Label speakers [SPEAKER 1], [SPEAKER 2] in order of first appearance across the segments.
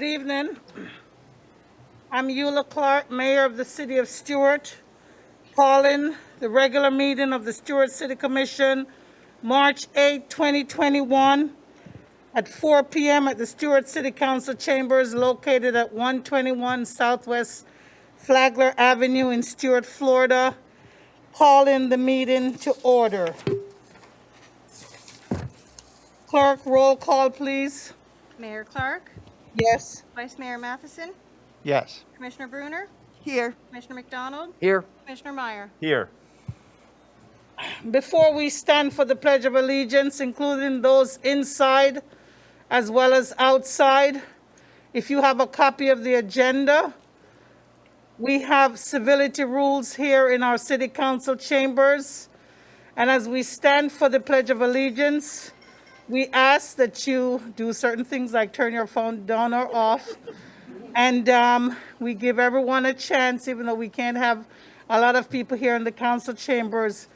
[SPEAKER 1] Good evening. I'm Eula Clark, Mayor of the City of Stuart, calling the regular meeting of the Stuart City Commission, March 8, 2021, at 4 p.m. at the Stuart City Council Chambers located at 121 Southwest Flagler Avenue in Stuart, Florida, calling the meeting to order. Clerk, roll call, please.
[SPEAKER 2] Mayor Clark,
[SPEAKER 1] Yes.
[SPEAKER 2] Vice Mayor Matheson,
[SPEAKER 3] Yes.
[SPEAKER 2] Commissioner Bruner,
[SPEAKER 4] Here.
[SPEAKER 2] Commissioner McDonald,
[SPEAKER 3] Here.
[SPEAKER 2] Commissioner Meyer.
[SPEAKER 3] Here.
[SPEAKER 1] Before we stand for the Pledge of Allegiance, including those inside as well as outside, if you have a copy of the agenda, we have civility rules here in our City Council chambers. And as we stand for the Pledge of Allegiance, we ask that you do certain things like turn your phone down or off. And we give everyone a chance, even though we can't have a lot of people here in the council chambers.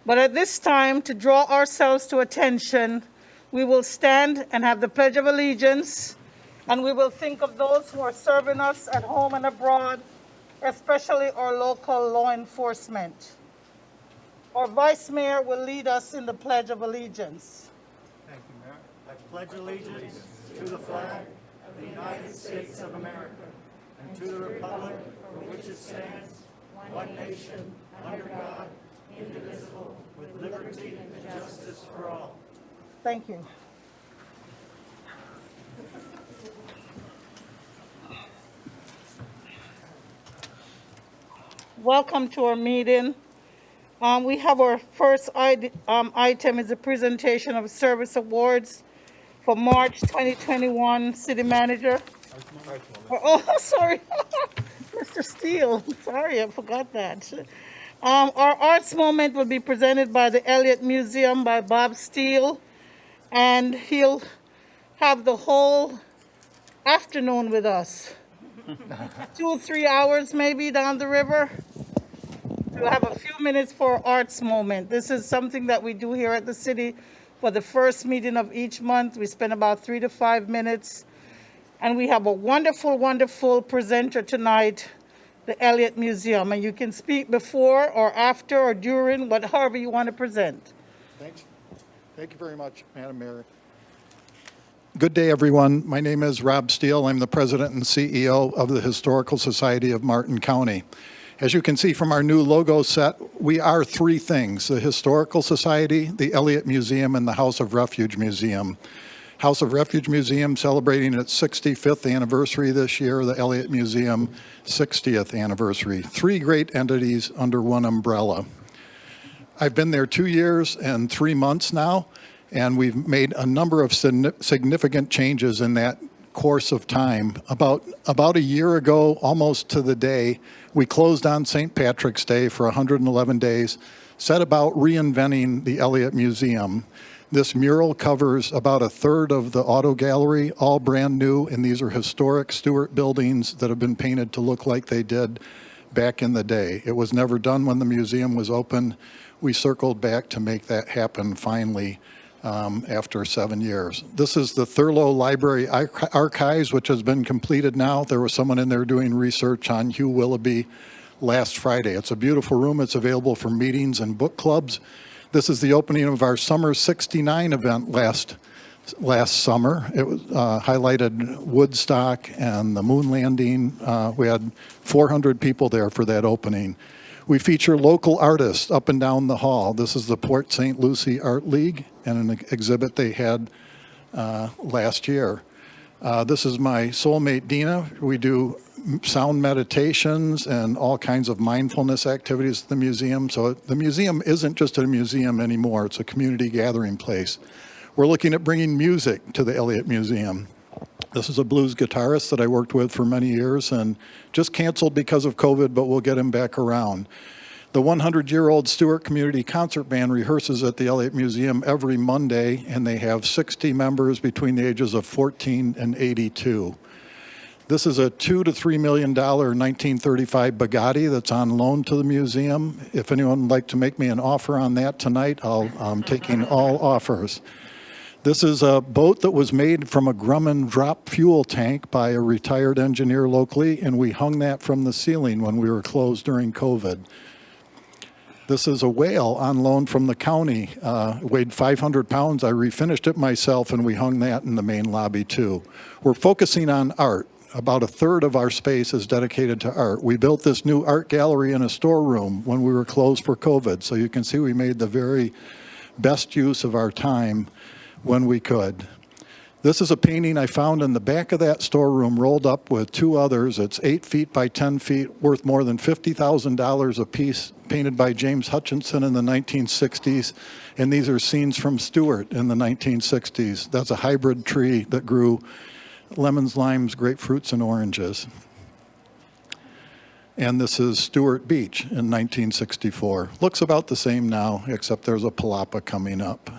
[SPEAKER 1] But at this time, to draw ourselves to attention, we will stand and have the Pledge of Allegiance, and we will think of those who are serving us at home and abroad, especially our local law enforcement. Our Vice Mayor will lead us in the Pledge of Allegiance.
[SPEAKER 5] Thank you, Mayor. I pledge allegiance to the flag of the United States of America and to the republic for which it stands, one nation, under God, indivisible, with liberty and justice for all.
[SPEAKER 1] Thank you. Welcome to our meeting. We have our first item is a presentation of service awards for March 2021 City Manager. Oh, sorry, Mr. Steele. Sorry, I forgot that. Our arts moment will be presented by the Elliott Museum by Bob Steele, and he'll have the whole afternoon with us. 2 or 3 hours maybe down the river. We'll have a few minutes for arts moment. This is something that we do here at the city for the first meeting of each month. We spend about 3 to 5 minutes. And we have a wonderful, wonderful presenter tonight, the Elliott Museum. And you can speak before or after or during, however you want to present.
[SPEAKER 3] Thanks. Thank you very much, Madam Mayor. Good day, everyone. My name is Rob Steele. I'm the President and CEO of the Historical Society of Martin County. As you can see from our new logo set, we are three things: the Historical Society, the Elliott Museum, and the House of Refuge Museum. House of Refuge Museum celebrating its 65th anniversary this year, the Elliott Museum 60th anniversary. Three great entities under one umbrella. I've been there 2 years and 3 months now, and we've made a number of significant changes in that course of time. About a year ago, almost to the day, we closed on St. Patrick's Day for 111 days, set about reinventing the Elliott Museum. This mural covers about a third of the auto gallery, all brand new, and these are historic Stuart buildings that have been painted to look like they did back in the day. It was never done when the museum was open. We circled back to make that happen finally after 7 years. This is the Thurlow Library Archives, which has been completed now. There was someone in there doing research on Hugh Willoughby last Friday. It's a beautiful room. It's available for meetings and book clubs. This is the opening of our Summer 69 event last summer. It was highlighted Woodstock and the moon landing. We had 400 people there for that opening. We feature local artists up and down the hall. This is the Port St. Lucie Art League and an exhibit they had last year. This is my soulmate, Dina. We do sound meditations and all kinds of mindfulness activities at the museum. So the museum isn't just a museum anymore. It's a community gathering place. We're looking at bringing music to the Elliott Museum. This is a blues guitarist that I worked with for many years and just canceled because of COVID, but we'll get him back around. The 100-year-old Stuart Community Concert Band rehearses at the Elliott Museum every Monday, and they have 60 members between the ages of 14 and 82. This is a $2 to $3 million 1935 Bugatti that's on loan to the museum. If anyone would like to make me an offer on that tonight, I'm taking all offers. This is a boat that was made from a Grumman drop fuel tank by a retired engineer locally, and we hung that from the ceiling when we were closed during COVID. This is a whale on loan from the county. It weighed 500 pounds. I refinished it myself, and we hung that in the main lobby too. We're focusing on art. About a third of our space is dedicated to art. We built this new art gallery in a storeroom when we were closed for COVID, so you can see we made the very best use of our time when we could. This is a painting I found in the back of that storeroom, rolled up with two others. It's 8 feet by 10 feet, worth more than $50,000 a piece, painted by James Hutchinson in the 1960s. And these are scenes from Stuart in the 1960s. That's a hybrid tree that grew lemons, limes, grapefruits, and oranges. And this is Stuart Beach in 1964. Looks about the same now, except there's a palapa coming up.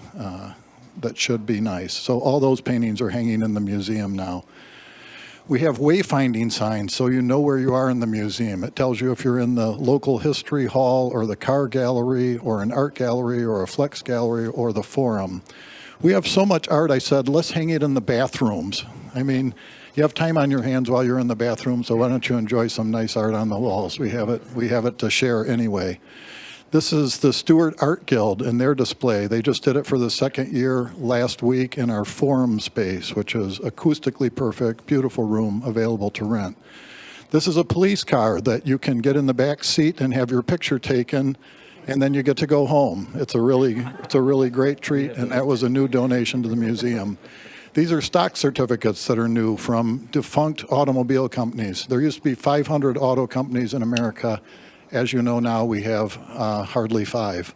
[SPEAKER 3] That should be nice. So all those paintings are hanging in the museum now. We have wayfinding signs so you know where you are in the museum. It tells you if you're in the local history hall or the car gallery or an art gallery or a flex gallery or the forum. We have so much art, I said, let's hang it in the bathrooms. I mean, you have time on your hands while you're in the bathroom, so why don't you enjoy some nice art on the walls? We have it to share anyway. This is the Stuart Art Guild and their display. They just did it for the second year last week in our forum space, which is acoustically perfect, beautiful room available to rent. This is a police car that you can get in the back seat and have your picture taken, and then you get to go home. It's a really great treat, and that was a new donation to the museum. These are stock certificates that are new from defunct automobile companies. There used to be 500 auto companies in America. As you know now, we have hardly 5.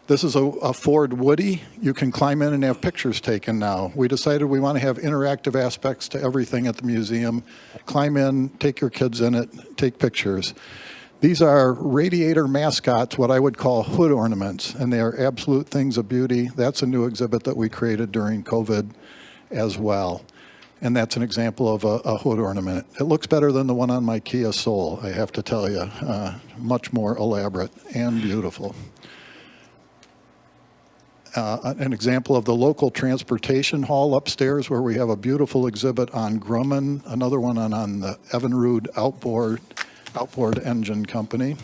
[SPEAKER 3] This is a Ford Woody. You can climb in and have pictures taken now. We decided we want to have interactive aspects to everything at the museum. Climb in, take your kids in it, take pictures. These are radiator mascots, what I would call hood ornaments, and they are absolute things of beauty. That's a new exhibit that we created during COVID as well. And that's an example of a hood ornament. It looks better than the one on my Kia Soul, I have to tell you. Much more elaborate and beautiful. An example of the local transportation hall upstairs, where we have a beautiful exhibit on Grumman, another one on the Evinrude outboard engine company.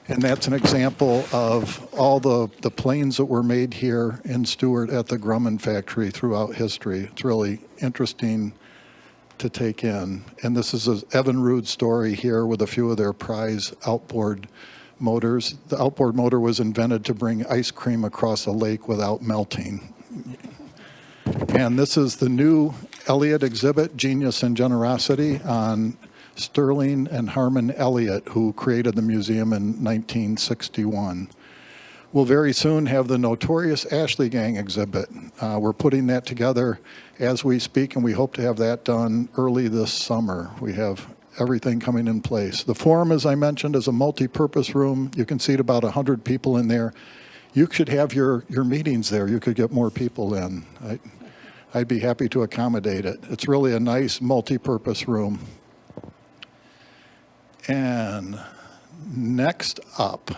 [SPEAKER 3] And that's an example of all the planes that were made here in Stuart at the Grumman factory throughout history. It's really interesting to take in. And this is an Evinrude story here with a few of their prize outboard motors. The outboard motor was invented to bring ice cream across a lake without melting. And this is the new Elliott exhibit, Genius and Generosity, on Sterling and Harmon Elliott, who created the museum in 1961. We'll very soon have the Notorious Ashley Gang exhibit. We're putting that together as we speak, and we hope to have that done early this summer. We have everything coming in place. The forum, as I mentioned, is a multi-purpose room. You can seat about 100 people in there. You should have your meetings there. You could get more people in. I'd be happy to accommodate it. It's really a nice multi-purpose room. And next up,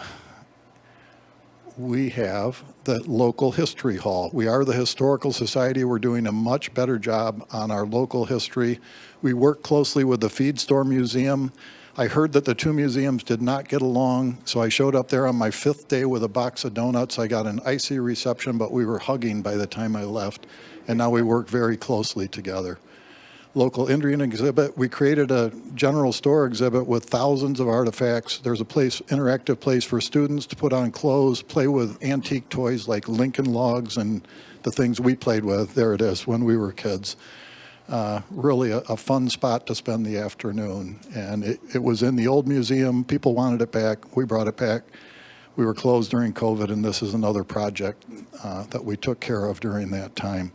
[SPEAKER 3] we have the local history hall. We are the Historical Society. We're doing a much better job on our local history. We work closely with the Feed Store Museum. I heard that the two museums did not get along, so I showed up there on my 5th day with a box of donuts. I got an icy reception, but we were hugging by the time I left, and now we work very closely together. Local Indian exhibit. We created a general store exhibit with thousands of artifacts. There's a interactive place for students to put on clothes, play with antique toys like Lincoln logs and the things we played with. There it is, when we were kids. Really a fun spot to spend the afternoon. And it was in the old museum. People wanted it back. We brought it back. We were closed during COVID, and this is another project that we took care of during that time.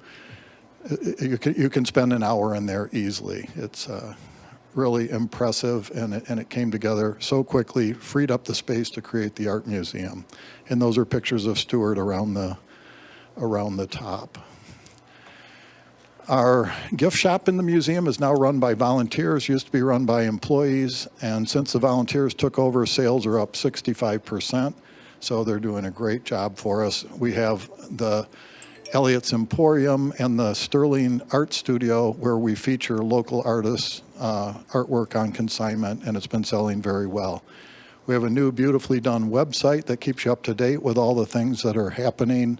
[SPEAKER 3] You can spend an hour in there easily. It's really impressive, and it came together so quickly, freed up the space to create the art museum. And those are pictures of Stuart around the top. Our gift shop in the museum is now run by volunteers, used to be run by employees, and since the volunteers took over, sales are up 65%, so they're doing a great job for us. We have the Elliot's Emporium, and the Sterling Art Studio, where we feature local artists' artwork on consignment, and it's been selling very well. We have a new, beautifully done website that keeps you up to date with all the things that are happening.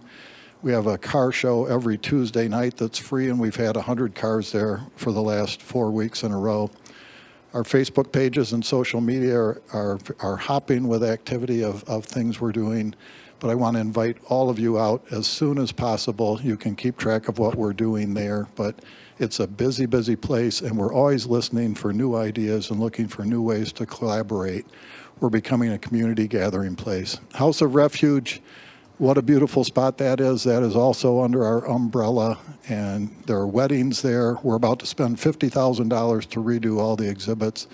[SPEAKER 3] We have a car show every Tuesday night that's free, and we've had 100 cars there for the last 4 weeks in a row. Our Facebook pages and social media are hopping with activity of things we're doing, but I want to invite all of you out as soon as possible. You can keep track of what we're doing there, but it's a busy, busy place, and we're always listening for new ideas and looking for new ways to collaborate. We're becoming a community gathering place. House of Refuge, what a beautiful spot that is. That is also under our umbrella, and there are weddings there. We're about to spend $50,000 to redo all the exhibits.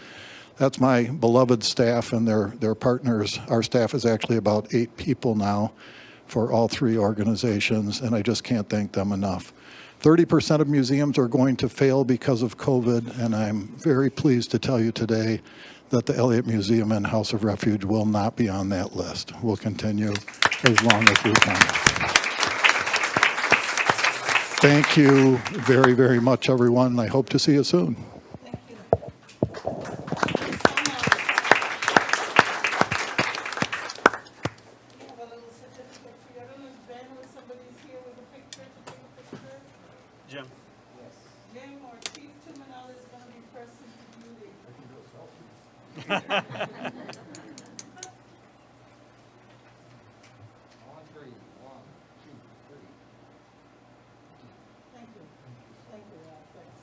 [SPEAKER 3] That's my beloved staff and their partners. Our staff is actually about 8 people now for all 3 organizations, and I just can't thank them enough. 30% of museums are going to fail because of COVID, and I'm very pleased to tell you today that the Elliott Museum and House of Refuge will not be on that list. We'll continue as long as we can. Thank you very, very much, everyone. I hope to see you soon.
[SPEAKER 5] Jim.
[SPEAKER 1] Jim or Chief Tumanelli is going to be person to beauty. Thank you. Thank you, Rob. Thanks.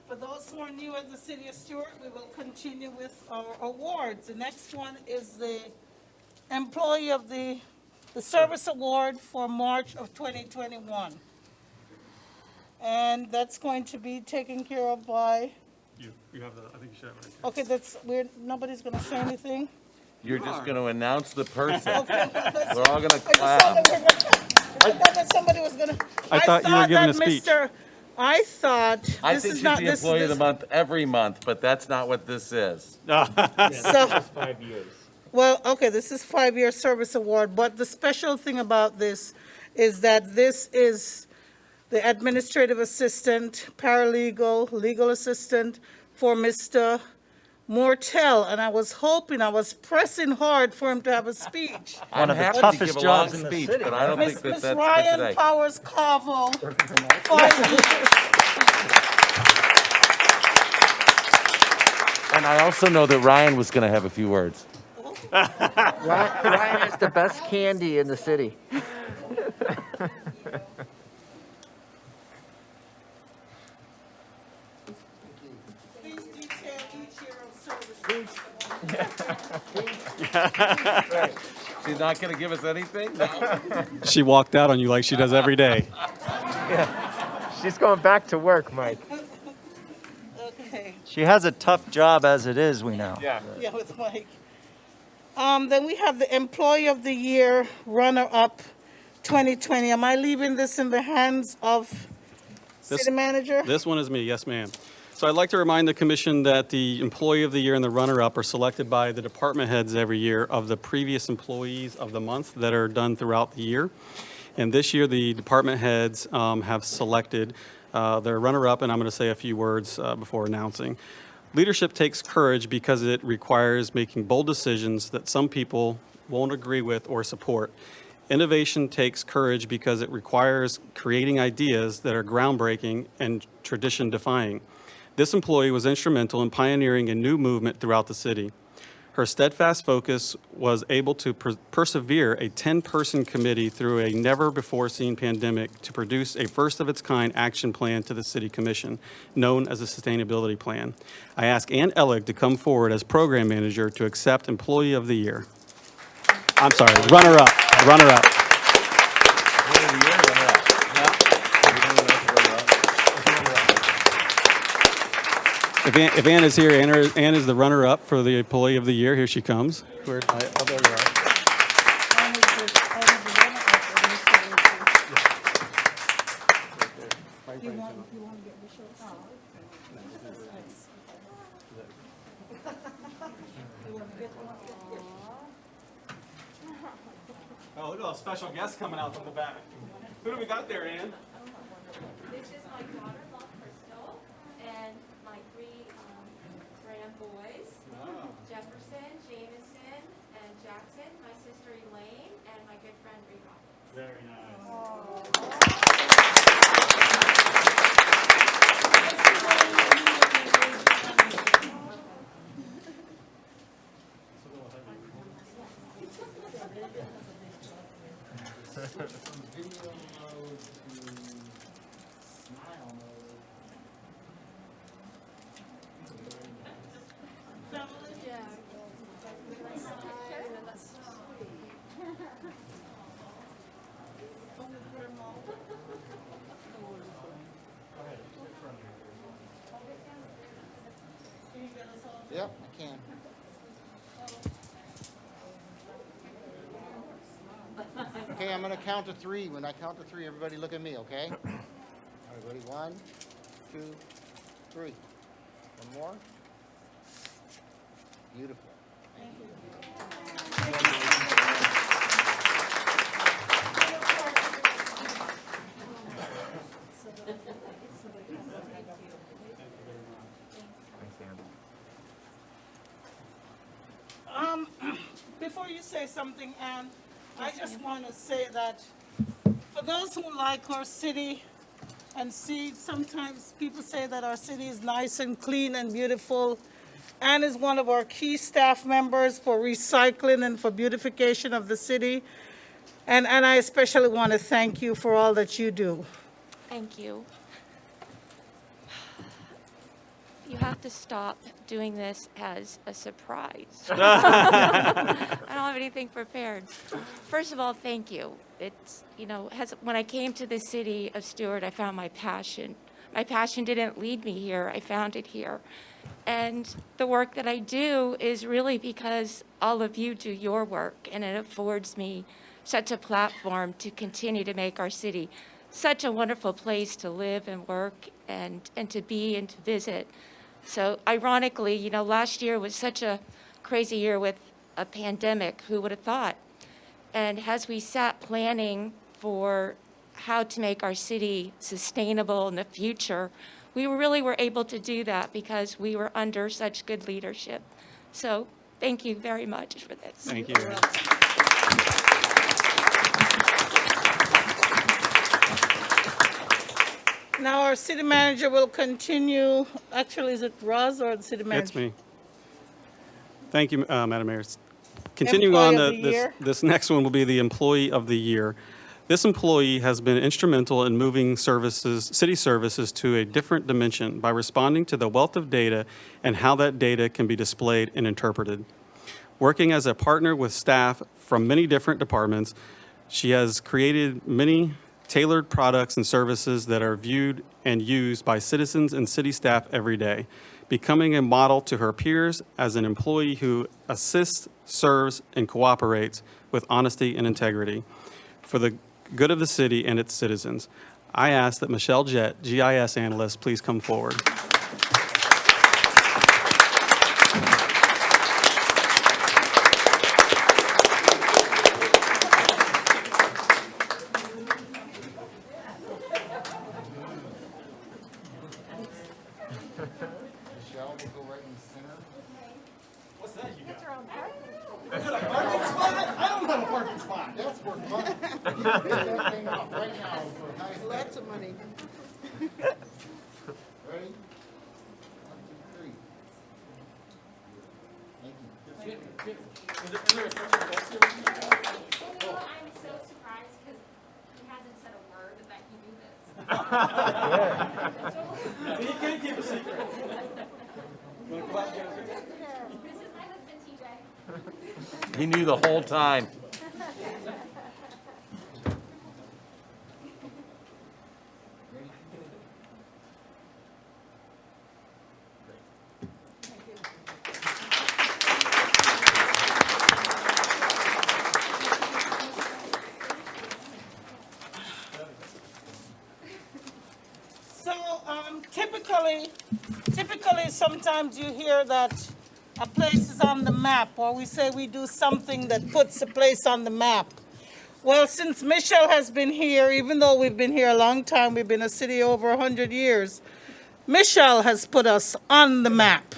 [SPEAKER 1] For those who are new in the city of Stuart, we will continue with our awards. The next one is the Employee of the Service Award for March of 2021. And that's going to be taken care of by,
[SPEAKER 5] You have the, I think you should have it right
[SPEAKER 1] okay, that's weird, nobody's gonna say anything?
[SPEAKER 4] You're just going to announce the person.
[SPEAKER 1] Okay, let's-
[SPEAKER 4] We're all going to
[SPEAKER 1] I just thought
[SPEAKER 4] clap.
[SPEAKER 1] that we were I thought that somebody was gonna.
[SPEAKER 5] I thought you were giving
[SPEAKER 1] that
[SPEAKER 5] a speech.
[SPEAKER 1] I thought
[SPEAKER 4] I
[SPEAKER 1] this
[SPEAKER 4] think
[SPEAKER 1] is
[SPEAKER 4] she's
[SPEAKER 1] not
[SPEAKER 4] the
[SPEAKER 1] this.
[SPEAKER 4] employee of the
[SPEAKER 1] this-
[SPEAKER 4] month every month, but that's not what this is.
[SPEAKER 1] So,
[SPEAKER 5] 5 years.
[SPEAKER 1] well, okay, this is 5-year service award, but the special thing about this is that this is the administrative assistant, paralegal, legal assistant for Mr. Mortel, and I was pressing hard for him to have a speech.
[SPEAKER 4] I'm
[SPEAKER 6] of the
[SPEAKER 4] happy to
[SPEAKER 6] toughest
[SPEAKER 4] give a long
[SPEAKER 6] jobs in the
[SPEAKER 4] speech,
[SPEAKER 6] city.
[SPEAKER 4] but I don't think
[SPEAKER 1] Miss
[SPEAKER 4] that
[SPEAKER 1] Miss
[SPEAKER 4] that's for
[SPEAKER 1] Ryan
[SPEAKER 4] today.
[SPEAKER 1] Powers Carvel, 5 years.
[SPEAKER 4] And I also know that Ryan was going to have a few words.
[SPEAKER 6] Ryan is the best candy in the city.
[SPEAKER 1] Please detail each year of service.
[SPEAKER 4] She's not going to give us anything? No.
[SPEAKER 5] She walked out on you like she does every day.
[SPEAKER 6] She's going back to work, Mike.
[SPEAKER 1] Okay,
[SPEAKER 7] She has a tough job as it is, we know.
[SPEAKER 1] yeah, with Mike. Then we have the Employee of the Year runner-up 2020. Am I leaving this in the hands of City Manager?
[SPEAKER 5] This one is me, yes, ma'am. So I'd like to remind the commission that the employee of the year and the runner-up are selected by the department heads every year of the previous employees of the month that are done throughout the year. And this year, the department heads have selected their runner-up, and I'm going to say a few words before announcing. Leadership takes courage because it requires making bold decisions that some people won't agree with or support. Innovation takes courage because it requires creating ideas that are groundbreaking and tradition-defying. This employee was instrumental in pioneering a new movement throughout the city. Her steadfast focus was able to persevere a 10-person committee through a never-before-seen pandemic to produce a first-of-its-kind action plan to the City Commission, known as a Sustainability Plan. I ask Ann Ellig to come forward as Program Manager to accept Employee of the Year. I'm sorry, runner-up, runner-up. If Ann is here, Ann is the runner-up for the Employee of the Year. Here she comes. Where's my other runner-up?
[SPEAKER 8] Oh, look at all special guests coming out from the back. Who do we got there, Ann?
[SPEAKER 9] This is my daughter-in-law, Crystal, and my three grand boys, Jefferson, Jameson, and Jackson, my sister Elaine, and my good friend Reba.
[SPEAKER 8] Very nice.
[SPEAKER 10] Yep, I can. Okay, I'm gonna count to three. When I count to three, everybody look at me, okay? All right, ready? 1, 2, 3. One more. Beautiful. Thank you.
[SPEAKER 1] Before you say something, Ann, I just want to say that for those who like our city and see, sometimes people say that our city is nice and clean and beautiful. Ann is one of our key staff members for recycling and for beautification of the city. And I especially want to thank you for all that you do.
[SPEAKER 9] Thank you. You have to stop doing this as a surprise. I don't have anything prepared. First of all, thank you. It's, when I came to the city of Stuart, I found my passion. My passion didn't lead me here. I found it here. And the work that I do is really because all of you do your work, and it affords me such a platform to continue to make our city such a wonderful place to live and work and to be and to visit. So ironically, last year was such a crazy year with a pandemic. Who would have thought? And as we sat planning for how to make our city sustainable in the future, we really were able to do that because we were under such good leadership. So thank you very much for this.
[SPEAKER 8] Thank you.
[SPEAKER 1] Now our city manager will continue. Actually, is it Roz or the city manager?
[SPEAKER 8] It's me. Thank you, Madam Mayor. Continuing
[SPEAKER 1] Employee
[SPEAKER 8] on,
[SPEAKER 1] of the year.
[SPEAKER 8] this next one will be the Employee of the Year. This employee has been instrumental in moving city services to a different dimension by responding to the wealth of data and how that data can be displayed and interpreted. Working as a partner with staff from many different departments, she has created many tailored products and services that are viewed and used by citizens and city staff every day, becoming a model to her peers as an employee who assists, serves, and cooperates with honesty and integrity for the good of the city and its citizens. I ask that Michelle Jett, GIS analyst, please come forward.
[SPEAKER 10] Michelle will go right in the center.
[SPEAKER 8] What's that you got?
[SPEAKER 10] I don't have a parking spot. That's worth money. You can pay that thing off right now for a nice.
[SPEAKER 1] Lots of money.
[SPEAKER 10] Ready? 1, 2, 3. Thank you.
[SPEAKER 9] I'm so surprised because he hasn't said a word that he knew this.
[SPEAKER 8] You can't keep a secret.
[SPEAKER 9] This is my husband, TJ.
[SPEAKER 4] He knew the whole time.
[SPEAKER 1] So typically, sometimes you hear that a place is on the map, or we say we do something that puts a place on the map. Well, since Michelle has been here, even though we've been here a long time, we've been a city over 100 years, Michelle has put us on the map.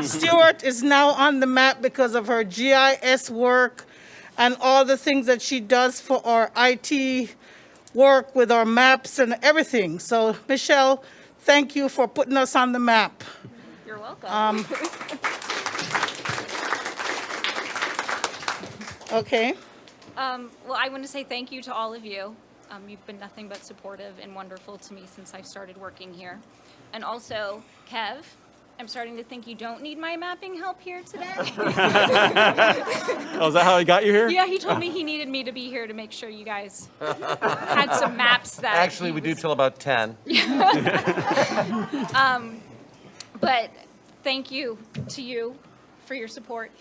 [SPEAKER 1] Stuart is now on the map because of her GIS work and all the things that she does for our IT work with our maps and everything. So, Michelle, thank you for putting us on the map.
[SPEAKER 2] You're welcome.
[SPEAKER 1] Okay.
[SPEAKER 11] Well, I want to say thank you to all of you. You've been nothing but supportive and wonderful to me since I started working here. And also, Kev, I'm starting to think you don't need my mapping help here today.
[SPEAKER 8] Oh, is that how he got you here?
[SPEAKER 11] Yeah, he told me he needed me to be here to make sure you guys had some maps that.
[SPEAKER 4] Actually,
[SPEAKER 11] he
[SPEAKER 4] we do
[SPEAKER 11] was-
[SPEAKER 4] till about 10.
[SPEAKER 11] But thank you to you for your support,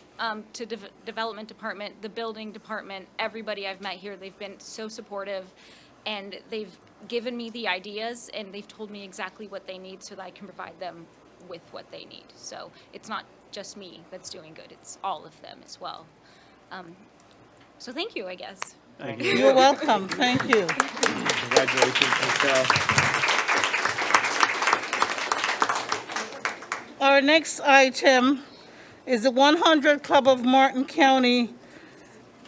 [SPEAKER 11] to development department, the building department, everybody I've met here. They've been so supportive, and they've given me the ideas, and they've told me exactly what they need so that I can provide them with what they need. So it's not just me that's doing good, it's all of them as well. So thank you, I guess.
[SPEAKER 8] Thank you.
[SPEAKER 1] You're welcome. Thank you.
[SPEAKER 6] Congratulations, Michelle.
[SPEAKER 1] Our next item is the 100 Club of Martin County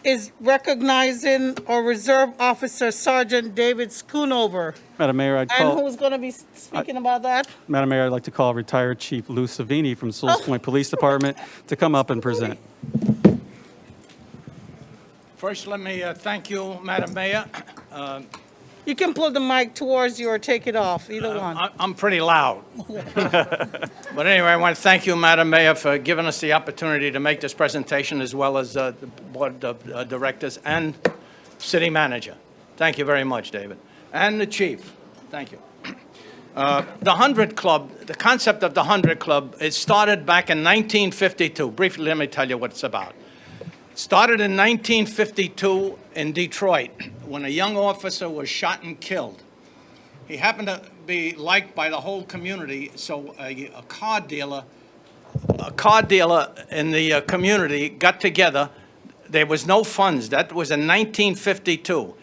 [SPEAKER 1] is recognizing our Reserve Officer Sergeant David Schoonover.
[SPEAKER 8] Madam Mayor, I'd
[SPEAKER 1] And
[SPEAKER 8] call,
[SPEAKER 1] who's going to be speaking about that?
[SPEAKER 8] Madam Mayor, I'd like to call retired Chief Lou Savini from Souls Point Police Department to come up and present.
[SPEAKER 5] First, let me thank you, Madam Mayor.
[SPEAKER 1] You can pull the mic towards you or take it off, either one.
[SPEAKER 5] I'm pretty loud. But anyway, I want to thank you, Madam Mayor, for giving us the opportunity to make this presentation, as well as the Board of Directors and City Manager. Thank you very much, David. And the Chief. Thank you. The 100 Club, the concept of the 100 Club, it started back in 1952. Briefly, let me tell you what it's about. Started in 1952 in Detroit, when a young officer was shot and killed. He happened to be liked by the whole community, so a car dealer in the community got together. There was no funds. That was in 1952.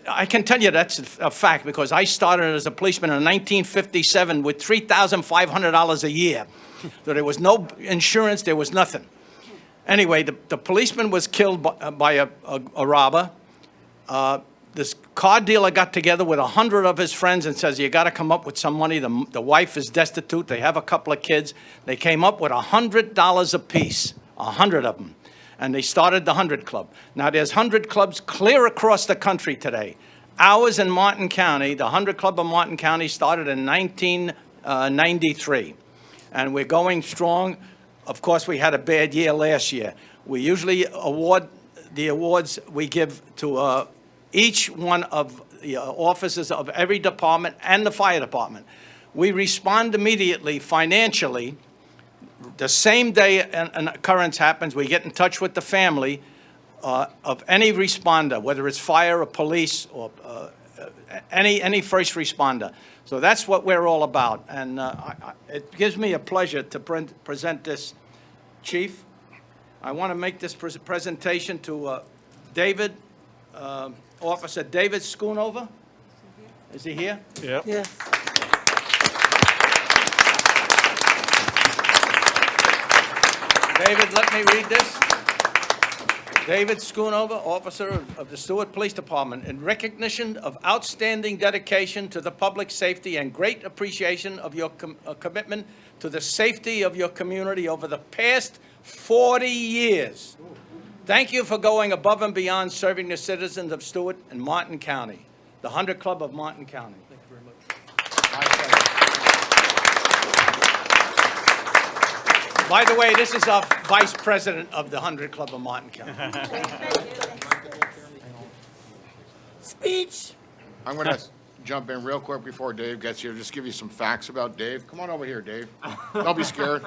[SPEAKER 5] I can tell you that's a fact, because I started as a policeman in 1957 with $3,500 a year. So there was no insurance, there was nothing. Anyway, the policeman was killed by a robber. This car dealer got together with 100 of his friends and says, you got to come up with some money. The wife is destitute. They have a couple of kids. They came up with $100 apiece, 100 of them. And they started the 100 Club. Now, there's 100 clubs clear across the country today. Ours in Martin County, the 100 Club of Martin County, started in 1993. And we're going strong. Of course, we had a bad year last year. We usually award the awards we give to each one of the officers of every department and the fire department. We respond immediately financially. The same day an occurrence happens, we get in touch with the family of any responder, whether it's fire or police or any first responder. So that's what we're all about. And it gives me a pleasure to present this, Chief. I want to make this presentation to David, Officer David Schoonover. Is he here?
[SPEAKER 8] Yep.
[SPEAKER 1] Yes.
[SPEAKER 5] David, let me read this. David Schoonover, officer of the Stuart Police Department, in recognition of outstanding dedication to the public safety and great appreciation of your commitment to the safety of your community over the past 40 years. Thank you for going above and beyond serving the citizens of Stuart and Martin County, the 100 Club of Martin County. Thank you very much. My pleasure. By the way, this is our Vice President of the 100 Club of Martin County.
[SPEAKER 1] Speech.
[SPEAKER 12] I'm going to jump in real quick before Dave gets here, just give you some facts about Dave. Come on over here, Dave. Don't be scared.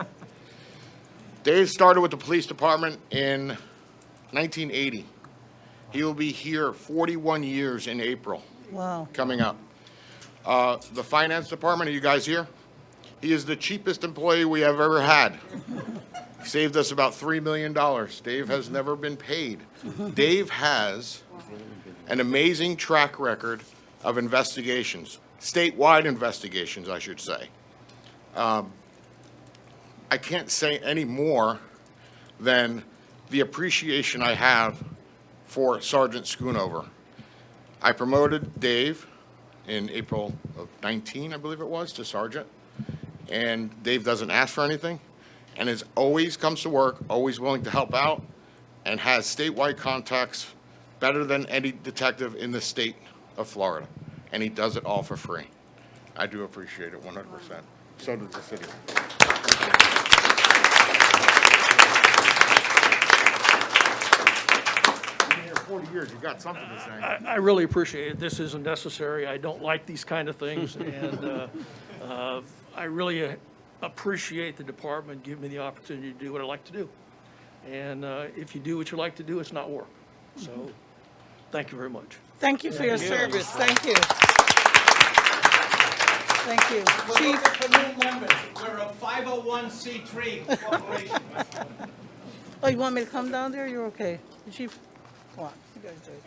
[SPEAKER 12] Dave started with the police department in 1980. He will be here 41 years in April.
[SPEAKER 1] Wow.
[SPEAKER 12] Coming up. The finance department, are you guys here? He is the cheapest employee we have ever had. Saved us about $3 million. Dave has never been paid. Dave has an amazing track record of investigations, statewide investigations, I should say. I can't say any more than the appreciation I have for Sergeant Schoonover. I promoted Dave in April of 19, I believe it was, to sergeant. And Dave doesn't ask for anything and is always comes to work, always willing to help out, and has statewide contacts better than any detective in the state of Florida. And he does it all for free. I do appreciate it 100%. So does the city. You've been here 40 years, you've got something to say.
[SPEAKER 13] I really appreciate it. This isn't necessary. I don't like these kind of things, and I really appreciate the department giving me the opportunity to do what I like to do. And if you do what you like to do, it's not work. So, thank you very much.
[SPEAKER 1] Thank you for your service. Thank you. Thank you. Chief?
[SPEAKER 5] For new members, we're a 501c3 corporation.
[SPEAKER 1] Oh, you want me to come down there? You're okay. The Chief, come on, you guys do it.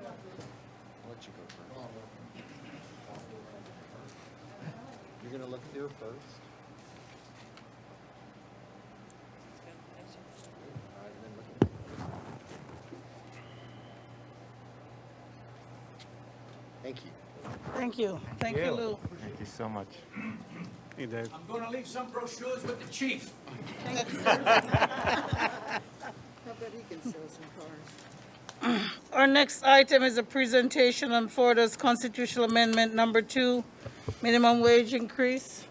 [SPEAKER 10] I'll let you go first. You're gonna look through first. All right, then look at me. Thank you.
[SPEAKER 1] Thank you. Thank you, Lou.
[SPEAKER 6] Thank you so much.
[SPEAKER 8] Hey, Dave.
[SPEAKER 5] I'm gonna leave some brochures with the chief.
[SPEAKER 1] Our next item is a presentation on Florida's constitutional amendment number 2, minimum wage increase.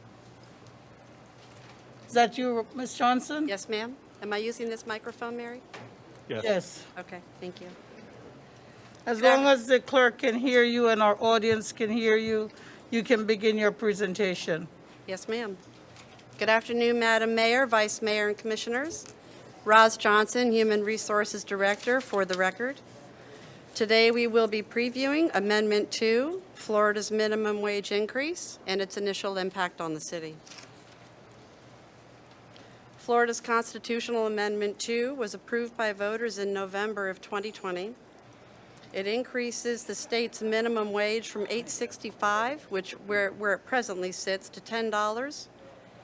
[SPEAKER 1] Is that you, Ms. Johnson?
[SPEAKER 14] Yes, ma'am. Am I using this microphone, Mary?
[SPEAKER 1] Yes.
[SPEAKER 14] Okay, thank you.
[SPEAKER 1] As long as the clerk can hear you and our audience can hear you, you can begin your presentation.
[SPEAKER 14] Yes, ma'am. Good afternoon, Madam Mayor, Vice Mayor, and Commissioners. Roz Johnson, Human Resources Director, for the record. Today, we will be previewing Amendment 2, Florida's minimum wage increase, and its initial impact on the city. Florida's constitutional Amendment 2 was approved by voters in November of 2020. It increases the state's minimum wage from $8.65, where it presently sits, to $10,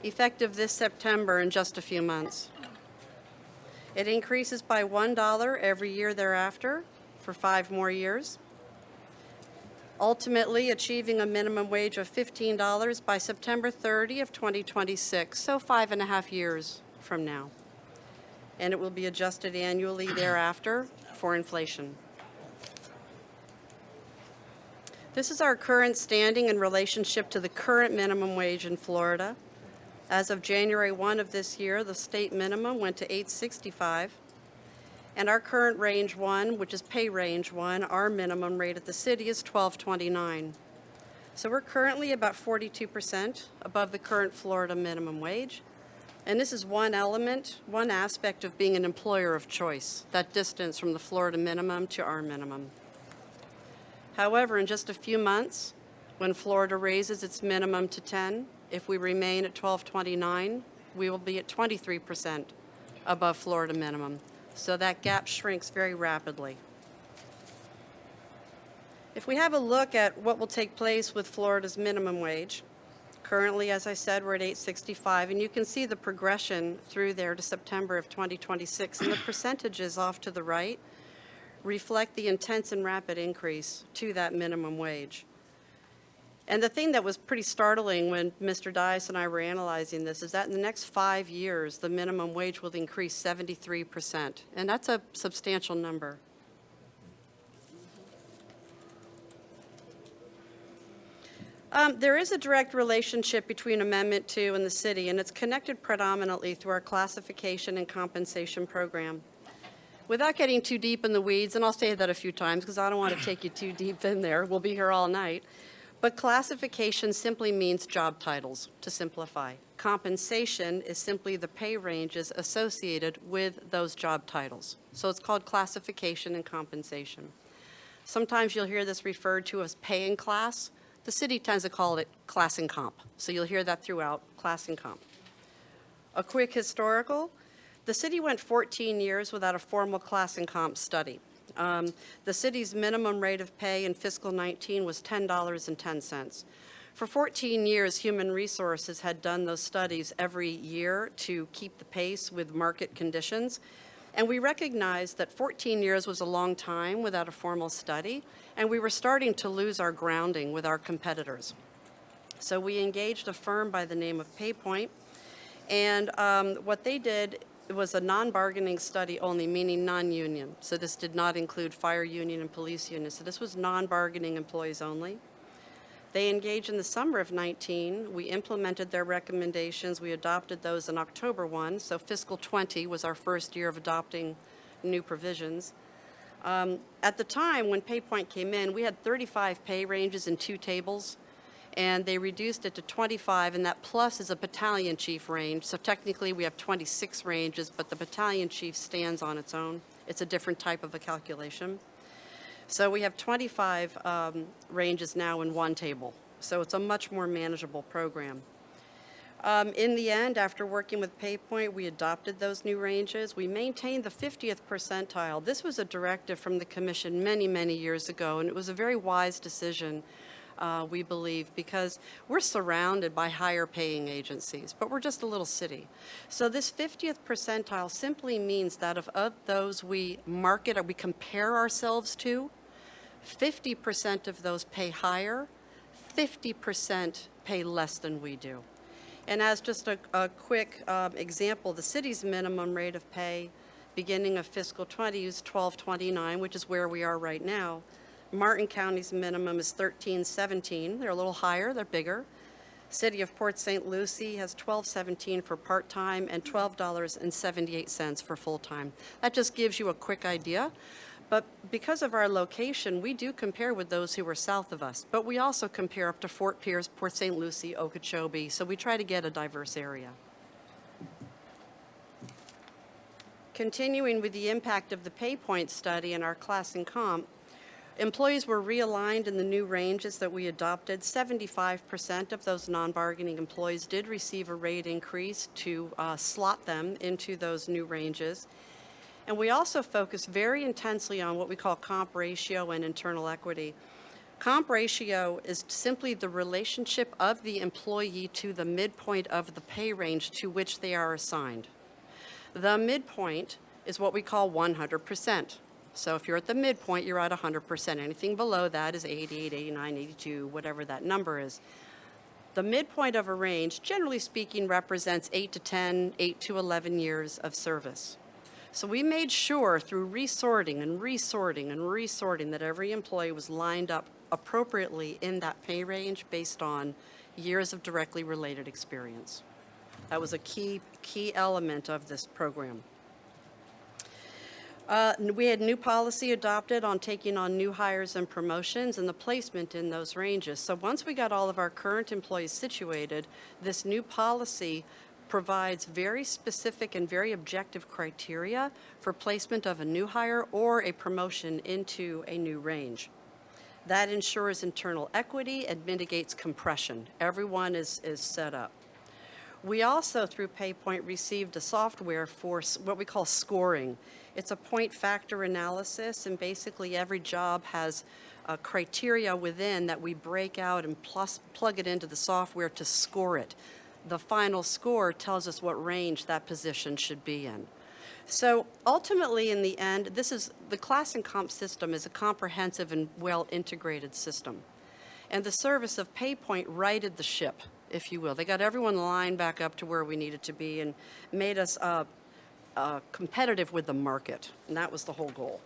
[SPEAKER 14] effective this September in just a few months. It increases by $1 every year thereafter for 5 more years, ultimately achieving a minimum wage of $15 by September 30 of 2026, so 5.5 years from now. And it will be adjusted annually thereafter for inflation. This is our current standing in relationship to the current minimum wage in Florida. As of January 1 of this year, the state minimum went to $8.65, and our current range 1, which is pay range 1, our minimum rate at the city is $12.29. So we're currently about 42% above the current Florida minimum wage. And this is one element, one aspect of being an employer of choice, that distance from the Florida minimum to our minimum. However, in just a few months, when Florida raises its minimum to 10, if we remain at $12.29, we will be at 23% above Florida minimum. So that gap shrinks very rapidly. If we have a look at what will take place with Florida's minimum wage, currently, as I said, we're at $8.65, and you can see the progression through there to September of 2026, and the percentages off to the right reflect the intense and rapid increase to that minimum wage. And the thing that was pretty startling when Mr. Dias and I were analyzing this is that in the next 5 years, the minimum wage will increase 73%, and that's a substantial number. There is a direct relationship between Amendment 2 and the city, and it's connected predominantly through our classification and compensation program. Without getting too deep in the weeds, and I'll say that a few times because I don't want to take you too deep in there, we'll be here all night, but classification simply means job titles, to simplify. Compensation is simply the pay ranges associated with those job titles. So it's called classification and compensation. Sometimes you'll hear this referred to as pay and class. The city tends to call it class and comp. So you'll hear that throughout, class and comp. A quick historical. The city went 14 years without a formal class and comp study. The city's minimum rate of pay in fiscal 19 was $10.10. For 14 years, Human Resources had done those studies every year to keep the pace with market conditions. And we recognized that 14 years was a long time without a formal study, and we were starting to lose our grounding with our competitors. So we engaged a firm by the name of PayPoint, and what they did was a non-bargaining study only, meaning non-union. So this did not include fire union and police union. So this was non-bargaining employees only. They engaged in the summer of 19. We implemented their recommendations. We adopted those in October 1. So fiscal 20 was our first year of adopting new provisions. At the time when PayPoint came in, we had 35 pay ranges in 2 tables, and they reduced it to 25, and that plus is a battalion chief range. So technically we have 26 ranges, but the battalion chief stands on its own. It's a different type of a calculation. So we have 25 ranges now in 1 table. So it's a much more manageable program. In the end, after working with PayPoint, we adopted those new ranges. We maintained the 50th percentile. This was a directive from the commission many, many years ago, and it was a very wise decision, we believe, because we're surrounded by higher paying agencies, but we're just a little city. So this 50th percentile simply means that of those we market or we compare ourselves to, 50% of those pay higher, 50% pay less than we do. And as just a quick example, the city's minimum rate of pay beginning of fiscal 20 is $12.29, which is where we are right now. Martin County's minimum is $13.17. They're a little higher, they're bigger. City of Port St. Lucie has $12.17 for part-time and $12.78 for full-time. That just gives you a quick idea. But because of our location, we do compare with those who are south of us. But we also compare up to Fort Pierce, Port St. Lucie, Okeechobee. So we try to get a diverse area. Continuing with the impact of the PayPoint study in our class and comp, employees were realigned in the new ranges that we adopted. 75% of those non-bargaining employees did receive a rate increase to slot them into those new ranges. And we also focus very intensely on what we call comp ratio and internal equity. Comp ratio is simply the relationship of the employee to the midpoint of the pay range to which they are assigned. The midpoint is what we call 100%. So if you're at the midpoint, you're at 100%. Anything below that is 88, 89, 82, whatever that number is. The midpoint of a range, generally speaking, represents 8 to 10, 8 to 11 years of service. So we made sure through resorting that every employee was lined up appropriately in that pay range based on years of directly related experience. That was a key element of this program. We had new policy adopted on taking on new hires and promotions and the placement in those ranges. So once we got all of our current employees situated, this new policy provides very specific and very objective criteria for placement of a new hire or a promotion into a new range. That ensures internal equity and mitigates compression. Everyone is set up. We also, through PayPoint, received a software for what we call scoring. It's a point factor analysis, and basically every job has criteria within that we break out and plug it into the software to score it. The final score tells us what range that position should be in. So ultimately, in the end, the class and comp system is a comprehensive and well-integrated system. And the service of PayPoint righted the ship, if you will. They got everyone lined back up to where we needed to be and made us competitive with the market, and that was the whole goal.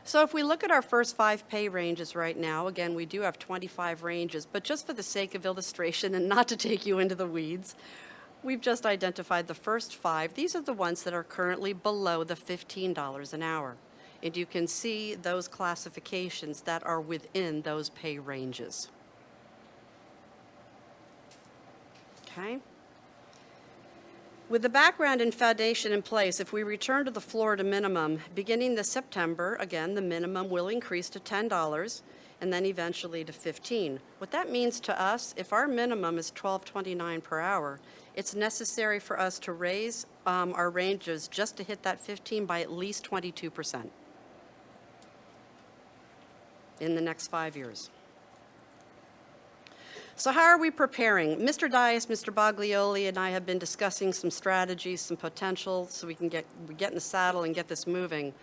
[SPEAKER 14] So if we look at our first 5 pay ranges right now, again, we do have 25 ranges, but just for the sake of illustration and not to take you into the weeds, we've just identified the first 5. These are the ones that are currently below the $15 an hour. And you can see those classifications that are within those pay ranges. Okay? With the background and foundation in place, if we return to the Florida minimum, beginning this September, again, the minimum will increase to $10, and then eventually to 15. What that means to us, if our minimum is $12.29 per hour, it's necessary for us to raise our ranges just to hit that 15 by at least 22% in the next 5 years. So how are we preparing? Mr. Dias, Mr. Baglioli, and I have been discussing some strategies, some potential, so we can get in the saddle and get this moving.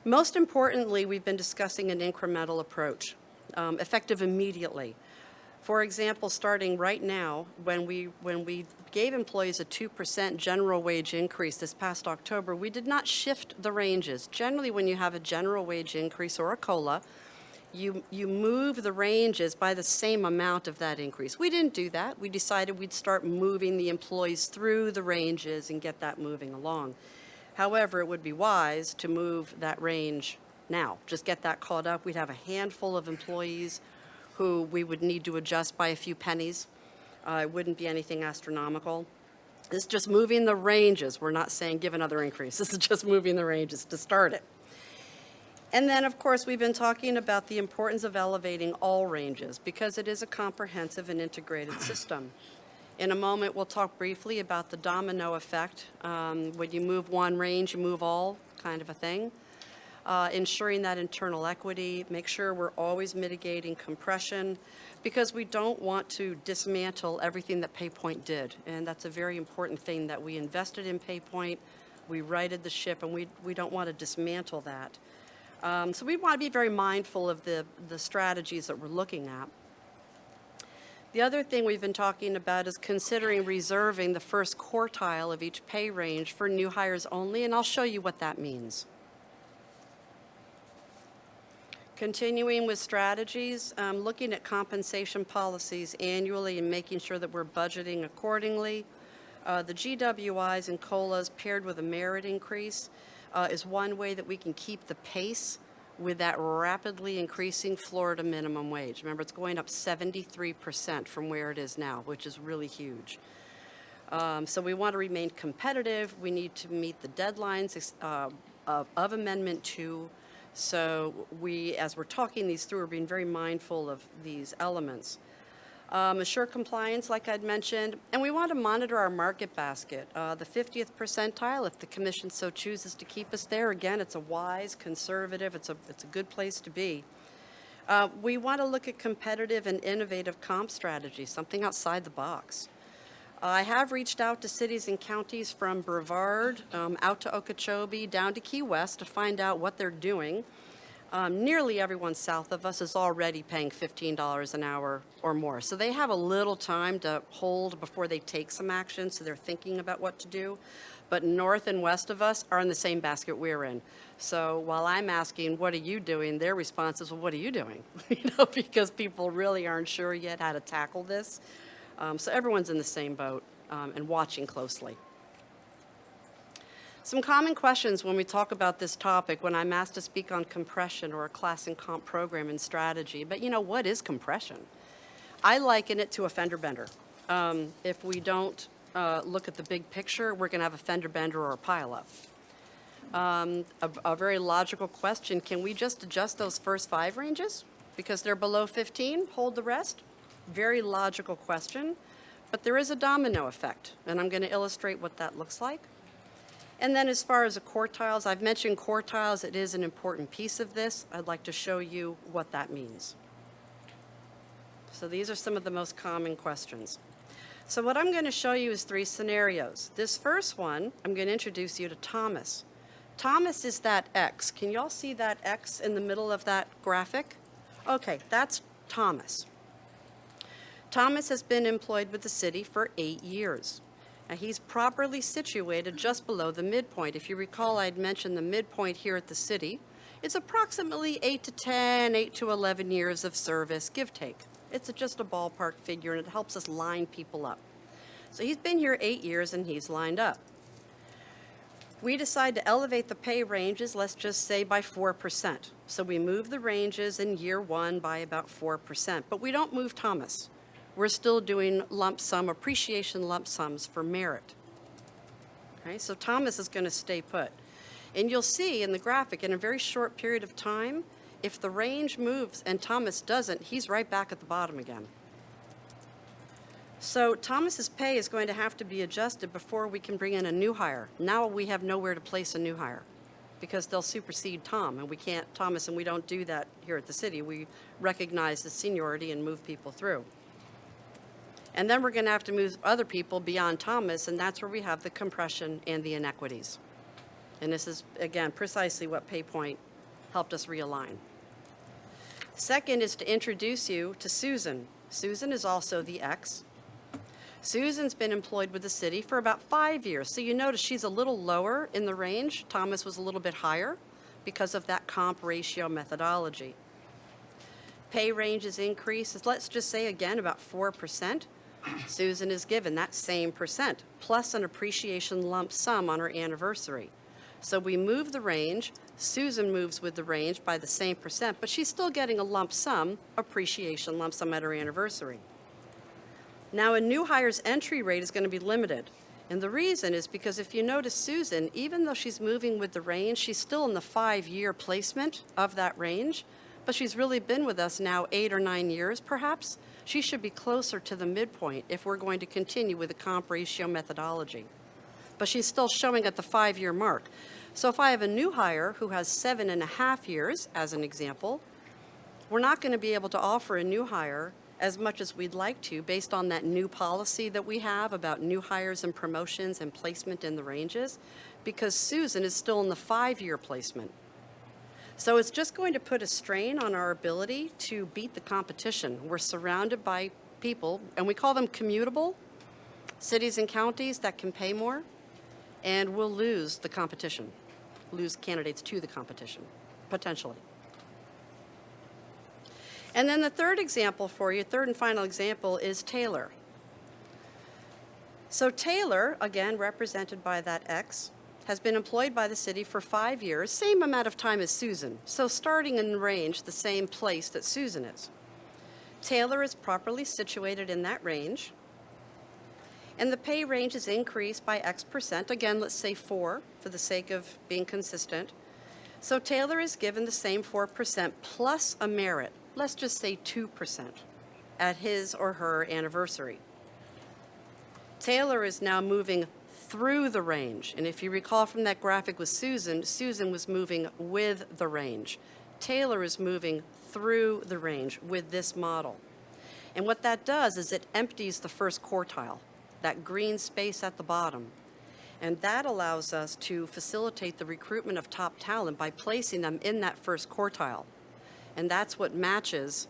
[SPEAKER 14] Most importantly, we've been discussing an incremental approach, effective immediately. For example, starting right now, when we gave employees a 2% general wage increase this past October, we did not shift the ranges. Generally, when you have a general wage increase or a COLA, you move the ranges by the same amount of that increase. We didn't do that. We decided we'd start moving the employees through the ranges and get that moving along. However, it would be wise to move that range now. Just get that caught up. We'd have a handful of employees who we would need to adjust by a few pennies. It wouldn't be anything astronomical. It's just moving the ranges. We're not saying give another increase. This is just moving the ranges to start it. And then, of course, we've been talking about the importance of elevating all ranges because it is a comprehensive and integrated system. In a moment, we'll talk briefly about the domino effect. When you move one range, you move all, kind of a thing. Ensuring that internal equity, make sure we're always mitigating compression because we don't want to dismantle everything that PayPoint did. And that's a very important thing that we invested in PayPoint, we righted the ship, and we don't want to dismantle that. So we want to be very mindful of the strategies that we're looking at. The other thing we've been talking about is considering reserving the first quartile of each pay range for new hires only, and I'll show you what that means. Continuing with strategies, looking at compensation policies annually and making sure that we're budgeting accordingly. The GWIs and COLAs paired with a merit increase is one way that we can keep the pace with that rapidly increasing Florida minimum wage. Remember, it's going up 73% from where it is now, which is really huge. So we want to remain competitive. We need to meet the deadlines of Amendment 2. So we, as we're talking these through, we're being very mindful of these elements. Assure compliance, like I'd mentioned, and we want to monitor our market basket. The 50th percentile, if the commission so chooses to keep us there, again, it's a wise, conservative, it's a good place to be. We want to look at competitive and innovative comp strategies, something outside the box. I have reached out to cities and counties from Brevard out to Okeechobee, down to Key West to find out what they're doing. Nearly everyone south of us is already paying $15 an hour or more. So they have a little time to hold before they take some action, so they're thinking about what to do. But north and west of us are in the same basket we're in. So while I'm asking, what are you doing, their response is, well, what are you doing? Because people really aren't sure yet how to tackle this. So everyone's in the same boat and watching closely. Some common questions when we talk about this topic when I'm asked to speak on compression or a class and comp program and strategy. But what is compression? I liken it to a fender bender. If we don't look at the big picture, we're going to have a fender bender or a pileup. A very logical question, can we just adjust those first 5 ranges? Because they're below 15, hold the rest? Very logical question, but there is a domino effect, and I'm going to illustrate what that looks like. And then as far as the quartiles, I've mentioned quartiles. It is an important piece of this. I'd like to show you what that means. So these are some of the most common questions. So what I'm going to show you is 3 scenarios. This first one, I'm going to introduce you to Thomas. Thomas is that X. Can you all see that X in the middle of that graphic? Okay, that's Thomas. Thomas has been employed with the city for 8 years. Now, he's properly situated just below the midpoint. If you recall, I'd mentioned the midpoint here at the city. It's approximately 8 to 10, 8 to 11 years of service, give take. It's just a ballpark figure, and it helps us line people up. So he's been here 8 years, and he's lined up. We decide to elevate the pay ranges, let's just say by 4%. So we move the ranges in year 1 by about 4%, but we don't move Thomas. We're still doing lump sum, appreciation lump sums for merit. Okay, so Thomas is going to stay put. And you'll see in the graphic, in a very short period of time, If the range moves and Thomas doesn't, he's right back at the bottom again. So Thomas's pay is going to have to be adjusted before we can bring in a new hire. Now we have nowhere to place a new hire because they'll supersede Tom, and we can't, Thomas, and we don't do that here at the city. We recognize the seniority and move people through. And then we're going to have to move other people beyond Thomas, and that's where we have the compression and the inequities. And this is, again, precisely what PayPoint helped us realign. Second is to introduce you to Susan. Susan is also the X. Susan's been employed with the city for about 5 years, so you notice she's a little lower in the range. Thomas was a little bit higher because of that comp ratio methodology. Pay ranges increases, let's just say again, about 4%. Susan is given that same percent, plus an appreciation lump sum on her anniversary. So we move the range, Susan moves with the range by the same percent, but she's still getting a lump sum, appreciation lump sum at her anniversary. Now, a new hire's entry rate is going to be limited. And the reason is because if you notice Susan, even though she's moving with the range, she's still in the 5-year placement of that range, but she's really been with us now 8 or 9 years, perhaps. She should be closer to the midpoint if we're going to continue with the comp ratio methodology. But she's still showing at the 5-year mark. So if I have a new hire who has 7.5 years, as an example, we're not going to be able to offer a new hire as much as we'd like to based on that new policy that we have about new hires and promotions and placement in the ranges, because Susan is still in the 5-year placement. So it's just going to put a strain on our ability to beat the competition. We're surrounded by people, and we call them commutable, cities and counties that can pay more, and we'll lose the competition, lose candidates to the competition, potentially. And then the third example for you, third and final example, is Taylor. So Taylor, again, represented by that X, has been employed by the city for 5 years, same amount of time as Susan. So starting in range, the same place that Susan is. Taylor is properly situated in that range. And the pay range is increased by X percent. Again, let's say 4 for the sake of being consistent. So Taylor is given the same 4% plus a merit. Let's just say 2% at his or her anniversary. Taylor is now moving through the range. And if you recall from that graphic with Susan, Susan was moving with the range. Taylor is moving through the range with this model. And what that does is it empties the first quartile, that green space at the bottom. And that allows us to facilitate the recruitment of top talent by placing them in that first quartile. And that's what matches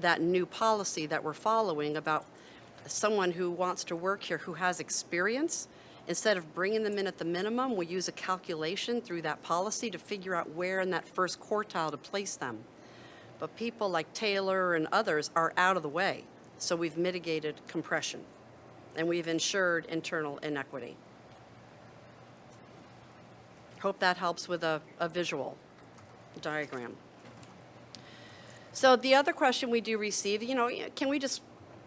[SPEAKER 14] that new policy that we're following about someone who wants to work here who has experience. Instead of bringing them in at the minimum, we use a calculation through that policy to figure out where in that first quartile to place them. But people like Taylor and others are out of the way. So we've mitigated compression and we've ensured internal inequity. Hope that helps with a visual diagram. So the other question we do receive, can we just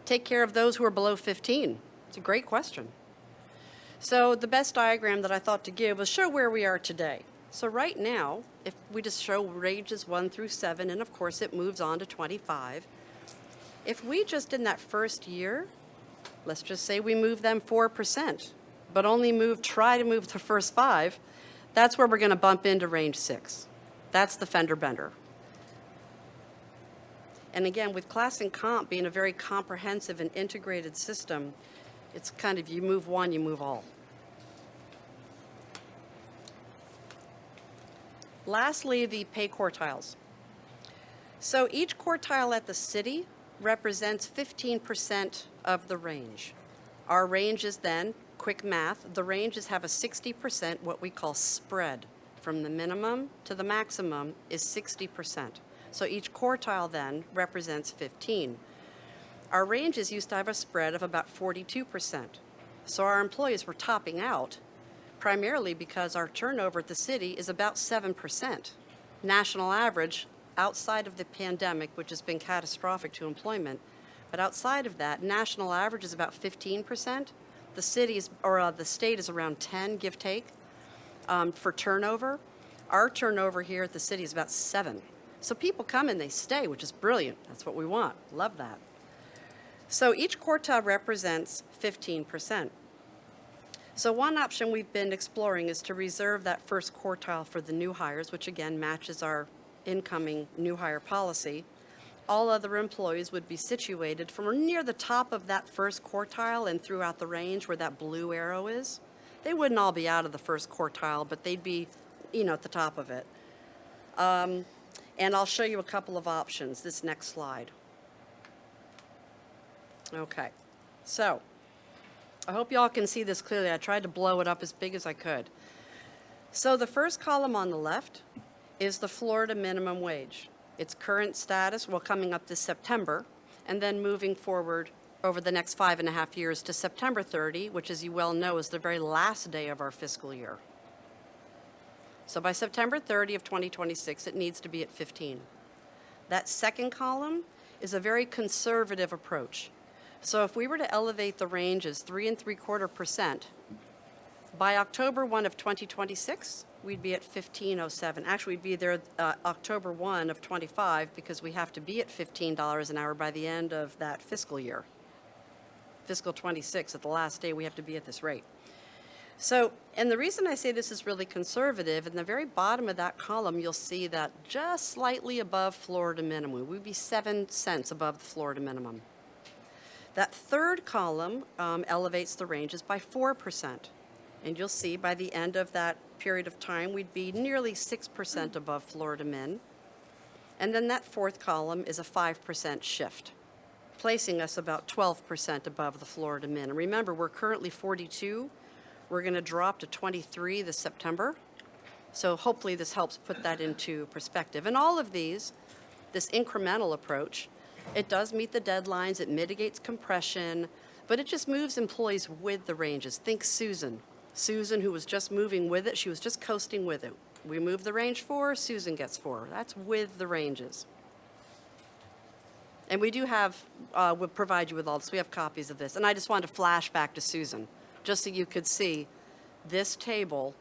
[SPEAKER 14] take care of those who are below 15? It's a great question. So the best diagram that I thought to give was show where we are today. So right now, if we just show ranges 1 through 7, and of course it moves on to 25, if we just in that first year, let's just say we move them 4%, but only try to move the first 5, that's where we're going to bump into range 6. That's the fender bender. And again, with class and comp being a very comprehensive and integrated system, it's kind of you move one, you move all. Lastly, the pay quartiles. So each quartile at the city represents 15% of the range. Our range is then, quick math, the ranges have a 60% what we call spread. From the minimum to the maximum is 60%. So each quartile then represents 15. Our ranges used to have a spread of about 42%. So our employees were topping out primarily because our turnover at the city is about 7%. National average, outside of the pandemic, which has been catastrophic to employment, but outside of that, national average is about 15%. The state is around 10, give take, for turnover. Our turnover here at the city is about 7. So people come and they stay, which is brilliant. That's what we want. Love that. So each quartile represents 15%. So one option we've been exploring is to reserve that first quartile for the new hires, which again matches our incoming new hire policy. All other employees would be situated from near the top of that first quartile and throughout the range where that blue arrow is. They wouldn't all be out of the first quartile, but they'd be, at the top of it. And I'll show you a couple of options, this next slide. Okay, so I hope y'all can see this clearly. I tried to blow it up as big as I could. So the first column on the left is the Florida minimum wage. Its current status, coming up this September, and then moving forward over the next 5.5 years to September 30, which, as you well know, is the very last day of our fiscal year. So by September 30 of 2026, it needs to be at 15. That second column is a very conservative approach. So if we were to elevate the ranges 3.75%, by October 1 of 2026, we'd be at 15.07. Actually, we'd be there October 1 of 25 because we have to be at $15 an hour by the end of that fiscal year. Fiscal 26, at the last day, we have to be at this rate. So, and the reason I say this is really conservative, in the very bottom of that column, you'll see that just slightly above Florida minimum. We'd be 7 cents above the Florida minimum. That third column elevates the ranges by 4%. And you'll see by the end of that period of time, we'd be nearly 6% above Florida min. And then that fourth column is a 5% shift, placing us about 12% above the Florida min. And remember, we're currently 42. We're going to drop to 23 this September. So hopefully this helps put that into perspective. And all of these, this incremental approach, it does meet the deadlines, it mitigates compression, but it just moves employees with the ranges. Think Susan. Susan, who was just moving with it, she was just coasting with it. We move the range 4, Susan gets 4. That's with the ranges. And we do have, we'll provide you with all this. We have copies of this. And I just wanted to flash back to Susan, just so you could see this table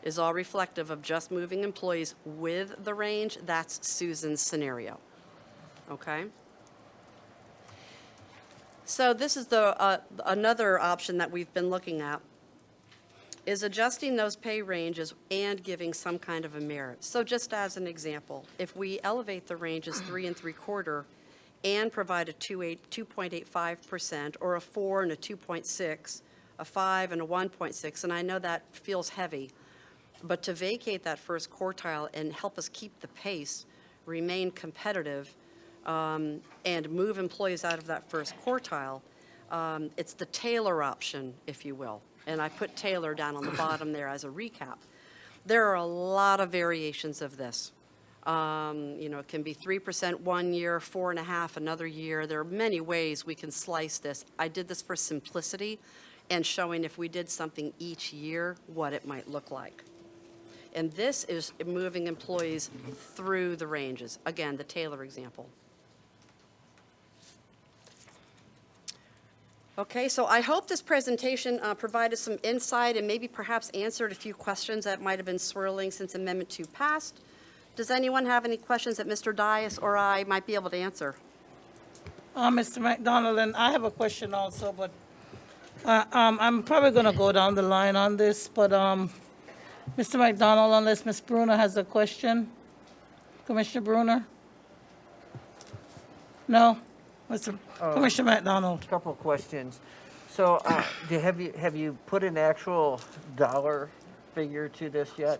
[SPEAKER 14] is all reflective of just moving employees with the range. That's Susan's scenario. Okay? So this is the another option that we've been looking at, is adjusting those pay ranges and giving some kind of a merit. So just as an example, if we elevate the ranges 3.75 and provide a 2.85% or a 4 and a 2.6, a 5 and a 1.6, and I know that feels heavy, but to vacate that first quartile and help us keep the pace, remain competitive, and move employees out of that first quartile, it's the Taylor option, if you will. And I put Taylor down on the bottom there as a recap. There are a lot of variations of this. It can be 3% one year, 4.5% another year. There are many ways we can slice this. I did this for simplicity and showing if we did something each year, what it might look like. And this is moving employees through the ranges. Again, the Taylor example. Okay, so I hope this presentation provided some insight and maybe perhaps answered a few questions that might have been swirling since Amendment 2 passed. Does anyone have any questions that Mr. Dias or I might be able to answer?
[SPEAKER 1] Mr. McDonald, and I have a question also, but I'm probably going to go down the line on this, but Mr. McDonald, unless Ms. Bruner has a question. Commissioner Bruner? No? Commissioner McDonald.
[SPEAKER 15] A couple of questions. So have you put an actual dollar figure to this yet?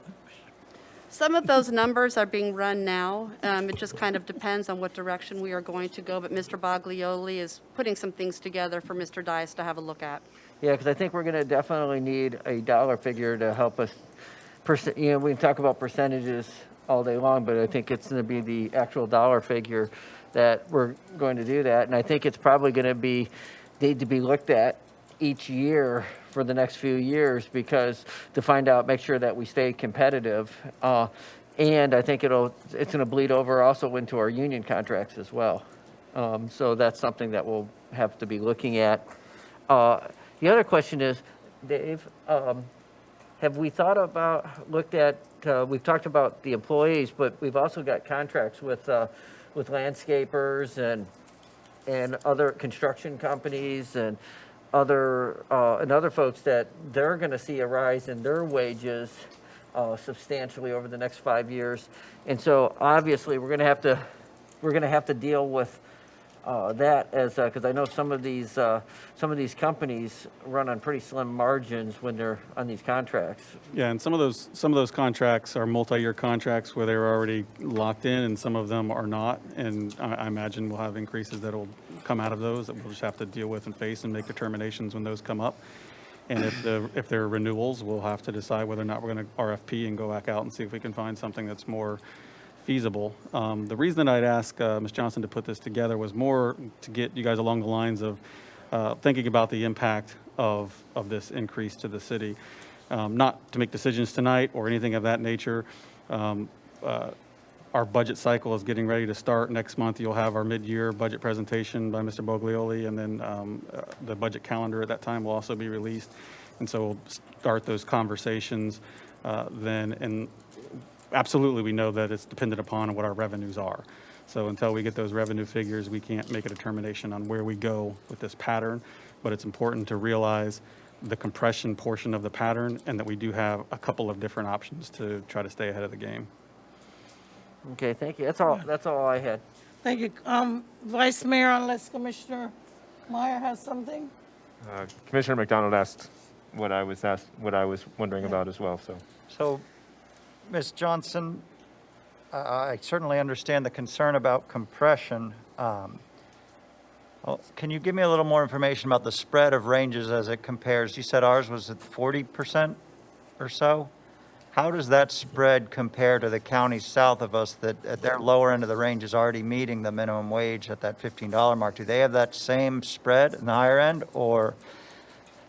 [SPEAKER 14] Some of those numbers are being run now. It just kind of depends on what direction we are going to go, but Mr. Baglioli is putting some things together for Mr. Dias to have a look at.
[SPEAKER 15] Yeah, because I think we're going to definitely need a dollar figure to help us. We can talk about percentages all day long, but I think it's going to be the actual dollar figure that we're going to do that. And I think it's probably going to need to be looked at each year for the next few years, because to find out, make sure that we stay competitive. And I think it's going to bleed over also into our union contracts as well. So that's something that we'll have to be looking at. The other question is, Dave, have we looked at, we've talked about the employees, but we've also got contracts with landscapers and other construction companies and other folks that they're going to see a rise in their wages substantially over the next 5 years. And so obviously we're going to have to deal with that as because I know some of these companies run on pretty slim margins when they're on these contracts.
[SPEAKER 8] Yeah, and some of those contracts are multi-year contracts where they're already locked in, and some of them are not. And I imagine we'll have increases that'll come out of those that we'll just have to deal with and face and make determinations when those come up. And if they're renewals, we'll have to decide whether or not we're going to RFP and go back out and see if we can find something that's more feasible. The reason that I'd ask Ms. Johnson to put this together was more to get you guys along the lines of thinking about the impact of this increase to the city. Not to make decisions tonight or anything of that nature. Our budget cycle is getting ready to start. Next month, you'll have our mid-year budget presentation by Mr. Boglioli, and then the budget calendar at that time will also be released. And so we'll start those conversations then. And absolutely, we know that it's dependent upon what our revenues are. So until we get those revenue figures, we can't make a determination on where we go with this pattern. But it's important to realize the compression portion of the pattern and that we do have a couple of different options to try to stay ahead of the game.
[SPEAKER 15] Okay, thank you. That's all I had.
[SPEAKER 1] Thank you. Vice Mayor, unless Commissioner Meyer has something?
[SPEAKER 6] Commissioner McDonald asked what I was wondering about as well, so.
[SPEAKER 7] So, Ms. Johnson, I certainly understand the concern about compression. Can you give me a little more information about the spread of ranges as it compares? You said ours was at 40% or so. How does that spread compare to the counties south of us that at their lower end of the range is already meeting the minimum wage at that $15 mark? Do they have that same spread in the higher end, or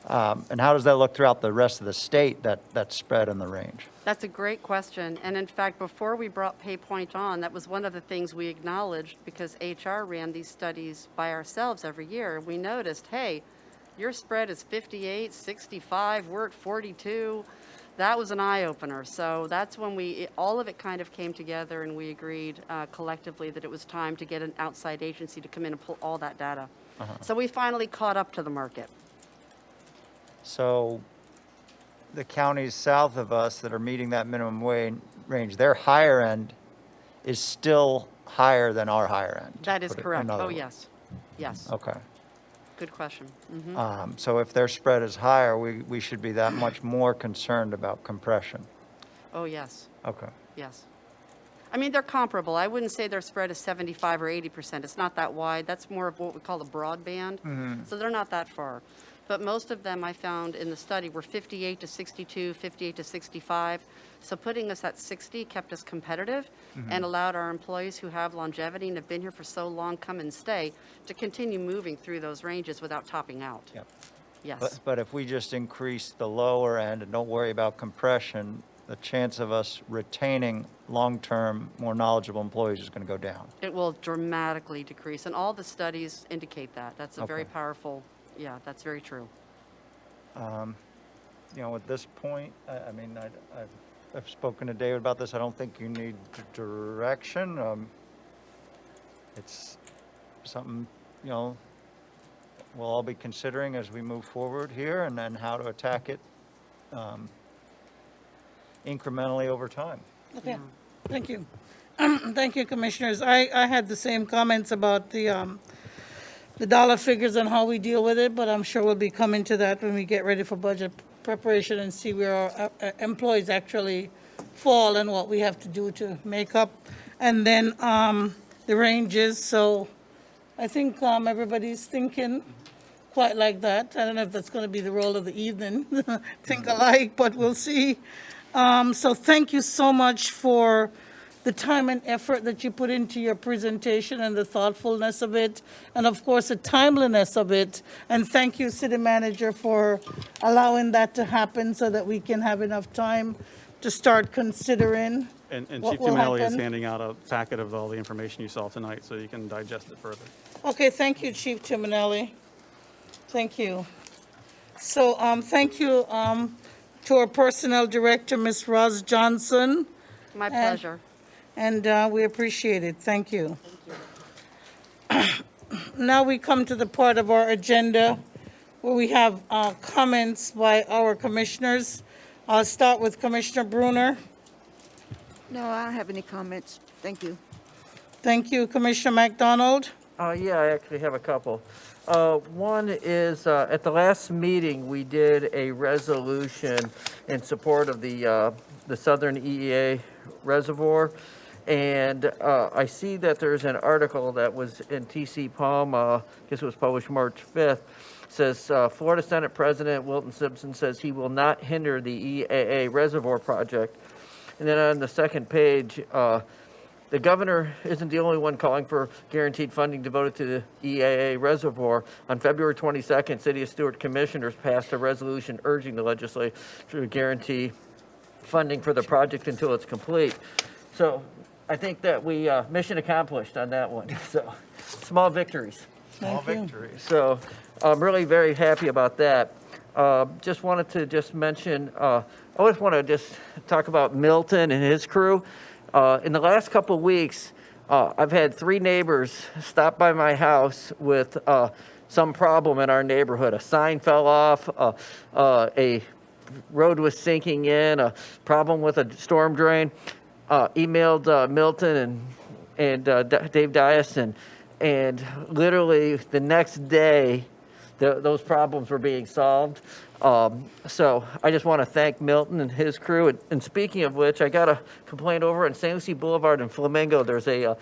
[SPEAKER 7] and how does that look throughout the rest of the state, that spread in the range?
[SPEAKER 14] That's a great question. And in fact, before we brought PayPoint on, that was one of the things we acknowledged because HR ran these studies by ourselves every year. We noticed, hey, your spread is 58, 65, we're at 42. That was an eye-opener. So that's when all of it kind of came together and we agreed collectively that it was time to get an outside agency to come in and pull all that data. So we finally caught up to the market.
[SPEAKER 7] So the counties south of us that are meeting that minimum wage range, their higher end is still higher than our higher end.
[SPEAKER 14] That is
[SPEAKER 7] Put it
[SPEAKER 14] correct.
[SPEAKER 7] another
[SPEAKER 14] Oh,
[SPEAKER 7] way.
[SPEAKER 14] yes. Yes.
[SPEAKER 7] Okay.
[SPEAKER 14] Good question.
[SPEAKER 7] So if their spread is higher, we should be that much more concerned about compression.
[SPEAKER 14] Oh, yes.
[SPEAKER 7] Okay.
[SPEAKER 14] Yes. I mean, they're comparable. I wouldn't say their spread is 75 or 80%. It's not that wide. That's more of what we call a broadband. So they're not that far. But most of them I found in the study were 58 to 62, 58 to 65. So putting us at 60 kept us competitive and allowed our employees who have longevity and have been here for so long, come and stay, to continue moving through those ranges without topping out.
[SPEAKER 7] Yep.
[SPEAKER 14] Yes.
[SPEAKER 7] But if we just increase the lower end and don't worry about compression, the chance of us retaining long-term, more knowledgeable employees is going to go down.
[SPEAKER 14] It will dramatically decrease. And all the studies indicate that. That's a very
[SPEAKER 7] Okay.
[SPEAKER 14] powerful, yeah, that's very true.
[SPEAKER 7] You know, at this point, I mean, I've spoken to David about this. I don't think you need direction. It's something, you know, we'll all be considering as we move forward here, and then how to attack it incrementally over time.
[SPEAKER 1] Okay, thank you. Thank you, Commissioners. I had the same comments about the dollar figures and how we deal with it, but I'm sure we'll be coming to that when we get ready for budget preparation and see where our employees actually fall and what we have to do to make up. And then the ranges, so I think everybody's thinking quite like that. I don't know if that's going to be the role of the evening, think alike, but we'll see. So thank you so much for the time and effort that you put into your presentation and the thoughtfulness of it, and of course the timeliness of it. And thank you, City Manager, for allowing that to happen so that we can have enough time to start considering
[SPEAKER 8] And
[SPEAKER 1] what
[SPEAKER 8] Chief
[SPEAKER 1] will
[SPEAKER 8] Timonelli is
[SPEAKER 1] happen.
[SPEAKER 8] handing out a packet of all the information you saw tonight so you can digest it further.
[SPEAKER 1] Okay, thank you, Chief Timonelli. Thank you. So, thank you to our Personnel Director, Ms. Roz Johnson.
[SPEAKER 14] My pleasure.
[SPEAKER 1] And we appreciate it. Thank you. Now we come to the part of our agenda where we have comments by our commissioners. I'll start with Commissioner Bruner.
[SPEAKER 16] No, I don't have any comments. Thank you.
[SPEAKER 1] Thank you, Commissioner McDonald.
[SPEAKER 15] Yeah, I actually have a couple. One is, at the last meeting, we did a resolution in support of the Southern EEA Reservoir. And I see that there's an article that was in TC Palm, I guess it was published March 5th, says Florida Senate President Wilton Simpson says he will not hinder the EAA Reservoir project. And then on the second page, the governor isn't the only one calling for guaranteed funding devoted to the EAA Reservoir. On February 22nd, City of Stuart commissioners passed a resolution urging the legislature to guarantee funding for the project until it's complete. So I think that we mission accomplished on that one. So small victories.
[SPEAKER 7] Small victories.
[SPEAKER 15] So I'm really very happy about that. Just wanted to just mention, I just want to just talk about Milton and his crew. In the last couple of weeks, I've had 3 neighbors stop by my house with some problem in our neighborhood. A sign fell off, a road was sinking in, a problem with a storm drain. Emailed Milton and Dave Dias, and literally the next day, those problems were being solved. So I just want to thank Milton and his crew. And speaking of which, I got a complaint over on St. Lucie Boulevard in Flamingo. There's a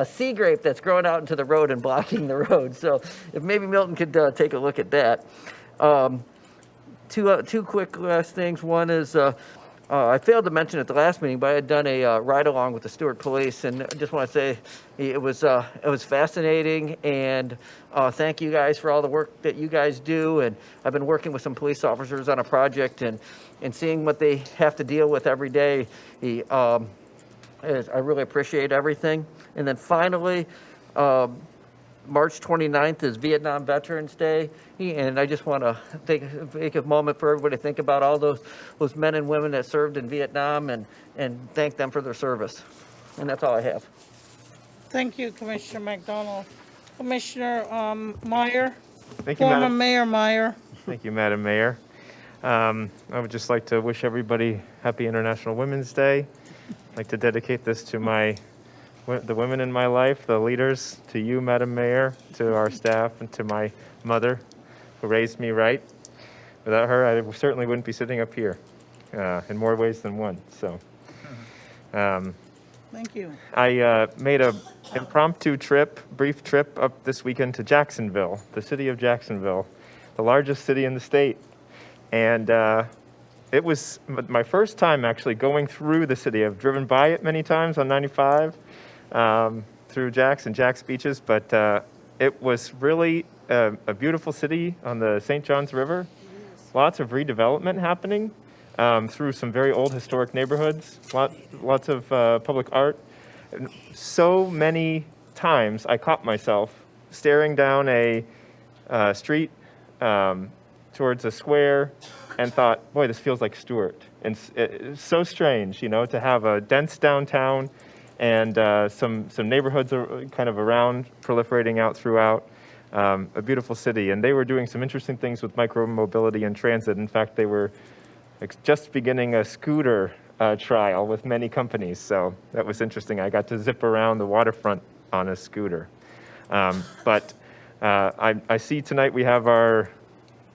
[SPEAKER 15] sea grape that's growing out into the road and blocking the road. So if maybe Milton could take a look at that. Two quick last things. One is I failed to mention at the last meeting, but I had done a ride-along with the Stuart Police, and I just want to say it was fascinating, and thank you guys for all the work that you guys do. And I've been working with some police officers on a project, and seeing what they have to deal with every day. I really appreciate everything. And then finally, March 29th is Vietnam Veterans Day, and I just want to take a moment for everybody to think about all those men and women that served in Vietnam and thank them for their service. And that's all I have.
[SPEAKER 1] Thank you, Commissioner McDonald. Commissioner Meyer.
[SPEAKER 6] Thank you,
[SPEAKER 1] Former
[SPEAKER 6] Madam.
[SPEAKER 1] Mayor Meyer.
[SPEAKER 6] Thank you, Madam Mayor. I would just like to wish everybody happy International Women's Day. I'd like to dedicate this to the women in my life, the leaders, to you, Madam Mayor, to our staff, and to my mother, who raised me right. Without her, I certainly wouldn't be sitting up here in more ways than one. So,
[SPEAKER 1] Thank you.
[SPEAKER 6] I made a impromptu brief trip up this weekend to Jacksonville, the city of Jacksonville, the largest city in the state. And it was my first time actually going through the city. I've driven by it many times on 95 through Jack's beaches, but it was really a beautiful city on the St. Johns River. Lots of redevelopment happening through some very old historic neighborhoods, lots of public art. And so many times I caught myself staring down a street towards a square and thought, boy, this feels like Stuart. And it's so strange, to have a dense downtown and some neighborhoods are kind of around, proliferating out throughout. A beautiful city. And they were doing some interesting things with micromobility and transit. In fact, they were just beginning a scooter trial with many companies. So that was interesting. I got to zip around the waterfront on a scooter. But I see tonight we have our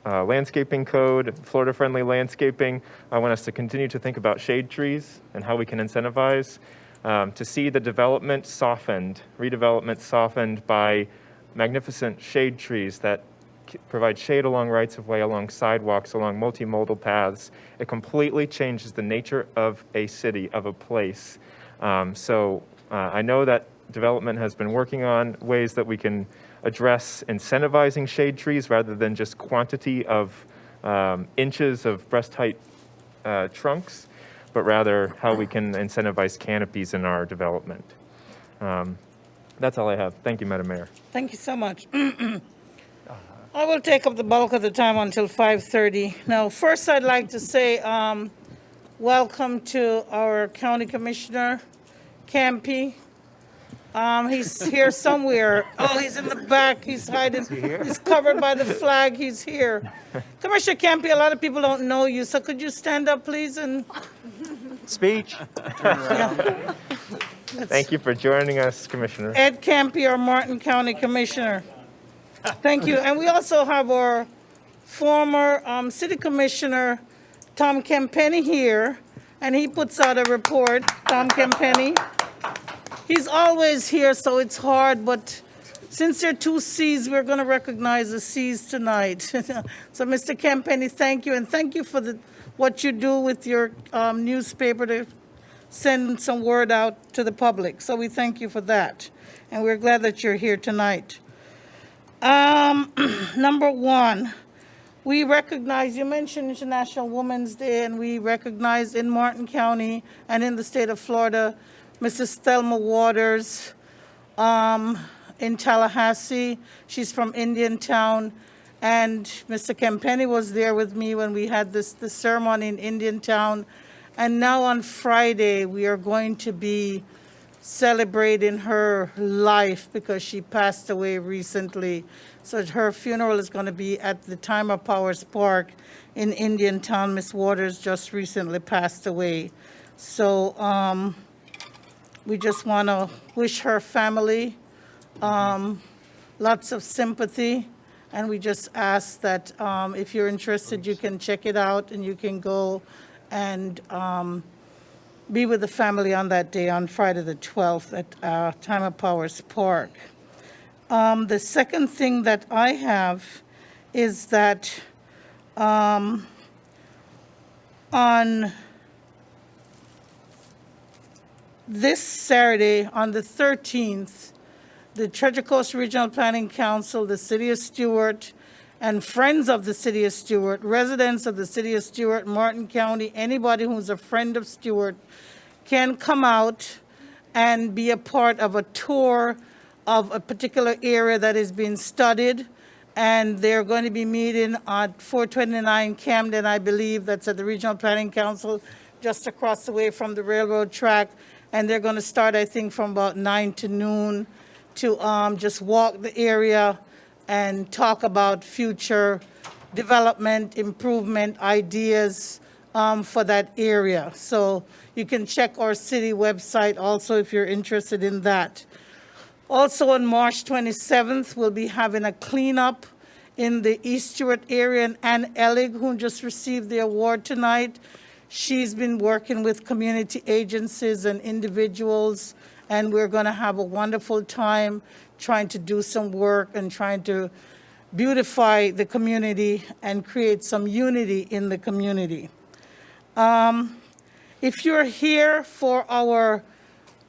[SPEAKER 6] landscaping code, Florida-friendly landscaping. I want us to continue to think about shade trees and how we can incentivize to see the redevelopment softened by magnificent shade trees that provide shade along rights-of-way, along sidewalks, along multimodal paths. It completely changes the nature of a city, of a place. So I know that development has been working on ways that we can address incentivizing shade trees rather than just quantity of inches of breast height trunks, but rather how we can incentivize canopies in our development. That's all I have. Thank you, Madam Mayor.
[SPEAKER 1] Thank you so much. I will take up the bulk of the time until 5:30. Now, first I'd like to say welcome to our County Commissioner, Campy. He's here somewhere. Oh, he's in the back. He's hiding. He's covered by the flag. He's here. Commissioner Campy, a lot of people don't know you, so could you stand up, please? And
[SPEAKER 7] Speech.
[SPEAKER 6] Thank you for joining us, Commissioner.
[SPEAKER 1] Ed Campy, our Martin County Commissioner. Thank you. And we also have our former City Commissioner, Tom Kempenny, here, and he puts out a report. Tom Kempenny. He's always here, so it's hard, but since there are two C's, we're going to recognize the C's tonight. So, Mr. Kempenny, thank you, and thank you for what you do with your newspaper to send some word out to the public. So we thank you for that, and we're glad that you're here tonight. Number one, we recognize, you mentioned International Women's Day, and we recognize in Martin County and in the state of Florida, Mrs. Thelma Waters in Tallahassee. She's from Indiantown, and Mr. Kempenny was there with me when we had this ceremony in Indiantown. And now on Friday, we are going to be celebrating her life because she passed away recently. So her funeral is going to be at the Timer Powers Park in Indiantown. Miss Waters just recently passed away. So we just want to wish her family lots of sympathy. And we just ask that if you're interested, you can check it out and you can go and be with the family on that day, on Friday the 12th at Timer Powers Park. The second thing that I have is that on this Saturday, on the 13th, the Treasure Coast Regional Planning Council, the City of Stuart, and friends of the City of Stuart, residents of the City of Stuart, Martin County, anybody who's a friend of Stuart can come out and be a part of a tour of a particular area that is being studied. And they're going to be meeting at 429 Camden, I believe, that's at the Regional Planning Council, just across the way from the railroad track. And they're going to start, I think, from about 9 to noon to just walk the area and talk about future development, improvement, ideas for that area. So you can check our city website also if you're interested in that. Also on March 27th, we'll be having a cleanup in the East Stewart area, and Ann Ellig, who just received the award tonight. She's been working with community agencies and individuals, and we're going to have a wonderful time trying to do some work and trying to beautify the community and create some unity in the community. If you're here for our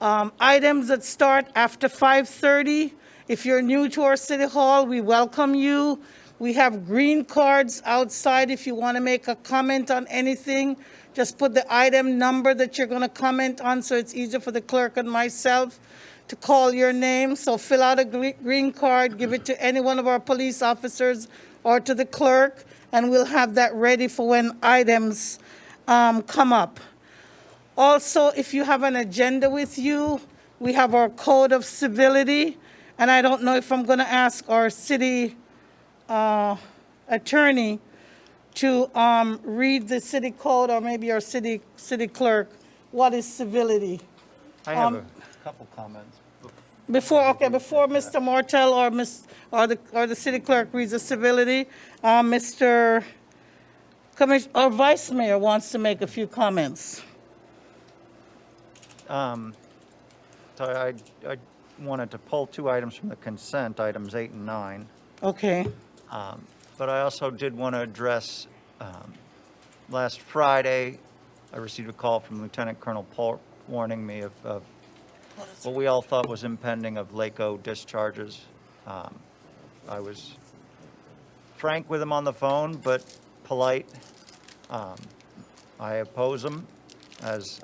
[SPEAKER 1] items that start after 5:30, if you're new to our City Hall, we welcome you. We have green cards outside if you want to make a comment on anything. Just put the item number that you're going to comment on so it's easier for the clerk and myself to call your name. So fill out a green card, give it to any one of our police officers or to the clerk, and we'll have that ready for when items come up. Also, if you have an agenda with you, we have our code of civility, and I don't know if I'm going to ask our city attorney to read the city code, or maybe our city clerk. What is civility?
[SPEAKER 7] I have a couple comments.
[SPEAKER 1] Before Mr. Martell or the city clerk reads the civility, Mr. Or Vice Mayor wants to make a few comments.
[SPEAKER 7] So I wanted to pull two items from the consent, items 8 and 9.
[SPEAKER 1] Okay.
[SPEAKER 7] But I also did want to address, last Friday, I received a call from Lieutenant Colonel Polk warning me of what we all thought was impending of LACO discharges. I was frank with him on the phone, but polite. I oppose them, as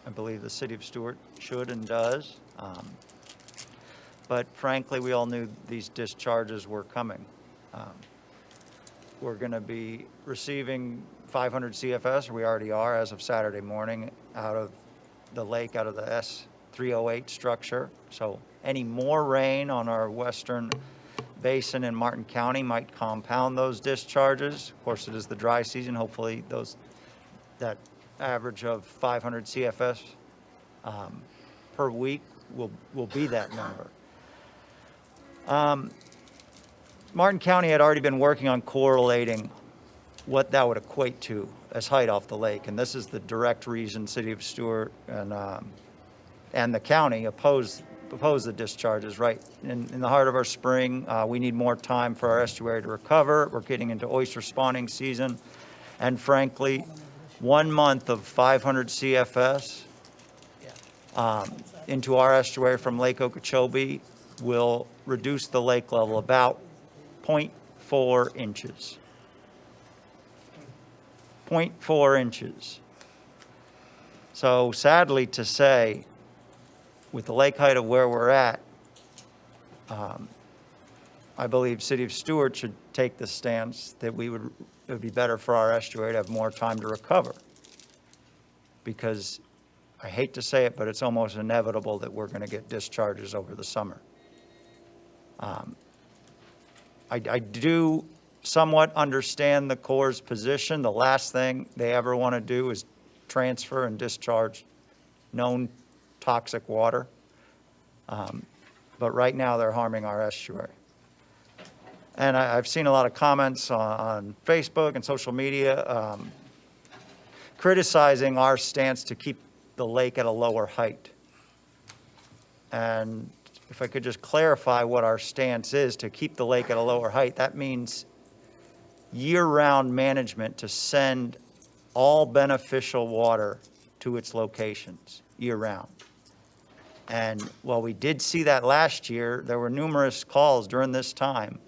[SPEAKER 7] I believe the City of Stuart should and does. But frankly, we all knew these discharges were coming. we're going to be receiving 500 CFS, or we already are as of Saturday morning, out of the lake, out of the S308 structure. So any more rain on our western basin in Martin County might compound those discharges. Of course, it is the dry season. Hopefully that average of 500 CFS per week will be that number. Martin County had already been working on correlating what that would equate to as height off the lake, and this is the direct reason City of Stuart and the county oppose the discharges. Right in the heart of our spring, we need more time for our estuary to recover. We're getting into oyster spawning season, and frankly, 1 month of 500 CFS into our estuary from Lake Okeechobee will reduce the lake level about 0.4 inches. 0.4 inches. So sadly to say, with the lake height of where we're at, I believe City of Stuart should take the stance that it would be better for our estuary to have more time to recover. Because I hate to say it, but it's almost inevitable that we're going to get discharges over the summer. I do somewhat understand the Corps' position. The last thing they ever want to do is transfer and discharge known toxic water. But right now they're harming our estuary. And I've seen a lot of comments on Facebook and social media criticizing our stance to keep the lake at a lower height. And if I could just clarify what our stance is to keep the lake at a lower height, that means year-round management to send all beneficial water to its locations year-round. And while we did see that last year, there were numerous calls during this time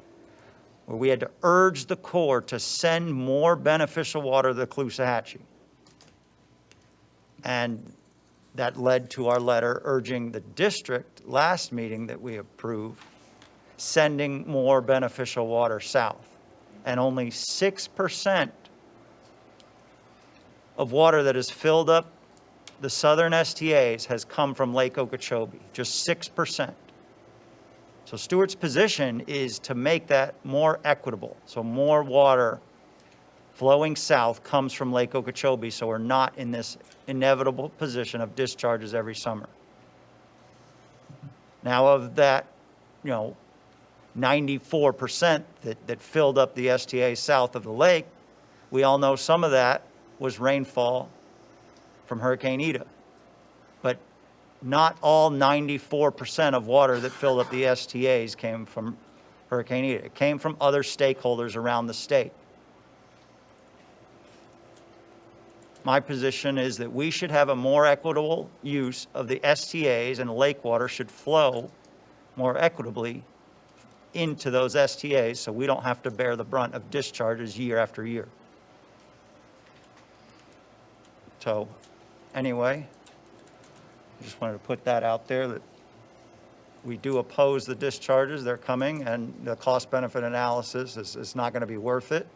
[SPEAKER 7] where we had to urge the Corps to send more beneficial water to the Caloosahatchee. And that led to our letter urging the district last meeting that we approved, sending more beneficial water south. And only 6% of water that has filled up the southern STAs has come from Lake Okeechobee, just 6%. So Stewart's position is to make that more equitable, so more water flowing south comes from Lake Okeechobee, so we're not in this inevitable position of discharges every summer. Now of that, 94% that filled up the STA south of the lake, we all know some of that was rainfall from Hurricane Ida. But not all 94% of water that filled up the STAs came from Hurricane Ida. It came from other stakeholders around the state. My position is that we should have a more equitable use of the STAs, and lake water should flow more equitably into those STAs so we don't have to bear the brunt of discharges year after year. So anyway, I just wanted to put that out there that we do oppose the discharges. They're coming, and the cost-benefit analysis is not going to be worth it.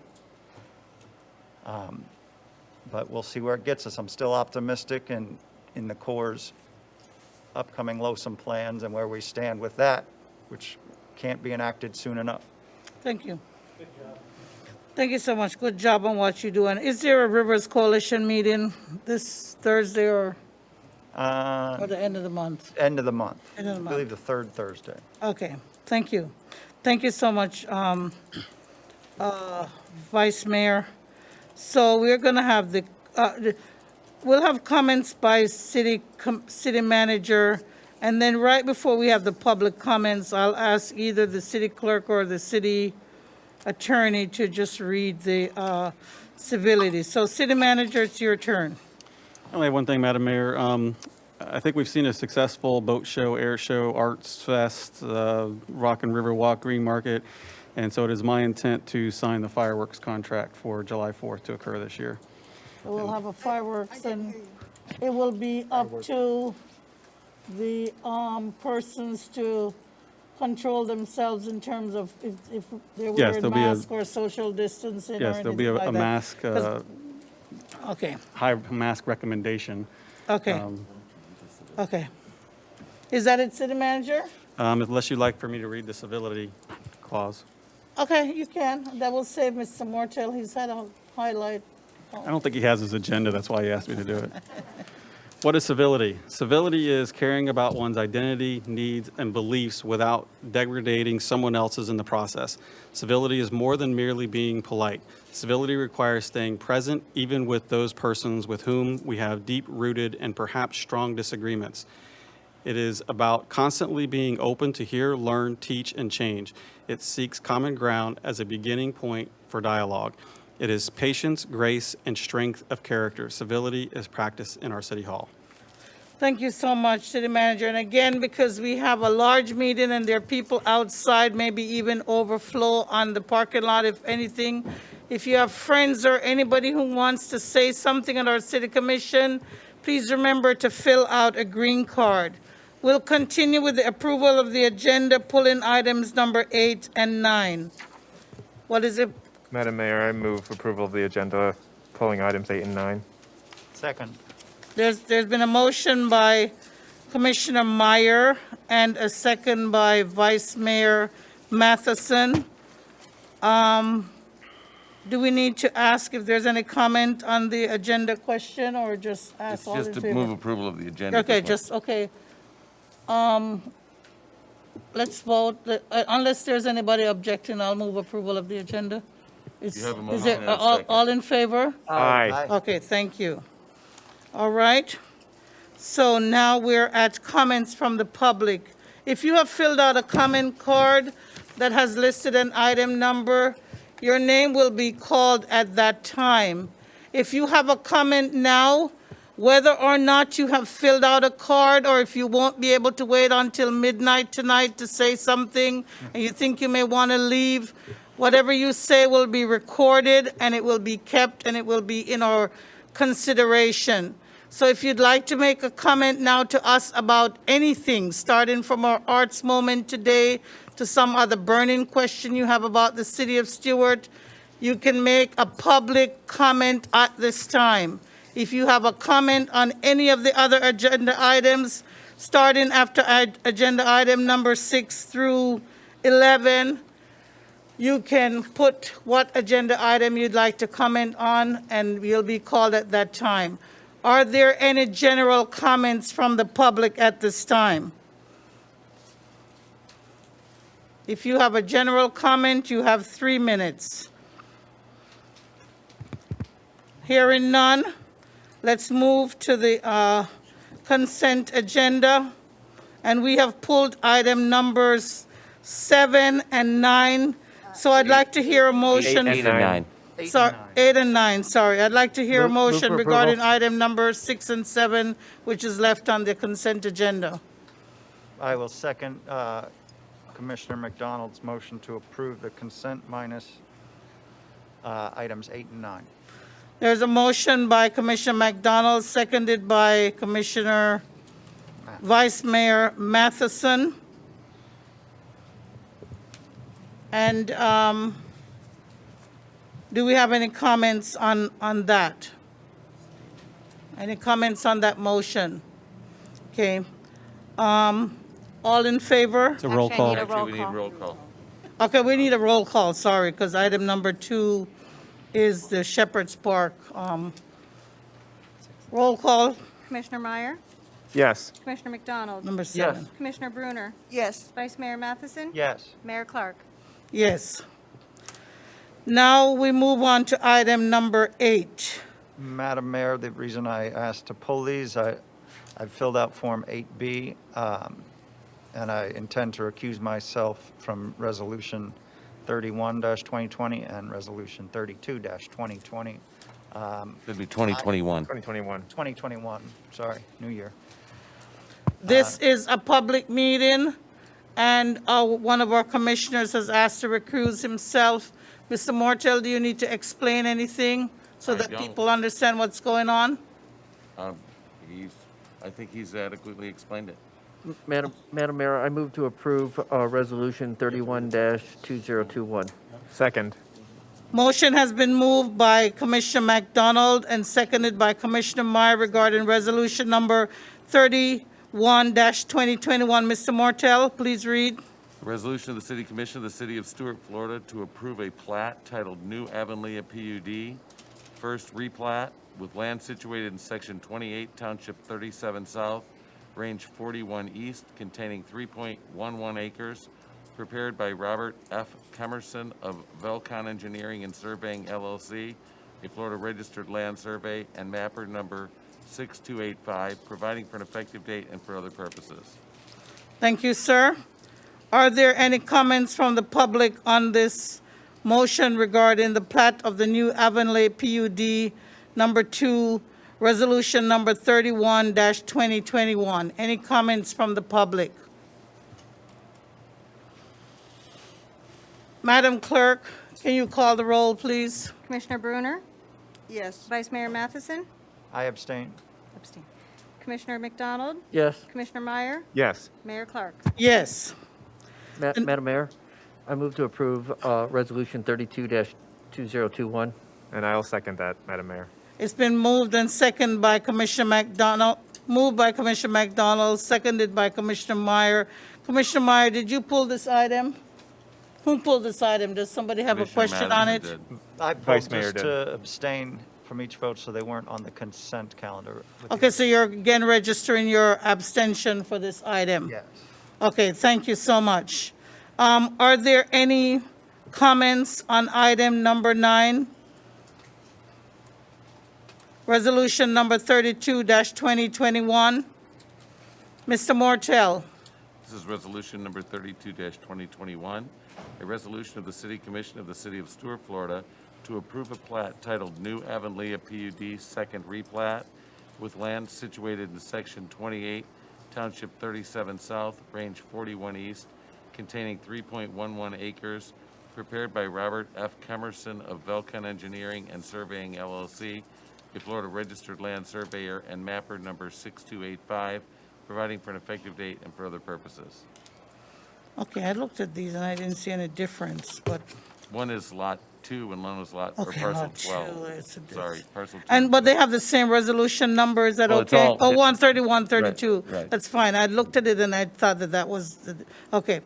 [SPEAKER 7] But we'll see where it gets us. I'm still optimistic in the Corps' upcoming LOSUM plans and where we stand with that, which can't be enacted soon enough.
[SPEAKER 1] Thank you. Good job. Thank you so much. Good job on what you're doing. Is there a Rivers Coalition meeting this Thursday or the end of the month?
[SPEAKER 7] End of the month.
[SPEAKER 1] End of the month.
[SPEAKER 7] I believe the third Thursday.
[SPEAKER 1] Okay, thank you. Thank you so much, Vice Mayor. So we're going to have we'll have comments by city manager, and then right before we have the public comments, I'll ask either the city clerk or the city attorney to just read the civility. So city manager, it's your turn.
[SPEAKER 8] I only have one thing, Madam Mayor. I think we've seen a successful boat show, air show, arts fest, Rock and River Walk, Green Market. And so it is my intent to sign the fireworks contract for July 4th to occur this year.
[SPEAKER 1] So we'll have a fireworks, and it will be up to the persons to control themselves in terms of if they're
[SPEAKER 8] Yes,
[SPEAKER 1] wearing
[SPEAKER 8] there'll be a-
[SPEAKER 1] mask or social distancing or
[SPEAKER 8] Yes, there'll be
[SPEAKER 1] anything
[SPEAKER 8] a
[SPEAKER 1] like that?
[SPEAKER 8] mask,
[SPEAKER 1] 'Cause- Okay,
[SPEAKER 8] high mask recommendation.
[SPEAKER 1] okay,
[SPEAKER 8] Um,
[SPEAKER 1] okay. Is that it, City Manager?
[SPEAKER 8] Unless you'd like for me to read the civility clause.
[SPEAKER 1] Okay, you can. That will save Mr. Mortel. He's had a highlight.
[SPEAKER 8] I don't think he has his agenda, that's why he asked me to do it. What is civility? Civility is caring about one's identity, needs, and beliefs without degrading someone else's in the process. Civility is more than merely being polite. Civility requires staying present even with those persons with whom we have deep-rooted and perhaps strong disagreements. It is about constantly being open to hear, learn, teach, and change. It seeks common ground as a beginning point for dialogue. It is patience, grace, and strength of character. Civility is practiced in our City Hall.
[SPEAKER 1] Thank you so much, City Manager. And again, because we have a large meeting and there are people outside, maybe even overflow on the parking lot, if anything, if you have friends or anybody who wants to say something at our City Commission, please remember to fill out a green card. We'll continue with the approval of the agenda, pulling items number 8 and 9. What is it?
[SPEAKER 6] Madam Mayor, I move approval of the agenda, pulling items 8 and 9.
[SPEAKER 7] Second.
[SPEAKER 1] There's been a motion by Commissioner Meyer and a second by Vice Mayor Matheson. Do we need to ask if there's any comment on the agenda question or just ask
[SPEAKER 4] It's
[SPEAKER 1] all in
[SPEAKER 4] just to
[SPEAKER 1] favor?
[SPEAKER 4] move approval of the agenda.
[SPEAKER 1] Okay,
[SPEAKER 4] this one.
[SPEAKER 1] okay. Let's vote. Unless there's anybody objecting, I'll move approval of the agenda.
[SPEAKER 4] You have a
[SPEAKER 1] Is
[SPEAKER 4] motion
[SPEAKER 1] there
[SPEAKER 4] and a
[SPEAKER 1] all
[SPEAKER 4] second.
[SPEAKER 1] in favor?
[SPEAKER 6] Aye.
[SPEAKER 1] Okay, thank you. All right. So now we're at comments from the public. If you have filled out a comment card that has listed an item number, your name will be called at that time. If you have a comment now, whether or not you have filled out a card or if you won't be able to wait until midnight tonight to say something and you think you may want to leave, whatever you say will be recorded and it will be kept and it will be in our consideration. So if you'd like to make a comment now to us about anything, starting from our arts moment today to some other burning question you have about the city of Stuart, you can make a public comment at this time. If you have a comment on any of the other agenda items, starting after agenda item number 6 through 11, you can put what agenda item you'd like to comment on, and you'll be called at that time. Are there any general comments from the public at this time? If you have a general comment, you have 3 minutes. Hearing none, let's move to the consent agenda. And we have pulled item numbers 7 and 9. So I'd like to hear a motion.
[SPEAKER 4] 8 and 9.
[SPEAKER 1] Sorry, 8 and 9, sorry. I'd like to hear a
[SPEAKER 15] Move
[SPEAKER 1] motion
[SPEAKER 15] for
[SPEAKER 1] regarding
[SPEAKER 15] approval.
[SPEAKER 1] item number 6 and 7, which is left on the consent agenda.
[SPEAKER 7] I will second Commissioner McDonald's motion to approve the consent minus items 8 and 9.
[SPEAKER 1] There's a motion by Commissioner McDonald, seconded by Commissioner Vice Mayor Matheson. And do we have any comments on that? Any comments on that motion? Okay. All in favor?
[SPEAKER 8] It's a roll call.
[SPEAKER 4] Actually, we need roll call.
[SPEAKER 1] Okay, we need a roll call, sorry, because item number 2 is the Shepherd's Park. Roll call,
[SPEAKER 2] Commissioner Meyer,
[SPEAKER 6] Yes.
[SPEAKER 2] Commissioner McDonald,
[SPEAKER 1] number 7.
[SPEAKER 15] Yes.
[SPEAKER 2] Commissioner Bruner,
[SPEAKER 16] Yes.
[SPEAKER 2] Vice Mayor Matheson,
[SPEAKER 7] Yes.
[SPEAKER 2] Mayor Clark.
[SPEAKER 1] Yes. Now we move on to item number 8.
[SPEAKER 7] Madam Mayor, the reason I asked to pull these, I filled out Form 8B, and I intend to recuse myself from Resolution 31-2020 and Resolution 32-2020.
[SPEAKER 4] Should be 2021.
[SPEAKER 6] 2021.
[SPEAKER 7] 2021, sorry, new year.
[SPEAKER 1] This is a public meeting, and one of our commissioners has asked to recuse himself. Mr. Mortel, do you need to explain anything so
[SPEAKER 4] I
[SPEAKER 1] that
[SPEAKER 4] don't.
[SPEAKER 1] people understand what's going on?
[SPEAKER 4] I think he's adequately explained it.
[SPEAKER 15] Madam Mayor, I move to approve Resolution 31-2021.
[SPEAKER 6] Second.
[SPEAKER 1] Motion has been moved by Commissioner McDonald and seconded by Commissioner Meyer regarding resolution number 31-2021. Mr. Mortel, please read.
[SPEAKER 4] A resolution of the City Commission of the City of Stuart, Florida, to approve a plat titled New Avonlea PUD, first replat, with land situated in Section 28, Township 37 South, Range 41 East, containing 3.11 acres, prepared by Robert F. Kemerson of Velcon Engineering and Surveying LLC, a Florida Registered Land Survey, and mapper number 6285, providing for an effective date and for other purposes.
[SPEAKER 1] Thank you, sir. Are there any comments from the public on this motion regarding the plat of the new Avonlea PUD number 2, resolution number 31-2021? Any comments from the public? Madam Clerk, can you call the roll, please?
[SPEAKER 2] Commissioner Bruner?
[SPEAKER 16] Yes.
[SPEAKER 2] Vice Mayor Matheson?
[SPEAKER 7] I abstain.
[SPEAKER 2] Abstain. Commissioner McDonald?
[SPEAKER 15] Yes.
[SPEAKER 2] Commissioner Meyer?
[SPEAKER 6] Yes.
[SPEAKER 2] Mayor Clark?
[SPEAKER 1] Yes.
[SPEAKER 15] Madam Mayor, I move to approve Resolution 32-2021.
[SPEAKER 6] And I'll second that, Madam Mayor.
[SPEAKER 1] It's been moved and seconded by Commissioner McDonald, seconded by Commissioner Meyer. Commissioner Meyer, did you pull this item? Who pulled this item? Does somebody have a
[SPEAKER 4] Commissioner
[SPEAKER 1] question on it?
[SPEAKER 4] Madison did.
[SPEAKER 7] I
[SPEAKER 6] Vice
[SPEAKER 7] pulled
[SPEAKER 6] Mayor
[SPEAKER 7] just
[SPEAKER 6] did.
[SPEAKER 7] to abstain from each vote, so they weren't on the consent calendar. with
[SPEAKER 1] Okay,
[SPEAKER 7] you.
[SPEAKER 1] so you're again registering your abstention for this item?
[SPEAKER 7] Yes.
[SPEAKER 1] Okay, thank you so much. Are there any comments on item number 9? Resolution number 32-2021. Mr. Mortel.
[SPEAKER 4] This is resolution number 32-2021, a resolution of the City Commission of the City of Stuart, Florida, to approve a plat titled New Avonlea PUD Second Replat, with land situated in Section 28, Township 37 South, Range 41 East, containing 3.11 acres, prepared by Robert F. Kemerson of Velcon Engineering and Surveying LLC, a Florida Registered Land Surveyor, and mapper number 6285, providing for an effective date and for other purposes.
[SPEAKER 1] Okay, I looked at these and I didn't see any difference, but,
[SPEAKER 4] One is Lot 2 and one is or
[SPEAKER 1] okay,
[SPEAKER 4] parcel
[SPEAKER 1] lot
[SPEAKER 4] 12.
[SPEAKER 1] 2, it's a
[SPEAKER 4] Sorry, parcel 2.
[SPEAKER 1] but they have the same resolution number, is that
[SPEAKER 4] Oh, it's
[SPEAKER 1] okay?
[SPEAKER 4] all-
[SPEAKER 1] Oh, 131, 32.
[SPEAKER 4] Right.
[SPEAKER 1] That's fine. I looked at it and I thought that was, okay.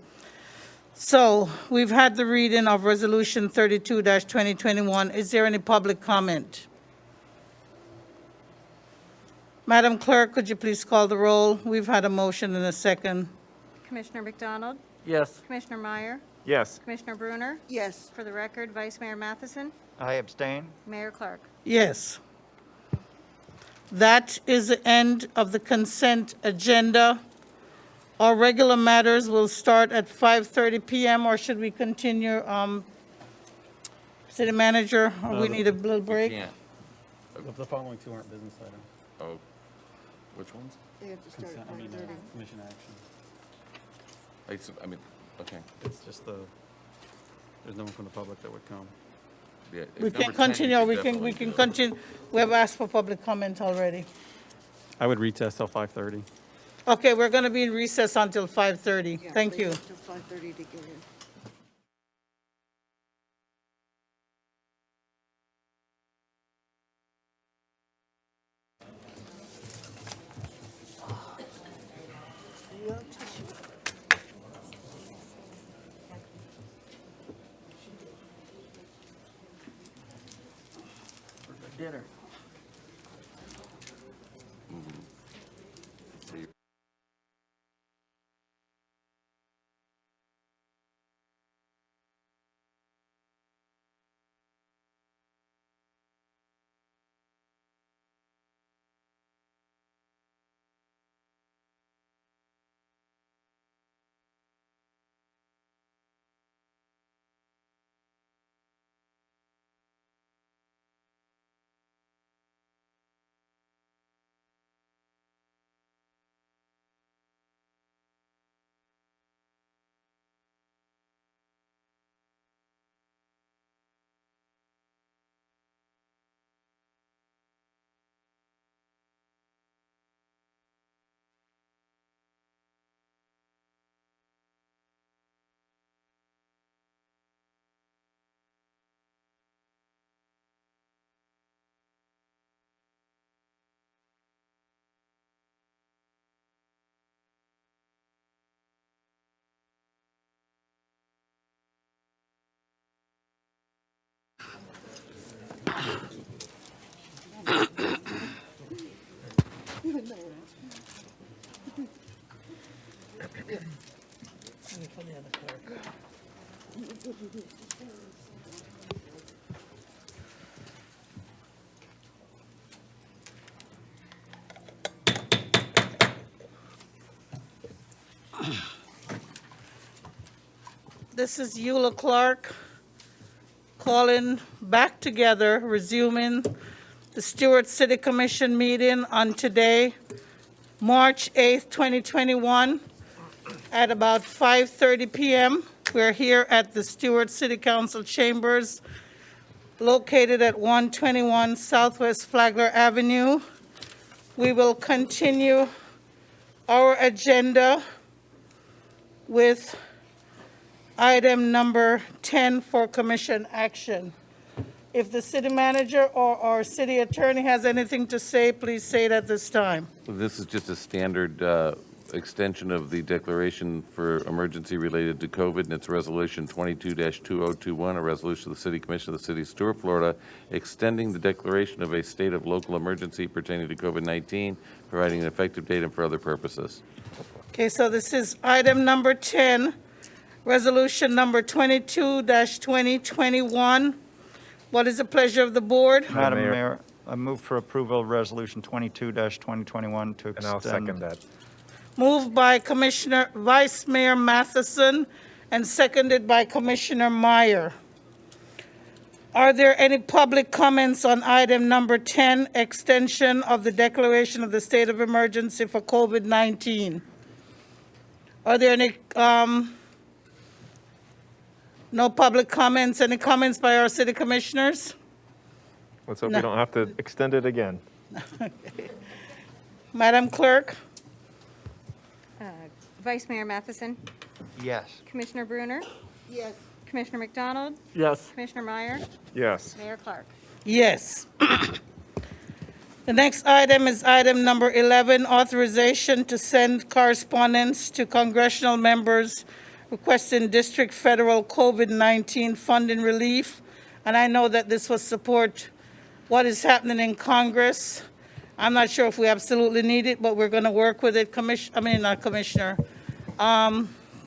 [SPEAKER 1] So we've had the reading of Resolution 32-2021. Is there any public comment? Madam Clerk, could you please call the roll? We've had a motion and a second.
[SPEAKER 2] Commissioner McDonald?
[SPEAKER 15] Yes.
[SPEAKER 2] Commissioner Meyer?
[SPEAKER 6] Yes.
[SPEAKER 2] Commissioner Bruner?
[SPEAKER 16] Yes.
[SPEAKER 2] For the record, Vice Mayor Matheson?
[SPEAKER 7] I abstain.
[SPEAKER 2] Mayor Clark?
[SPEAKER 1] Yes. That is the end of the consent agenda. Our regular matters will start at 5:30 PM, or should we continue, City Manager, or we need a little break?
[SPEAKER 4] Can't.
[SPEAKER 8] The following two aren't business items.
[SPEAKER 4] Oh, which ones?
[SPEAKER 16] They have to start at 5:30.
[SPEAKER 8] Commission action.
[SPEAKER 4] Okay.
[SPEAKER 8] It's just there's no one from the public that would come.
[SPEAKER 4] Yeah, if
[SPEAKER 1] We
[SPEAKER 4] number
[SPEAKER 1] can
[SPEAKER 4] 10,
[SPEAKER 1] continue,
[SPEAKER 4] you
[SPEAKER 1] or
[SPEAKER 4] could
[SPEAKER 1] we can
[SPEAKER 4] definitely do.
[SPEAKER 1] continue. We have asked for public comment already.
[SPEAKER 8] I would retest till 5:30.
[SPEAKER 1] Okay, we're going to be in recess until 5:30.
[SPEAKER 16] Yeah,
[SPEAKER 1] Thank
[SPEAKER 16] they
[SPEAKER 1] you.
[SPEAKER 16] have till 5:30 to get in.
[SPEAKER 15] Dinner.
[SPEAKER 1] This is Eula Clark calling back together, resuming the Stuart City Commission meeting on today, March 8th, 2021, at about 5:30 p.m. We're here at the Stuart City Council Chambers, located at 121 Southwest Flagler Avenue. We will continue our agenda with item number 10 for commission action. If the city manager or our city attorney has anything to say, please say it at this time.
[SPEAKER 4] This is just a standard extension of the declaration for emergency related to COVID, and it's Resolution 22-2021, a resolution of the City Commission of the City of Stuart, Florida, extending the declaration of a state of local emergency pertaining to COVID-19, providing an effective date and for other purposes.
[SPEAKER 1] Okay, so this is item number 10, resolution number 22-2021. What is the pleasure of the board?
[SPEAKER 7] Madam Mayor, I move for approval of Resolution 22-2021 to extend.
[SPEAKER 6] And I'll second that.
[SPEAKER 1] Moved by Commissioner Vice Mayor Matheson and seconded by Commissioner Meyer. Are there any public comments on item number 10, extension of the declaration of the state of emergency for COVID-19? Are there any, no public comments? Any comments by our city commissioners?
[SPEAKER 6] Let's hope we don't have to extend it again.
[SPEAKER 1] Madam Clerk?
[SPEAKER 2] Vice Mayor Matheson,
[SPEAKER 7] Yes.
[SPEAKER 2] Commissioner Bruner,
[SPEAKER 1] Yes.
[SPEAKER 2] Commissioner McDonald,
[SPEAKER 15] Yes.
[SPEAKER 2] Commissioner Meyer,
[SPEAKER 6] Yes.
[SPEAKER 2] Mayor Clark.
[SPEAKER 1] Yes. The next item is item number 11, authorization to send correspondence to congressional members requesting district federal COVID-19 funding relief. And I know that this will support what is happening in Congress. I'm not sure if we absolutely need it, but we're going to work with it.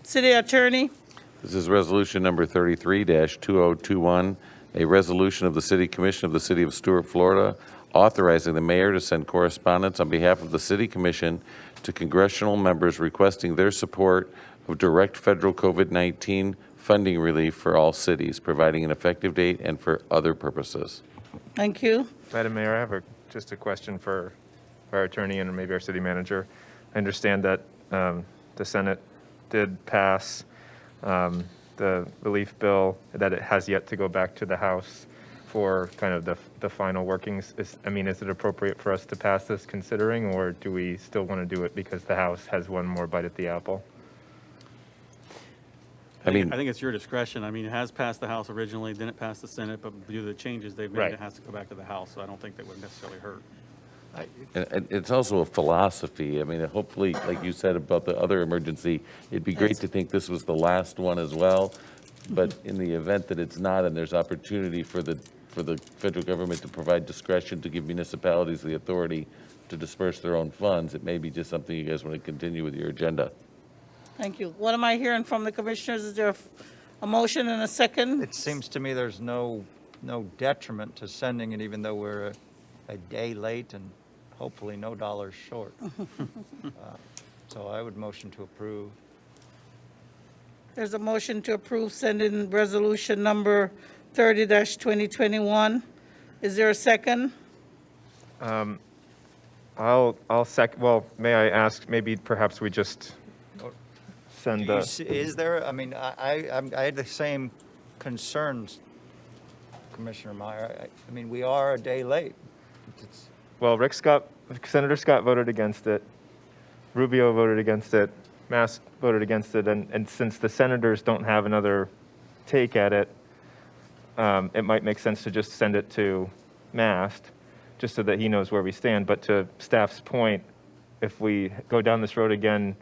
[SPEAKER 1] City Attorney?
[SPEAKER 4] This is Resolution number 33-2021, a resolution of the City Commission of the City of Stuart, Florida, authorizing the mayor to send correspondence on behalf of the City Commission to congressional members requesting their support of direct federal COVID-19 funding relief for all cities, providing an effective date and for other purposes.
[SPEAKER 1] Thank you.
[SPEAKER 6] Madam Mayor, I have just a question for our attorney and maybe our city manager. I understand that the Senate did pass the relief bill, that it has yet to go back to the House for kind of the final workings. Is it appropriate for us to pass this considering, or do we still want to do it because the House has one more bite at the apple?
[SPEAKER 8] I think it's your discretion. I mean, it has passed the House originally, then it passed the Senate, but due to the changes they've made,
[SPEAKER 6] Right.
[SPEAKER 8] it has to go back to the House, so I don't think that would necessarily hurt.
[SPEAKER 4] And it's also a philosophy. I mean, hopefully, like you said about the other emergency, it'd be great to think this was the last one as well. But in the event that it's not, and there's opportunity for the federal government to provide discretion to give municipalities the authority to disperse their own funds, it may be just something you guys want to continue with your agenda.
[SPEAKER 1] Thank you. What am I hearing from the commissioners? Is there a motion and a second?
[SPEAKER 7] It seems to me there's no detriment to sending it, even though we're a day late and hopefully no dollars short. So I would motion to approve.
[SPEAKER 1] There's a motion to approve sending resolution number 30-2021. Is there a second?
[SPEAKER 6] I'll second. Well, may I ask? Maybe perhaps we just send the.
[SPEAKER 7] Is there? I mean, I had the same concerns, Commissioner Meyer. I mean, we are a day late.
[SPEAKER 6] Well, Senator Scott voted against it. Rubio voted against it. Mass voted against it. And since the senators don't have another take at it, it might make sense to just send it to Mast, just so that he knows where we stand. But to staff's point, if we go down this road again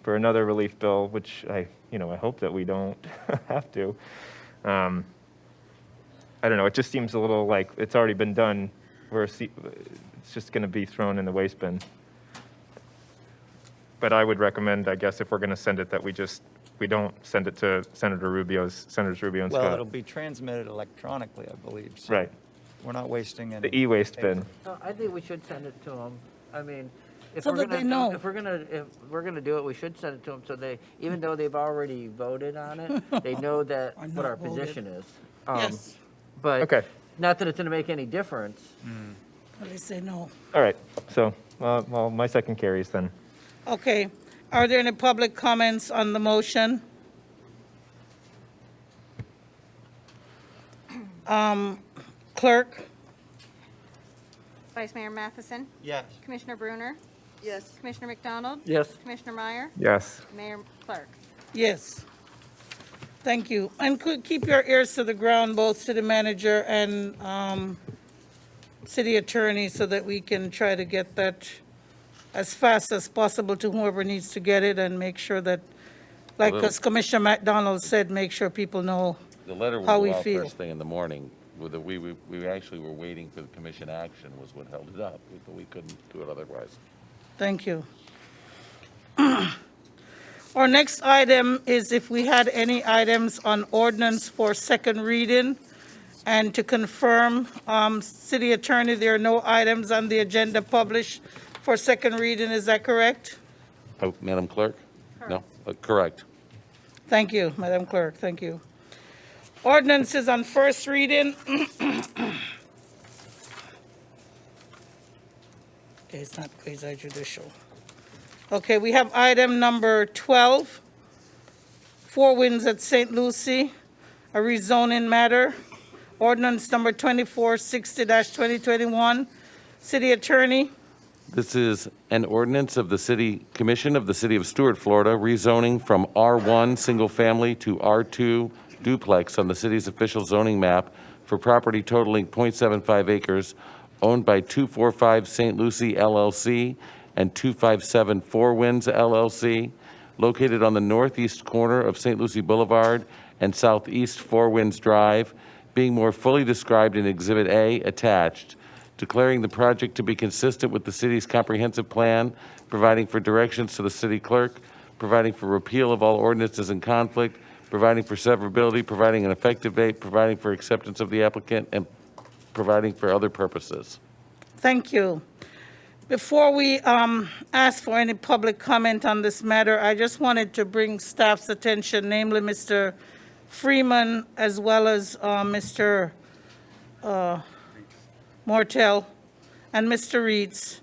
[SPEAKER 6] for another relief bill, which I hope that we don't have to, I don't know, it just seems a little like it's already been done, where it's just going to be thrown in the waste bin. But I would recommend, I guess, if we're going to send it, that we don't send it to Senators Rubio and Scott.
[SPEAKER 7] Well, it'll be transmitted electronically, I believe. So
[SPEAKER 6] Right.
[SPEAKER 7] We're not wasting any.
[SPEAKER 6] The e-waste bin.
[SPEAKER 15] No, I think we should send it to them. I mean, if
[SPEAKER 1] So
[SPEAKER 15] we're
[SPEAKER 1] that
[SPEAKER 15] gonna
[SPEAKER 1] they know.
[SPEAKER 15] if we're gonna do it, we should send it to them so they, even though they've already voted on it, they know that
[SPEAKER 1] Or
[SPEAKER 15] what
[SPEAKER 1] not
[SPEAKER 15] our
[SPEAKER 1] voted.
[SPEAKER 15] position is.
[SPEAKER 1] Yes.
[SPEAKER 15] But
[SPEAKER 6] Okay.
[SPEAKER 15] not that it's gonna make any difference.
[SPEAKER 1] At least they know.
[SPEAKER 6] All right, so, well, my second carries then.
[SPEAKER 1] Okay. Are there any public comments on the motion? Clerk?
[SPEAKER 2] Vice Mayor Matheson,
[SPEAKER 7] Yes.
[SPEAKER 2] Commissioner Bruner,
[SPEAKER 16] Yes.
[SPEAKER 2] Commissioner McDonald,
[SPEAKER 15] Yes.
[SPEAKER 2] Commissioner Meyer,
[SPEAKER 6] Yes.
[SPEAKER 2] Mayor Clark.
[SPEAKER 1] Yes. Thank you. And could keep your ears to the ground, both city manager and city attorney, so that we can try to get that as fast as possible to whoever needs to get it, and make sure that, like
[SPEAKER 4] Well,
[SPEAKER 1] as Commissioner McDonald said, make sure people know
[SPEAKER 4] The letter will
[SPEAKER 1] how
[SPEAKER 4] go
[SPEAKER 1] we
[SPEAKER 4] out
[SPEAKER 1] feel.
[SPEAKER 4] first thing in the morning. We actually were waiting for the commission action was what held it up, but we couldn't do it otherwise.
[SPEAKER 1] Thank you. Our next item is if we had any items on ordinance for second reading. And to confirm, city attorney, there are no items on the agenda published for second reading, is that correct?
[SPEAKER 4] Oh, Madam Clerk? No, correct.
[SPEAKER 1] Thank you, Madam Clerk, thank you. Ordinance is on first reading. Okay, it's not quasi judicial. Okay, we have item number 12, Four Winds at St. Lucie, a rezoning matter. Ordinance number 2460-2021. City Attorney,
[SPEAKER 4] This is an ordinance of the City Commission of the City of Stuart, Florida, rezoning from R1 Single Family to R2 Duplex on the city's official zoning map for property totaling .75 acres owned by 245 St. Lucie LLC and 257 Four Winds LLC, located on the northeast corner of St. Lucie Boulevard and southeast Four Winds Drive, being more fully described in Exhibit A attached, declaring the project to be consistent with the city's comprehensive plan, providing for directions to the city clerk, providing for repeal of all ordinances in conflict, providing for severability, providing an effective date, providing for acceptance of the applicant, and providing for other purposes.
[SPEAKER 1] thank you. Before we ask for any public comment on this matter, I just wanted to bring staff's attention, namely Mr. Freeman, as well as Mr. Mortel and Mr. Reeds.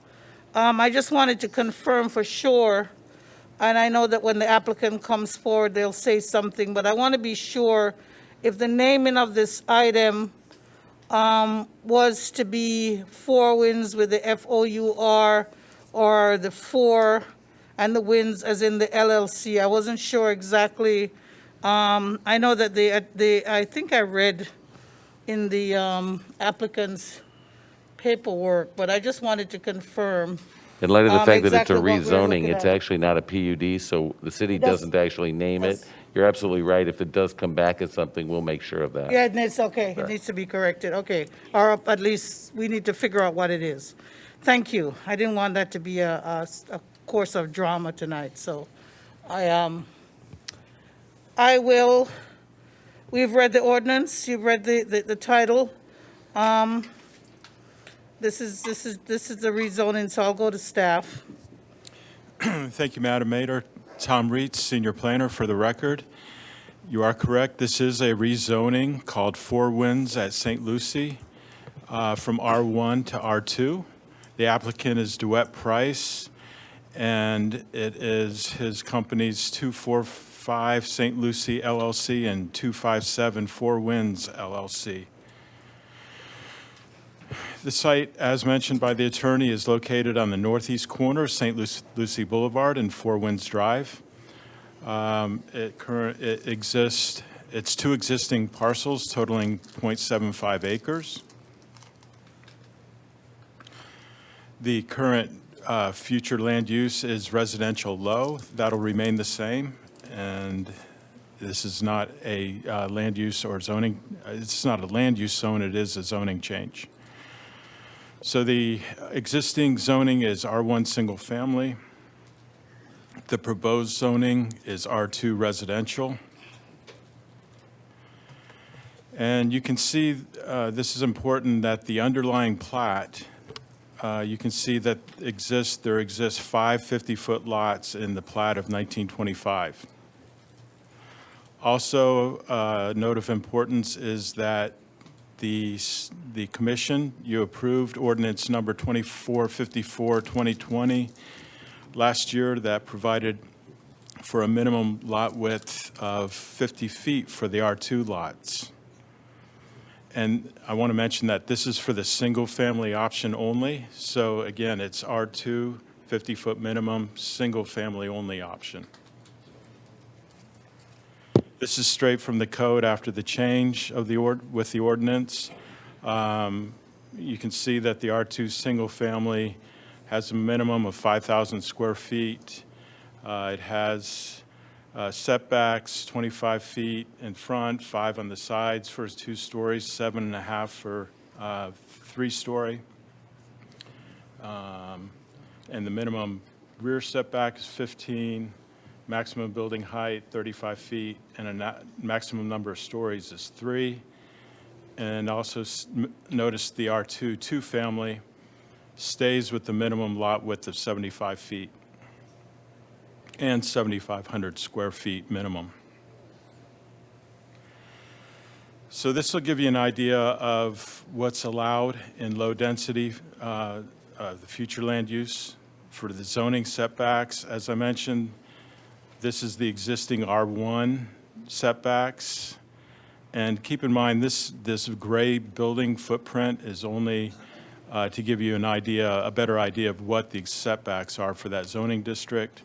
[SPEAKER 1] I just wanted to confirm for sure, and I know that when the applicant comes forward, they'll say something, but I want to be sure if the naming of this item was to be Four Winds with the FOUR, or the four and the winds as in the LLC. I wasn't sure exactly. I know that I think I read in the applicant's paperwork, but I just wanted to confirm.
[SPEAKER 4] In light of the fact that it's a
[SPEAKER 1] exactly what we're
[SPEAKER 4] rezoning,
[SPEAKER 1] looking
[SPEAKER 4] it's
[SPEAKER 1] at.
[SPEAKER 4] actually not a PUD, so the city
[SPEAKER 1] It does-
[SPEAKER 4] doesn't actually name it.
[SPEAKER 1] Yes.
[SPEAKER 4] You're absolutely right. If it does come back as something, we'll make sure of that.
[SPEAKER 1] Yeah, it's okay. It needs to be corrected. Okay. Or at least we need to figure out what it is. Thank you. I didn't want that to be a course of drama tonight, so I will, we've read the ordinance, you've read the title. This is the rezoning, so I'll go to staff.
[SPEAKER 17] Thank you, Madam Mayor. Tom Reitz, Senior Planner, for the record. You are correct. This is a rezoning called Four Winds at St. Lucie from R1 to R2. The applicant is DeWitt Price, and it is his company's 245 St. Lucie LLC and 257 Four Winds LLC. The site, as mentioned by the attorney, is located on the northeast corner of St. Lucie Boulevard and Four Winds Drive. It's two existing parcels totaling .75 acres. The current future land use is residential low. That'll remain the same. And This is not a land use or zoning, it's not a land use zone, it is a zoning change. So the existing zoning is R1 single family. The proposed zoning is R2 residential. And you can see, this is important, that the underlying plat, you can see that there exist 5 50-foot lots in the plat of 1925. Also, a note of importance is that the commission, you approved ordinance number 2454, 2020 last year that provided for a minimum lot width of 50 feet for the R2 lots. And I want to mention that this is for the single-family option only. So again, it's R2, 50-foot minimum, single-family only option. This is straight from the code after the change of with the ordinance. You can see that the R2 single-family has a minimum of 5,000 square feet. It has setbacks, 25 feet in front, 5 on the sides for 2 stories, 7.5 for 3-story. And the minimum rear setback is 15, maximum building height 35 feet, and a maximum number of stories is 3. And also notice the R2 two-family stays with the minimum lot width of 75 feet and 7,500 square feet minimum. So this will give you an idea of what's allowed in low density, the future land use for the zoning setbacks. As I mentioned, this is the existing R1 setbacks. And keep in mind, this gray building footprint is only to give you an idea, a better idea of what the setbacks are for that zoning district.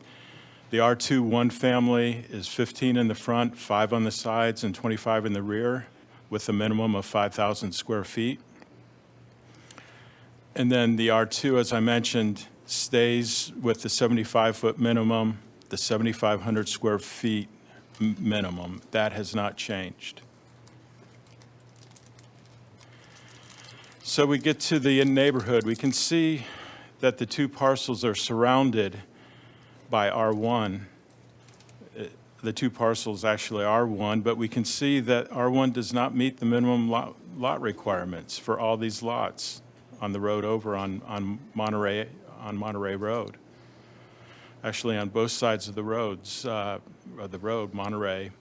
[SPEAKER 17] The R2 one family is 15 in the front, 5 on the sides, and 25 in the rear, with a minimum of 5,000 square feet. And then the R2, as I mentioned, stays with the 75-foot minimum, the 7,500 square feet minimum. That has not changed. So we get to the neighborhood. We can see that the 2 parcels are surrounded by R1. The 2 parcels actually are R1, but we can see that R1 does not meet the minimum lot requirements for all these lots on the road over on Monterey Road. Actually, on both sides of the roads, of the road, Monterey,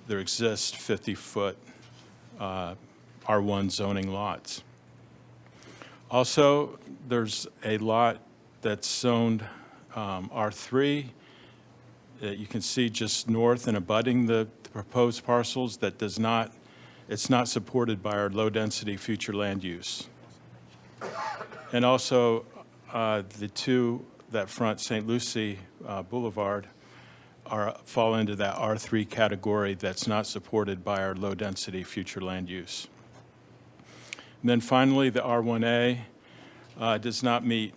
[SPEAKER 17] there exist 50-foot R1 zoning lots. Also, there's a lot that's zoned R3 that you can see just north and abutting the proposed parcels that it's not supported by our low-density future land use. And also, the 2 that front St. Lucie Boulevard fall into that R3 category that's not supported by our low-density future land use. And then finally, the R1A does not meet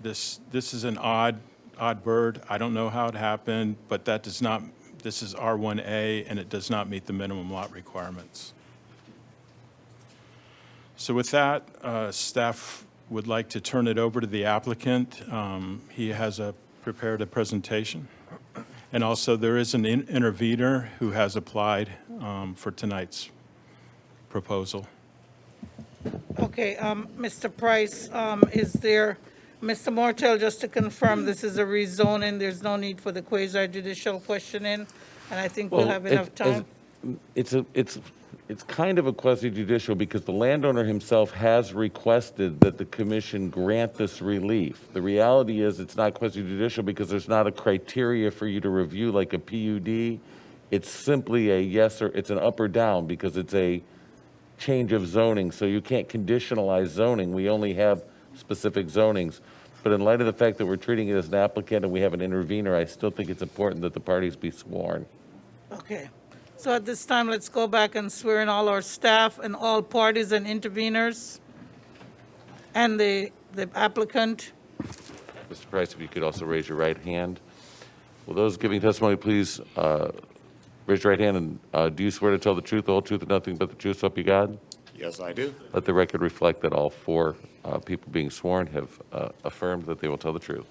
[SPEAKER 17] this. This is an odd bird. I don't know how it happened, but that does not. This is R1A, and it does not meet the minimum lot requirements. So with that, staff would like to turn it over to the applicant. He has prepared a presentation. And also, there is an intervener who has applied for tonight's proposal.
[SPEAKER 1] Okay, Mr. Price, is there, Mr. Mortel, just to confirm, this is a rezoning, there's no need for the quasi-judicial questioning, and I think we'll have enough time.
[SPEAKER 4] It's kind of a quasi-judicial because the landowner himself has requested that the commission grant this relief. The reality is it's not quasi-judicial because there's not a criteria for you to review like a PUD. It's simply a yes or it's an up or down because it's a change of zoning. So you can't conditionalize zoning. We only have specific zonings. But in light of the fact that we're treating it as an applicant and we have an intervener, I still think it's important that the parties be sworn.
[SPEAKER 1] Okay, so at this time, let's go back and swear in all our staff and all parties and interveners and the applicant.
[SPEAKER 4] Mr. Price, if you could also raise your right hand. Will those giving testimony please raise Raise your right hand and do you swear to tell the truth, the whole truth, and nothing but the truth, so help you God?
[SPEAKER 12] Yes, I do.
[SPEAKER 4] Let the record reflect that all four people being sworn have affirmed that they will tell the truth.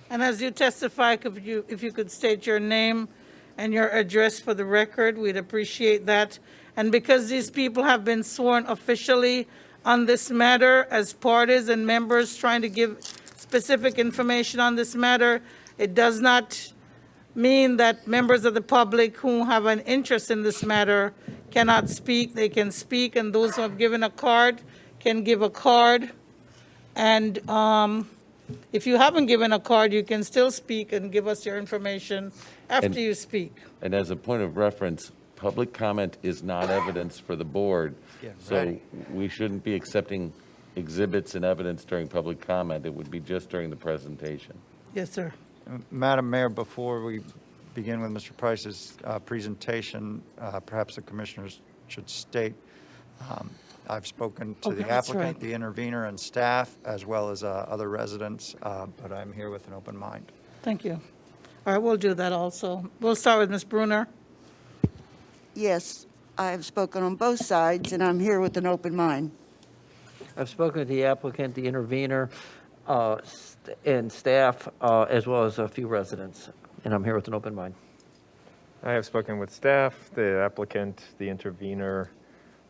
[SPEAKER 1] And as you testify, if you could state your name and your address for the record, we'd appreciate that. And because these people have been sworn officially on this matter as parties and members trying to give specific information on this matter, it does not mean that members of the public who have an interest in this matter cannot speak. They can speak, and those who have given a card can give a card. And if you haven't given a card, you can still speak and give us your information after you speak.
[SPEAKER 4] And as a point of reference, public comment is not evidence for the board. So we shouldn't be accepting exhibits and evidence during public comment. It would be just during the presentation.
[SPEAKER 1] Yes, sir.
[SPEAKER 7] Madam Mayor, before we begin with Mr. Price's presentation, perhaps the commissioners should state, I've spoken to the
[SPEAKER 1] that's
[SPEAKER 7] applicant,
[SPEAKER 1] right.
[SPEAKER 7] the intervener, and staff, as well as other residents, but I'm here with an open mind.
[SPEAKER 1] Thank you. All right, we'll do that also. We'll start with Ms. Bruner.
[SPEAKER 16] Yes, I have spoken on both sides, and I'm here with an open mind.
[SPEAKER 15] I've spoken with the applicant, the intervener, and staff, as well as a few residents, and I'm here with an open mind.
[SPEAKER 6] I have spoken with staff, the applicant, the intervener,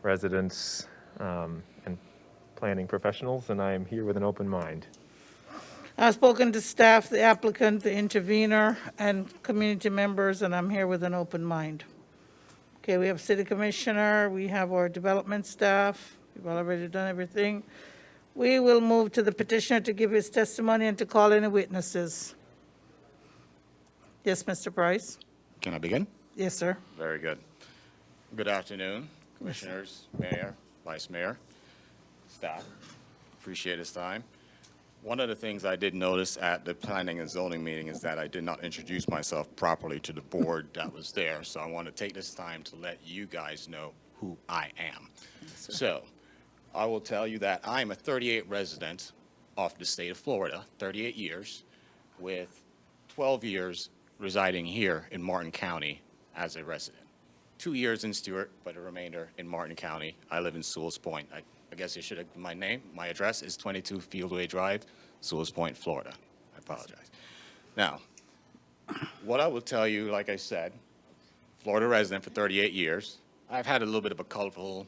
[SPEAKER 6] residents, and planning professionals, and I am here with an open mind.
[SPEAKER 1] I've spoken to staff, the applicant, the intervener, and community members, and I'm here with an open mind. Okay, we have city commissioner, we have our development staff, we've already done everything. We will move to the petitioner to give his testimony and to call any witnesses. Yes, Mr. Price?
[SPEAKER 12] Can I begin?
[SPEAKER 1] Yes, sir.
[SPEAKER 12] Very good. Good afternoon, commissioners, mayor, vice mayor, staff. Appreciate this time. One of the things I did notice at the planning and zoning meeting is that I did not introduce myself properly to the board that was there. So I want to take this time to let you guys know who I am. So I will tell you that I'm a 38 resident of the state of Florida, 38 years, with 12 years residing here in Martin County as a resident. 2 years in Stuart, but the remainder in Martin County. I live in Sewell's Point. I guess you should have my name. My address is 22 Fieldway Drive, Sewell's Point, Florida. I apologize. Now, what I will tell you, like I said, Florida resident for 38 years. I've had a little bit of a colorful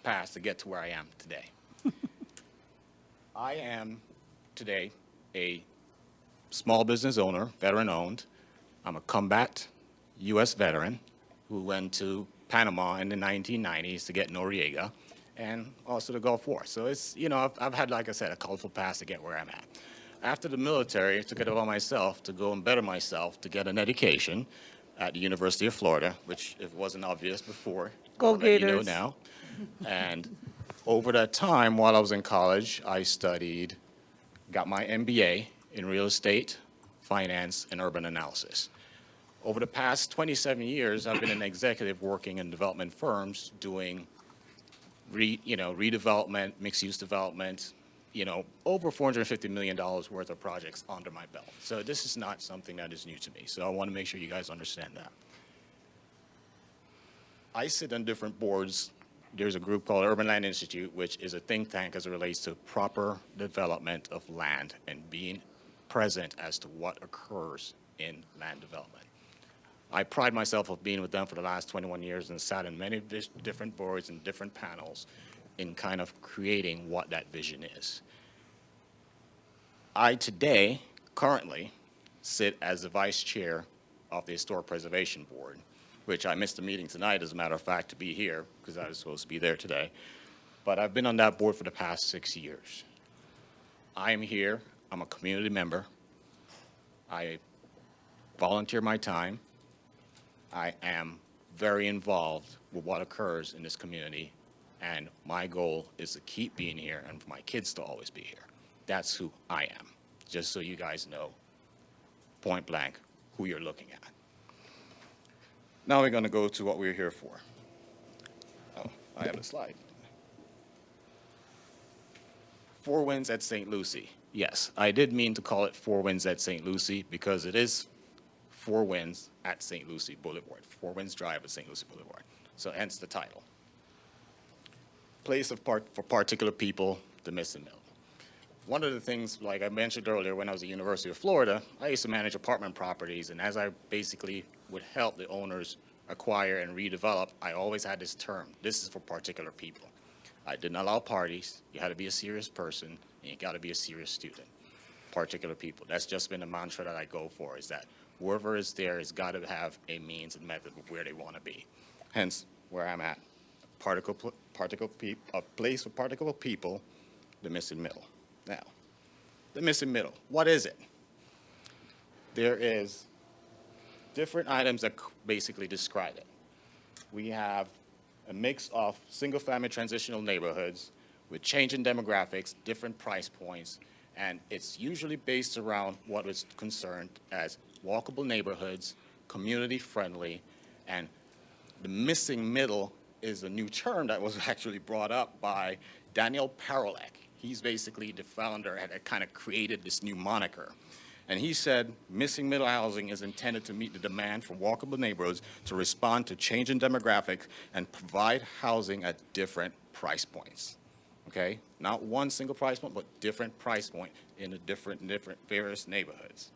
[SPEAKER 12] past to get to where I am today. I am today a small business owner, veteran-owned. I'm a combat U.S. veteran who went to Panama in the 1990s to get Noriega, and also the Gulf War. So it's, you know, I've had, like I said, a colorful past to get where I'm at. After the military, I took it upon myself to go and better myself to get an education at the University of Florida, which if it wasn't obvious before,
[SPEAKER 1] Go
[SPEAKER 12] I'll let you know
[SPEAKER 1] Gators.
[SPEAKER 12] now. And over that time, while I was in college, I studied, got my MBA in real estate, finance, and urban analysis. Over the past 27 years, I've been an executive working in development firms doing redevelopment, mixed-use development, over $450 million worth of projects under my belt. So this is not something that is new to me. So I want to make sure you guys understand that. I sit on different boards. There's a group called Urban Land Institute, which is a think tank as it relates to proper development of land and being present as to what occurs in land development. I pride myself of being with them for the last 21 years and sat in many different boards and different panels in kind of creating what that vision is. I today, currently, sit as the vice chair of the Historic Preservation Board, which I missed the meeting tonight, as a matter of fact, to be here, because I was supposed to be there today. But I've been on that board for the past 6 years. I am here, I'm a community member. I volunteer my time. I am very involved with what occurs in this community, and my goal is to keep being here and for my kids to always be here. That's who I am, just so you guys know, point blank, who you're looking at. Now we're going to go to what we're here for. Oh, I have a slide. Four Winds at St. Lucie. Yes, I did mean to call it Four Winds at St. Lucie because it is
[SPEAKER 18] Four Winds at St. Lucie Boulevard, Four Winds Drive at St. Lucie Boulevard. So hence the title. Place for particular people, the missing middle. One of the things, like I mentioned earlier, when I was at the University of Florida, I used to manage apartment properties, and as I basically would help the owners acquire and redevelop, I always had this term, this is for particular people. I didn't allow parties, you had to be a serious person, and you got to be a serious student. Particular people, that's just been a mantra that I go for, is that whoever is there has got to have a means and method of where they want to be. Hence, where I'm at, a place for particular people, the missing middle. Now, the missing middle, what is it? There is different items that basically describe it. We have a mix of single-family transitional neighborhoods with changing demographics, different price points, and it's usually based around what is concerned as walkable neighborhoods, community-friendly, and the missing middle is a new term that was actually brought up by Daniel Parolek. He's basically the founder that kind of created this new moniker. And he said, missing middle housing is intended to meet the demand for walkable neighborhoods to respond to changing demographics and provide housing at different price points. Okay? Not one single price point, but different price point in the different various neighborhoods.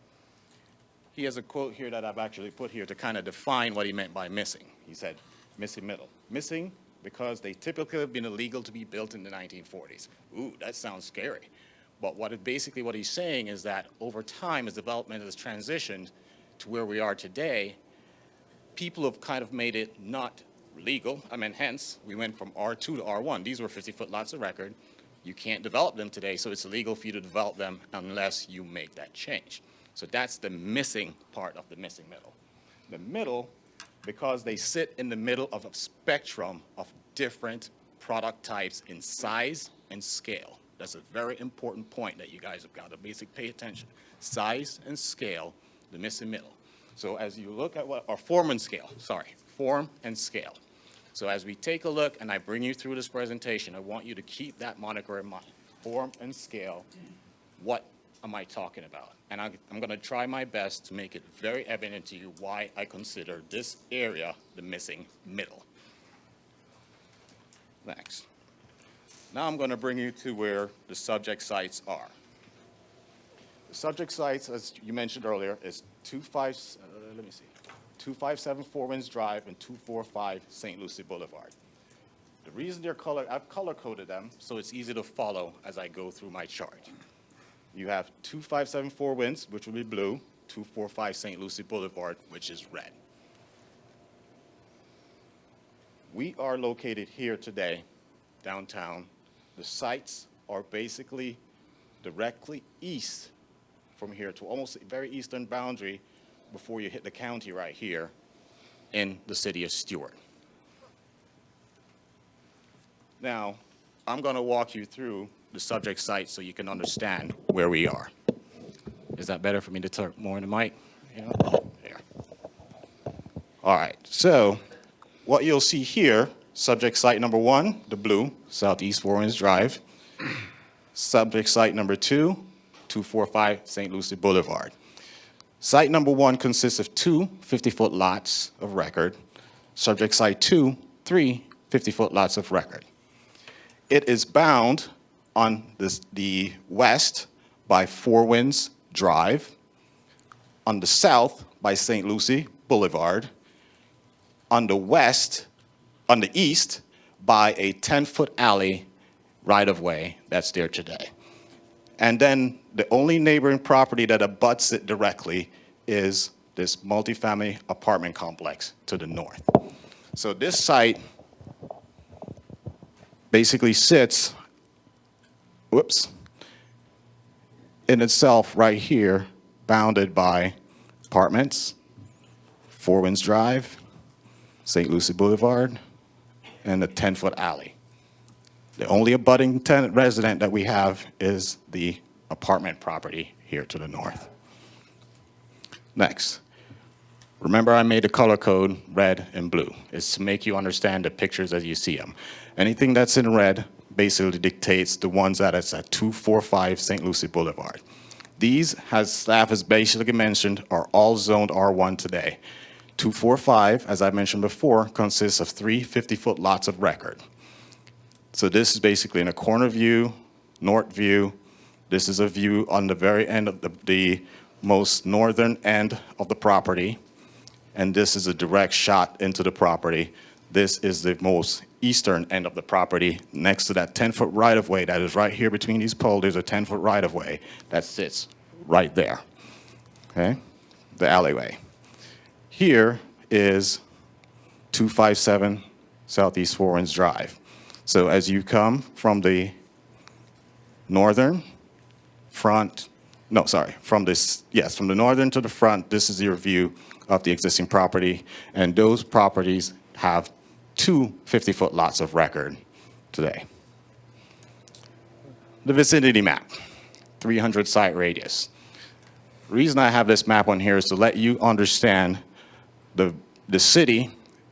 [SPEAKER 18] He has a quote here that I've actually put here to kind of define what he meant by missing. He said, missing middle. Missing because they typically have been illegal to be built in the 1940s. Ooh, that sounds scary. But what he's saying is that over time, as development has transitioned to where we are today, people have kind of made it not legal. I mean, hence, we went from R2 to R1. These were 50-foot lots of record. You can't develop them today, so it's illegal for you to develop them unless you make that change. So that's the missing part of the missing middle. The middle, because they sit in the middle of a spectrum of different product types in size and scale. That's a very important point that you guys have got to basically pay attention. Size and scale, the missing middle. So as you look at form and scale. So as we take a look and I bring you through this presentation, I want you to keep that moniker in mind. Form and scale, what am I talking about? And I'm going to try my best to make it very evident to you why I consider this area the missing middle. Next. Now I'm going to bring you to where the subject sites are. The subject sites, as you mentioned earlier, is 257 Four Winds Drive and 245 St. Lucie Boulevard. The reason I've color-coded them so it's easy to follow as I go through my chart. You have 257 Four Winds, which will be blue, 245 St. Lucie Boulevard, which is red. We are located here today, downtown. The sites are basically directly east from here to almost the very eastern boundary before you hit the county right here in the city of Stuart. Now, I'm going to walk you through the subject site so you can understand where we are. Is that better for me to talk more in the mic? Yeah. There. All right, so what you'll see here, subject site number 1, the blue, Southeast Four Winds Drive. Subject site number 2, 245 St. Lucie Boulevard. Site number 1 consists of 2 50-foot lots of record. Subject site 2, 3 50-foot lots of record. It is bound on the west by Four Winds Drive, on the south by St. Lucie Boulevard, on the east by a 10-foot alley right-of-way that's there today. And then the only neighboring property that abuts it directly is this multifamily apartment complex to the north. So this site basically sits, in itself right here, bounded by apartments, Four Winds Drive, St. Lucie Boulevard, and a 10-foot alley. The only abutting tenant resident that we have is the apartment property here to the north. Next. Remember, I made a color code red and blue. It's to make you understand the pictures as you see them. Anything that's in red basically dictates the ones that is at 245 St. Lucie Boulevard. These, as staff has basically mentioned, are all zoned R1 today. 245, as I mentioned before, consists of three 50-foot lots of record. So this is basically in a corner view, north view. This is a view on the very end of the most northern end of the property. And this is a direct shot into the property. This is the most eastern end of the property. Next to that 10-foot right-of-way that is right here between these poles, there's a 10-foot right-of-way that sits right there, okay? The alleyway. Here is 257 Southeast Four Winds Drive. So as you come from the northern front, no, sorry, from this, yes, from the northern to the front, this is your view of the existing property, and those properties have two 50-foot lots of record today. The vicinity map, 300 site radius. The reason I have this map on here is to let you understand the city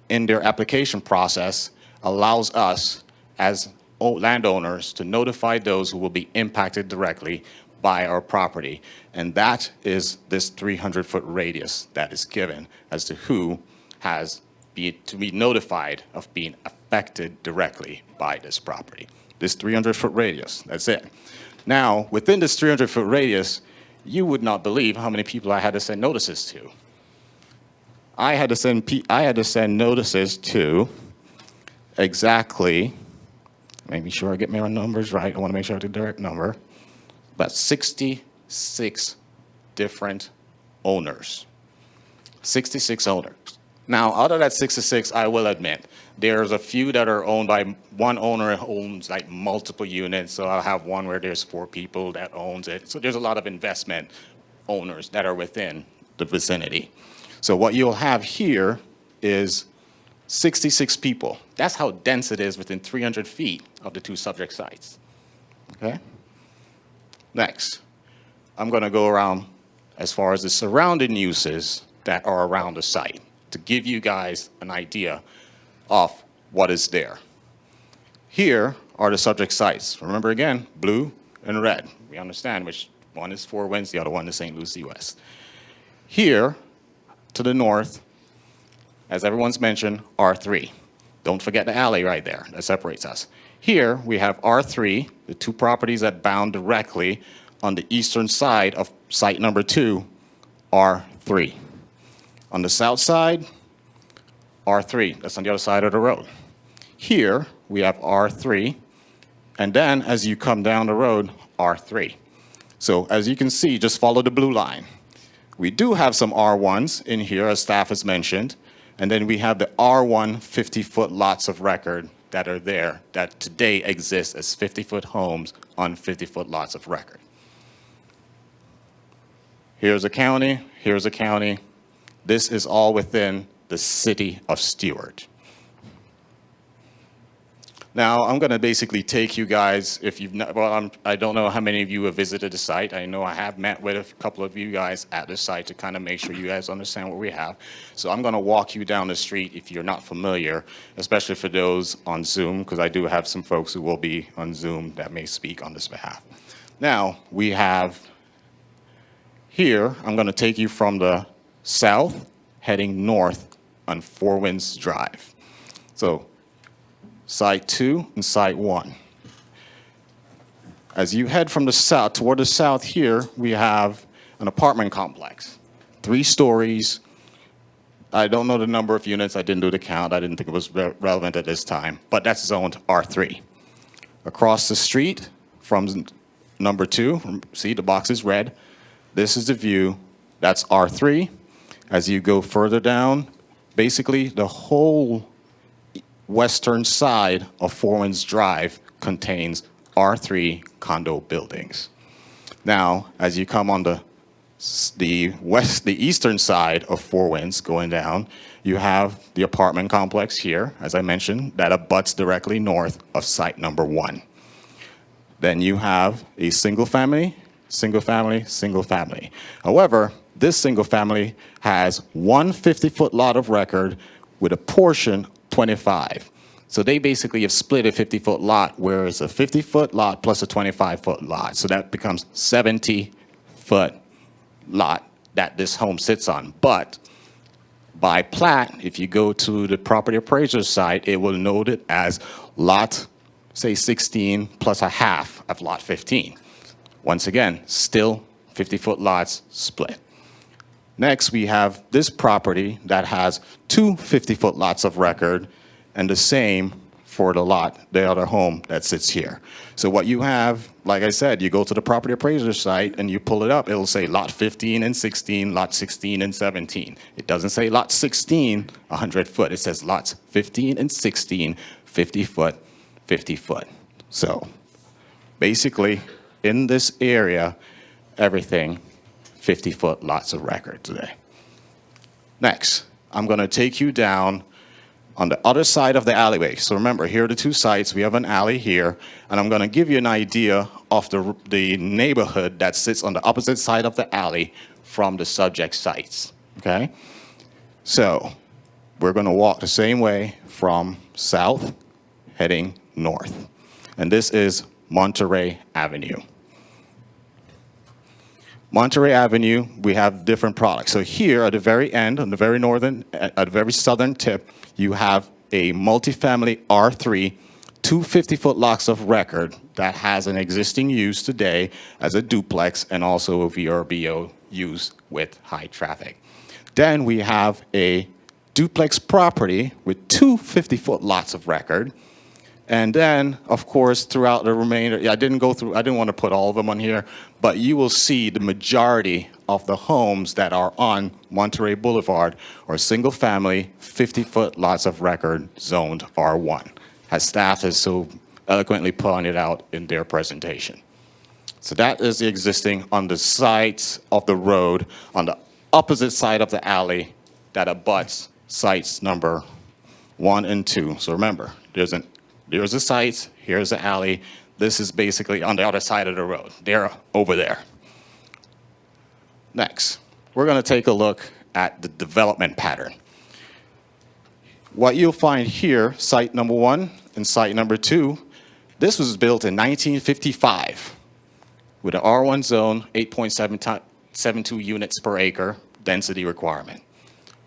[SPEAKER 18] in their application process allows us as landowners to notify those who will be impacted directly by our property. And that is this 300-foot radius that is given as to who has to be notified of being affected directly by this property. This 300-foot radius, that's it. Now, within this 300-foot radius, you would not believe how many people I had to send notices to. I had to send notices to exactly, making sure I get my numbers right. I want to make sure I have the direct number. About 66 different owners. 66 owners. Now, out of that 66, I will admit, there's a few that are owned by one owner who owns like multiple units. So I'll have one where there's 4 people that owns it. So there's a lot of investment owners that are within the vicinity. So what you'll have here is 66 people. That's how dense it is within 300 feet of the 2 subject sites. Okay? Next, I'm going to go around as far as the surrounding uses that are around the site to give you guys an idea of what is there. Here are the subject sites. Remember again, blue and red. We understand which one is Four Winds, the other one is St. Lucie West. Here, to the north, as everyone's mentioned, R3. Don't forget the alley right there that separates us. Here we have R3, the 2 properties that bound directly on the eastern side of site number 2, R3. On the south side, R3, that's on the other side of the road. Here we have R3, and then as you come down the road, R3. So as you can see, just follow the blue line. We do have some R1s in here, as staff has mentioned, and then we have the R1 50-foot lots of record that are there that today exist as 50-foot homes on 50-foot lots of record. Here's a county, here's a county. This is all within the city of Stuart. Now, I'm going to basically take you guys, if you've not, well, I don't know how many of you have visited the site. I know I have met with a couple of you guys at the site to kind of make sure you guys understand what we have. So I'm going to walk you down the street if you're not familiar, especially for those on Zoom, because I do have some folks who will be on Zoom that may speak on this behalf. Now, we have here, I'm going to take you from the south, heading north on Four Winds Drive. So, Site 2 and Site 1. As you head from the south, toward the south here, we have an apartment complex. 3 stories. I don't know the number of units. I didn't do the count. I didn't think it was relevant at this time, but that's zoned R3. Across the street from number 2, see the box is red. This is the view. That's R3. As you go further down, basically the whole western side of Four Winds Drive contains R3 condo buildings. Now, as you come on the eastern side of Four Winds going down, you have the apartment complex here, as I mentioned, that abuts directly north of site number 1. Then you have a single family, single family, single family. However, this single family has one 50-foot lot of record with a portion 25. So they basically have split a 50-foot lot, where it's a 50-foot lot plus a 25-foot lot. So that becomes 70 50-foot lot that this home sits on. But by plat, if you go to the property appraiser site, it will note it as lot, say 16 plus a half of lot 15. Once again, still 50-foot lots split. Next, we have this property that has two 50-foot lots of record and the same for the other home that sits here. So what you have, like I said, you go to the property appraiser site and you pull it up, it'll say lot 15 and 16, lot 16 and 17. It doesn't say lot 16, 100 foot. It says lots 15 and 16, 50 foot, 50 foot. So basically, in this area, everything 50-foot lots of record today. Next, I'm going to take you down on the other side of the alleyway. So remember, here are the two sites. We have an alley here, and I'm going to give you an idea of the neighborhood that sits on the opposite side of the alley from the subject sites, okay? So we're going to walk the same way from south heading north, and this is Monterey Avenue. Monterey Avenue, we have different products. So here at the very end, on the very northern, at the very southern tip, you have a multifamily R3, two 50-foot lots of record that has an existing use today as a duplex and also a VRBO use with high traffic. Then we have a duplex property with two 50-foot lots of record. And then, of course, throughout the remainder, I didn't want to put all of them on here, but you will see the majority of the homes that are on Monterey Boulevard are single-family, 50-foot lots of record zoned R1, as staff has so eloquently pointed out in their presentation. So that is the existing on the sides of the road, on the opposite side of the alley that abuts sites number 1 and 2. So remember, there's a site, here's the alley. This is basically on the other side of the road. They're over there. Next, we're going to take a look at the development pattern. What you'll find here, site number 1 and site number 2, this was built in 1955 with an R1 zone, 8.72 units per acre density requirement.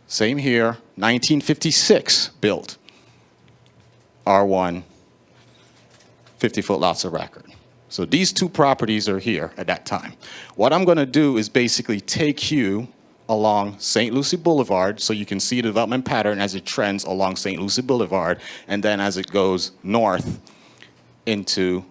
[SPEAKER 18] Same here, 1956 built, R1, 50-foot lots of record. So these two properties are here at that time. What I'm going to do is basically take you along St. Lucie Boulevard so you can see the development pattern as it trends along St. Lucie Boulevard and then as it goes north into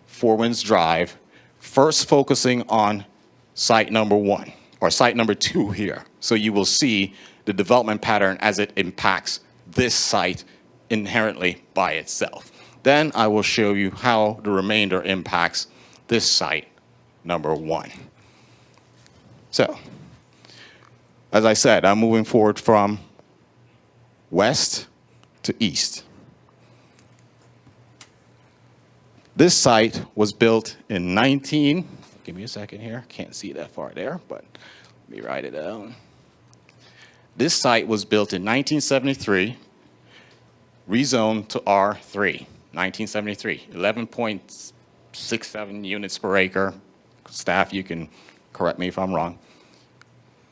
[SPEAKER 18] Four Winds Drive, first focusing on site number 1 or site number 2 here. So you will see the development pattern as it impacts this site inherently by itself. Then I will show you how the remainder impacts this site, number 1. So, as I said, I'm moving forward from west to east. This site was built in give me a second here, can't see that far there, but let me write it down. This site was built in 1973, rezoned to R3. 1973, 11.67 units per acre. Staff, you can correct me if I'm wrong.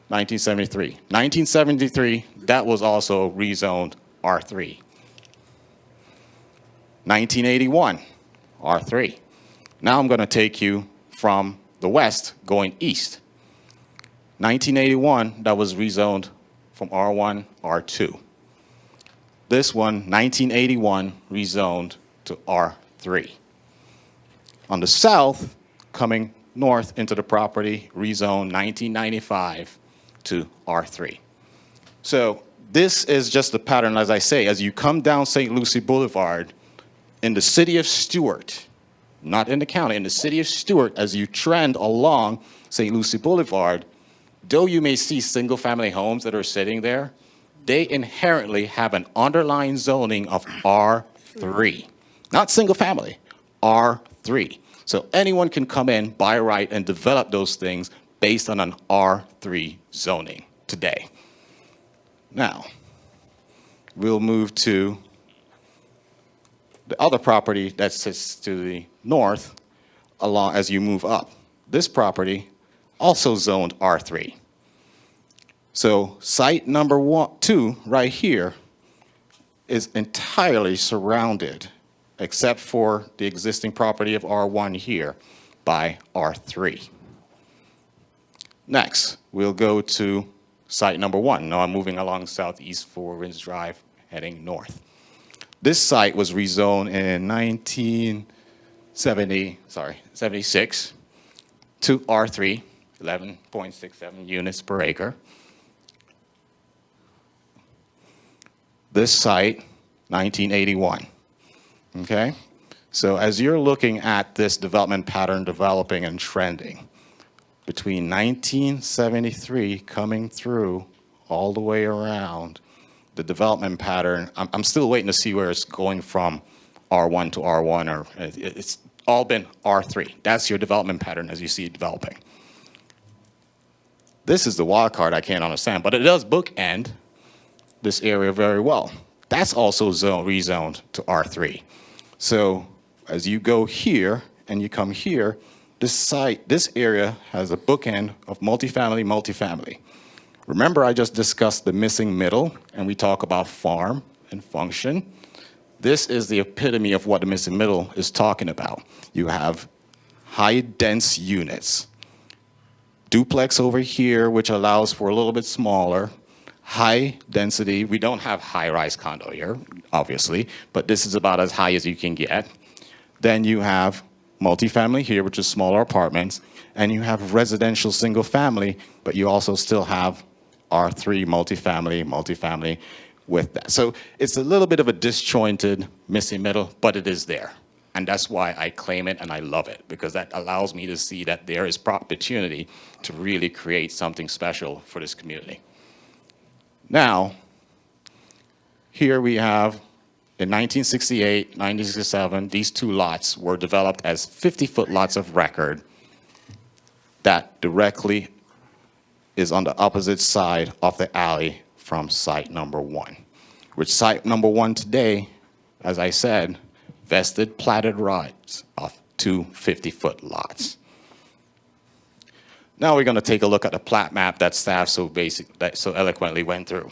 [SPEAKER 18] 1973. 1973, that was also rezoned R3. 1981, R3. Now I'm going to take you from the west going east. 1981, that was rezoned from R1, R2. This one, 1981, rezoned to R3. On the south, coming north into the property, rezoned 1995 to R3. So this is just the pattern, as I say, as you come down St. Lucie Boulevard in the city of Stuart, not in the county, in the city of Stuart, as you trend along St. Lucie Boulevard, though you may see single-family homes that are sitting there, they inherently have an underlying zoning of R3. Not single family, R3. So anyone can come in, by right, and develop those things based on an R3 zoning today. Now, we'll move to the other property that sits to the north along as you move up. This property also zoned R3. So site number 2 right here is entirely surrounded, except for the existing property of R1 here, by R3. Next, we'll go to site number 1. Now I'm moving along southeast Four Winds Drive, heading north. This site was rezoned in 76 to R3, 11.67 units per acre. This site, 1981. Okay? So as you're looking at this development pattern developing and trending, between 1973 coming through all the way around, the development pattern, I'm still waiting to see where it's going from R1 to R1, or it's all been R3. That's your development pattern as you see it developing. This is the wild card I can't understand, but it does bookend this area very well. That's also rezoned to R3. So as you go here and you come here, this area has a bookend of multifamily. Remember, I just discussed the missing middle, and we talk about farm and function. This is the epitome of what the missing middle is talking about. You have high dense units. Duplex over here, which allows for a little bit smaller. High density, we don't have high-rise condo here, obviously, but this is about as high as you can get. Then you have multifamily here, which is smaller apartments, and you have residential single family, but you also still have R3 multifamily with that. So it's a little bit of a disjointed missing middle, but it is there. And that's why I claim it and I love it, because that allows me to see that there is opportunity to really create something special for this community. Now, here we have, in 1968, 1967, these two lots were developed as 50-foot lots of record that directly is on the opposite side of the alley from site number 1, which site number 1 today, as I said, vested platted rights of 2 50-foot lots. Now we're going to take a look at the plat map that staff so eloquently went through.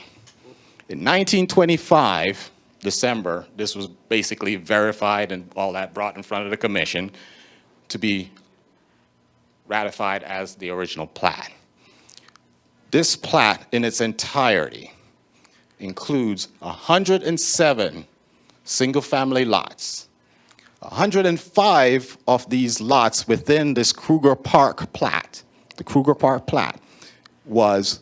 [SPEAKER 18] In 1925, December, this was basically verified and all that brought in front of the commission to be ratified as the original plat. This plat in its entirety includes 107 single-family lots. 105 of these lots within this Kruger Park plat, the Kruger Park plat, was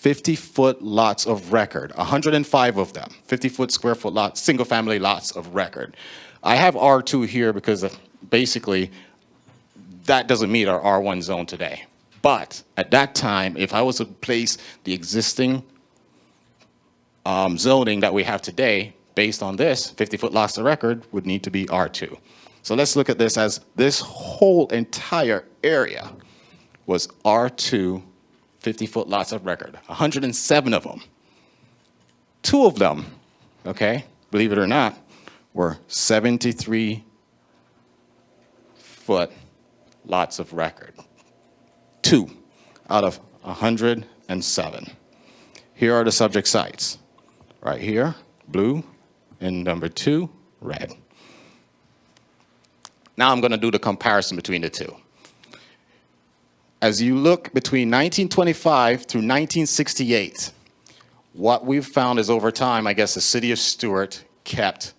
[SPEAKER 18] 50-foot lots of record, 105 of them, 50-foot square foot lots, single-family lots of record. I have R2 here because basically that doesn't meet our R1 zone today. But at that time, if I was to place the existing zoning that we have today, based on this, 50-foot lots of record would need to be R2. So let's look at this as this whole entire area was R2, 50-foot lots of record, 107 of them. 2 of them, okay, believe it or not, were 73-foot lots of record. 2 out of 107. Here are the subject sites. Right here, blue, and number 2, red. Now I'm going to do the comparison between the two. As you look between 1925 through 1968, what we've found is over time, I guess the city of Stuart kept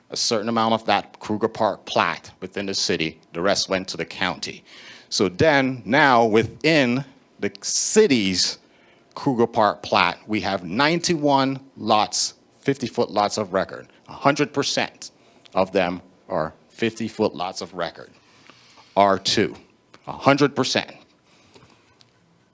[SPEAKER 18] a certain amount of that Kruger Park plat within the city. The rest went to the county. So then, now within the city's Kruger Park plat, we have 91 lots, 50-foot lots of record. 100% of them are 50-foot lots of record. R2, 100%.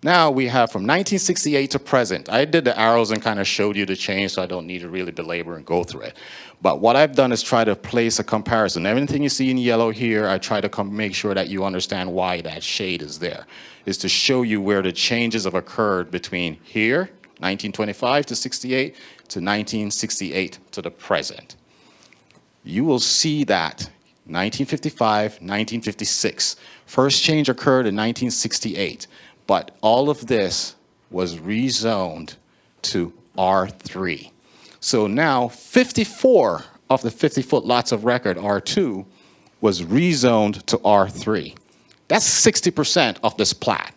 [SPEAKER 18] Now we have from 1968 to present. I did the arrows and kind of showed you the change, so I don't need to really belabor and go through it. But what I've done is try to place a comparison. Everything you see in yellow here, I try to make sure that you understand why that shade is there, is to show you where the changes have occurred between here, 1925 to 68, to 1968 to the present. You will see that 1955, 1956. First change occurred in 1968, but all of this was rezoned to R3. So now 54 of the 50-foot lots of record, R2, was rezoned to R3. That's 60% of this plat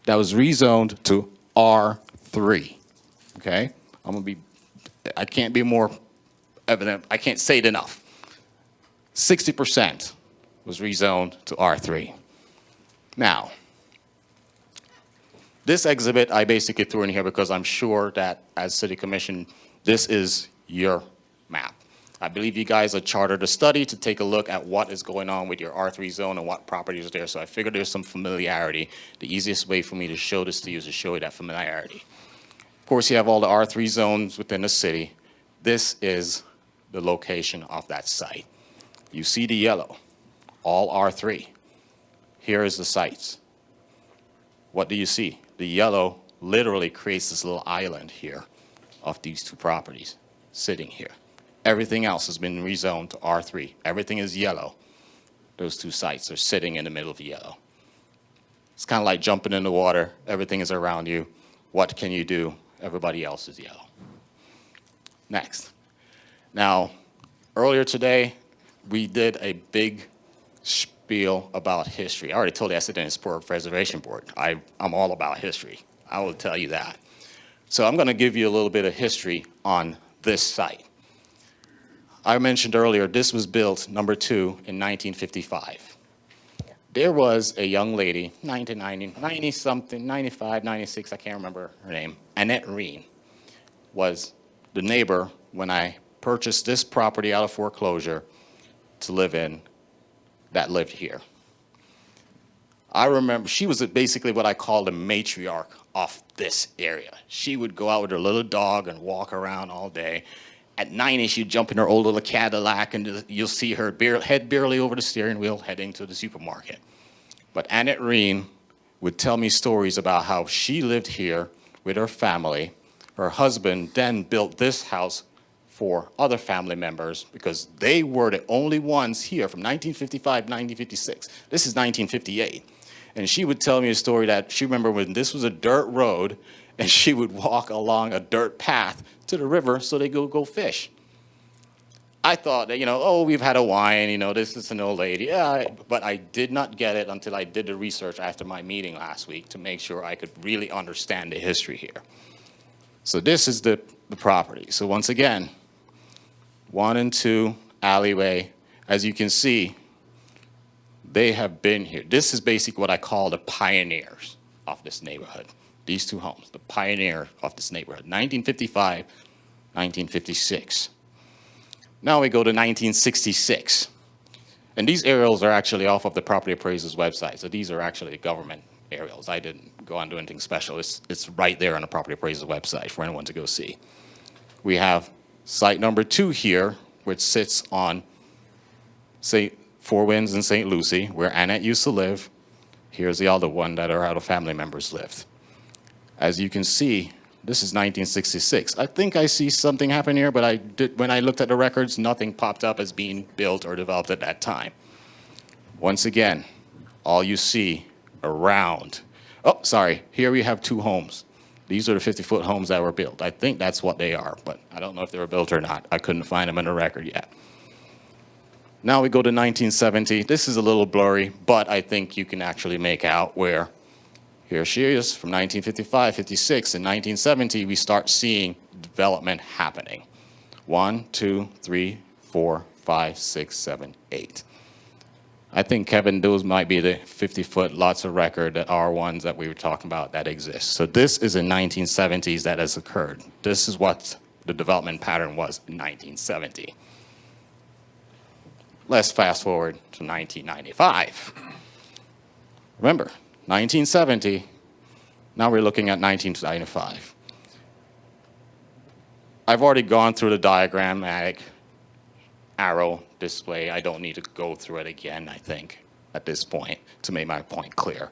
[SPEAKER 18] that was rezoned to R3. Okay? I can't be more evident, I can't say it enough. 60% was rezoned to R3. Now, this exhibit I basically threw in here because I'm sure that as City Commission, this is your map. I believe you guys are chartered a study to take a look at what is going on with your R3 zone and what properties are there. So I figured there's some familiarity. The easiest way for me to show this to you is to show you that familiarity. Of course, you have all the R3 zones within the city. This is the location of that site. You see the yellow, all R3. Here is the sites. What do you see? The yellow literally creates this little island here of these two properties sitting here. Everything else has been rezoned to R3. Everything is yellow. Those two sites are sitting in the middle of yellow. It's kind of like jumping in the water. Everything is around you. What can you do? Everybody else is yellow. Next. Now, earlier today, we did a big spiel about history. I already told you I sit in the Historic Preservation Board. I'm all about history. I will tell you that. So I'm going to give you a little bit of history on this site. I mentioned earlier, this was built, number 2, in 1955. There was a young lady, 90-something, 95, 96, I can't remember her name, Annette Reen, was the neighbor when I purchased this property out of foreclosure to live in that lived here. I remember she was basically what I call the matriarch of this area. She would go out with her little dog and walk around all day. At 90, she'd jump in her old little Cadillac, and you'll see her head barely over the steering wheel heading to the supermarket. But Annette Reen would tell me stories about how she lived here with her family. Her husband then built this house for other family members because they were the only ones here from 1955 to 1956. This is 1958. And she would tell me a story that she remembered when this was a dirt road, and she would walk along a dirt path to the river so they go fish. I thought that, oh, we've had a wine, this is an old lady. Yeah, but I did not get it until I did the research after my meeting last week to make sure I could really understand the history here. So this is the property. So once again, 1 and 2 alleyway. As you can see, they have been here. This is basically what I call the pioneers of this neighborhood. These two homes, the pioneer of this neighborhood, 1955, 1956. Now we go to 1966. And these aerials are actually off of the property appraiser's website. So these are actually government aerials. I didn't go on to anything special. It's right there on the property appraiser's website for anyone to go see. We have site number 2 here, which sits on Four Winds in St. Lucie, where Annette used to live. Here's the other one that our other family members lived. As you can see, this is 1966. I think I see something happen here, but when I looked at the records, nothing popped up as being built or developed at that time. Once again, all you see around, here we have 2 homes. These are the 50-foot homes that were built. I think that's what they are, but I don't know if they were built or not. I couldn't find them in the record yet. Now we go to 1970. This is a little blurry, but I think you can actually make out where here she is from 1955, 56. In 1970, we start seeing development happening. 1, 2, 3, 4, 5, 6, 7, 8. I think, Kevin, those might be the 50-foot lots of record that are ones that we were talking about that exist. So this is in 1970s that has occurred. This is what the development pattern was in 1970. Let's fast forward to 1995. Remember, 1970, now we're looking at 1995. I've already gone through the diagrammatic arrow display. I don't need to go through it again, I think, at this point to make my point clear.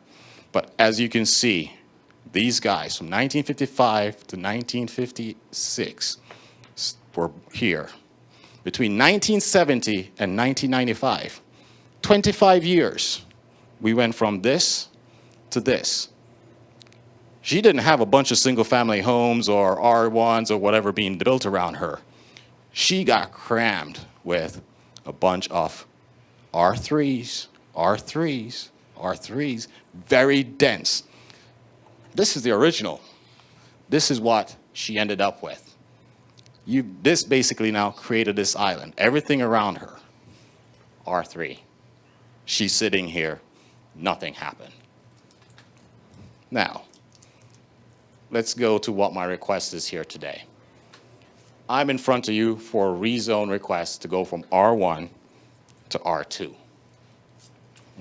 [SPEAKER 18] But as you can see, these guys from 1955 to 1956 were here. Between 1970 and 1995, 25 years, we went from this to this. She didn't have a bunch of single-family homes or R1s or whatever being built around her. She got crammed with a bunch of R3s, R3s, R3s, very dense. This is the original. This is what she ended up with. This basically now created this island. Everything around her, R3. She's sitting here, nothing happened. Now, let's go to what my request is here today. I'm in front of you for a rezone request to go from R1 to R2.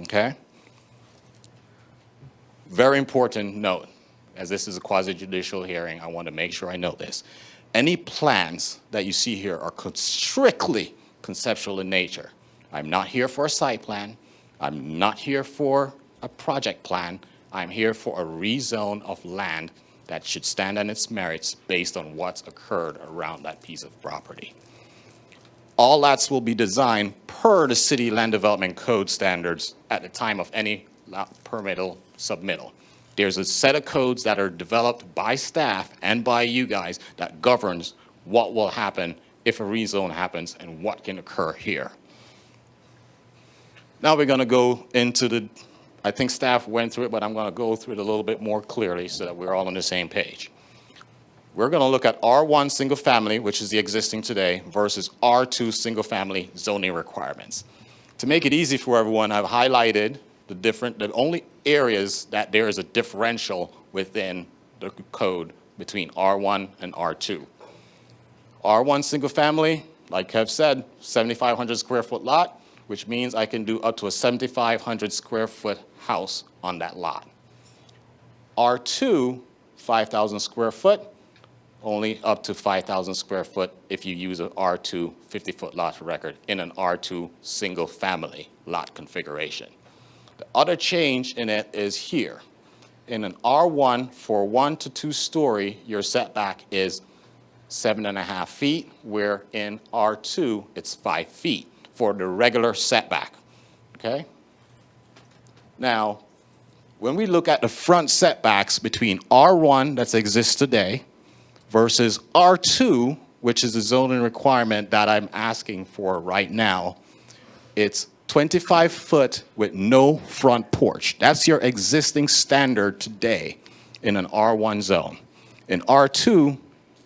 [SPEAKER 18] Okay? Very important note, as this is a quasi-judicial hearing, I want to make sure I know this. Any plans that you see here are strictly conceptual in nature. I'm not here for a site plan. I'm not here for a project plan. I'm here for a rezone of land that should stand on its merits based on what's occurred around that piece of property. All lots will be designed per the City Land Development Code standards at the time of any permittal submittal. There's a set of codes that are developed by staff and by you guys that governs what will happen if a rezone happens and what can occur here. Now we're going to go into the, I think staff went through it, but I'm going to go through it a little bit more clearly so that we're all on the same page. We're going to look at R1 single family, which is the existing today, versus R2 single family zoning requirements. To make it easy for everyone, I've highlighted the only areas that there is a differential within the code between R1 and R2. R1 single family, like I've said, 7,500 square foot lot, which means I can do up to a 7,500 square foot house on that lot. R2, 5,000 square foot, only up to 5,000 square foot if you use an R2 50-foot lot record in an R2 single family lot configuration. The other change in it is here. In an R1 for 1 to 2 story, your setback is 7.5 feet, where in R2 it's 5 feet for the regular setback, okay? Now, when we look at the front setbacks between R1 that exists today versus R2, which is the zoning requirement that I'm asking for right now, it's 25 foot with no front porch. That's your existing standard today in an R1 zone. In R2,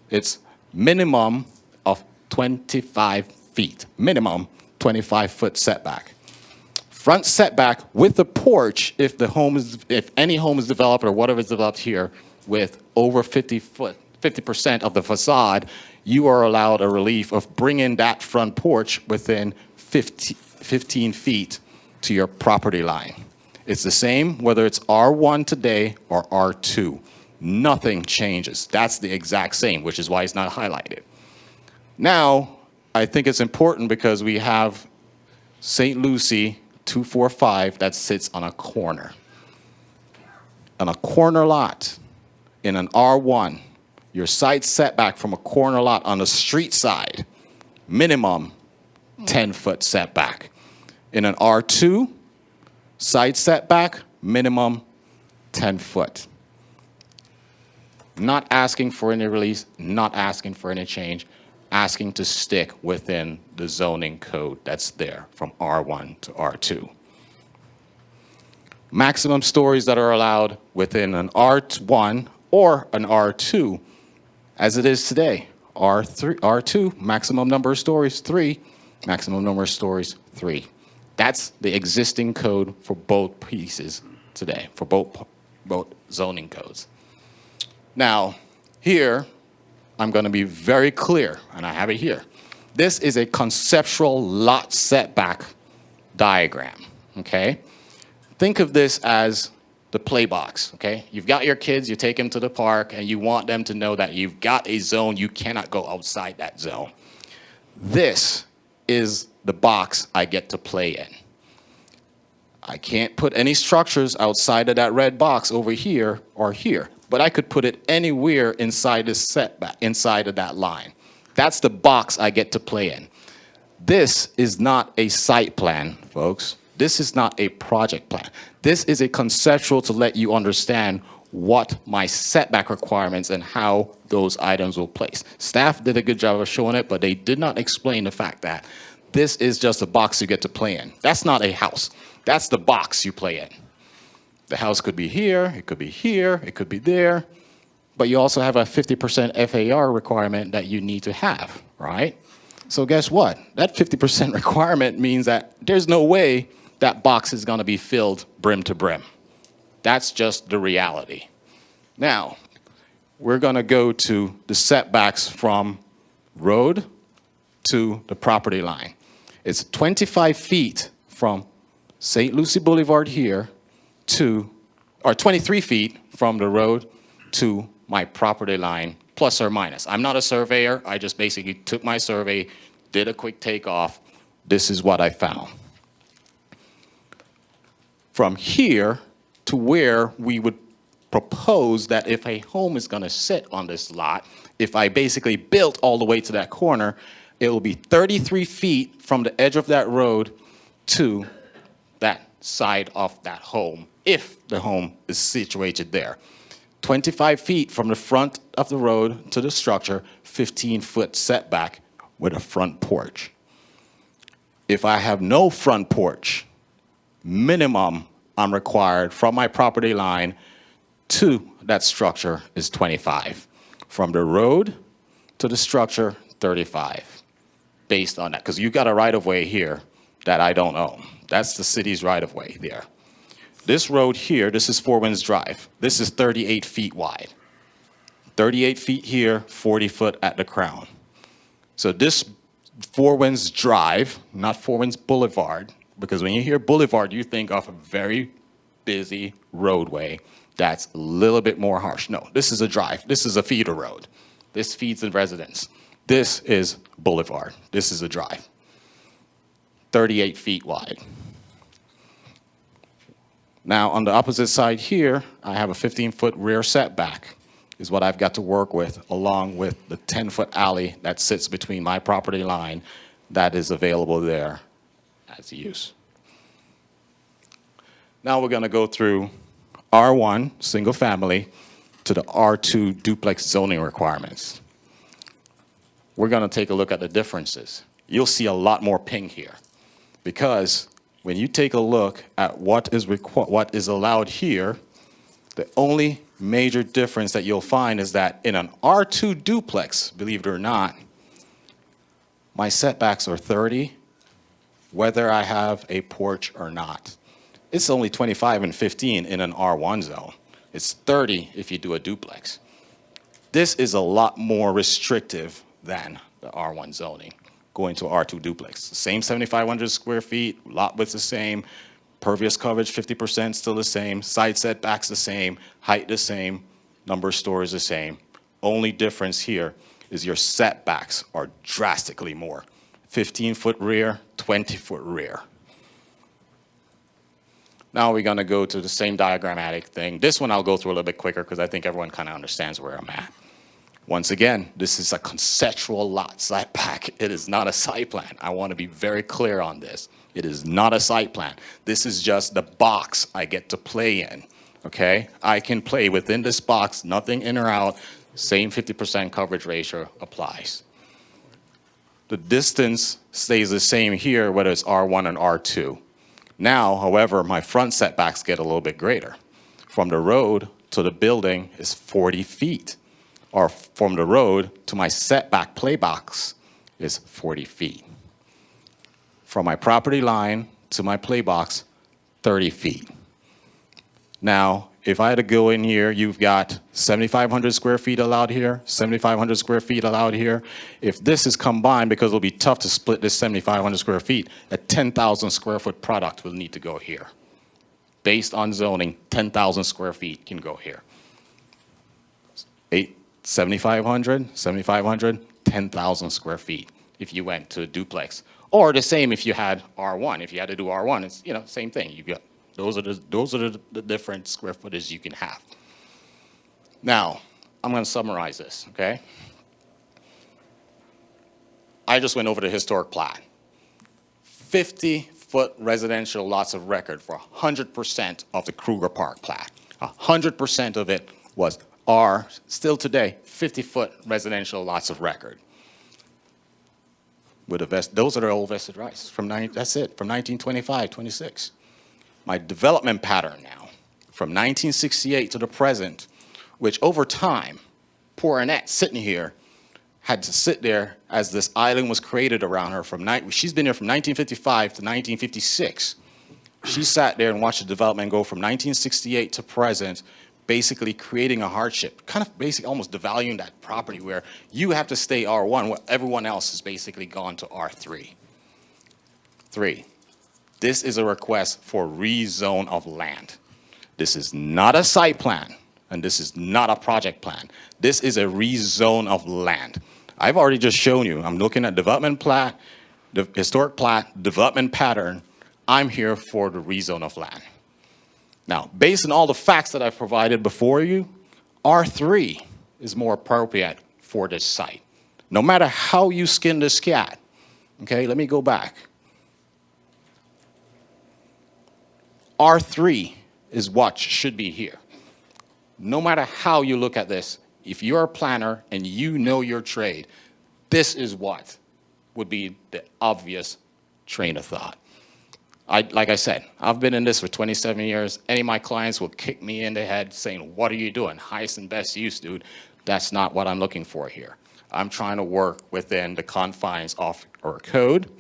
[SPEAKER 18] it's minimum of 25 feet, minimum 25 foot setback. Front setback with the porch, if any home is developed or whatever is developed here with over 50% of the facade, you are allowed a relief of bringing that front porch within 15 feet to your property line. It's the same whether it's R1 today or R2. Nothing changes. That's the exact same, which is why it's not highlighted. Now, I think it's important because we have St. Lucie 245 that sits on a corner. On a corner lot in an R1, your side setback from a corner lot on the street side, minimum 10-foot setback. In an R2, side setback, minimum 10 foot. Not asking for any release, not asking for any change, asking to stick within the zoning code that's there from R1 to R2. Maximum stories that are allowed within an R1 or an R2, as it is today. R2, maximum number of stories, 3. Maximum number of stories, 3. That's the existing code for both pieces today, for both zoning codes. Now, here, I'm going to be very clear, and I have it here. This is a conceptual lot setback diagram, okay? Think of this as the play box, okay? You've got your kids, you take them to the park, and you want them to know that you've got a zone, you cannot go outside that zone. This is the box I get to play in. I can't put any structures outside of that red box over here or here, but I could put it anywhere inside this setback, inside of that line. That's the box I get to play in. This is not a site plan, folks. This is not a project plan. This is a conceptual to let you understand what my setback requirements and how those items will place. Staff did a good job of showing it, but they did not explain the fact that this is just a box you get to play in. That's not a house. That's the box you play in. The house could be here, it could be here, it could be there, but you also have a 50% FAR requirement that you need to have, right? So guess what? That 50% requirement means that there's no way that box is going to be filled brim to brim. That's just the reality. Now, we're going to go to the setbacks from road to the property line. It's 25 feet from St. Lucie Boulevard here to, or 23 feet from the road to my property line, plus or minus. I'm not a surveyor. I just basically took my survey, did a quick takeoff. This is what I found. From here to where we would propose that if a home is going to sit on this lot, if I basically built all the way to that corner, it will be 33 feet from the edge of that road to that side of that home, if the home is situated there. 25 feet from the front of the road to the structure, 15-foot setback with a front porch. If I have no front porch, minimum I'm required from my property line to that structure is 25. From the road to the structure, 35. Based on that, because you got a right-of-way here that I don't own. That's the city's right-of-way there. This road here, this is Four Winds Drive. This is 38 feet wide. 38 feet here, 40 foot at the crown. So this Four Winds Drive, not Four Winds Boulevard, because when you hear boulevard, you think of a very busy roadway that's a little bit more harsh. No, this is a drive. This is a feeder road. This feeds the residents. This is boulevard. This is a drive. 38 feet wide. Now, on the opposite side here, I have a 15-foot rear setback is what I've got to work with, along with the 10-foot alley that sits between my property line that is available there as use. Now we're going to go through R1, single family, to the R2 duplex zoning requirements. We're going to take a look at the differences. You'll see a lot more pink here, because when you take a look at what is allowed here, the only major difference that you'll find is that in an R2 duplex, believe it or not, my setbacks are 30, whether I have a porch or not. It's only 25 and 15 in an R1 zone. It's 30 if you do a duplex. This is a lot more restrictive than the R1 zoning, going to R2 duplex. The same 7,500 square feet, lot width the same, pervious coverage 50% still the same, side setbacks the same, height the same, number of stories the same. Only difference here is your setbacks are drastically more. 15-foot rear, 20-foot rear. Now we're going to go to the same diagrammatic thing. This one I'll go through a little bit quicker because I think everyone kind of understands where I'm at. Once again, this is a conceptual lot setback. It is not a site plan. I want to be very clear on this. It is not a site plan. This is just the box I get to play in, okay? I can play within this box, nothing in or out, same 50% coverage ratio applies. The distance stays the same here, whether it's R1 and R2. Now, however, my front setbacks get a little bit greater. From the road to the building is 40 feet. Or from the road to my setback play box is 40 feet. From my property line to my play box, 30 feet. Now, if I had to go in here, you've got 7,500 square feet allowed here, 7,500 square feet allowed here. If this is combined, because it'll be tough to split this 7,500 square feet, a 10,000 square foot product will need to go here. Based on zoning, 10,000 square feet can go here. 7,500, 10,000 square feet if you went to a duplex. Or the same if you had R1. If you had to do R1, it's, you know, same thing. You got those are the different square footage you can have. Now, I'm going to summarize this, okay? I just went over the historic plat. 50 50-foot residential lots of record for 100% of the Kruger Park plat. 100% of it are still today 50-foot residential lots of record. With those are the old vested rights that's it, from 1925, 26. My development pattern now, from 1968 to the present, which over time, poor Annette sitting here had to sit there as this island was created around her she's been here from 1955 to 1956. She sat there and watched the development go from 1968 to present, basically creating a hardship, kind of basically almost devaluing that property where you have to stay R1 while everyone else has basically gone to R3. 3, this is a request for rezone of land. This is not a site plan, and this is not a project plan. This is a rezone of land. I've already just shown you, I'm looking at development plat, the historic plat, development pattern. I'm here for the rezone of land. Now, based on all the facts that I've provided before you, R3 is more appropriate for this site. No matter how you skin this cat, okay, let me go back. R3 is what should be here. No matter how you look at this, if you're a planner and you know your trade, this is what would be the obvious train of thought. Like I said, I've been in this for 27 years. Any of my clients will kick me in the head saying, what are you doing? Highest and best use, dude. That's not what I'm looking for here. I'm trying to work within the confines of our code,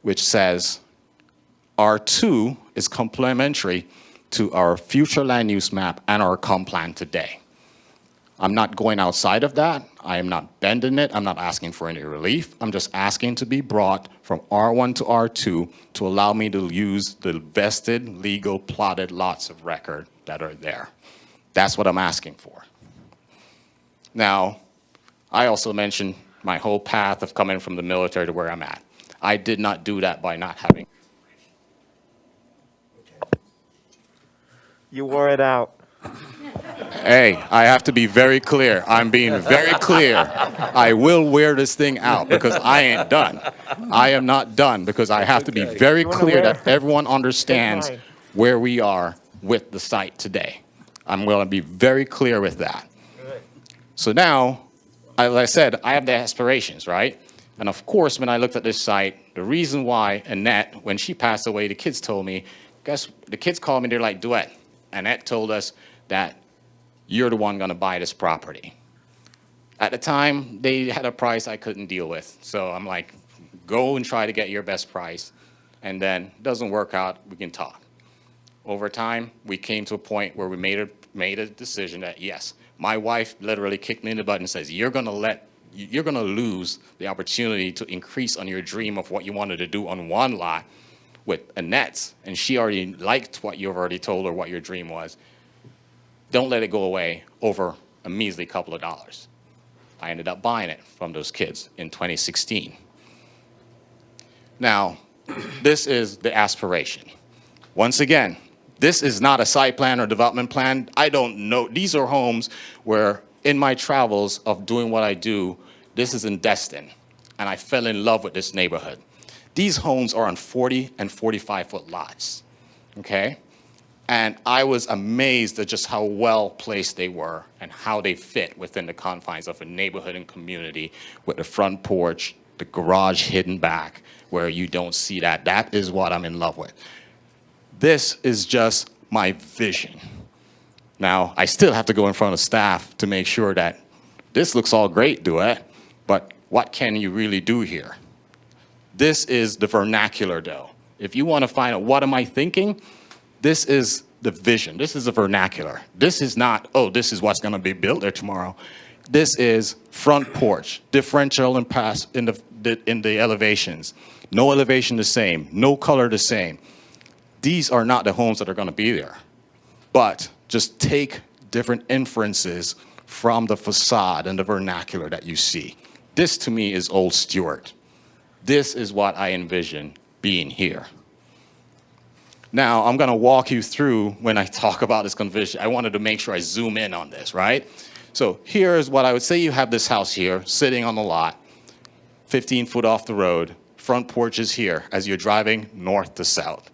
[SPEAKER 18] which says R2 is complementary to our future land use map and our comp plan today. I'm not going outside of that. I am not bending it. I'm not asking for any relief. I'm just asking to be brought from R1 to R2 to allow me to use the vested, legal, plotted lots of record that are there. That's what I'm asking for. Now, I also mentioned my whole path of coming from the military to where I'm at. I did not do that by not having.
[SPEAKER 6] You wore it out.
[SPEAKER 18] Hey, I have to be very clear. I'm being very clear. I will wear this thing out because I ain't done. I am not done because I have to be very clear that everyone understands where we are with the site today. I'm going to be very clear with that. So now, as I said, I have the aspirations, right? And of course, when I looked at this site, the reason why Annette, when she passed away, the kids told me, the kids called me, they're like, Duet, Annette told us that you're the one going to buy this property. At the time, they had a price I couldn't deal with. So I'm like, go and try to get your best price. And then it doesn't work out, we can talk. Over time, we came to a point where we made a decision that, yes, my wife literally kicked me in the butt and says, you're going to lose the opportunity to increase on your dream of what you wanted to do on one lot with Annette's, and she already liked what you've already told her what your dream was. Don't let it go away over a measly couple of dollars. I ended up buying it from those kids in 2016. Now, this is the aspiration. Once again, this is not a site plan or development plan. I don't know. These are homes where in my travels of doing what I do, this is in Destin, and I fell in love with this neighborhood. These homes are on 40 and 45-foot lots, okay? And I was amazed at just how well placed they were and how they fit within the confines of a neighborhood and community with the front porch, the garage hidden back where you don't see that. That is what I'm in love with. This is just my vision. Now, I still have to go in front of staff to make sure that this looks all great, Duet, but what can you really do here? This is the vernacular, though. If you want to find out what am I thinking, this is the vision. This is the vernacular. This is not, oh, this is what's going to be built there tomorrow. This is front porch, differential and pass in the elevations. No elevation the same, no color the same. These are not the homes that are going to be there. But just take different inferences from the facade and the vernacular that you see. This, to me, is old Stuart. This is what I envision being here. Now, I'm going to walk you through when I talk about this conviction. I wanted to make sure I zoom in on this, right? So here is what I would say. You have this house here sitting on the lot, 15 foot off the road, front porch is here as you're driving north to south.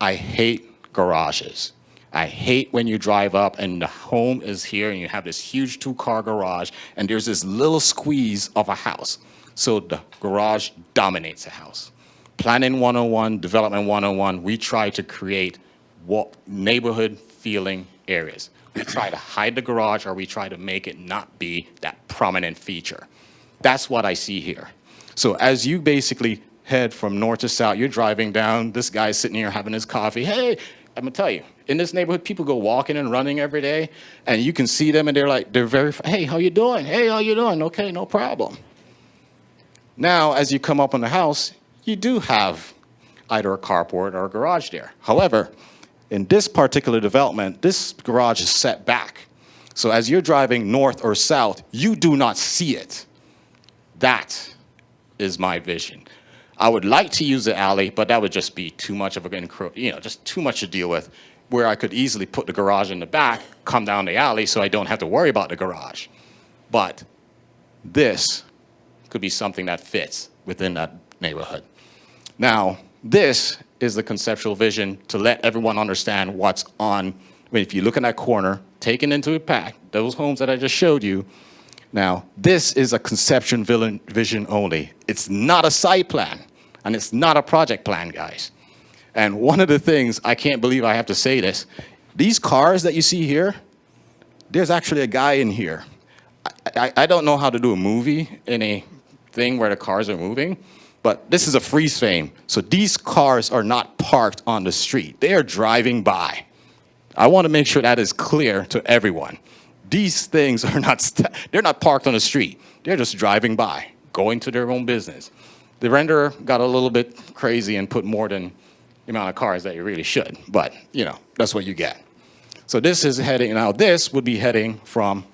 [SPEAKER 18] I hate garages. I hate when you drive up and the home is here and you have this huge 2-car garage and there's this little squeeze of a house. So the garage dominates the house. Planning 101, Development 101, we try to create neighborhood feeling areas. We try to hide the garage or we try to make it not be that prominent feature. That's what I see here. So as you basically head from north to south, you're driving down, this guy's sitting here having his coffee. Hey, I'm gonna tell you, in this neighborhood, people go walking and running every day, and you can see them and they're very, hey, how you doing? Hey, how you doing? Okay, no problem. Now, as you come up on the house, you do have either a carport or a garage there. However, in this particular development, this garage is set back. So as you're driving north or south, you do not see it. That is my vision. I would like to use the alley, but that would just be too much of just too much to deal with, where I could easily put the garage in the back, come down the alley so I don't have to worry about the garage. But this could be something that fits within that neighborhood. Now, this is the conceptual vision to let everyone understand what's on. I mean, if you look in that corner, taken into account those homes that I just showed you. Now, this is a conception vision only. It's not a site plan, and it's not a project plan, guys. And one of the things, I can't believe I have to say this, these cars that you see here, there's actually a guy in here. I don't know how to do a movie in a thing where the cars are moving, but this is a freeze frame. So these cars are not parked on the street. They are driving by. I want to make sure that is clear to everyone. These things are they're not parked on the street. They're just driving by, going to their own business. The renderer got a little bit crazy and put more than the amount of cars that you really should, but that's what you get. So this is heading, now this would be heading from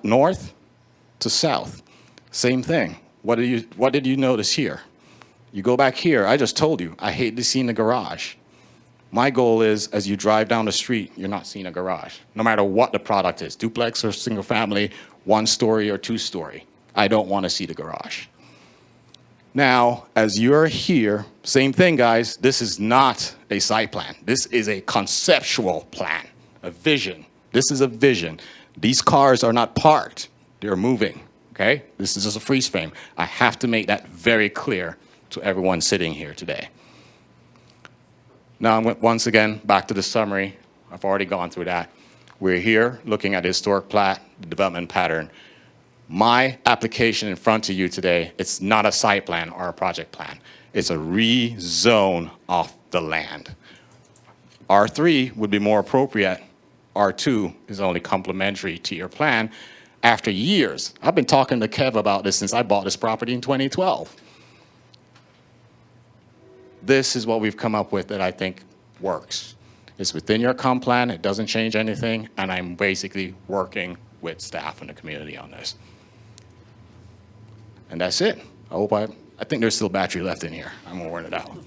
[SPEAKER 18] north to south. Same thing. What did you notice here? You go back here, I just told you, I hate to see in the garage. My goal is, as you drive down the street, you're not seeing a garage, no matter what the product is, duplex or single family, 1-story or 2-story. I don't want to see the garage. Now, as you're here, same thing, guys, this is not a site plan. This is a conceptual plan, a vision. This is a vision. These cars are not parked, they're moving, okay? This is just a freeze frame. I have to make that very clear to everyone sitting here today. Now, once again, back to the summary. I've already gone through that. We're here looking at the historic plat, the development pattern. My application in front of you today, it's not a site plan or a project plan. It's a rezone off the land. R3 would be more appropriate. R2 is only complementary to your plan after years. I've been talking to Kev about this since I bought this property in 2012. This is what we've come up with that I think works. It's within your comp plan, it doesn't change anything, and I'm basically working with staff and the community on this. And that's it. I think there's still battery left in here. I'm gonna wear it out.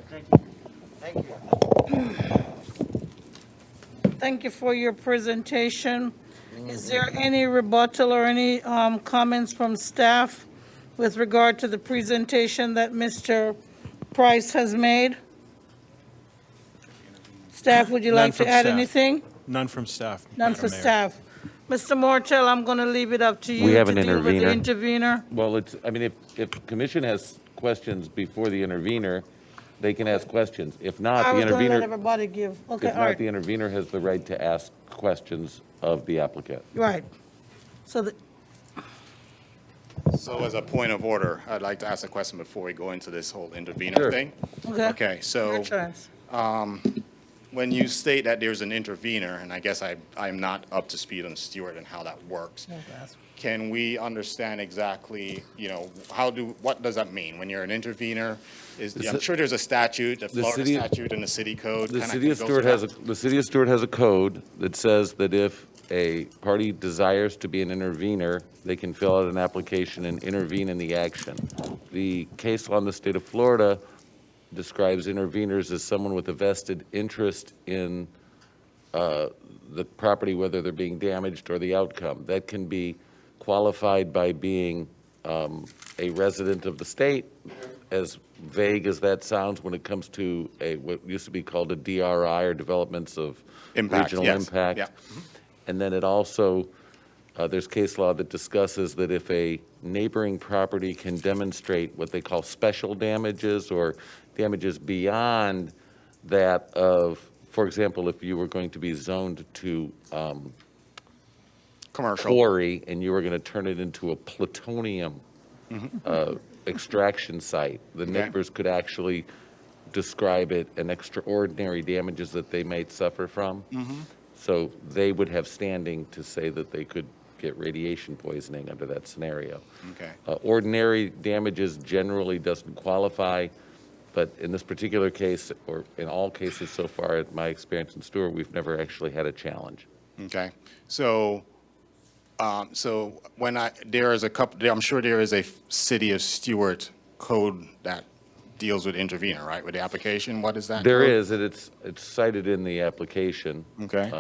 [SPEAKER 7] Thank you.
[SPEAKER 1] Thank you for your presentation. Is there any rebuttal or any comments from staff with regard to the presentation that Mr. Price has made? Staff, would you like to add anything?
[SPEAKER 17] None from staff.
[SPEAKER 1] None
[SPEAKER 17] Madam
[SPEAKER 1] for
[SPEAKER 17] Mayor.
[SPEAKER 1] staff. Mr. Mortel, I'm going to leave it up to you
[SPEAKER 4] We have
[SPEAKER 1] to
[SPEAKER 4] an
[SPEAKER 1] deal with the
[SPEAKER 4] intervener.
[SPEAKER 1] intervener.
[SPEAKER 4] Well, if the commission has questions before the intervener, they can ask questions. If not,
[SPEAKER 1] I
[SPEAKER 4] the
[SPEAKER 1] was going to let
[SPEAKER 4] intervener,
[SPEAKER 1] everybody give. Okay,
[SPEAKER 4] if
[SPEAKER 1] all
[SPEAKER 4] not,
[SPEAKER 1] right.
[SPEAKER 4] the intervener has the right to ask questions of the applicant.
[SPEAKER 1] Right. So
[SPEAKER 18] So as a point of order, I'd like to ask a question before we go into this whole intervener
[SPEAKER 4] Sure.
[SPEAKER 18] thing.
[SPEAKER 1] Okay.
[SPEAKER 18] Okay,
[SPEAKER 1] your
[SPEAKER 18] so
[SPEAKER 1] chance.
[SPEAKER 18] when you state that there's an intervener, and I guess I'm not up to speed on Stuart and how that works, can we understand exactly, what does that mean? When you're an intervener, I'm sure there's a statute, the Florida statute and the city code.
[SPEAKER 4] The city of Stuart has a code that says that if a party desires to be an intervener, they can fill out an application and intervene in the action. The case law in the state of Florida describes interveners as someone with a vested interest in the property, whether they're being damaged or the outcome. That can be qualified by being a resident of the state, as vague as that sounds when it comes to what used to be called a DRI, or developments of
[SPEAKER 18] Impact,
[SPEAKER 4] regional
[SPEAKER 18] yes.
[SPEAKER 4] impact.
[SPEAKER 18] Yeah.
[SPEAKER 4] And then it also, there's case law that discusses that if a neighboring property can demonstrate what they call special damages, or damages beyond that of, for example, if you were going to be zoned to
[SPEAKER 18] Commercial.
[SPEAKER 4] quarry and you were going to turn it into a plutonium extraction site, the
[SPEAKER 18] Okay.
[SPEAKER 4] neighbors could actually describe it and extraordinary damages that they might suffer from. So they would have standing to say that they could get radiation poisoning under that scenario.
[SPEAKER 18] Okay.
[SPEAKER 4] Ordinary damages generally doesn't qualify, but in this particular case, or in all cases so far, in my experience in Stuart, we've never actually had a challenge.
[SPEAKER 18] Okay. So, there is a couple, I'm sure there is a city of Stuart code that deals with intervener, right, with the application? What is that?
[SPEAKER 4] There
[SPEAKER 18] code?
[SPEAKER 4] is, and it's cited in the application.
[SPEAKER 18] Okay.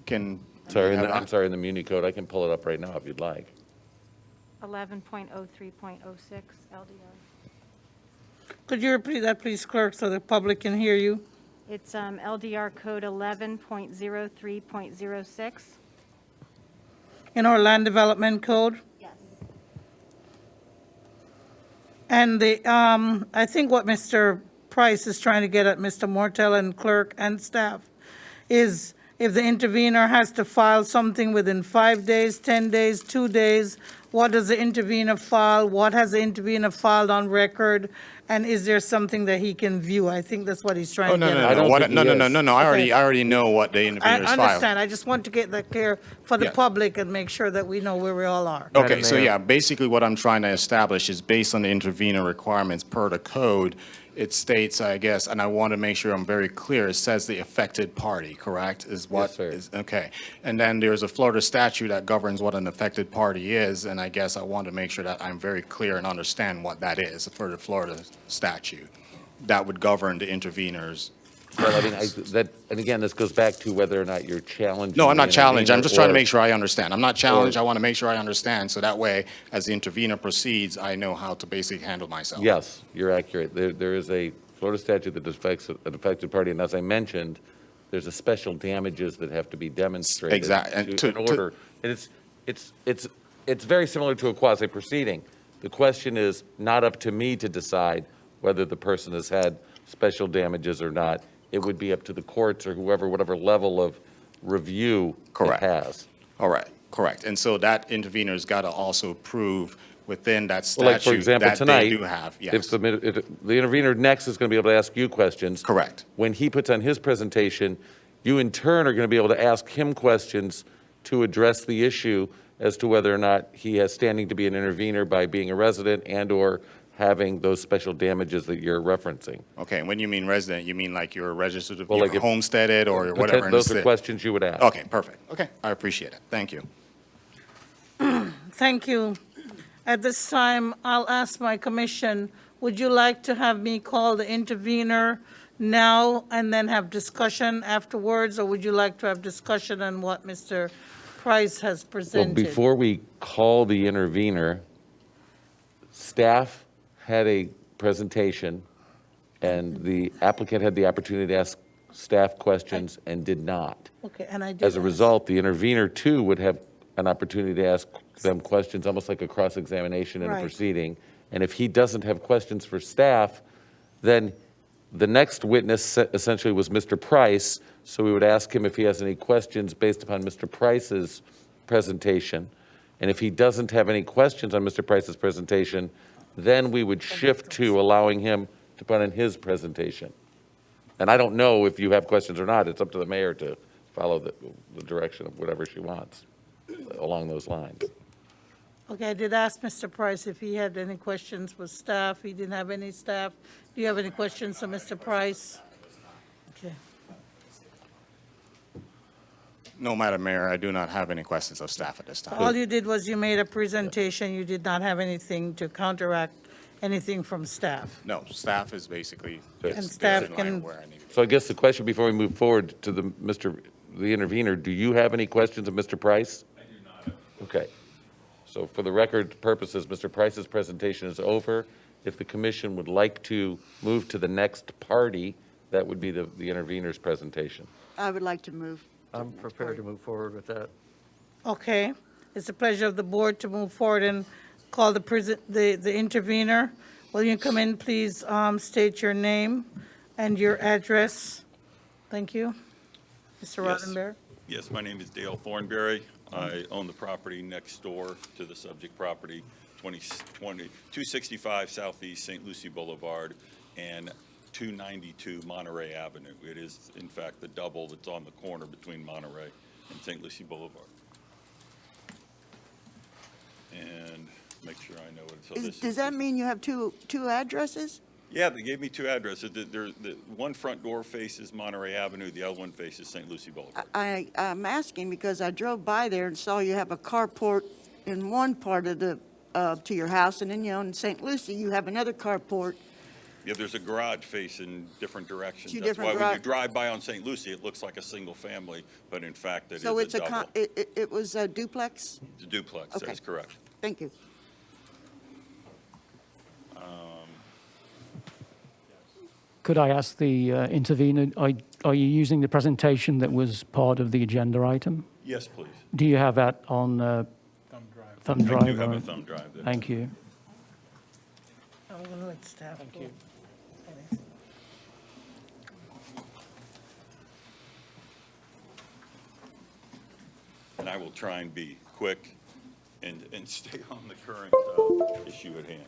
[SPEAKER 18] Can.
[SPEAKER 4] Sorry,
[SPEAKER 18] you have
[SPEAKER 4] I'm
[SPEAKER 18] that?
[SPEAKER 4] sorry, in the Muni code. I can pull it up right now if you'd like.
[SPEAKER 2] 11.03.06 LDR.
[SPEAKER 1] Could you repeat that, please, clerk, so the public can hear you?
[SPEAKER 2] It's LDR code 11.03.06.
[SPEAKER 1] In our land development code?
[SPEAKER 2] Yes.
[SPEAKER 1] And I think what Mr. Price is trying to get at, Mr. Mortel and clerk and staff, is if the intervener has to file something within 5 days, 10 days, 2 days, what does the intervener file? What has the intervener filed on record? And is there something that he can view? I think that's what he's trying
[SPEAKER 18] Oh,
[SPEAKER 1] to
[SPEAKER 18] no,
[SPEAKER 1] get
[SPEAKER 18] no,
[SPEAKER 1] at.
[SPEAKER 4] I
[SPEAKER 18] no,
[SPEAKER 4] don't
[SPEAKER 18] what,
[SPEAKER 4] think
[SPEAKER 18] no,
[SPEAKER 4] he
[SPEAKER 18] no, no,
[SPEAKER 4] is.
[SPEAKER 18] no, no,
[SPEAKER 1] Okay.
[SPEAKER 18] I already know what the
[SPEAKER 1] I
[SPEAKER 18] interveners filed.
[SPEAKER 1] understand. I just want to get that clear for the
[SPEAKER 18] Yeah.
[SPEAKER 1] public and make sure that we know where we all are.
[SPEAKER 18] Okay,
[SPEAKER 15] Madam
[SPEAKER 18] so
[SPEAKER 15] Mayor.
[SPEAKER 18] yeah, basically what I'm trying to establish is based on the intervener requirements per the code, it states, I guess, and I want to make sure I'm very clear, it says the affected party, correct? Is what?
[SPEAKER 4] Yes, sir.
[SPEAKER 18] Is okay. And then there's a Florida statute that governs what an affected party is, and I guess I want to make sure that I'm very clear and understand what that is for the Florida statute. That would govern the interveners.
[SPEAKER 4] Well, I mean, and again, this goes back to whether or not you're challenging.
[SPEAKER 18] No, I'm
[SPEAKER 4] the
[SPEAKER 18] not challenged. I'm
[SPEAKER 4] intervener
[SPEAKER 18] just trying to
[SPEAKER 4] or-
[SPEAKER 18] make sure I understand. I'm not challenged.
[SPEAKER 4] or-
[SPEAKER 18] I want to make sure I understand, so that way, as the intervener proceeds, I know how to basically handle myself.
[SPEAKER 4] Yes, you're accurate. There is a Florida statute that affects an affected party, and as I mentioned, there's a special damages that have to be demonstrated.
[SPEAKER 18] Exact- and
[SPEAKER 4] in
[SPEAKER 18] to-
[SPEAKER 4] order. And it's very similar to a quasi proceeding. The question is not up to me to decide whether the person has had special damages or not. It would be up to the courts or whoever, whatever level of review it
[SPEAKER 18] Correct.
[SPEAKER 4] has.
[SPEAKER 18] All right, correct. And so that intervener's got to also prove within that
[SPEAKER 4] Well, like, for
[SPEAKER 18] statute
[SPEAKER 4] example,
[SPEAKER 18] that
[SPEAKER 4] tonight,
[SPEAKER 18] they do have,
[SPEAKER 4] if
[SPEAKER 18] yes.
[SPEAKER 4] the intervener next is going to be able to ask you questions.
[SPEAKER 18] Correct.
[SPEAKER 4] When he puts on his presentation, you in turn are going to be able to ask him questions to address the issue as to whether or not he has standing to be an intervener by being a resident and/or having those special damages that you're referencing.
[SPEAKER 18] Okay, when you mean resident, you mean like you're registered,
[SPEAKER 4] Well,
[SPEAKER 18] you're
[SPEAKER 4] like if-
[SPEAKER 18] homesteaded or whatever in the
[SPEAKER 4] Those are
[SPEAKER 18] city?
[SPEAKER 4] questions you would ask.
[SPEAKER 18] Okay, perfect. Okay, I appreciate it. Thank you.
[SPEAKER 1] Thank you. At this time, I'll ask my commission, would you like to have me call the intervener now and then have discussion afterwards, or would you like to have discussion on what Mr. Price has
[SPEAKER 4] Well,
[SPEAKER 1] presented?
[SPEAKER 4] before we call the intervener, staff had a presentation, and the applicant had the opportunity to ask staff questions and did not.
[SPEAKER 1] Okay, and I did
[SPEAKER 4] As a
[SPEAKER 1] ask.
[SPEAKER 4] result, the intervener, too, would have an opportunity to ask them questions, almost like a cross-examination in a
[SPEAKER 1] Right.
[SPEAKER 4] proceeding. And if he doesn't have questions for staff, then the next witness essentially was Mr. Price, so we would ask him if he has any questions based upon Mr. Price's presentation. And if he doesn't have any questions on Mr. Price's presentation, then we would shift to allowing him to put in his presentation. And I don't know if you have questions or not. It's up to the mayor to follow the direction of whatever she wants along those lines.
[SPEAKER 1] Okay, I did ask Mr. Price if he had any questions with staff. He didn't have any staff. Do you have any questions for Mr. Price? Okay.
[SPEAKER 18] No, Madam Mayor, I do not have any questions of staff at this time.
[SPEAKER 1] All you did was you made a presentation. You did not have anything to counteract anything from staff.
[SPEAKER 18] No, staff is basically
[SPEAKER 1] And
[SPEAKER 18] is
[SPEAKER 1] staff
[SPEAKER 18] in line
[SPEAKER 1] can-
[SPEAKER 18] where I need to be.
[SPEAKER 4] So I guess the question before we move forward to the intervener, do you have any questions of Mr. Price? I do not. Okay. So for the record purposes, Mr. Price's presentation is over. If the commission would like to move to the next party, that would be the intervener's presentation.
[SPEAKER 16] I would like to move.
[SPEAKER 15] I'm prepared to move forward with that.
[SPEAKER 1] Okay. It's the pleasure of the board to move forward and call the intervener. Will you come in, please, state your name and your address? Thank you. Mr.
[SPEAKER 19] Yes.
[SPEAKER 1] Roddenberry?
[SPEAKER 19] Yes, my name is Dale Thornberry. I own the property next door to the subject property, 265 Southeast St. Lucie Boulevard and 292 Monterey Avenue. It is, in fact, the double that's on the corner between Monterey and St. Lucie Boulevard. And make sure I know it. So this
[SPEAKER 16] Does that mean you have two addresses?
[SPEAKER 19] Yeah, they gave me two addresses. The one front door faces Monterey Avenue, the other one faces St. Lucie Boulevard.
[SPEAKER 16] I'm asking because I drove by there and saw you have a carport in one part of the, to your house, and then, in St. Lucie, you have another carport.
[SPEAKER 19] Yeah, there's a garage facing different directions.
[SPEAKER 16] Two
[SPEAKER 19] That's
[SPEAKER 16] different
[SPEAKER 19] why when you drive by on St. Lucie, it looks like a single family, but in fact, it is
[SPEAKER 16] So
[SPEAKER 19] a
[SPEAKER 16] it's
[SPEAKER 19] double.
[SPEAKER 16] it was a duplex?
[SPEAKER 19] It's a duplex,
[SPEAKER 16] Okay.
[SPEAKER 19] that is correct.
[SPEAKER 16] Thank you.
[SPEAKER 20] Could I ask the intervener, are you using the presentation that was part of the agenda item?
[SPEAKER 19] Yes, please.
[SPEAKER 20] Do you have that on thumb drive?
[SPEAKER 19] I do have a thumb drive there.
[SPEAKER 20] Thank you.
[SPEAKER 1] I'm going to let staff. Thank you.
[SPEAKER 19] And I will try and be quick and stay on the current issue at hand.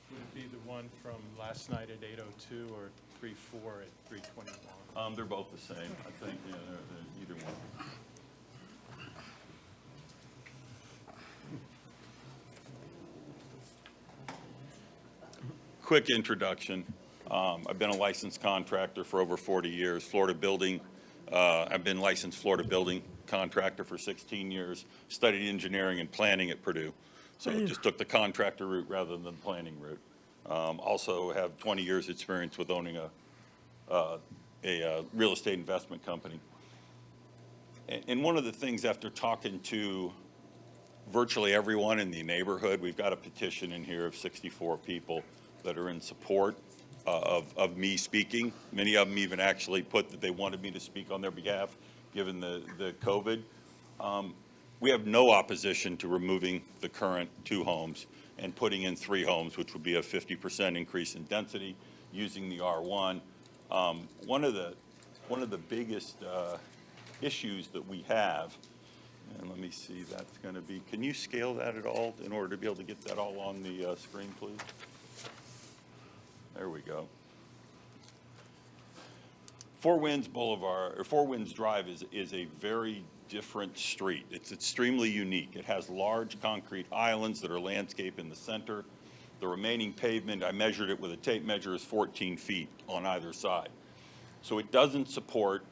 [SPEAKER 17] Would it be the one from last night at 8:02 or 3:04 at 3:21?
[SPEAKER 19] They're both the same, I think, yeah, they're either one. Quick introduction. I've been a licensed contractor for over 40 years. I've been licensed Florida building contractor for 16 years, studied engineering and planning at Purdue. So just took the contractor route rather than the planning route. Also have 20 years experience with owning a real estate investment company. And one of the things after talking to virtually everyone in the neighborhood, we've got a petition in here of 64 people that are in support of me speaking. Many of them even actually put that they wanted me to speak on their behalf, given the COVID. We have no opposition to removing the current 2 homes and putting in 3 homes, which would be a 50% increase in density using the R1. One of the biggest issues that we have, and let me see, that's going to be, can you scale that at all in order to be able to get that all on the screen, please? There we go. Four Winds Boulevard, or Four Winds Drive is a very different street. It's extremely unique. It has large concrete islands that are landscaped in the center. The remaining pavement, I measured it with a tape measure, is 14 feet on either side. So it doesn't support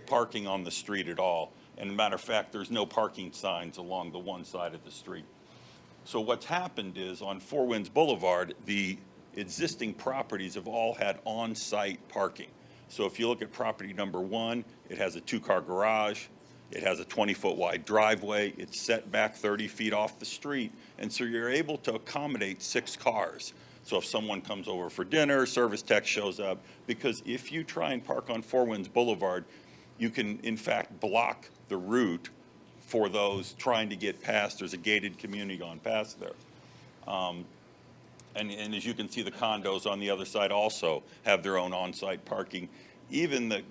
[SPEAKER 19] parking on the street at all. And as a matter of fact, there's no parking signs along the one side of the street. So what's happened is on Four Winds Boulevard, the existing properties have all had on-site parking. So if you look at property number 1, it has a 2-car garage, it has a 20-foot wide driveway, it's set back 30 feet off the street, and so you're able to accommodate 6 cars. So if someone comes over for dinner, service tech shows up, because if you try and park on Four Winds Boulevard, you can in fact block the route for those trying to get past. There's a gated community on past there. And as you can see, the condos on the other side also have their own on-site parking. Even the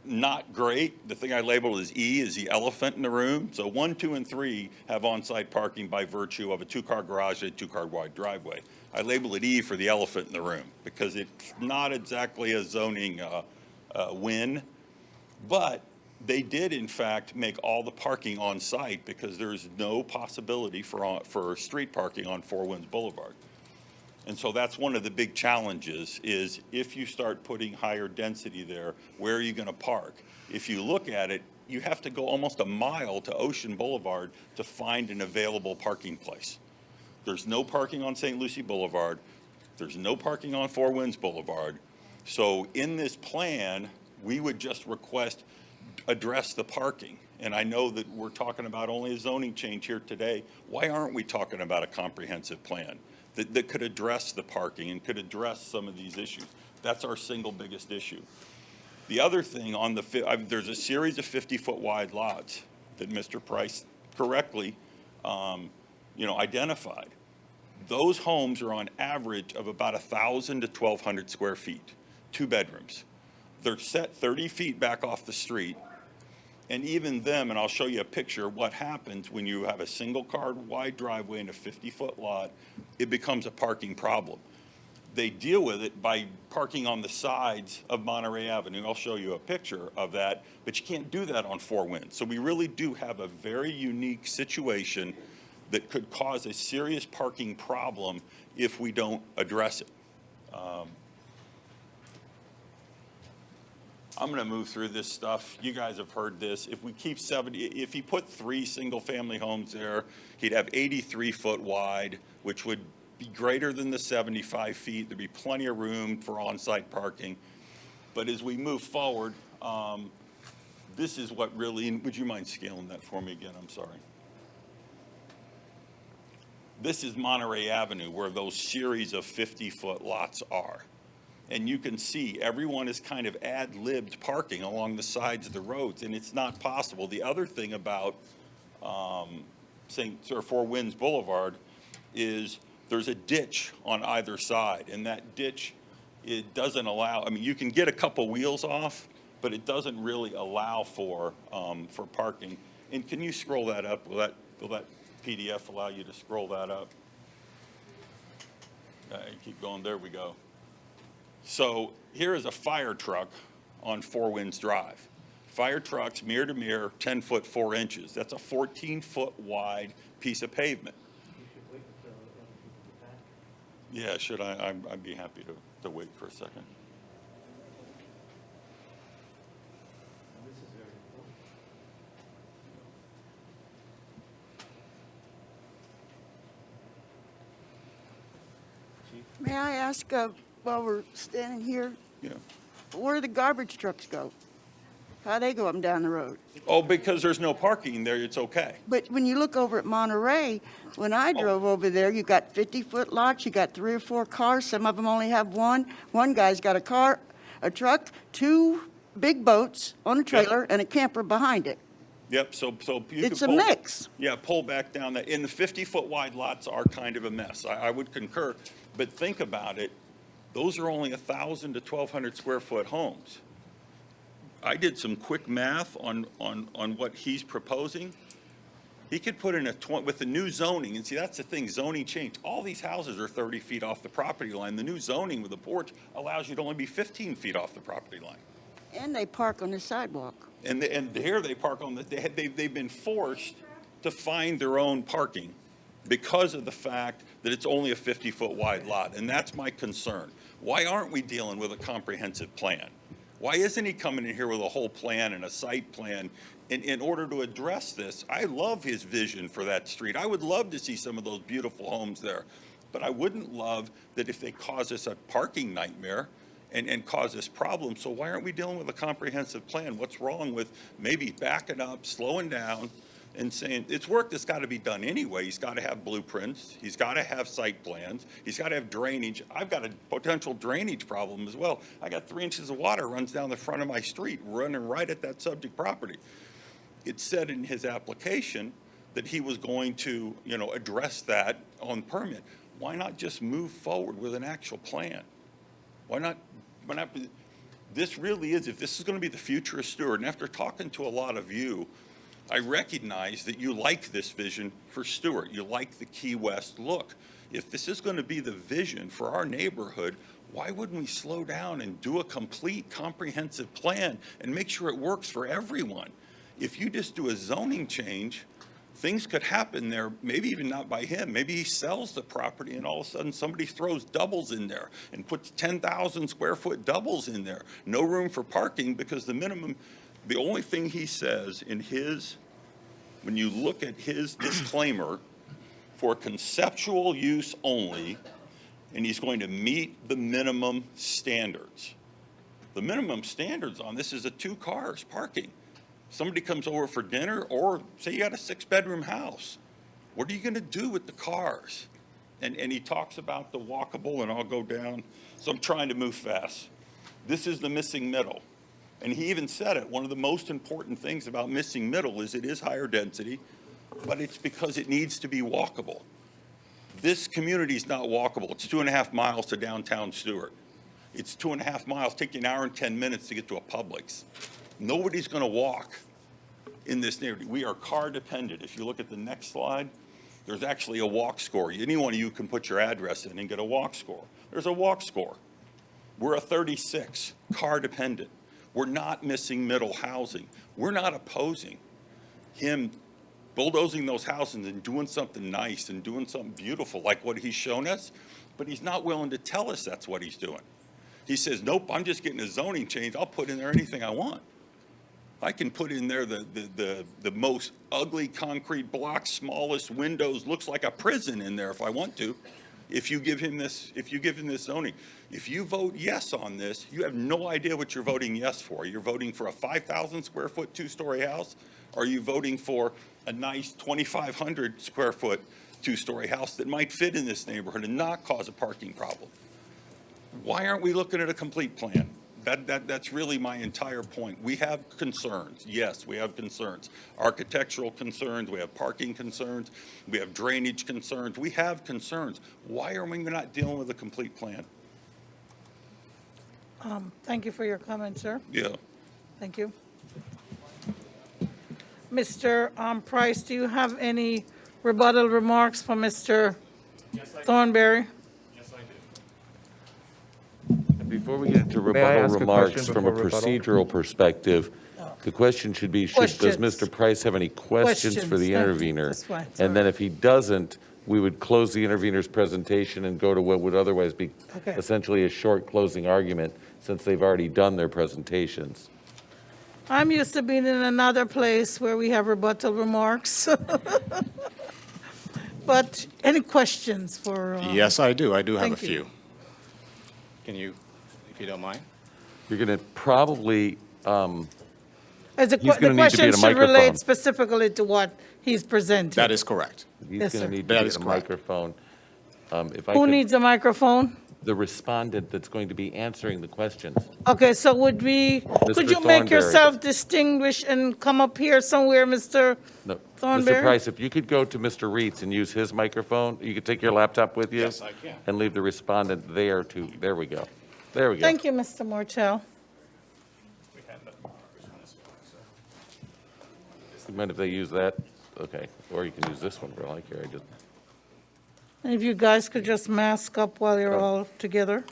[SPEAKER 19] not great, the thing I labeled as E is the elephant in the room. So 1, 2, and 3 have on-site parking by virtue of a 2-car garage and a 2-car wide driveway. I label it E for the elephant in the room because it's not exactly a zoning win, but they did in fact make all the parking on site because there's no possibility for street parking on Four Winds Boulevard. And so that's one of the big challenges is if you start putting higher density there, where are you going to park? If you look at it, You have to go almost a mile to Ocean Boulevard to find an available parking place. There's no parking on St. Lucie Boulevard. There's no parking on Four Winds Boulevard. So in this plan, we would just request address the parking. And I know that we're talking about only a zoning change here today. Why aren't we talking about a comprehensive plan that could address the parking and could address some of these issues? That's our single biggest issue. The other thing on there's a series of 50-foot wide lots that Mr. Price correctly, identified. Those homes are on average of about 1,000 to 1,200 square feet, 2 bedrooms. They're set 30 feet back off the street. And even them, and I'll show you a picture, what happens when you have a single car wide driveway in a 50-foot lot, it becomes a parking problem. They deal with it by parking on the sides of Monterey Avenue. I'll show you a picture of that, but you can't do that on Four Winds. So we really do have a very unique situation that could cause a serious parking problem if we don't address it. I'm going to move through this stuff. You guys have heard this. If we keep if he put 3 single-family homes there, he'd have 83 foot wide, which would be greater than the 75 feet. There'd be plenty of room for on-site parking. But as we move forward, this is what really, would you mind scaling that for me again? I'm sorry. This is Monterey Avenue, where those series of 50-foot lots are. And you can see everyone is kind of ad-libbed parking along the sides of the roads, and it's not possible. The other thing about Four Winds Boulevard is there's a ditch on either side, and that ditch, it doesn't allow, I mean, you can get a couple wheels off, but it doesn't really allow for parking. And can you scroll that up? Will that PDF allow you to scroll that up? Keep going, there we go. So here is a fire truck on Four Winds Drive. Fire trucks, mirror to mirror, 10 foot 4 inches. That's a 14-foot wide piece of pavement. Yeah, should I? I'd be happy to wait for a second.
[SPEAKER 16] May I ask, while we're standing here,
[SPEAKER 19] Yeah.
[SPEAKER 16] where do the garbage trucks go? How they go up and down the road?
[SPEAKER 19] Oh, because there's no parking there, it's okay.
[SPEAKER 16] But when you look over at Monterey, when I drove over there, you got 50-foot lots, you got 3 or 4 cars, some of them only have one. One guy's got a truck, 2 big boats on a trailer, and a camper behind it.
[SPEAKER 19] Yep, so you
[SPEAKER 16] It's
[SPEAKER 19] could
[SPEAKER 16] a
[SPEAKER 19] pull,
[SPEAKER 16] mix.
[SPEAKER 19] Yeah, pull back down that. And the 50-foot wide lots are kind of a mess. I would concur, but think about it. Those are only 1,000 to 1,200 square foot homes. I did some quick math on what he's proposing. He could put in with the new zoning, and see, that's the thing, zoning changed. All these houses are 30 feet off the property line. The new zoning with a porch allows you to only be 15 feet off the property line.
[SPEAKER 16] And they park on the sidewalk.
[SPEAKER 19] And here they park on they've been forced to find their own parking because of the fact that it's only a 50-foot wide lot. And that's my concern. Why aren't we dealing with a comprehensive plan? Why isn't he coming in here with a whole plan and a site plan in order to address this? I love his vision for that street. I would love to see some of those beautiful homes there. But I wouldn't love that if they cause us a parking nightmare and cause us problems. So why aren't we dealing with a comprehensive plan? What's wrong with maybe backing up, slowing down, and saying it's work that's got to be done anyway. He's got to have blueprints. He's got to have site plans. He's got to have drainage. I've got a potential drainage problem as well. I got 3 inches of water runs down the front of my street, running right at that subject property. It said in his application that he was going to, address that on permit. Why not just move forward with an actual plan? Why not? This really is, if this is going to be the future of Stuart, and after talking to a lot of you, I recognize that you like this vision for Stuart. You like the Key West look. If this is going to be the vision for our neighborhood, why wouldn't we slow down and do a complete comprehensive plan and make sure it works for everyone? If you just do a zoning change, things could happen there, maybe even not by him. Maybe he sells the property and all of a sudden somebody throws doubles in there and puts 10,000 square foot doubles in there. No room for parking because the minimum The only thing he says in his, when you look at his disclaimer, for conceptual use only, and he's going to meet the minimum standards. The minimum standards on this is 2 cars parking. Somebody comes over for dinner, or say you got a 6-bedroom house. What are you going to do with the cars? And he talks about the walkable, and I'll go down. So I'm trying to move fast. This is the missing middle. And he even said it, one of the most important things about missing middle is it is higher density, but it's because it needs to be walkable. This community is not walkable. It's 2.5 miles to downtown Stuart. It's 2.5 miles, take you an hour and 10 minutes to get to a Publix. Nobody's going to walk in this neighborhood. We are car dependent. If you look at the next slide, there's actually a walk score. Any one of you can put your address in and get a walk score. There's a walk score. We're a 36, car dependent. We're not missing middle housing. We're not opposing him bulldozing those houses and doing something nice and doing something beautiful like what he's shown us, but he's not willing to tell us that's what he's doing. He says, nope, I'm just getting a zoning change. I'll put in there anything I want. I can put in there the most ugly concrete block, smallest windows, looks like a prison in there if I want to. If you give him this zoning. If you vote yes on this, you have no idea what you're voting yes for. You're voting for a 5,000 square foot 2-story house, or are you voting for a nice 2,500 square foot 2-story house that might fit in this neighborhood and not cause a parking problem? Why aren't we looking at a complete plan? That's really my entire point. We have concerns. Yes, we have concerns. Architectural concerns, we have parking concerns, we have drainage concerns. We have concerns. Why are we not dealing with a complete plan?
[SPEAKER 1] Thank you for your comment, sir.
[SPEAKER 19] Yeah.
[SPEAKER 1] Thank you. Mr. Price, do you have any rebuttal remarks for Mr. Thornberry?
[SPEAKER 4] Before we get into
[SPEAKER 6] May I
[SPEAKER 4] rebuttal
[SPEAKER 6] ask a
[SPEAKER 4] remarks
[SPEAKER 6] question
[SPEAKER 4] from a
[SPEAKER 6] before rebuttal?
[SPEAKER 4] procedural perspective, the question should be, does
[SPEAKER 1] Questions.
[SPEAKER 4] Mr. Price have any questions for the
[SPEAKER 1] Questions, thank you.
[SPEAKER 4] intervener?
[SPEAKER 1] That's fine,
[SPEAKER 4] And then if he doesn't, we would close the intervener's presentation and go to what would otherwise be
[SPEAKER 1] Okay.
[SPEAKER 4] essentially a short closing argument, since they've already done their presentations.
[SPEAKER 1] I'm used to being in another place where we have rebuttal remarks. But any questions for?
[SPEAKER 18] Yes, I do. I do have a
[SPEAKER 1] thank you.
[SPEAKER 18] few. Can you, if you don't mind?
[SPEAKER 4] You're going to probably,
[SPEAKER 1] As the
[SPEAKER 4] He's gonna
[SPEAKER 1] the
[SPEAKER 4] need to be
[SPEAKER 1] question
[SPEAKER 4] at a
[SPEAKER 1] should relate
[SPEAKER 4] microphone.
[SPEAKER 1] specifically to what he's presenting.
[SPEAKER 18] That is correct.
[SPEAKER 4] he's
[SPEAKER 1] Yes,
[SPEAKER 4] going
[SPEAKER 1] sir.
[SPEAKER 4] to need
[SPEAKER 18] That
[SPEAKER 4] to
[SPEAKER 18] is
[SPEAKER 4] get a
[SPEAKER 18] correct.
[SPEAKER 4] microphone. If I
[SPEAKER 1] Who
[SPEAKER 4] could-
[SPEAKER 1] needs a microphone?
[SPEAKER 4] The respondent that's going to be answering the questions.
[SPEAKER 1] Okay, so could you
[SPEAKER 4] Mr.
[SPEAKER 1] make
[SPEAKER 4] Thornberry.
[SPEAKER 1] yourself distinguished and come up here somewhere, Mr.
[SPEAKER 4] No.
[SPEAKER 1] Thornberry?
[SPEAKER 4] Mr. Price, if you could go to Mr. Reitz and use his microphone, you could take your laptop with you?
[SPEAKER 18] Yes, I can.
[SPEAKER 4] And leave the respondent there too. There we go. There we go.
[SPEAKER 1] Thank you, Mr. Mortel.
[SPEAKER 4] You mind if they use that? Okay, or you can use this one for all I care.
[SPEAKER 1] And if you guys could just mask up while you're all together.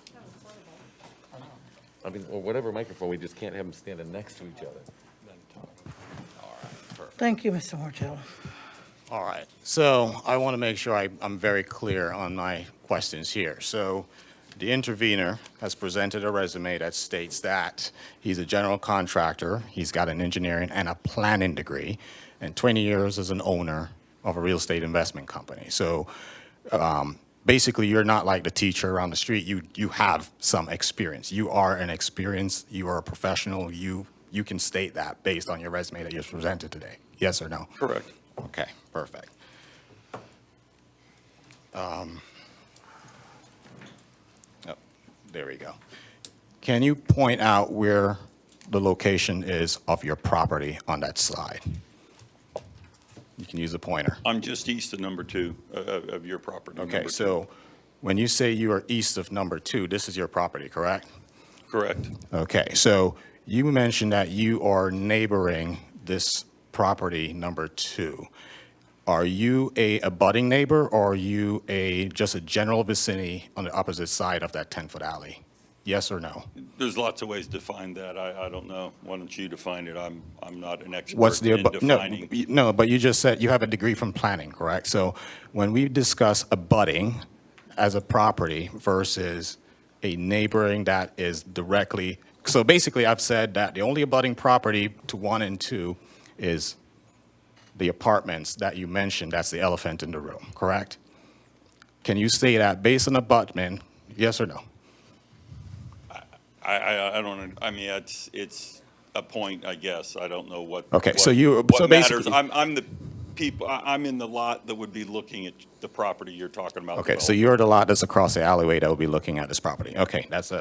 [SPEAKER 4] I mean, or whatever microphone, we just can't have them standing next to each other.
[SPEAKER 1] Thank you, Mr. Mortel.
[SPEAKER 18] All right. So I want to make sure I'm very clear on my questions here. So the intervener has presented a resume that states that he's a general contractor, he's got an engineering and a planning degree, and 20 years as an owner of a real estate investment company. So basically, you're not like the teacher around the street. You have some experience. You are an experienced, you are a professional. You can state that based on your resume that you presented today. Yes or no?
[SPEAKER 19] Correct.
[SPEAKER 18] Okay, perfect. Oh, there we go. Can you point out where the location is of your property on that slide? You can use a pointer.
[SPEAKER 19] I'm just east of number 2 of your property.
[SPEAKER 18] Okay,
[SPEAKER 19] number
[SPEAKER 18] so when you say you are east of number 2, this is your property, correct?
[SPEAKER 19] 2. Correct.
[SPEAKER 18] Okay, so you mentioned that you are neighboring this property number 2. Are you a abutting neighbor, or are you just a general vicinity on the opposite side of that 10-foot alley? Yes or no?
[SPEAKER 19] There's lots of ways to define that. I don't know. Why don't you define it? I'm not an expert
[SPEAKER 18] What's the
[SPEAKER 19] in defining.
[SPEAKER 18] no, but you just said you have a degree from planning, correct? So when we discuss abutting as a property versus a neighboring that is directly So basically, I've said that the only abutting property to 1 and 2 is the apartments that you mentioned. That's the elephant in the room, correct? Can you say that based on abutment, yes or no?
[SPEAKER 19] I don't, I mean, it's a point, I guess. I don't know what.
[SPEAKER 18] Okay,
[SPEAKER 19] what-
[SPEAKER 18] so
[SPEAKER 19] What matters,
[SPEAKER 18] basically.
[SPEAKER 19] I'm the people, I'm in the lot that would be looking at the property you're talking about.
[SPEAKER 18] Okay, so
[SPEAKER 19] developing.
[SPEAKER 18] you're the lot that's across the alleyway that will be looking at this property. Okay, that's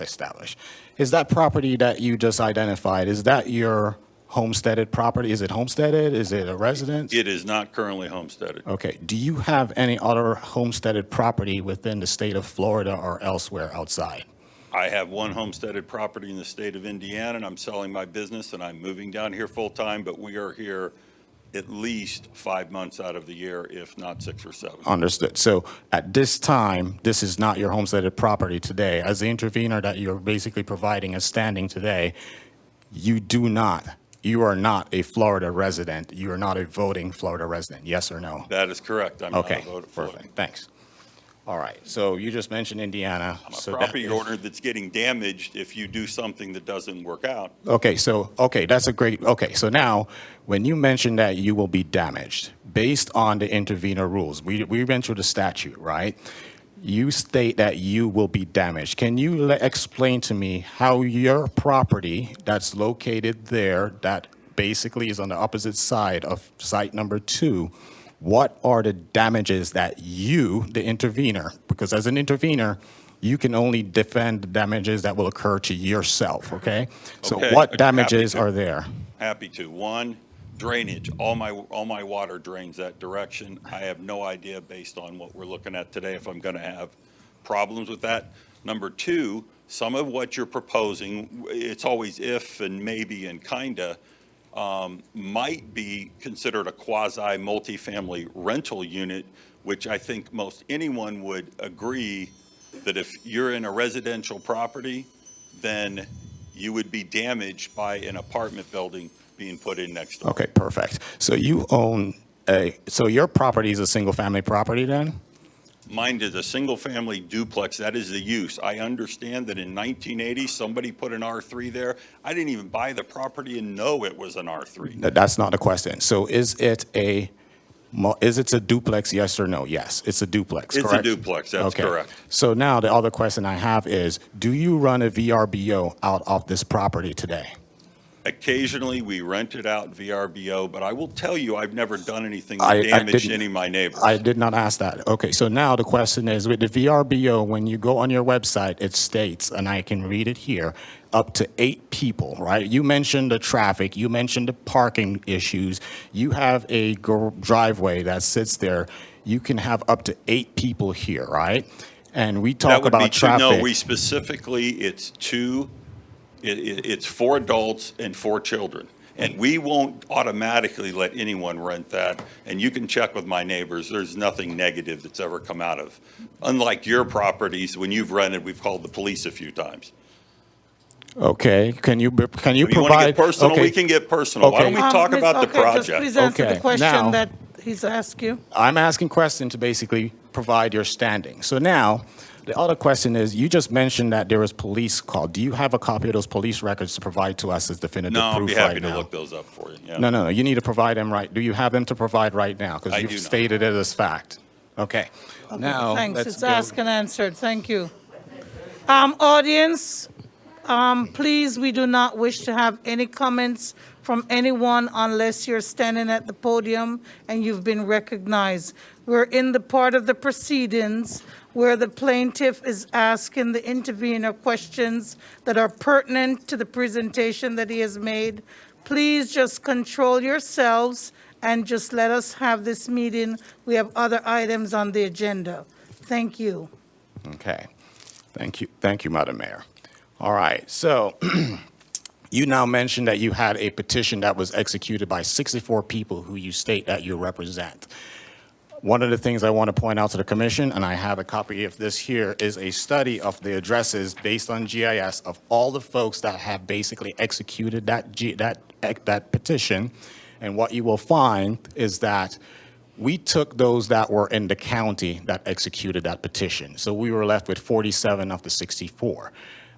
[SPEAKER 18] established. Is that property that you just identified, is that your homesteaded property? Is it homesteaded? Is it a residence?
[SPEAKER 19] It is not currently homesteaded.
[SPEAKER 18] Okay, do you have any other homesteaded property within the state of Florida or elsewhere outside?
[SPEAKER 19] I have one homesteaded property in the state of Indiana, and I'm selling my business, and I'm moving down here full-time, but we are here at least 5 months out of the year, if not 6 or 7.
[SPEAKER 18] Understood. So at this time, this is not your homesteaded property today. As the intervener that you're basically providing as standing today, you are not a Florida resident. You are not a voting Florida resident, yes or no?
[SPEAKER 19] That is correct. I'm not a
[SPEAKER 18] Okay,
[SPEAKER 19] voter.
[SPEAKER 18] perfect, thanks. All right, so you just mentioned Indiana.
[SPEAKER 19] I'm a
[SPEAKER 18] so that
[SPEAKER 19] property
[SPEAKER 18] is-
[SPEAKER 19] owner that's getting damaged if you do something that doesn't work out.
[SPEAKER 18] Okay, so now, when you mention that you will be damaged, based on the intervener rules, we went through the statute, right? You state that you will be damaged. Can you explain to me how your property that's located there, that basically is on the opposite side of site number 2, what are the damages that you, the intervener, because as an intervener, you can only defend the damages that will occur to yourself, okay? So
[SPEAKER 19] Okay,
[SPEAKER 18] what
[SPEAKER 19] happy
[SPEAKER 18] damages
[SPEAKER 19] to.
[SPEAKER 18] are there?
[SPEAKER 19] Happy to. One, drainage. All my water drains that direction. I have no idea, based on what we're looking at today, if I'm going to have problems with that. Number 2, some of what you're proposing, it's always if and maybe and kinda, might be considered a quasi-multifamily rental unit, which I think most anyone would agree that if you're in a residential property, then you would be damaged by an apartment building being put in next door.
[SPEAKER 18] Okay, perfect. So you own so your property is a single-family property then?
[SPEAKER 19] Mine is a single-family duplex. That is the use. I understand that in 1980, somebody put an R3 there. I didn't even buy the property and know it was an R3.
[SPEAKER 18] That's not the question. So is it a duplex, yes or no? Yes, it's a duplex,
[SPEAKER 19] It's a
[SPEAKER 18] correct?
[SPEAKER 19] duplex, that's
[SPEAKER 18] Okay.
[SPEAKER 19] correct.
[SPEAKER 18] So now the other question I have is, do you run a VRBO out of this property today?
[SPEAKER 19] Occasionally, we rent it out VRBO, but I will tell you, I've never done anything
[SPEAKER 18] I
[SPEAKER 19] that damaged
[SPEAKER 18] didn't-
[SPEAKER 19] any of my neighbors.
[SPEAKER 18] I did not ask that. Okay, so now the question is, with the VRBO, when you go on your website, it states, and I can read it here, up to 8 people, right? You mentioned the traffic, you mentioned the parking issues, you have a driveway that sits there, you can have up to 8 people here, right? And we
[SPEAKER 19] That
[SPEAKER 18] talk
[SPEAKER 19] would be
[SPEAKER 18] about
[SPEAKER 19] two-
[SPEAKER 18] traffic.
[SPEAKER 19] No, we specifically, it's 2, it's 4 adults and 4 children. And we won't automatically let anyone rent that. And you can check with my neighbors, there's nothing negative that's ever come out of. Unlike your properties, when you've rented, we've called the police a few times.
[SPEAKER 18] Okay, can you
[SPEAKER 19] If you want to
[SPEAKER 18] provide?
[SPEAKER 19] get personal,
[SPEAKER 18] okay.
[SPEAKER 19] we can get personal. Why don't we talk
[SPEAKER 1] Ms.
[SPEAKER 19] about the
[SPEAKER 1] okay,
[SPEAKER 19] project?
[SPEAKER 1] Just please answer
[SPEAKER 18] Okay,
[SPEAKER 1] the question
[SPEAKER 18] now-
[SPEAKER 1] that he's asked you.
[SPEAKER 18] I'm asking questions to basically provide your standing. So now, the other question is, you just mentioned that there was police call. Do you have a copy of those police records to provide to us as definitive
[SPEAKER 19] No, I'll
[SPEAKER 18] proof
[SPEAKER 19] be
[SPEAKER 18] right
[SPEAKER 19] happy to
[SPEAKER 18] now?
[SPEAKER 19] look those up for you, yeah.
[SPEAKER 18] No, you need to provide them right. Do you have them to provide right now?
[SPEAKER 19] I
[SPEAKER 18] Because you've
[SPEAKER 19] do not.
[SPEAKER 18] stated it as fact. Okay. Now,
[SPEAKER 1] Thanks,
[SPEAKER 18] let's
[SPEAKER 1] it's
[SPEAKER 18] go.
[SPEAKER 1] asked and answered, thank you. Audience, please, we do not wish to have any comments from anyone unless you're standing at the podium and you've been recognized. We're in the part of the proceedings where the plaintiff is asking the intervener questions that are pertinent to the presentation that he has made. Please just control yourselves and just let us have this meeting. We have other items on the agenda. Thank you.
[SPEAKER 18] Okay. Thank you, Madam Mayor. All right, so you now mentioned that you had a petition that was executed by 64 people who you state that you represent. One of the things I want to point out to the commission, and I have a copy of this here, is a study of the addresses based on GIS of all the folks that have basically executed that petition. And what you will find is that we took those that were in the county that executed that petition. So we were left with 47 of the 64.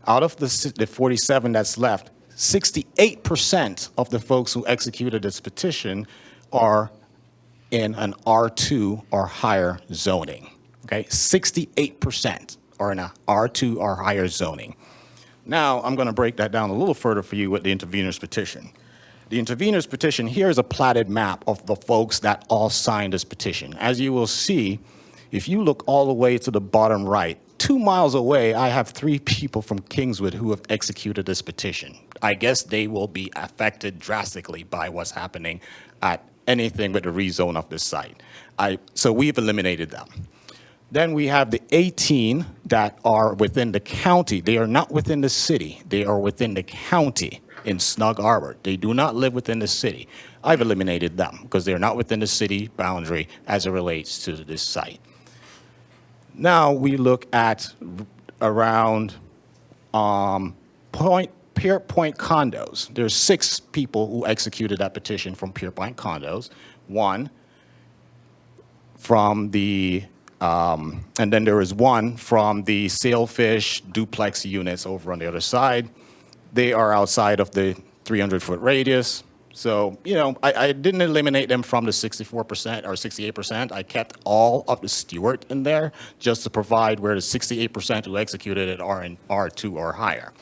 [SPEAKER 18] out of the 47 that's left, 68% of the folks who executed this petition are in an R2 or higher zoning. Okay, 68% are in a R2 or higher zoning. Now, I'm going to break that down a little further for you with the intervener's petition. The intervener's petition, here is a platted map of the folks that all signed this petition. As you will see, if you look all the way to the bottom right, 2 miles away, I have 3 people from Kingswood who have executed this petition. I guess they will be affected drastically by what's happening at anything with the rezone of this site. So we've eliminated them. Then we have the 18 that are within the county. They are not within the city. They are within the county in Snug Harbor. They do not live within the city. I've eliminated them because they're not within the city boundary as it relates to this site. Now we look at around Pier Point condos. There's 6 people who executed that petition from Pier Point condos. 1 from the and then there is 1 from the Sailfish duplex units over on the other side. They are outside of the 300-foot radius. So, you know, I didn't eliminate them from the 64% or 68%. I kept all of the Stuart in there just to provide where the 68% who executed it are in R2 or higher.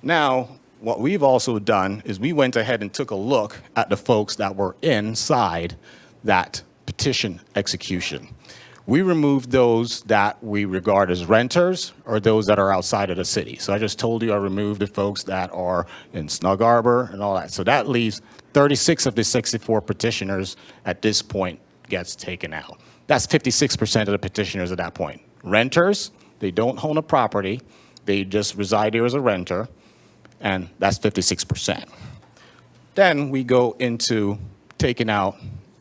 [SPEAKER 18] Now, what we've also done is we went ahead and took a look at the folks that were inside that petition execution. We removed those that we regard as renters or those that are outside of the city. So I just told you I removed the folks that are in Snug Harbor and all that. So that leaves 36 of the 64 petitioners at this point gets taken out. That's 56% of the petitioners at that point. Renters, they don't own a property. They just reside here as a renter, and that's 56%. Then we go into taking out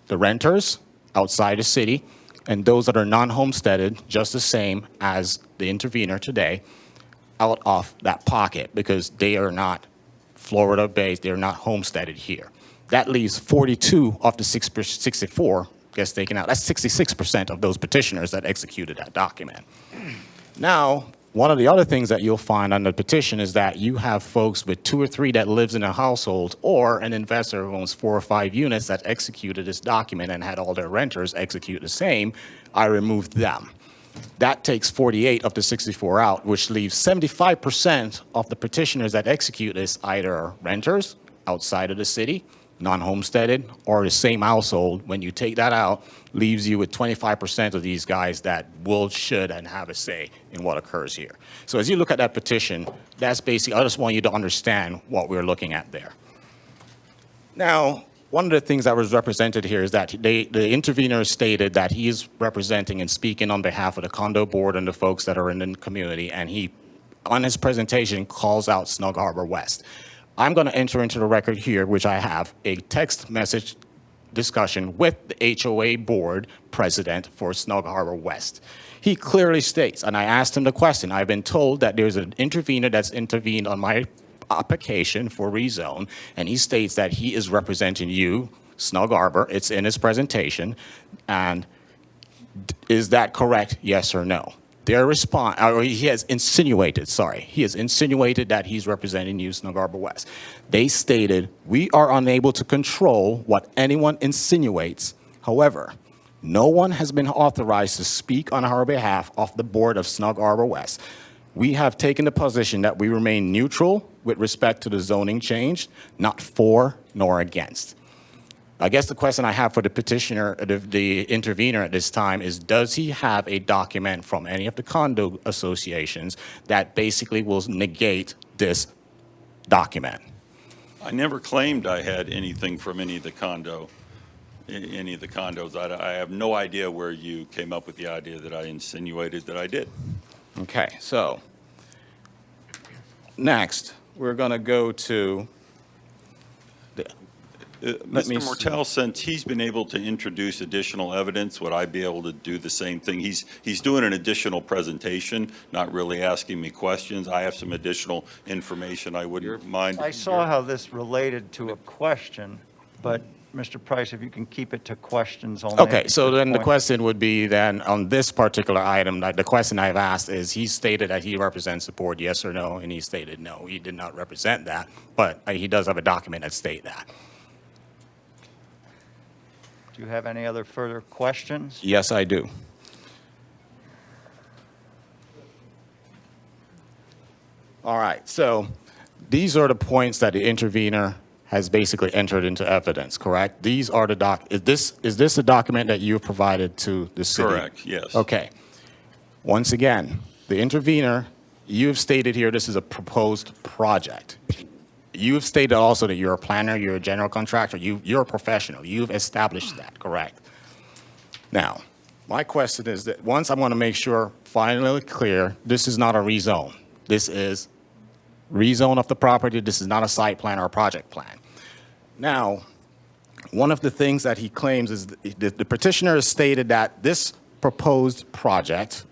[SPEAKER 18] the renters outside the city, and those that are non-homesteaded, just the same as the intervener today, out of that pocket because they are not Florida-based, they're not homesteaded here. That leaves 42 of the 64 gets taken out. That's 66% of those petitioners that executed that document. Now, one of the other things that you'll find on the petition is that you have folks with 2 or 3 that lives in a household or an investor who owns 4 or 5 units that executed this document and had all their renters execute the same. I removed them. That takes 48 of the 64 out, which leaves 75% of the petitioners that execute this either renters outside of the city, non-homesteaded, or the same household. When you take that out, leaves you with 25% of these guys that will, should, and have a say in what occurs here. So as you look at that petition, that's basically, I just want you to understand what we're looking at there. Now, one of the things that was represented here is that the intervener stated that he is representing and speaking on behalf of the condo board and the folks that are in the community, and he, on his presentation, calls out Snug Harbor West. I'm going to enter into the record here, which I have, a text message discussion with the HOA board president for Snug Harbor West. He clearly states, and I asked him the question, I've been told that there's an intervener that's intervened on my application for rezone, and he states that he is representing you, Snug Harbor. It's in his presentation. And is that correct, yes or no? Their response, or he has insinuated that he's representing you, Snug Harbor West. They stated, we are unable to control what anyone insinuates. However, no one has been authorized to speak on our behalf of the board of Snug Harbor West. We have taken the position that we remain neutral with respect to the zoning change, not for nor against. I guess the question I have for the petitioner, the intervener at this time is, does he have a document from any of the condo associations that basically will negate this document?
[SPEAKER 19] I never claimed I had anything from any of the condos. I have no idea where you came up with the idea that I insinuated that I did.
[SPEAKER 18] Okay, so next we're going to go to
[SPEAKER 19] Mr. Mortel, since he's been able to introduce additional evidence, would I be able to do the same thing? He's doing an additional presentation, not really asking me questions. I have some additional information I wouldn't mind.
[SPEAKER 7] I saw how this related to a question, but Mr. Price, if you can keep it to questions only.
[SPEAKER 18] Okay, so
[SPEAKER 7] at this
[SPEAKER 18] then the
[SPEAKER 7] point.
[SPEAKER 18] question would be then on this particular item, like the question I've asked is, he stated that he represents the board, yes or no? And he stated no, he did not represent that, but he does have a document that state that.
[SPEAKER 7] Do you have any other further questions?
[SPEAKER 18] Yes, I do. All right, so these are the points that the intervener has basically entered into evidence, correct? These are the is this a document that you have provided to the city?
[SPEAKER 19] Correct, yes.
[SPEAKER 18] Okay. Once again, the intervener, you have stated here this is a proposed project. You have stated also that you're a planner, you're a general contractor, you're a professional. You've established that, correct? Now, my question is that once I want to make sure finally clear, this is not a rezone. This is rezone of the property. This is not a site plan or a project plan. Now, one of the things that he claims is the petitioner has stated that this proposed project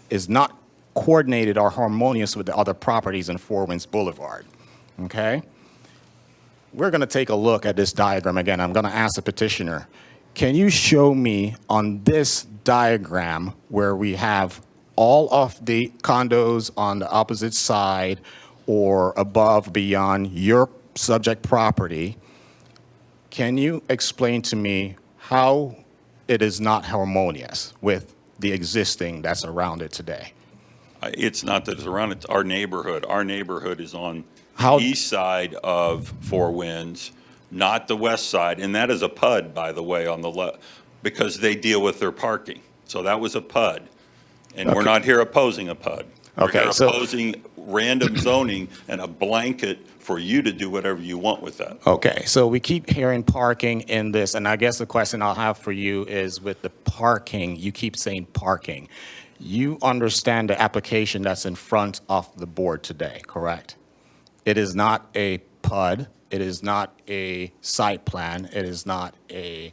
[SPEAKER 18] is not coordinated or harmonious with the other properties in Four Winds Boulevard. Okay? We're going to take a look at this diagram again. I'm going to ask the petitioner, can you show me on this diagram where we have all of the condos on the opposite side or above, beyond your subject property, can you explain to me how it is not harmonious with the existing that's around it today?
[SPEAKER 19] It's not that it's around, it's our neighborhood. Our neighborhood is on the east side of Four Winds, not the west side. And that is a PUD, by the way, on the left, because they deal with their parking. So that was a PUD. And we're not here opposing a PUD.
[SPEAKER 18] Okay,
[SPEAKER 19] We're here
[SPEAKER 18] so-
[SPEAKER 19] opposing random zoning and a blanket for you to do whatever you want with that.
[SPEAKER 18] Okay, so we keep hearing parking in this, and I guess the question I'll have for you is with the parking, you keep saying parking. You understand the application that's in front of the board today, correct? It is not a PUD, it is not a site plan, it is not a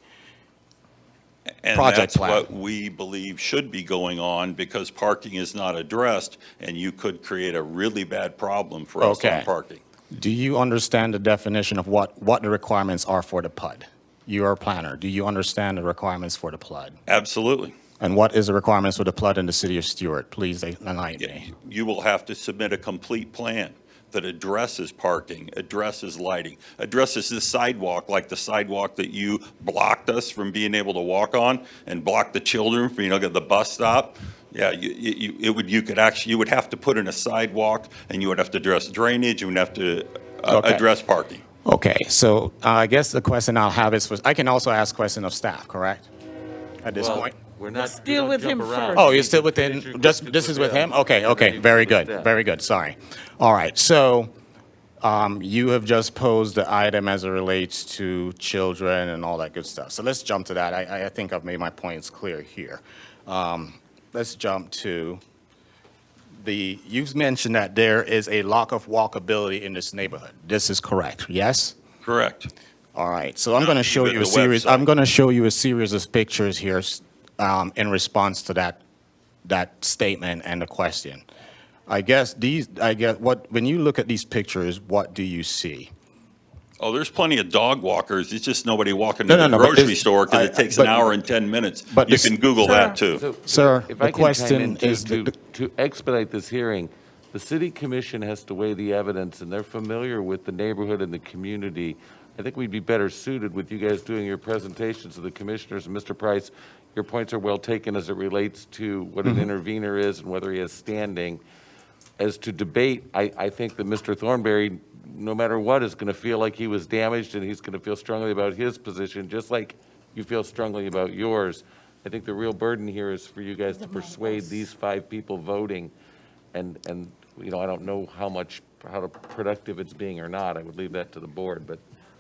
[SPEAKER 19] And
[SPEAKER 18] project
[SPEAKER 19] that's
[SPEAKER 18] plan.
[SPEAKER 19] what we believe should be going on, because parking is not addressed, and you could create a really bad problem for us
[SPEAKER 18] Okay.
[SPEAKER 19] on parking.
[SPEAKER 18] Do you understand the definition of what the requirements are for the PUD? You're a planner. Do you understand the requirements for the PUD?
[SPEAKER 19] Absolutely.
[SPEAKER 18] And what is the requirements for the PUD in the city of Stuart? Please enlighten me.
[SPEAKER 19] You will have to submit a complete plan that addresses parking, addresses lighting, addresses the sidewalk, like the sidewalk that you blocked us from being able to walk on and blocked the children from, get the bus stop. Yeah, you would have to put in a sidewalk, and you would have to address drainage, you would have to
[SPEAKER 18] Okay.
[SPEAKER 19] address parking.
[SPEAKER 18] Okay, so I guess the question I'll have is, I can also ask question of staff, correct? At this
[SPEAKER 4] Well,
[SPEAKER 18] point?
[SPEAKER 4] We're not.
[SPEAKER 1] Let's deal
[SPEAKER 4] don't
[SPEAKER 1] with
[SPEAKER 4] jump
[SPEAKER 1] him
[SPEAKER 4] around.
[SPEAKER 1] first.
[SPEAKER 18] Oh, you're still within,
[SPEAKER 4] Finish your
[SPEAKER 18] just,
[SPEAKER 4] questions
[SPEAKER 18] this is with him?
[SPEAKER 4] them,
[SPEAKER 18] Okay,
[SPEAKER 4] and then
[SPEAKER 18] okay,
[SPEAKER 4] you
[SPEAKER 18] very
[SPEAKER 4] deal with
[SPEAKER 18] good,
[SPEAKER 4] them.
[SPEAKER 18] very good, sorry. All right, so you have just posed the item as it relates to children and all that good stuff. So let's jump to that. I think I've made my points clear here. Let's jump to you've mentioned that there is a lack of walkability in this neighborhood. This is correct, yes?
[SPEAKER 19] Correct.
[SPEAKER 18] All right, so I'm going to show
[SPEAKER 19] even
[SPEAKER 18] you a
[SPEAKER 19] the
[SPEAKER 18] series.
[SPEAKER 19] website.
[SPEAKER 18] I'm going to show you a series of pictures here in response to that statement and the question. I guess when you look at these pictures, what do you see?
[SPEAKER 19] Oh, there's plenty of dog walkers. It's just nobody walking
[SPEAKER 18] No,
[SPEAKER 19] to
[SPEAKER 18] no,
[SPEAKER 19] the
[SPEAKER 18] no, but
[SPEAKER 19] grocery
[SPEAKER 18] this-
[SPEAKER 19] store because it takes an
[SPEAKER 18] but-
[SPEAKER 19] hour and 10 minutes.
[SPEAKER 18] but
[SPEAKER 19] You
[SPEAKER 18] this-
[SPEAKER 19] can Google that too.
[SPEAKER 18] Sir,
[SPEAKER 4] If
[SPEAKER 18] the
[SPEAKER 4] I can
[SPEAKER 18] question
[SPEAKER 4] chime in,
[SPEAKER 18] is
[SPEAKER 4] to expedite this hearing, the city commission has to weigh the evidence, and they're familiar with the neighborhood and the community. I think we'd be better suited with you guys doing your presentations to the commissioners. And Mr. Price, your points are well taken as it relates to what an intervener is and whether he has standing. As to debate, I think that Mr. Thornberry, no matter what, is going to feel like he was damaged, and he's going to feel strongly about his position, just like you feel strongly about yours. I think the real burden here is for you guys to persuade these 5 people voting, and I don't know how productive it's being or not. I would leave that to the board, but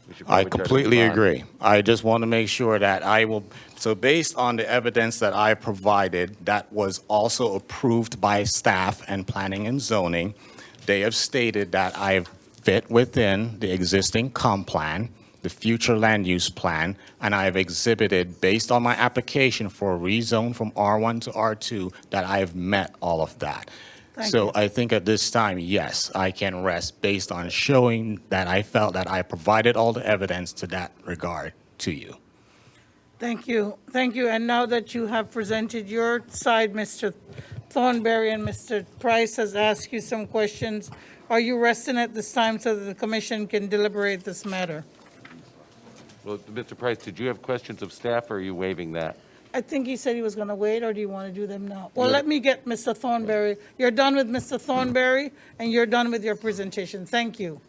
[SPEAKER 4] we should
[SPEAKER 18] I
[SPEAKER 4] probably try to
[SPEAKER 18] completely
[SPEAKER 4] move on.
[SPEAKER 18] agree. I just want to make sure that so based on the evidence that I provided, that was also approved by staff and planning and zoning, they have stated that I fit within the existing comp plan, the future land use plan, and I have exhibited, based on my application for a rezone from R1 to R2, that I have met all of that. So I think at this time, yes, I can rest based on showing that I felt that I provided all the evidence to that regard. to you.
[SPEAKER 1] Thank you. Thank you. And now that you have presented your side, Mr. Thornberry and Mr. Price has asked you some questions, are you resting at this time so that the commission can deliberate this matter?
[SPEAKER 4] Well, Mr. Price, did you have questions of staff, or are you waiving that?
[SPEAKER 1] I think he said he was going to wait, or do you want to do them now? Well, let me get Mr. Thornberry. You're done with Mr. Thornberry, and you're done with your presentation. Thank you.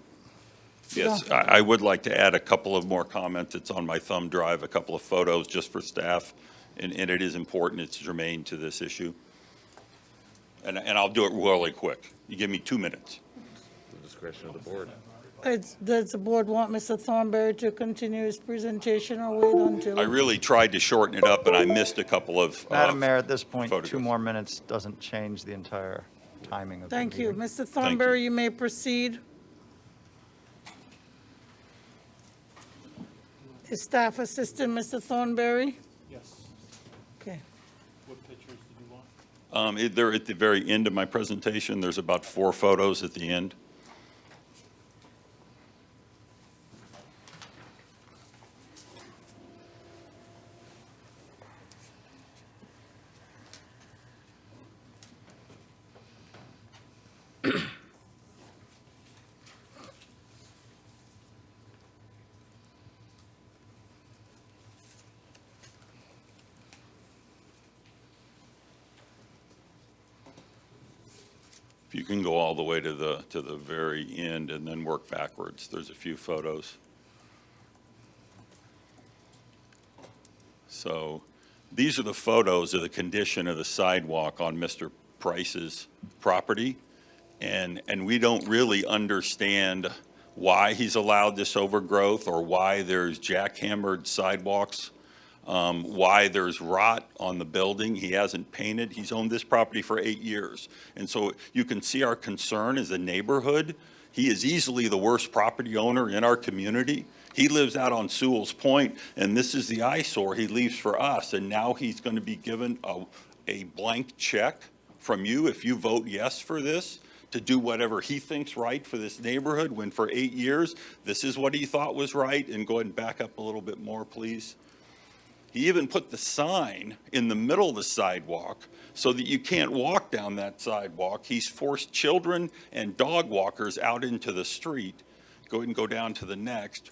[SPEAKER 19] Yes, I would like to add a couple of more comments. It's on my thumb drive, a couple of photos just for staff, and it is important. It's germane to this issue. And I'll do it really quick. You give me 2 minutes.
[SPEAKER 4] The discretion of the board.
[SPEAKER 1] Does the board want Mr. Thornberry to continue his presentation or wait until?
[SPEAKER 19] I really tried to shorten it up, and I missed a couple of
[SPEAKER 7] Madam Mayor, at this point,
[SPEAKER 19] photographs.
[SPEAKER 7] 2 more minutes doesn't change the entire timing of the
[SPEAKER 1] Thank you.
[SPEAKER 7] meeting.
[SPEAKER 1] Mr. Thornberry, you may proceed. Is staff assistant Mr. Thornberry?
[SPEAKER 17] Yes.
[SPEAKER 1] Okay.
[SPEAKER 17] What pictures did you want?
[SPEAKER 19] They're at the very end of my presentation. There's about 4 photos at the end. If you can go all the way to the very end and then work backwards, there's a few photos. So these are the photos of the condition of the sidewalk on Mr. Price's property. And we don't really understand why he's allowed this overgrowth or why there's jackhammered sidewalks, why there's rot on the building. He hasn't painted. He's owned this property for 8 years. And so you can see our concern as a neighborhood. He is easily the worst property owner in our community. He lives out on Sewell's Point, and this is the eyesore he leaves for us. And now he's going to be given a blank check from you if you vote yes for this, to do whatever he thinks right for this neighborhood, when for 8 years, this is what he thought was right. And go ahead and back up a little bit more, please. He even put the sign in the middle of the sidewalk so that you can't walk down that sidewalk. He's forced children and dog walkers out into the street. Go ahead and go down to the next.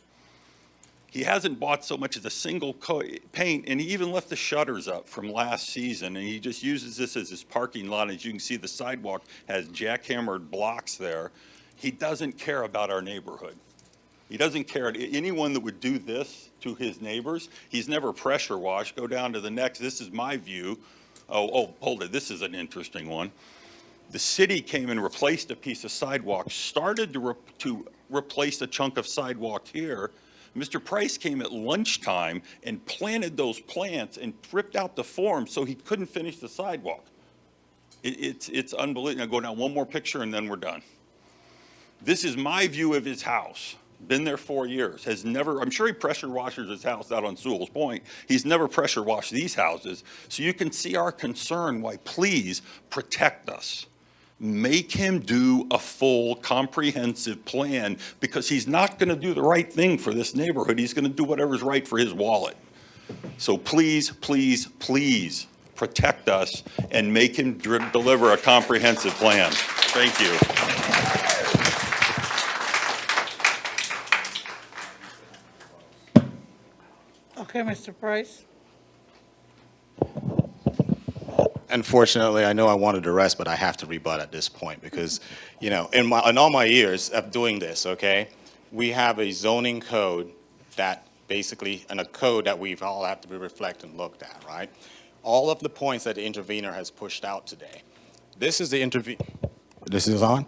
[SPEAKER 19] He hasn't bought so much as a single paint, and he even left the shutters up from last season, and he just uses this as his parking lot. As you can see, the sidewalk has jackhammered blocks there. He doesn't care about our neighborhood. He doesn't care. Anyone that would do this to his neighbors, he's never pressure washed. Go down to the next. This is my view. Oh, hold it. This is an interesting one. The city came and replaced a piece of sidewalk, started to replace a chunk of sidewalk here. Mr. Price came at lunchtime and planted those plants and ripped out the form so he couldn't finish the sidewalk. It's unbelievable. Now go down one more picture and then we're done. This is my view of his house. Been there 4 years. Has never, I'm sure he pressure washes his house out on Sewell's Point. He's never pressure washed these houses. So you can see our concern why please protect us. Make him do a full comprehensive plan, because he's not going to do the right thing for this neighborhood. He's going to do whatever's right for his wallet. So please, please, please protect us and make him deliver a comprehensive plan. Thank you.
[SPEAKER 1] Okay, Mr. Price.
[SPEAKER 18] Unfortunately, I know I wanted to rest, but I have to rebut at this point because, you know, in all my years of doing this, okay, we have a zoning code that basically, and a code that we've all have to be reflected and looked at, right? All of the points that the intervener has pushed out today. This is the This is on?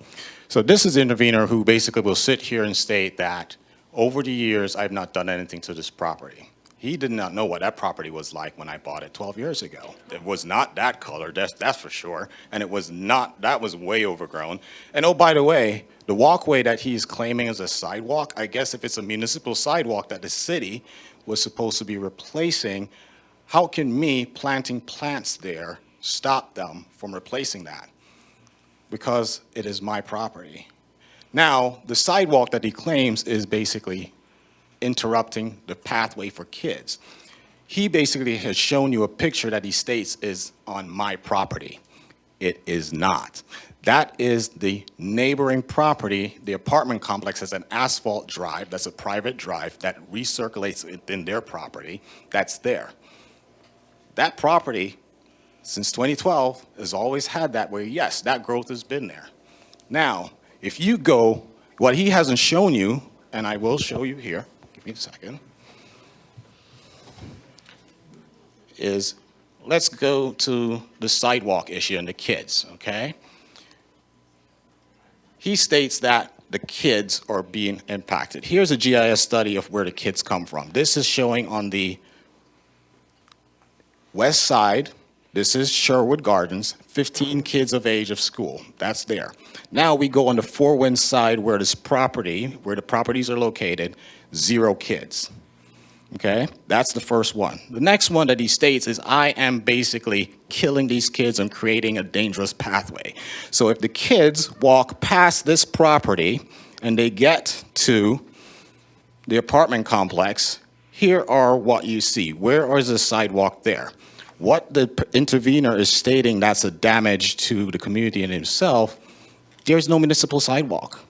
[SPEAKER 18] So this is the intervener who basically will sit here and state that over the years, I've not done anything to this property. He did not know what that property was like when I bought it 12 years ago. It was not that color, that's for sure. And it was not, that was way overgrown. And oh, by the way, the walkway that he's claiming as a sidewalk, I guess if it's a municipal sidewalk that the city was supposed to be replacing, how can me planting plants there stop them from replacing that? Because it is my property. Now, the sidewalk that he claims is basically interrupting the pathway for kids. He basically has shown you a picture that he states is on my property. It is not. That is the neighboring property. The apartment complex has an asphalt drive, that's a private drive that recirculates within their property. That's there. That property, since 2012, has always had that where, yes, that growth has been there. Now, if you go, what he hasn't shown you, and I will show you here, give me a second, is let's go to the sidewalk issue and the kids, okay? He states that the kids are being impacted. Here's a GIS study of where the kids come from. This is showing on the west side. This is Sherwood Gardens, 15 kids of age of school. That's there. Now we go on the Four Winds side where this property, where the properties are located, 0 kids. Okay, that's the first one. The next one that he states is, I am basically killing these kids and creating a dangerous pathway. So if the kids walk past this property and they get to the apartment complex, here are what you see. Where is the sidewalk there? What the intervener is stating that's a damage to the community and himself, there's no municipal sidewalk.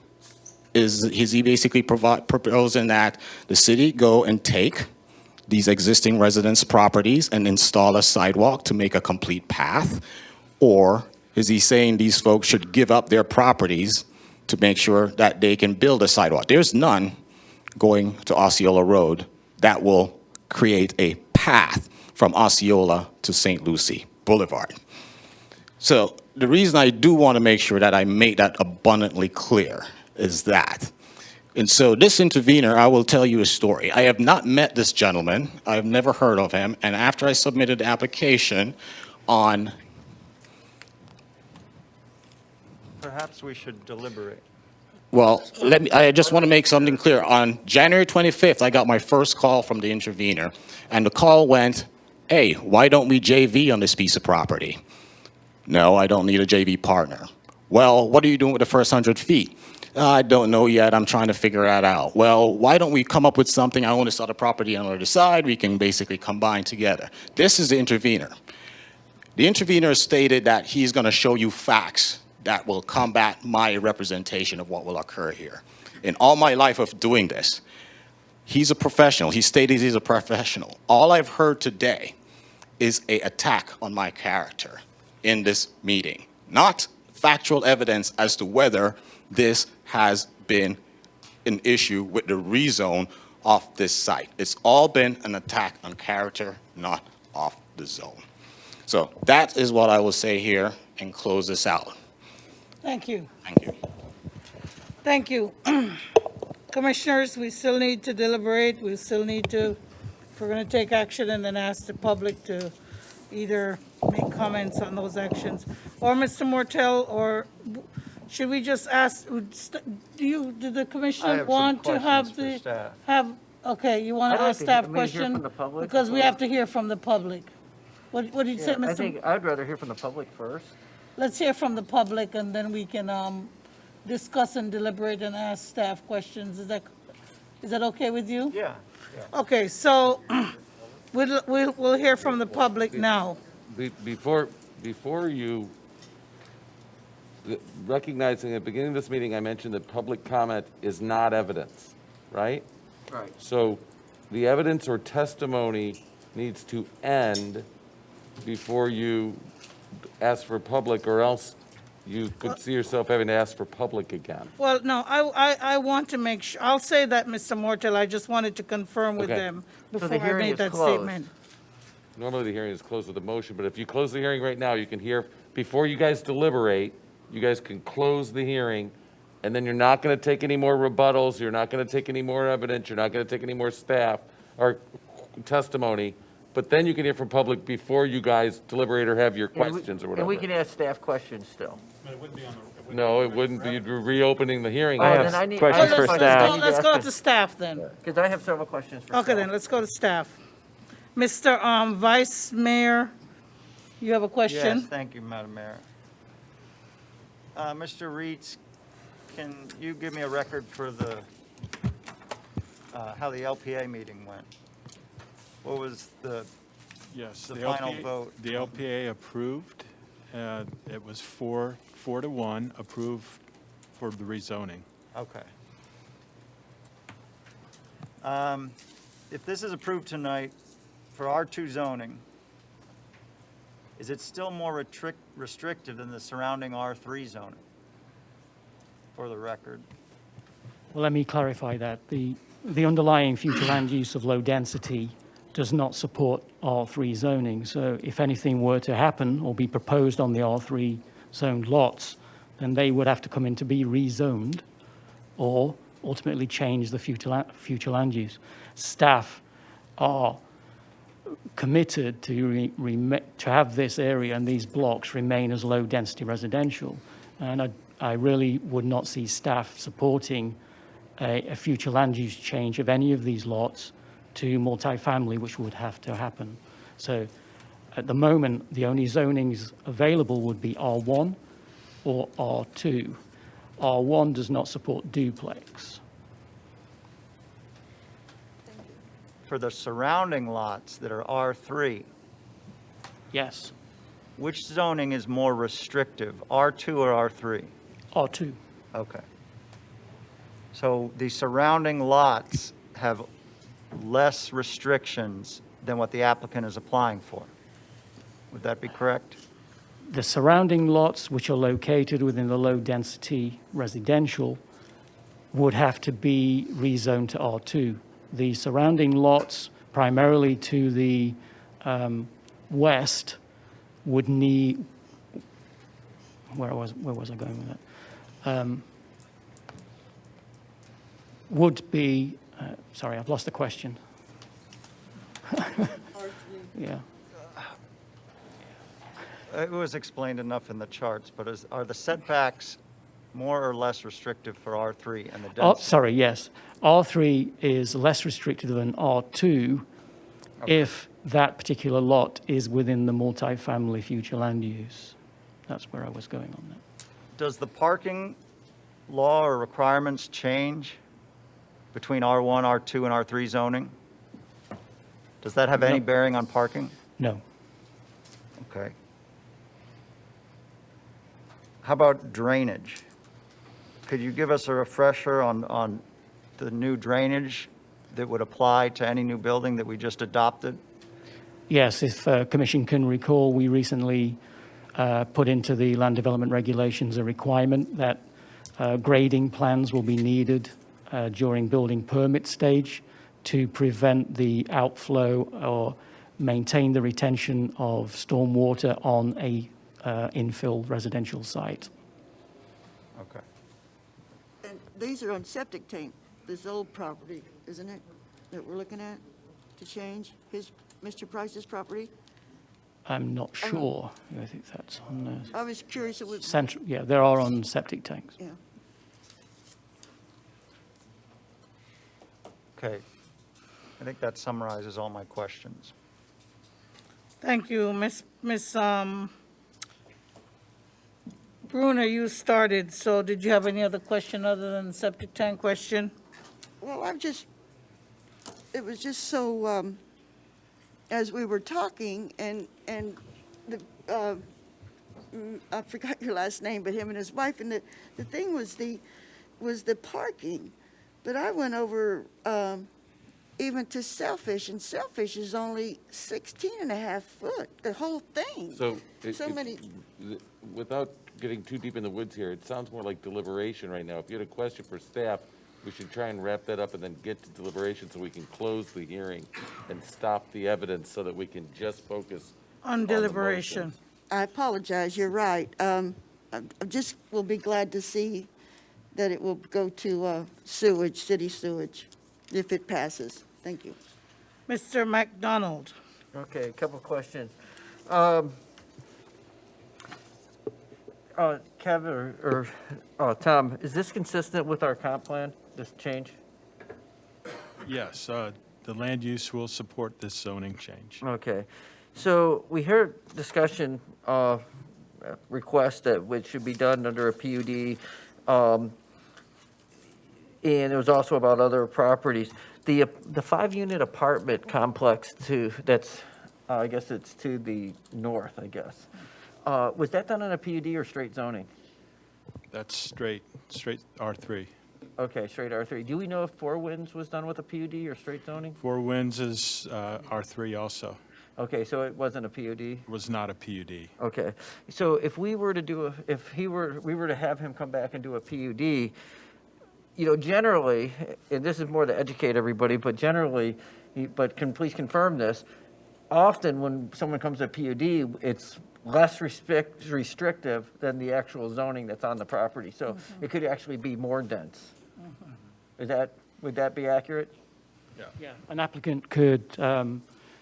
[SPEAKER 18] Is he basically proposing that the city go and take these existing residents' properties and install a sidewalk to make a complete path? Or is he saying these folks should give up their properties to make sure that they can build a sidewalk? There's none going to Osceola Road that will create a path from Osceola to St. Lucie Boulevard. So the reason I do want to make sure that I make that abundantly clear is that. And so this intervener, I will tell you a story. I have not met this gentleman. I have never heard of him. And after I submitted the application on...
[SPEAKER 7] Perhaps we should deliberate.
[SPEAKER 18] Well, I just want to make something clear. On January 25th, I got my first call from the intervener. And the call went, hey, why don't we JV on this piece of property? No, I don't need a JV partner. Well, what are you doing with the first 100 feet? I don't know yet. I'm trying to figure that out. Well, why don't we come up with something? I own this other property on the other side. We can basically combine together. This is the intervener. The intervener stated that he's going to show you facts that will combat my representation of what will occur here. In all my life of doing this, he's a professional. He stated he's a professional. All I've heard today is an attack on my character in this meeting, not factual evidence as to whether this has been an issue with the rezone of this site. It's all been an attack on character, not off the zone. So that is what I will say here and close this out.
[SPEAKER 1] Thank you.
[SPEAKER 18] Thank you.
[SPEAKER 1] Thank you. Commissioners, we still need to deliberate. We still need to, if we're going to take action, and then ask the public to either make comments on those actions. Or Mr. Mortel, or should we just ask, do the commissioner want to have okay, you want to ask staff question? Because we have to hear from the public. What did you say, Mr.?
[SPEAKER 15] I think I'd rather hear from the public first.
[SPEAKER 1] Let's hear from the public, and then we can discuss and deliberate and ask staff questions. Is that okay with you?
[SPEAKER 7] Yeah.
[SPEAKER 1] Okay, so we'll hear from the public now.
[SPEAKER 4] Before you, recognizing at the beginning of this meeting, I mentioned that public comment is not evidence, right?
[SPEAKER 15] Right.
[SPEAKER 4] So the evidence or testimony needs to end before you ask for public, or else you could see yourself having to ask for public again.
[SPEAKER 1] Well, no, I want to make sure, I'll say that, Mr. Mortel, I just wanted to confirm with
[SPEAKER 4] Okay.
[SPEAKER 1] them
[SPEAKER 15] So
[SPEAKER 1] before
[SPEAKER 15] the
[SPEAKER 1] I
[SPEAKER 15] hearing
[SPEAKER 1] made
[SPEAKER 15] is
[SPEAKER 1] that
[SPEAKER 15] closed.
[SPEAKER 1] statement.
[SPEAKER 4] Normally, the hearing is closed with a motion, but if you close the hearing right now, you can hear, before you guys deliberate, you guys can close the hearing, and then you're not going to take any more rebuttals, you're not going to take any more evidence, you're not going to take any more staff or testimony, but then you can hear from public before you guys deliberate or have your questions or whatever.
[SPEAKER 15] And we can ask staff questions still.
[SPEAKER 4] No, it wouldn't be, you'd be reopening the hearing.
[SPEAKER 15] I have questions for staff.
[SPEAKER 1] Let's go to staff then.
[SPEAKER 15] Because I have several questions for
[SPEAKER 1] Okay,
[SPEAKER 15] staff.
[SPEAKER 1] then, let's go to staff. Mr. Vice Mayor, you have a question?
[SPEAKER 7] Yes, thank you, Madam Mayor. Mr. Reitz, can you give me a record for the how the LPA meeting went. What was the
[SPEAKER 17] Yes,
[SPEAKER 7] the final
[SPEAKER 17] LPA
[SPEAKER 7] vote?
[SPEAKER 17] The LPA approved. It was 4-1 approved for the rezoning.
[SPEAKER 7] Okay. If this is approved tonight for R2 zoning, is it still more restrictive than the surrounding R3 zoning? For the record.
[SPEAKER 20] Well, let me clarify that. The underlying future land use of low density does not support R3 zoning. So if anything were to happen or be proposed on the R3 zoned lots, then they would have to come in to be rezoned or ultimately change the future land use. Staff are committed to have this area and these blocks remain as low density residential. And I really would not see staff supporting a future land use change of any of these lots to multifamily, which would have to happen. So at the moment, the only zonings available would be R1 or R2. R1 does not support duplex.
[SPEAKER 7] For the surrounding lots that are R3,
[SPEAKER 20] Yes,
[SPEAKER 7] which zoning is more restrictive, R2 or R3?
[SPEAKER 20] R2.
[SPEAKER 7] Okay. So the surrounding lots have less restrictions than what the applicant is applying for. Would that be correct?
[SPEAKER 20] The surrounding lots, which are located within the low-density residential, would have to be rezoned to R2. The surrounding lots, primarily to the west, would need... Where was I going with that? Would be... sorry, I've lost the question. Yeah.
[SPEAKER 7] It was explained enough in the charts, but are the setbacks more or less restrictive for R3 and the density?
[SPEAKER 20] Oh, sorry, yes. R3 is less restricted than R2 if that particular lot is within the multifamily future land use. That's where I was going on that.
[SPEAKER 7] Does the parking law or requirements change between R1, R2, and R3 zoning? Does that have any bearing on parking?
[SPEAKER 20] No.
[SPEAKER 7] Okay. How about drainage? Could you give us a refresher on the new drainage that would apply to any new building that we just adopted?
[SPEAKER 20] Yes, if Commission can recall, we recently put into the land development regulations a requirement that grading plans will be needed during building permit stage to prevent the outflow or maintain the retention of stormwater on a infill residential site.
[SPEAKER 7] Okay.
[SPEAKER 16] And these are on septic tank, this old property, isn't it, that we're looking at to change Mr. Price's property?
[SPEAKER 20] I'm not sure. I think that's on
[SPEAKER 16] I was curious.
[SPEAKER 20] central. Yeah, there are on septic tanks.
[SPEAKER 16] Yeah.
[SPEAKER 7] Okay. I think that summarizes all my questions.
[SPEAKER 1] Thank you, Miss Bruner, you started, so did you have any other question other than the septic tank question?
[SPEAKER 16] Well, it was just so, as we were talking, and the, I forgot your last name, but him and his wife, and the thing was the parking. But I went over even to Selfish, and Selfish is only 16.5 foot, the whole thing.
[SPEAKER 4] So,
[SPEAKER 16] many.
[SPEAKER 4] Without getting too deep in the woods here, it sounds more like deliberation right now. If you had a question for staff, we should try and wrap that up and then get to deliberation so we can close the hearing and stop the evidence so that we can just focus
[SPEAKER 1] on deliberation.
[SPEAKER 16] I apologize, you're right. I just will be glad to see that it will go to sewage, city sewage, if it passes. Thank you.
[SPEAKER 1] Mr. McDonald.
[SPEAKER 15] Okay, a couple of questions. Kevin or Tom, is this consistent with our comp plan, this change?
[SPEAKER 17] Yes, the land use will support this zoning change.
[SPEAKER 15] Okay. So we heard discussion of requests that which should be done under a PUD, and it was also about other properties. The 5-unit apartment complex that's, I guess it's to the north, I guess. Was that done on a PUD or straight zoning?
[SPEAKER 17] That's straight R3.
[SPEAKER 15] Okay, straight R3. Do we know if Four Winds was done with a PUD or straight zoning?
[SPEAKER 17] Four Winds is R3 also.
[SPEAKER 15] Okay, so it wasn't a PUD?
[SPEAKER 17] It was not a PUD.
[SPEAKER 15] Okay, so if we were to do we were to have him come back and do a PUD, generally, and this is more to educate everybody, but generally, please confirm this, often when someone comes to PUD, it's less restrictive than the actual zoning that's on the property. So it could actually be more dense. Would that be accurate?
[SPEAKER 20] Yeah, an applicant could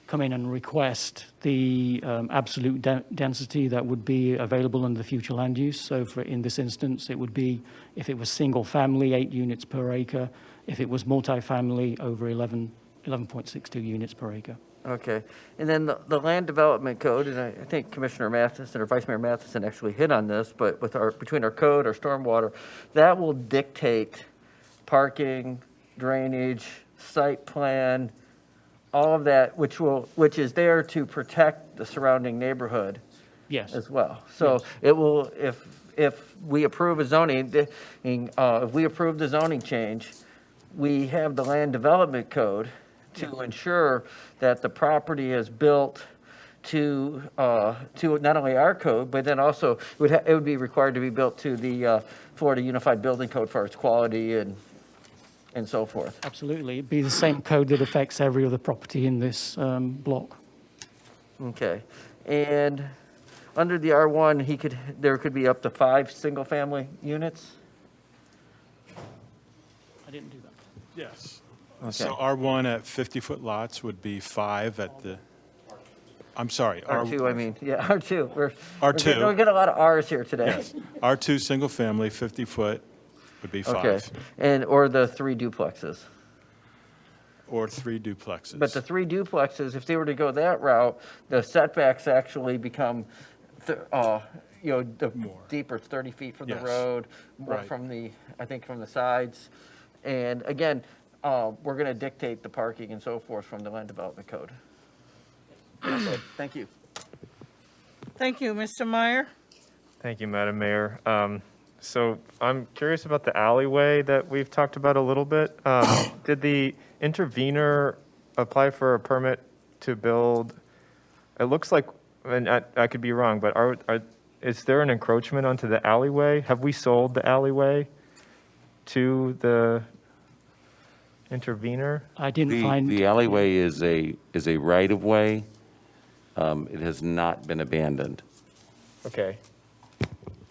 [SPEAKER 20] come in and request the absolute density that would be available under the future land use. So in this instance, it would be, if it was single family, 8 units per acre. If it was multifamily, over 11.62 units per acre.
[SPEAKER 15] Okay, and then the land development code, and I think Commissioner Matheson or Vice Mayor Matheson actually hit on this, but between our code, our stormwater, that will dictate parking, drainage, site plan, all of that, which is there to protect the surrounding neighborhood.
[SPEAKER 20] Yes.
[SPEAKER 15] As well. So it will, if we approve a zoning, if we approve the zoning change, we have the land development code to ensure that the property is built to not only our code, but then also it would be required to be built to the Florida Unified Building Code for its quality and so forth.
[SPEAKER 20] Absolutely. It'd be the same code that affects every other property in this block.
[SPEAKER 15] Okay. And under the R1, there could be up to 5 single-family units?
[SPEAKER 20] I didn't do that.
[SPEAKER 17] Yes.
[SPEAKER 15] Okay.
[SPEAKER 17] So R1 at 50-foot lots would be 5 at the, I'm sorry.
[SPEAKER 15] R2, I mean, yeah, R2.
[SPEAKER 17] R2.
[SPEAKER 15] We get a lot of Rs here today.
[SPEAKER 17] Yes. R2 single family, 50-foot would be 5.
[SPEAKER 15] Okay. Or the 3 duplexes.
[SPEAKER 17] Or 3 duplexes.
[SPEAKER 15] But the 3 duplexes, if they were to go that route, the setbacks actually become, deeper. It's 30 feet from the road, more from the sides. And again, we're going to dictate the parking and so forth from the land development code. Okay, thank you.
[SPEAKER 1] Thank you, Mr. Meyer.
[SPEAKER 6] Thank you, Madam Mayor. So I'm curious about the alleyway that we've talked about a little bit. Did the intervener apply for a permit to build? It looks like, and I could be wrong, but is there an encroachment onto the alleyway? Have we sold the alleyway to the intervener?
[SPEAKER 20] I didn't find
[SPEAKER 4] the alleyway is a right of way. It has not been abandoned.
[SPEAKER 6] Okay.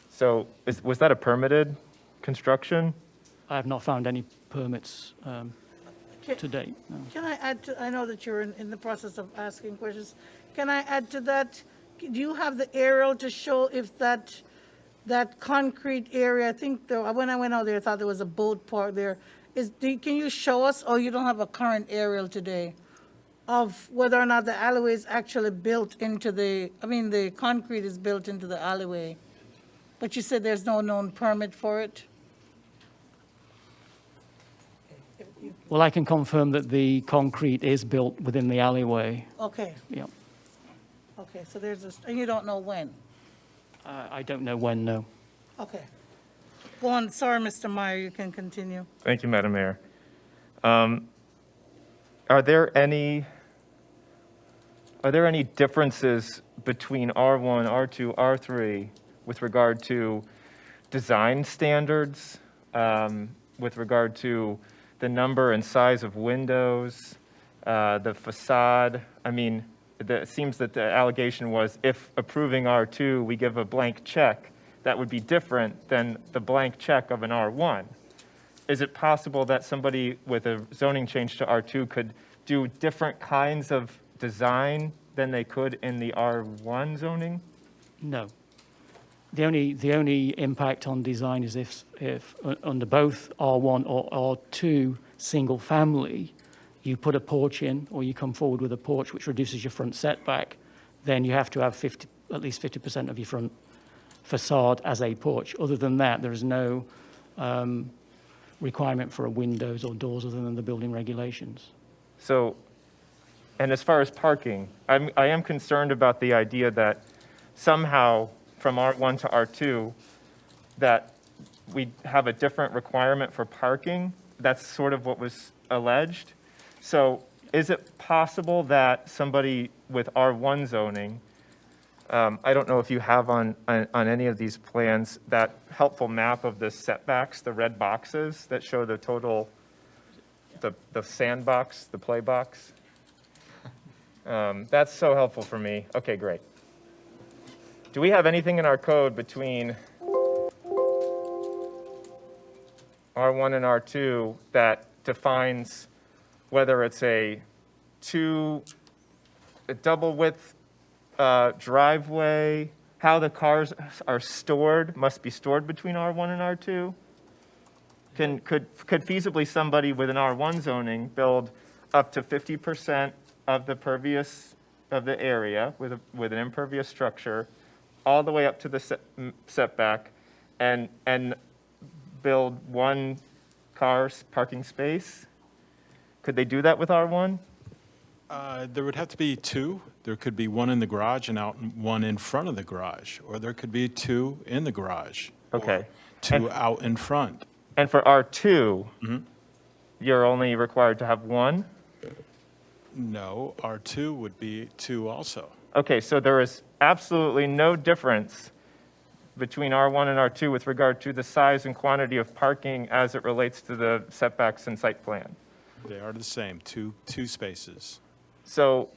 [SPEAKER 6] So was that a permitted construction?
[SPEAKER 20] I have not found any permits to date. No.
[SPEAKER 1] Can I add to, I know that you're in the process of asking questions. Can I add to that? Do you have the aerial to show if that concrete area, I think when I went out there, I thought there was a boat park there. Can you show us, or you don't have a current aerial today, of whether or not the alleyway is actually built into the concrete is built into the alleyway? But you said there's no known permit for it?
[SPEAKER 20] Well, I can confirm that the concrete is built within the alleyway.
[SPEAKER 1] Okay.
[SPEAKER 20] Yeah.
[SPEAKER 1] Okay, so and you don't know when?
[SPEAKER 20] I don't know when, no.
[SPEAKER 1] Okay. Go on, sorry, Mr. Meyer, you can continue.
[SPEAKER 6] Thank you, Madam Mayor. Are there any differences between R1, R2, R3 with regard to design standards, with regard to the number and size of windows, the facade? I mean, it seems that the allegation was if approving R2, we give a blank check, that would be different than the blank check of an R1. Is it possible that somebody with a zoning change to R2 could do different kinds of design than they could in the R1 zoning?
[SPEAKER 20] No. The only impact on design is if under both R1 or R2 single family, you put a porch in, or you come forward with a porch which reduces your front setback, then you have to have at least 50% of your front facade as a porch. Other than that, there is no requirement for windows or doors other than the building regulations.
[SPEAKER 6] So, and as far as parking, I am concerned about the idea that somehow from R1 to R2, that we have a different requirement for parking. That's sort of what was alleged. So is it possible that somebody with R1 zoning, I don't know if you have on any of these plans, that helpful map of the setbacks, the red boxes that show the total, the sandbox, the play box? That's so helpful for me. Okay, great. Do we have anything in our code between R1 and R2 that defines whether it's a double width driveway, how the cars are stored, must be stored between R1 and R2? Could feasibly somebody with an R1 zoning build up to 50% of the the area with an impervious structure, all the way up to the setback, and build one car parking space? Could they do that with R1?
[SPEAKER 17] There would have to be two. There could be one in the garage and one in front of the garage, or there could be two in the garage.
[SPEAKER 6] Okay.
[SPEAKER 17] Or two out in front.
[SPEAKER 6] And for R2, you're only required to have one?
[SPEAKER 17] No, R2 would be two also.
[SPEAKER 6] Okay, so there is absolutely no difference between R1 and R2 with regard to the size and quantity of parking as it relates to the setbacks and site plan.
[SPEAKER 17] They are the same, two spaces.
[SPEAKER 6] So,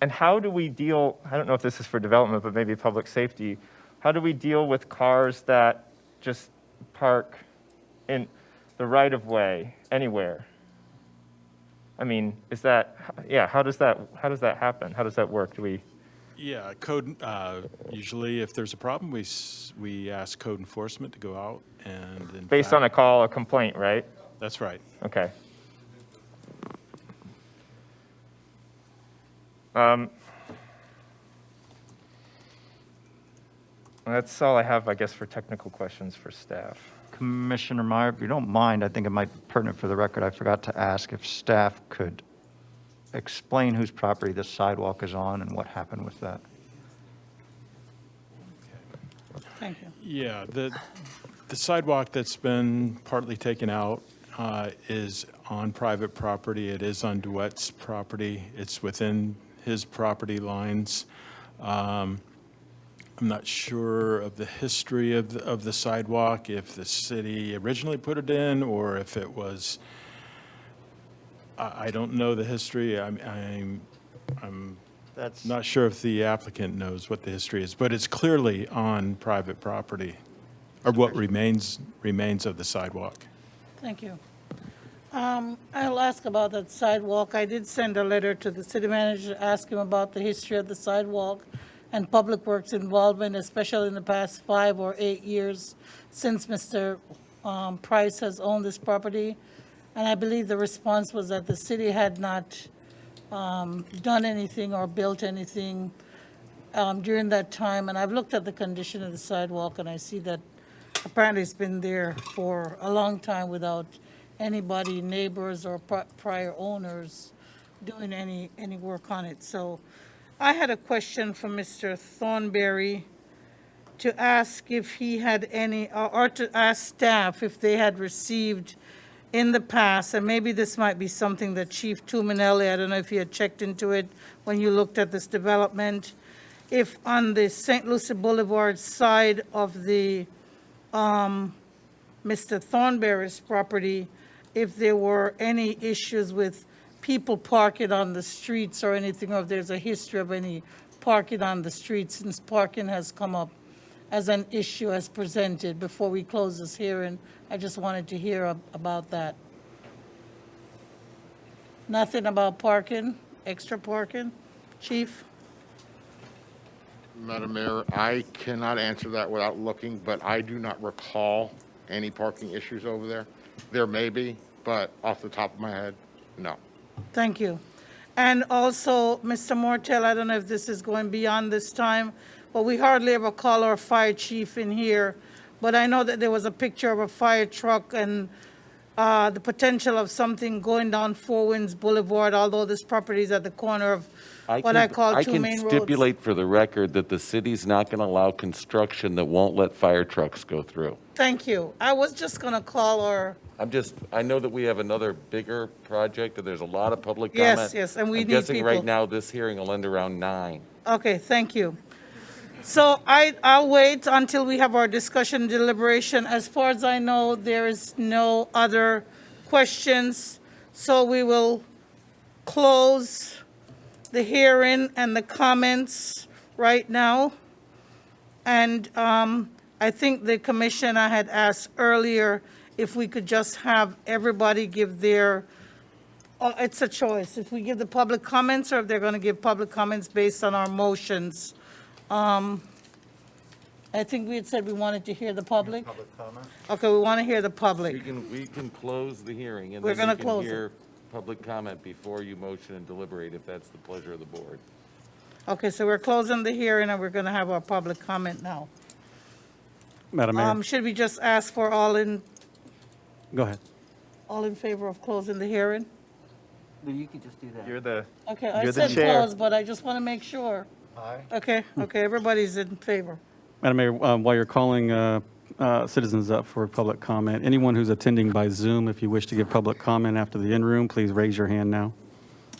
[SPEAKER 6] and how do we deal, I don't know if this is for development, but maybe public safety, how do we deal with cars that just park in the right-of-way anywhere? I mean, is that, yeah, how does that happen? How does that work? Do we?
[SPEAKER 17] Yeah, code, usually if there's a problem, we ask code enforcement to go out and.
[SPEAKER 6] Based on a call, a complaint, right?
[SPEAKER 17] That's right.
[SPEAKER 6] Okay. That's all I have, I guess, for technical questions for staff.
[SPEAKER 7] Commissioner Meyer, if you don't mind, I think it might be pertinent for the record. I forgot to ask if staff could explain whose property this sidewalk is on and what happened with that.
[SPEAKER 1] Thank you.
[SPEAKER 17] Yeah, the sidewalk that's been partly taken out is on private property. It is on DeWitt's property. It's within his property lines. I'm not sure of the history of the sidewalk, if the city originally put it in or if it was, I don't know the history. I'm not sure if the applicant knows what the history is, but it's clearly on private property, or what remains of the sidewalk.
[SPEAKER 1] Thank you. I'll ask about that sidewalk. I did send a letter to the city manager to ask him about the history of the sidewalk and Public Works involvement, especially in the past 5 or 8 years since Mr. Price has owned this property. And I believe the response was that the city had not done anything or built anything during that time. And I've looked at the condition of the sidewalk, and I see that apparently it's been there for a long time without anybody, neighbors or prior owners, doing any work on it. So I had a question from Mr. Thornberry to ask if he had any, or to ask staff if they had received in the past, and maybe this might be something that Chief Tuminelli, I don't know if you had checked into it when you looked at this development, if on the St. Lucie Boulevard side of the Mr. Thornberry's property, if there were any issues with people parking on the streets or anything, or if there's a history of any parking on the streets, since parking has come up as an issue as presented. Before we close this hearing, I just wanted to hear about that. Nothing about parking, extra parking? Chief?
[SPEAKER 12] Madam Mayor, I cannot answer that without looking, but I do not recall any parking issues over there. There may be, but off the top of my head, no.
[SPEAKER 1] Thank you. And also, Mr. Mortel, I don't know if this is going beyond this time, but we hardly ever call our fire chief in here. But I know that there was a picture of a fire truck, and the potential of something going down Four Winds Boulevard, although this property is at the corner of what I call two main
[SPEAKER 4] I can
[SPEAKER 1] roads.
[SPEAKER 4] stipulate for the record that the city's not going to allow construction that won't let fire trucks go through.
[SPEAKER 1] Thank you. I was just going to call our,
[SPEAKER 4] I know that we have another bigger project, and there's a lot of public
[SPEAKER 1] Yes,
[SPEAKER 4] comment.
[SPEAKER 1] yes, and we
[SPEAKER 4] I'm
[SPEAKER 1] need
[SPEAKER 4] guessing right
[SPEAKER 1] people.
[SPEAKER 4] now this hearing will end around 9.
[SPEAKER 1] okay, thank you. So I'll wait until we have our discussion deliberation. As far as I know, there is no other questions. So we will close the hearing and the comments right now. And I think the commission, I had asked earlier if we could just have everybody give their, it's a choice, if we give the public comments or if they're going to give public comments based on our motions. I think we had said we wanted to hear the public.
[SPEAKER 7] Public comment?
[SPEAKER 1] Okay, we want to hear the public.
[SPEAKER 4] We can close the hearing, and
[SPEAKER 1] We're
[SPEAKER 4] then
[SPEAKER 1] gonna
[SPEAKER 4] you
[SPEAKER 1] close
[SPEAKER 4] can
[SPEAKER 1] it.
[SPEAKER 4] hear public comment before you motion and deliberate, if that's the pleasure of the board.
[SPEAKER 1] Okay, so we're closing the hearing and we're going to have our public comment now.
[SPEAKER 8] Madam Mayor,
[SPEAKER 1] Should we just ask for all in favor of closing the hearing?
[SPEAKER 15] You could just do that.
[SPEAKER 6] You're the,
[SPEAKER 1] Okay, I
[SPEAKER 6] You're the
[SPEAKER 1] said
[SPEAKER 6] chair.
[SPEAKER 1] close, but I just want to make sure.
[SPEAKER 7] Aye.
[SPEAKER 1] Okay, everybody's in favor.
[SPEAKER 8] Madam Mayor, while you're calling citizens up for public comment, anyone who's attending by Zoom, if you wish to give public comment after the in-room, please raise your hand now.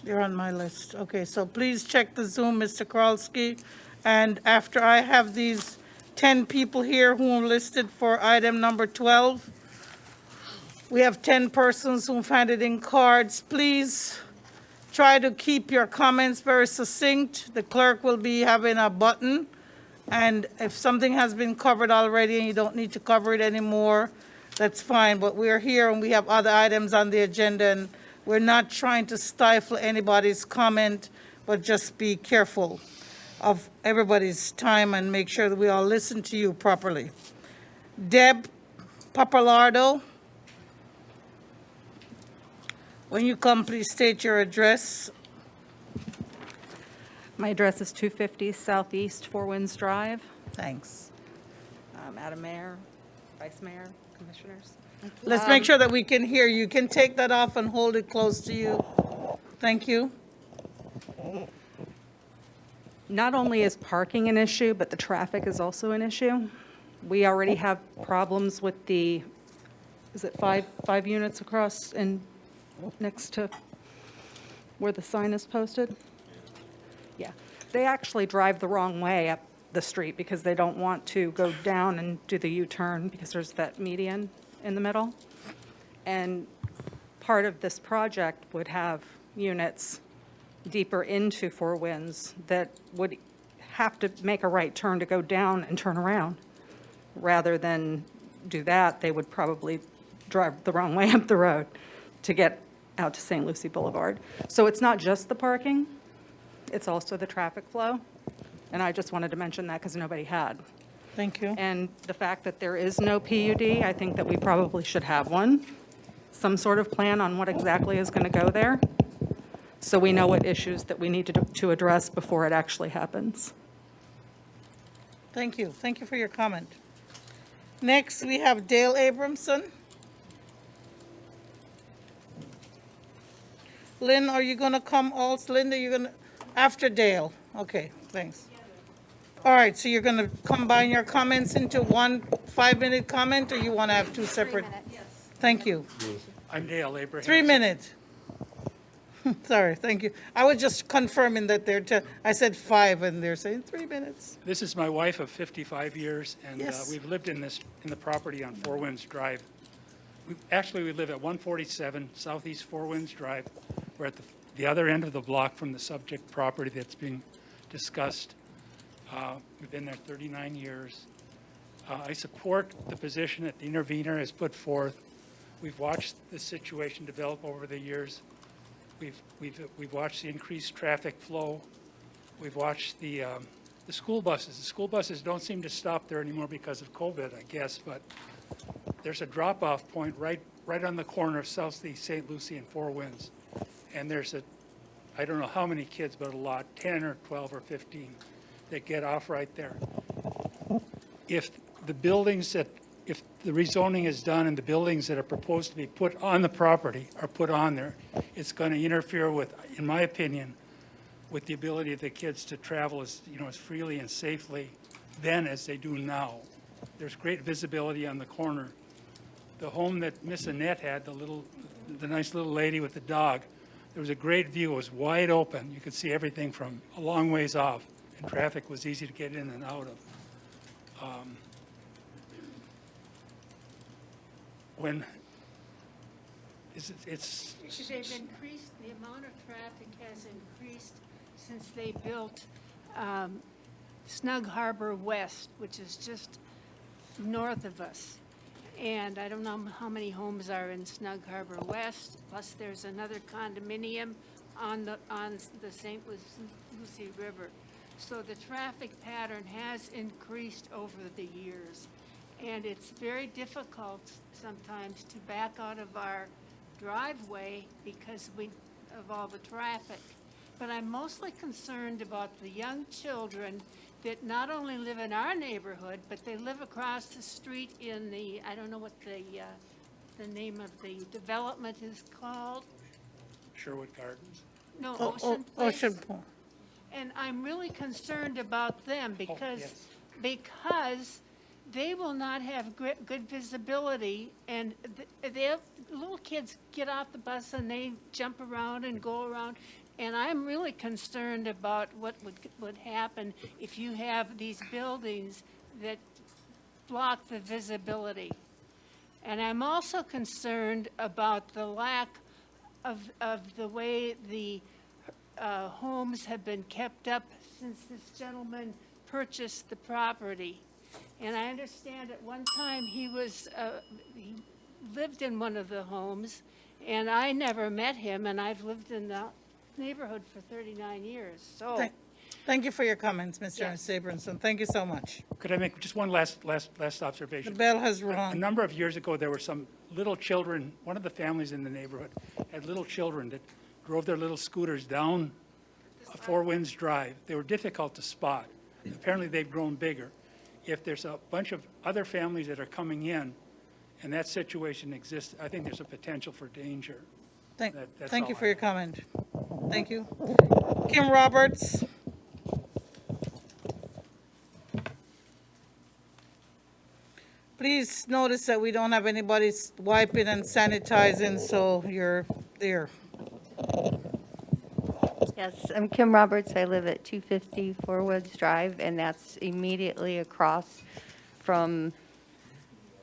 [SPEAKER 1] You're on my list. Okay, so please check the Zoom, Mr. Kralski. And after I have these 10 people here who are listed for item number 12, we have 10 persons who handed in cards. Please try to keep your comments very succinct. The clerk will be having a button. And if something has been covered already and you don't need to cover it anymore, that's fine. But we're here and we have other items on the agenda, and we're not trying to stifle anybody's comment, but just be careful of everybody's time and make sure that we all listen to you properly. Deb Papalardo, when you come, please state your address.
[SPEAKER 21] My address is 250 Southeast Four Winds Drive.
[SPEAKER 1] Thanks.
[SPEAKER 21] Madam Mayor, Vice Mayor, Commissioners.
[SPEAKER 1] Let's make sure that we can hear you. You can take that off and hold it close to you. Thank you.
[SPEAKER 21] Not only is parking an issue, but the traffic is also an issue. We already have problems with the, is it five units across and next to where the sign is posted? Yeah, they actually drive the wrong way up the street because they don't want to go down and do the U-turn because there's that median in the middle. And part of this project would have units deeper into Four Winds that would have to make a right turn to go down and turn around. Rather than do that, they would probably drive the wrong way up the road to get out to St. Lucie Boulevard. So it's not just the parking, it's also the traffic flow. And I just wanted to mention that because nobody had.
[SPEAKER 1] Thank you.
[SPEAKER 21] And the fact that there is no PUD, I think that we probably should have one. Some sort of plan on what exactly is going to go there, so we know what issues that we need to address before it actually happens.
[SPEAKER 1] Thank you. Thank you for your comment. Next, we have Dale Abramson. Lynn, are you going to come also? Linda, you're going to, after Dale? Okay, thanks. All right, so you're going to combine your comments into one 5-minute comment, or you want to have two separate? 3 minutes. Yes. Thank you.
[SPEAKER 22] I'm Dale Abraham.
[SPEAKER 1] 3 minutes. Sorry, thank you. I was just confirming that I said 5 and they're saying 3 minutes.
[SPEAKER 22] This is my wife of 55 years, and
[SPEAKER 1] Yes.
[SPEAKER 22] we've lived in the property on Four Winds Drive. We live at 147 Southeast Four Winds Drive. We're at the other end of the block from the subject property that's being discussed. We've been there 39 years. I support the position that the intervener has put forth. We've watched the situation develop over the years. We've watched the increased traffic flow. We've watched the school buses. The school buses don't seem to stop there anymore because of COVID, I guess, but there's a drop-off point right on the corner of Southeast St. Lucie and Four Winds. And there's I don't know how many kids, but a lot, 10 or 12 or 15, that get off right there. If the buildings that if the rezoning is done and the buildings that are proposed to be put on the property are put on there, it's going to interfere with, in my opinion, with the ability of the kids to travel as, as freely and safely then as they do now. There's great visibility on the corner. The home that Miss Annette had, the nice little lady with the dog, there was a great view. It was wide open. You could see everything from a long ways off, and traffic was easy to get in and out of. When it's
[SPEAKER 3] They've increased, the amount of traffic has increased since they built Snug Harbor West, which is just north of us. And I don't know how many homes are in Snug Harbor West, plus there's another condominium on the St. Lucie River. So the traffic pattern has increased over the years. And it's very difficult sometimes to back out of our driveway because of all the traffic. But I'm mostly concerned about the young children that not only live in our neighborhood, but they live across the street in the, I don't know what the name of the development is called.
[SPEAKER 22] Sherwood Gardens.
[SPEAKER 3] No, Ocean Place.
[SPEAKER 1] Ocean Point.
[SPEAKER 3] And I'm really concerned about them because,
[SPEAKER 22] yes.
[SPEAKER 3] because they will not have good visibility, and little kids get off the bus and they jump around and go around. And I'm really concerned about what would happen if you have these buildings that block the visibility. And I'm also concerned about the lack of the way the homes have been kept up since this gentleman purchased the property. And I understand at one time he lived in one of the homes, and I never met him, and I've lived in the neighborhood for 39 years, so.
[SPEAKER 1] Thank you for your comments, Mr.
[SPEAKER 3] Yes.
[SPEAKER 1] Sabrinson. Thank you so much.
[SPEAKER 22] Could I make just one last observation?
[SPEAKER 1] The bell has
[SPEAKER 22] A
[SPEAKER 1] rung.
[SPEAKER 22] number of years ago, there were some little children, one of the families in the neighborhood had little children that drove their little scooters down a Four Winds Drive. They were difficult to spot. Apparently, they've grown bigger. If there's a bunch of other families that are coming in and that situation exists, I think there's a potential for danger. That's
[SPEAKER 1] Thank you
[SPEAKER 22] all
[SPEAKER 1] for
[SPEAKER 22] I
[SPEAKER 1] your comment. Thank you. Kim Roberts. Please notice that we don't have anybody wiping and sanitizing, so you're there.
[SPEAKER 9] Yes, I'm Kim Roberts. I live at 250 Four Woods Drive, and that's immediately across from,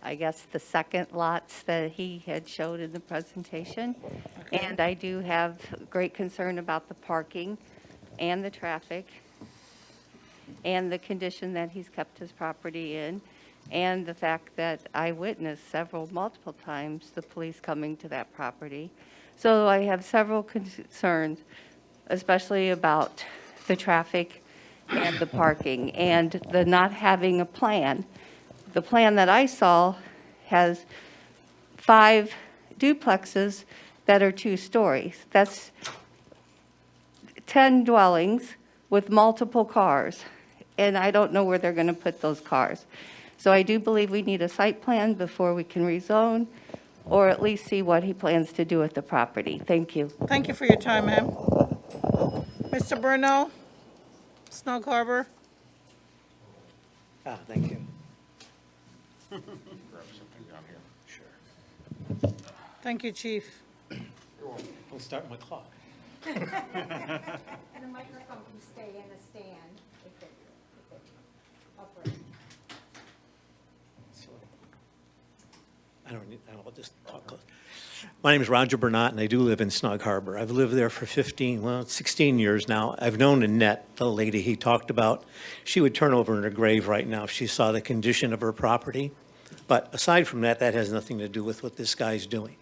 [SPEAKER 9] I guess, the second lots that he had showed in the presentation.
[SPEAKER 1] Okay.
[SPEAKER 9] And I do have great concern about the parking and the traffic and the condition that he's kept his property in, and the fact that I witnessed multiple times, the police coming to that property. So I have several concerns, especially about the traffic and the parking and the not having a plan. The plan that I saw has 5 duplexes that are 2 stories. That's 10 dwellings with multiple cars, and I don't know where they're going to put those cars. So I do believe we need a site plan before we can rezone, or at least see what he plans to do with the property. Thank you.
[SPEAKER 1] Thank you for your time, ma'am. Mr. Burnell, Snug Harbor.
[SPEAKER 23] Thank you.
[SPEAKER 12] Grab something down here. Sure.
[SPEAKER 1] Thank you, Chief.
[SPEAKER 23] I'll start my clock.
[SPEAKER 2] And the microphone can stay in a stand if it upright.
[SPEAKER 23] I'll just talk close. My name is Roger Burnett, and I do live in Snug Harbor. I've lived there for 16 years now. I've known Annette, the lady he talked about. She would turn over in her grave right now if she saw the condition of her property. But aside from that, that has nothing to do with what this guy's doing.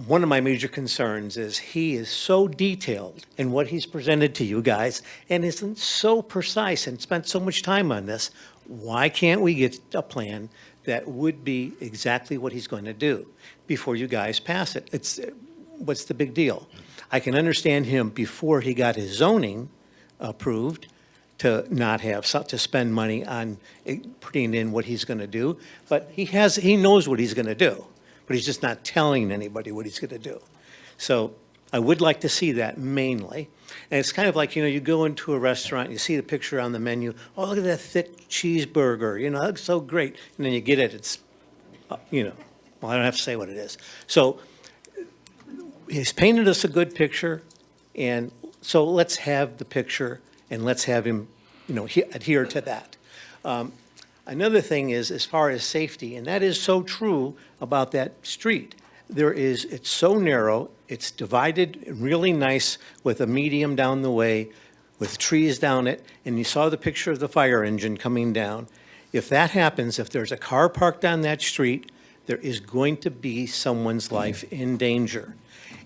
[SPEAKER 23] One of my major concerns is he is so detailed in what he's presented to you guys and isn't so precise and spent so much time on this. Why can't we get a plan that would be exactly what he's going to do before you guys pass it? What's the big deal? I can understand him before he got his zoning approved, to not have, to spend money on putting in what he's going to do. But he knows what he's going to do, but he's just not telling anybody what he's going to do. So I would like to see that mainly. And it's kind of like, you go into a restaurant, you see the picture on the menu, oh, look at that thick cheeseburger, that looks so great. And then you get it, it's, well, I don't have to say what it is. So he's painted us a good picture, and so let's have the picture and let's have him, adhere to that. Another thing is, as far as safety, and that is so true about that street. It's so narrow, it's divided really nice with a medium down the way, with trees down it, and you saw the picture of the fire engine coming down. If that happens, if there's a car parked on that street, there is going to be someone's life in danger.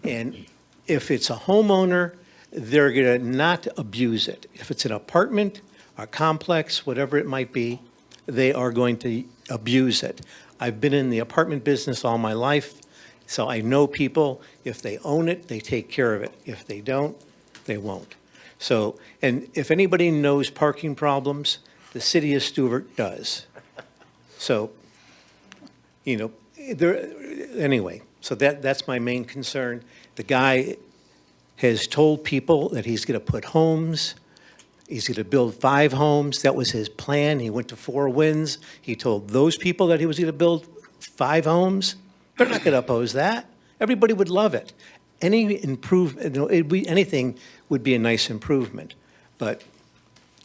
[SPEAKER 23] And if it's a homeowner, they're going to not abuse it. If it's an apartment, a complex, whatever it might be, they are going to abuse it. I've been in the apartment business all my life, so I know people, if they own it, they take care of it. If they don't, they won't. So, and if anybody knows parking problems, the city of Stuart does. So, anyway, so that's my main concern. The guy has told people that he's going to put homes. He's going to build 5 homes. That was his plan. He went to Four Winds. He told those people that he was going to build 5 homes. They're not going to oppose that. Everybody would love it. Any improvement, anything would be a nice improvement. But,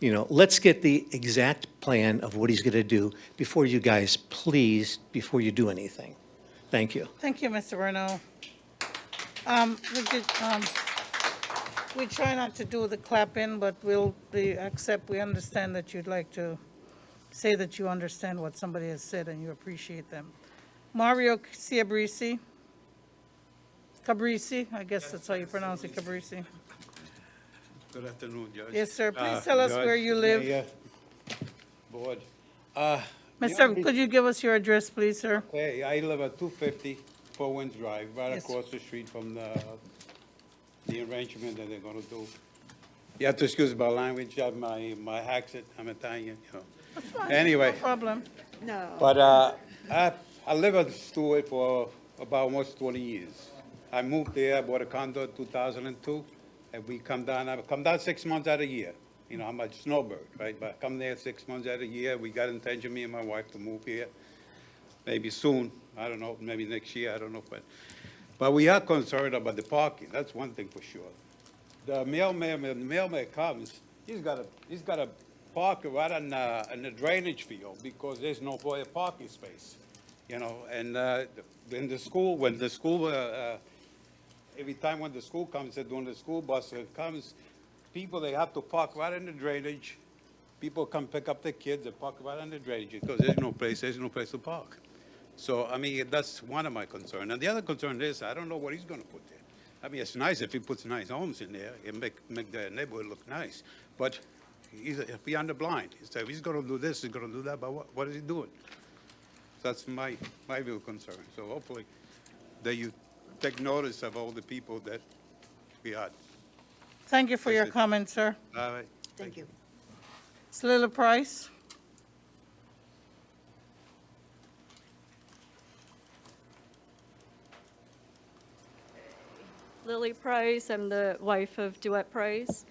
[SPEAKER 23] let's get the exact plan of what he's going to do before you guys, please, before you do anything. Thank you.
[SPEAKER 1] Thank you, Mr. Renaud. We try not to do the clapping, but we understand that you'd like to say that you understand what somebody has said and you appreciate them. Mario Cabrisi, I guess that's how you pronounce it, Cabrisi.
[SPEAKER 10] Good afternoon, Judge.
[SPEAKER 1] Yes, sir. Please tell us where you live.
[SPEAKER 10] Mayor, Board.
[SPEAKER 1] Mister, could you give us your address, please, sir?
[SPEAKER 10] Okay, I live at 250 Four Winds Drive, right
[SPEAKER 1] Yes.
[SPEAKER 10] across the street from the arrangement that they're gonna do. You have to excuse my language, my accent, I'm Italian,
[SPEAKER 1] That's fine.
[SPEAKER 10] Anyway.
[SPEAKER 1] No problem.
[SPEAKER 14] No.
[SPEAKER 10] But I live at Stuart for about almost 20 years. I moved there, I bought a condo in 2002, and I come down 6 months out of the year. I'm a snowbird, right? But I come there 6 months out of the year. We got intention, me and my wife, to move here. Maybe soon, I don't know, maybe next year, I don't know. But we are concerned about the parking, that's one thing for sure. The mailman, when the mailman comes, he's got to park right on the drainage field because there's no parking space, And when the school, every time when the school comes, when the school bus comes, people, they have to park right in the drainage. People come pick up their kids and park right on the drainage because there's no place to park. So, that's one of my concerns. And the other concern is, I don't know what he's going to put there. It's nice if he puts nice homes in there and make the neighborhood look nice. But he's beyond the blind. So if he's going to do this, he's going to do that, but what is he doing? That's my real concern. So hopefully that you take notice of all the people that we had.
[SPEAKER 1] Thank you for your comment, sir.
[SPEAKER 10] All right.
[SPEAKER 14] Thank you.
[SPEAKER 1] Slilla Price.
[SPEAKER 11] Lily Price. I'm the wife of Duet Price.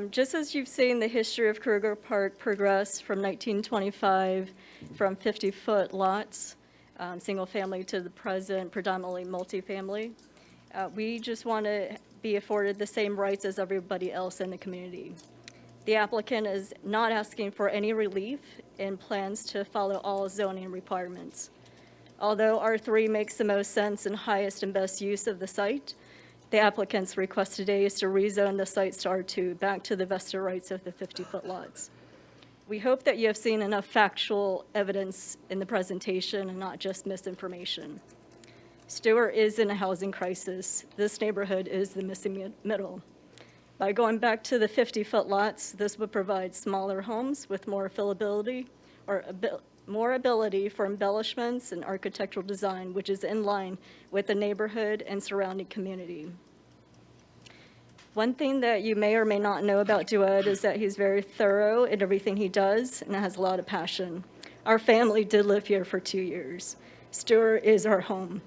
[SPEAKER 11] Just as you've seen the history of Kruger Park progress from 1925, from 50-foot lots, single family, to the present predominantly multifamily, we just want to be afforded the same rights as everybody else in the community. The applicant is not asking for any relief and plans to follow all zoning requirements. Although R3 makes the most sense and highest and best use of the site, the applicant's request today is to rezone the sites to R2 back to the vested rights of the 50-foot lots. We hope that you have seen enough factual evidence in the presentation and not just misinformation. Stuart is in a housing crisis. This neighborhood is the missing middle. By going back to the 50-foot lots, this would provide smaller homes with more fillability or more ability for embellishments and architectural design, which is in line with the neighborhood and surrounding community. One thing that you may or may not know about Duet is that he's very thorough in everything he does and has a lot of passion. Our family did live here for 2 years. Stuart is our home.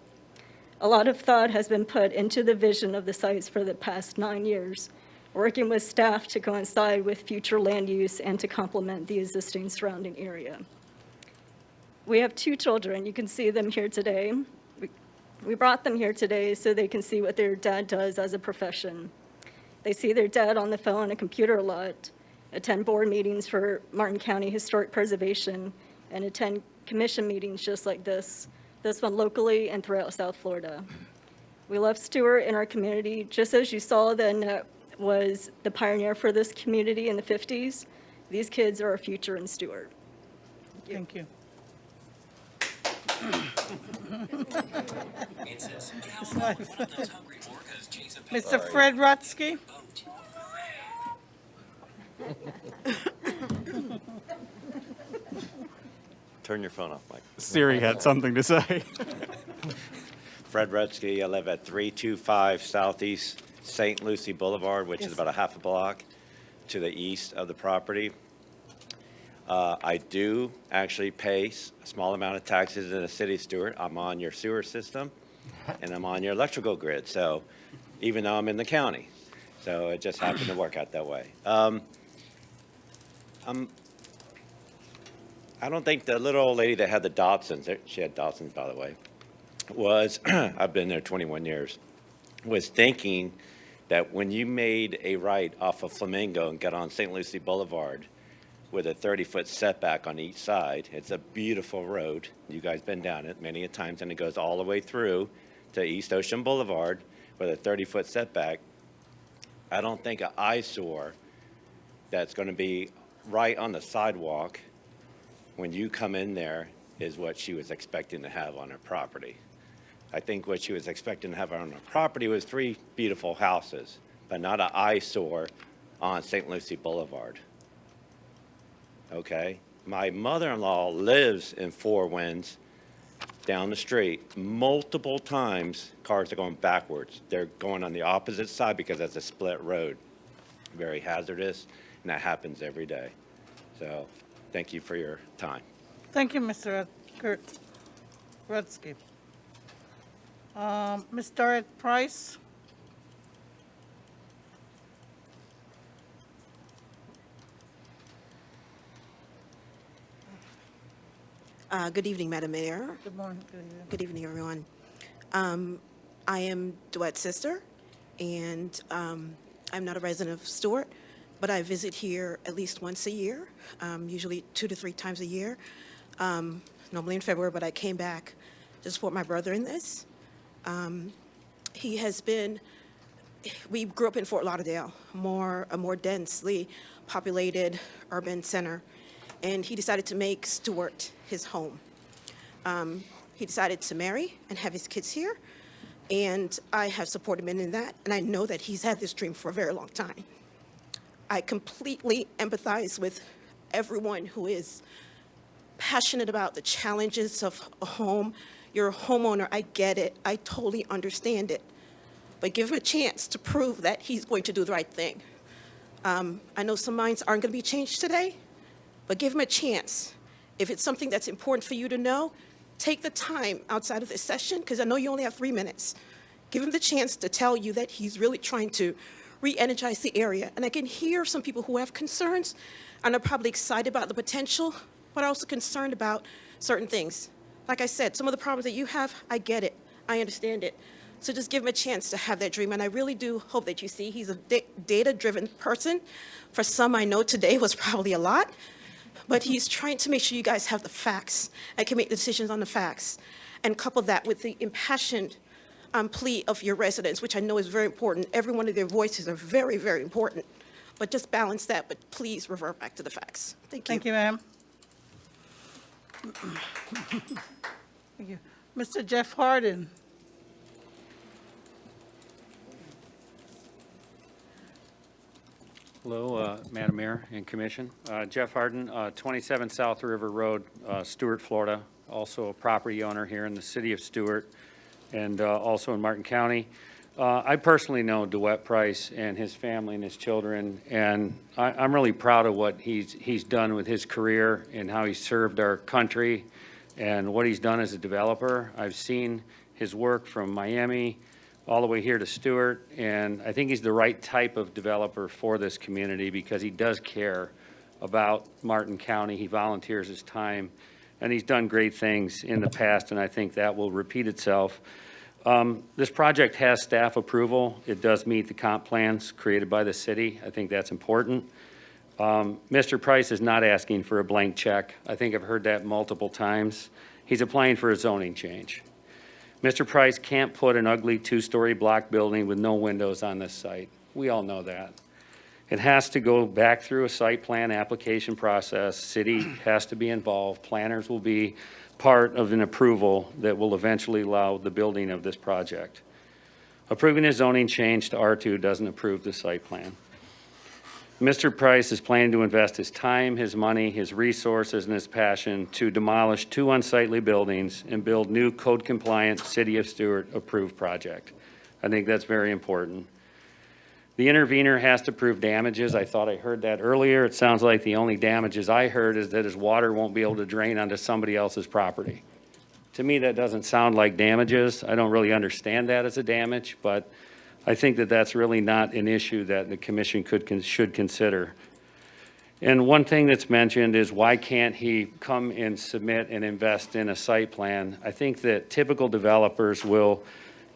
[SPEAKER 11] A lot of thought has been put into the vision of the sites for the past 9 years, working with staff to coincide with future land use and to complement the existing surrounding area. We have 2 children. You can see them here today. We brought them here today so they can see what their dad does as a profession. They see their dad on the phone and computer a lot, attend board meetings for Martin County Historic Preservation, and attend commission meetings just like this one locally and throughout South Florida. We love Stuart in our community, just as you saw that Annette was the pioneer for this community in the 50s. These kids are our future in Stuart.
[SPEAKER 1] Thank you. Mr. Fred Rutsky?
[SPEAKER 5] Turn your phone off, Mike.
[SPEAKER 8] Siri had something to say.
[SPEAKER 5] Fred Rutsky, I live at 325 Southeast St. Lucie Boulevard, which is about a half a block to the east of the property. I do actually pay a small amount of taxes in the city of Stuart. I'm on your sewer system, and I'm on your electrical grid, so even though I'm in the county. So it just happened to work out that way. I don't think the little old lady that had the Dobsons, she had Dobsons, by the way, was, I've been there 21 years, was thinking that when you made a right off of Flamingo and got on St. Lucie Boulevard with a 30-foot setback on each side, it's a beautiful road. You guys been down it many a times, and it goes all the way through to East Ocean Boulevard with a 30-foot setback. I don't think an eyesore that's going to be right on the sidewalk when you come in there is what she was expecting to have on her property. I think what she was expecting to have on her property was 3 beautiful houses, but not an eyesore on St. Lucie Boulevard. Okay? My mother-in-law lives in Four Winds down the street. Multiple times, cars are going backwards. They're going on the opposite side because that's a split road. Very hazardous, and that happens every day. So, thank you for your time.
[SPEAKER 1] Thank you, Mr. Kurt Rutsky. Ms. Dorrit Price?
[SPEAKER 13] Good evening, Madam Mayor.
[SPEAKER 1] Good morning. Good evening.
[SPEAKER 13] Good evening, everyone. I am Duet's sister, and I'm not a resident of Stuart, but I visit here at least once a year, usually 2 to 3 times a year, normally in February, but I came back to support my brother in this. He has been, we grew up in Fort Lauderdale, a more densely populated urban center, and he decided to make Stuart his home. He decided to marry and have his kids here, and I have supported him in that, and I know that he's had this dream for a very long time. I completely empathize with everyone who is passionate about the challenges of a home. You're a homeowner, I get it, I totally understand it, but give him a chance to prove that he's going to do the right thing. I know some minds aren't going to be changed today, but give him a chance. If it's something that's important for you to know, take the time outside of this session, because I know you only have 3 minutes. Give him the chance to tell you that he's really trying to re-energize the area. And I can hear some people who have concerns and are probably excited about the potential, but are also concerned about certain things. Like I said, some of the problems that you have, I get it. I understand it. So just give him a chance to have that dream. And I really do hope that you see he's a data-driven person. For some, I know today was probably a lot, but he's trying to make sure you guys have the facts and can make decisions on the facts, and couple that with the impassioned plea of your residents, which I know is very important. Every one of their voices are very, very important, but just balance that, but please revert back to the facts. Thank you.
[SPEAKER 1] Thank you, ma'am. Thank you. Mr. Jeff Harden?
[SPEAKER 19] Hello, Madam Mayor and Commission. Jeff Harden, 27 South River Road, Stuart, Florida. Also a property owner here in the city of Stuart and also in Martin County. I personally know DeWitt Price and his family and his children, and I'm really proud of what he's done with his career and how he served our country and what he's done as a developer. I've seen his work from Miami all the way here to Stuart, and I think he's the right type of developer for this community because he does care about Martin County. He volunteers his time, and he's done great things in the past, and I think that will repeat itself. This project has staff approval. It does meet the comp plans created by the city. I think that's important. Mr. Price is not asking for a blank check. I think I've heard that multiple times. He's applying for a zoning change. Mr. Price can't put an ugly two-story block building with no windows on this site. We all know that. It has to go back through a site plan application process. City has to be involved. Planners will be part of an approval that will eventually allow the building of this project. Approving a zoning change to R2 doesn't approve the site plan. Mr. Price is planning to invest his time, his money, his resources, and his passion to demolish 2 unsightly buildings and build new code-compliant City of Stuart approved project. I think that's very important. The intervener has to prove damages. I thought I heard that earlier. It sounds like the only damages I heard is that his water won't be able to drain onto somebody else's property. To me, that doesn't sound like damages. I don't really understand that as a damage, but I think that that's really not an issue that the commission should consider. And one thing that's mentioned is why can't he come and submit and invest in a site plan? I think that typical developers will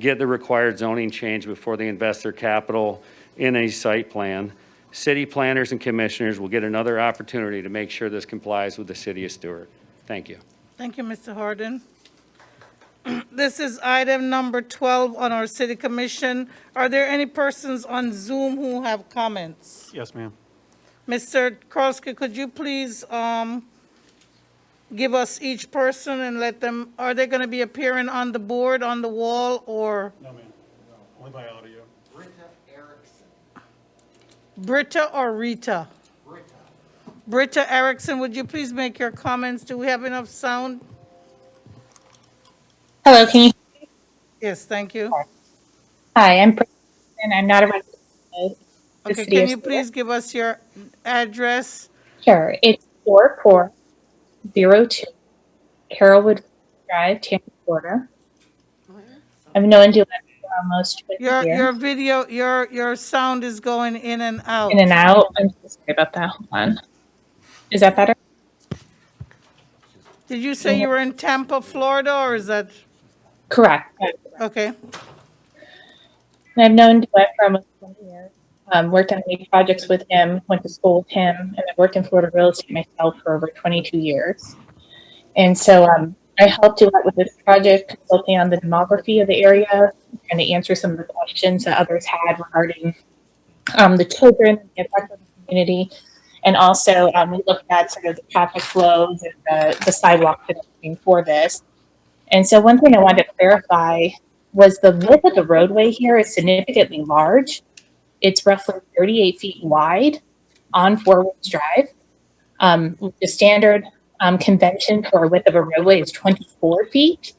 [SPEAKER 19] get the required zoning change before they invest their capital in a site plan. City planners and commissioners will get another opportunity to make sure this complies with the City of Stuart. Thank you.
[SPEAKER 1] Thank you, Mr. Harden. This is item number 12 on our city commission. Are there any persons on Zoom who have comments?
[SPEAKER 8] Yes, ma'am.
[SPEAKER 1] Mr. Krosky, could you please give us each person and let them, are they going to be appearing on the board, on the wall, or?
[SPEAKER 8] No, ma'am. Only by audio.
[SPEAKER 1] Britta or Rita? Britta Erickson, would you please make your comments? Do we have enough sound?
[SPEAKER 16] Hello, can you?
[SPEAKER 1] Yes, thank you.
[SPEAKER 16] Hi, I'm Britta, and I'm not a resident of the
[SPEAKER 1] Okay,
[SPEAKER 16] city
[SPEAKER 1] can
[SPEAKER 16] of
[SPEAKER 1] you
[SPEAKER 16] Stuart.
[SPEAKER 1] please give us your address?
[SPEAKER 16] Sure, it's 4402 Carrollwood Drive, Tampa, Florida. I've known Duet for almost 20
[SPEAKER 1] Your
[SPEAKER 16] years.
[SPEAKER 1] video, your sound is going in and out.
[SPEAKER 16] In and out. I'm so sorry about that. Hold on. Is that better?
[SPEAKER 1] Did you say you were in Tampa, Florida, or is that?
[SPEAKER 16] Correct.
[SPEAKER 1] Okay.
[SPEAKER 16] And I've known Duet for almost 20 years. Worked on many projects with him, went to school with him, and I've worked in Florida real estate myself for over 22 years. And so I helped Duet with this project, consulting on the demography of the area, and to answer some of the questions that others had regarding the children, the effect on the community, and also we looked at sort of the traffic flows and the sidewalks and everything for this. And so one thing I wanted to clarify was the width of the roadway here is significantly large. It's roughly 38 feet wide on Four Winds Drive. The standard convention for a width of a roadway is 24 feet.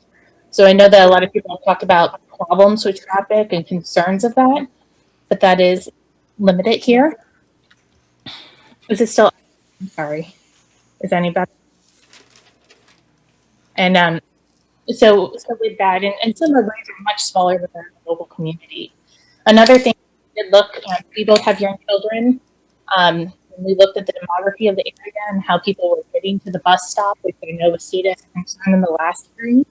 [SPEAKER 16] So I know that a lot of people have talked about problems with traffic and concerns of that, but that is limited here. Is it still? I'm sorry. Is that any better? And so with that, and some of the roads are much smaller than the local community. Another thing we did look, we both have young children. And we looked at the demography of the area and how people were getting to the bus stop, which I know was stated as a concern in the last hearing.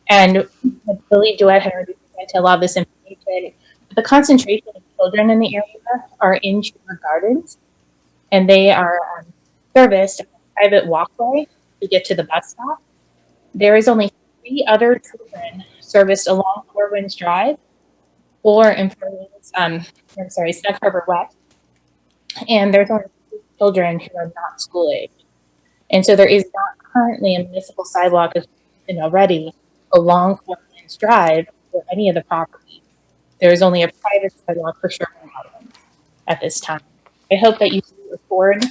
[SPEAKER 16] And I believe Duet had already presented a lot of this information. The concentration of children in the area are in Chamber Gardens, and they are serviced on a private walkway to get to the bus stop. There is only 3 other children serviced along Four Winds Drive or in Snug Harbor West. And there's only 2 children who are not school age. And so there is not currently a municipal sidewalk, as mentioned already, along Four Winds Drive or any of the property. There is only a private sidewalk for Sherman Gardens at this time. I hope that you afford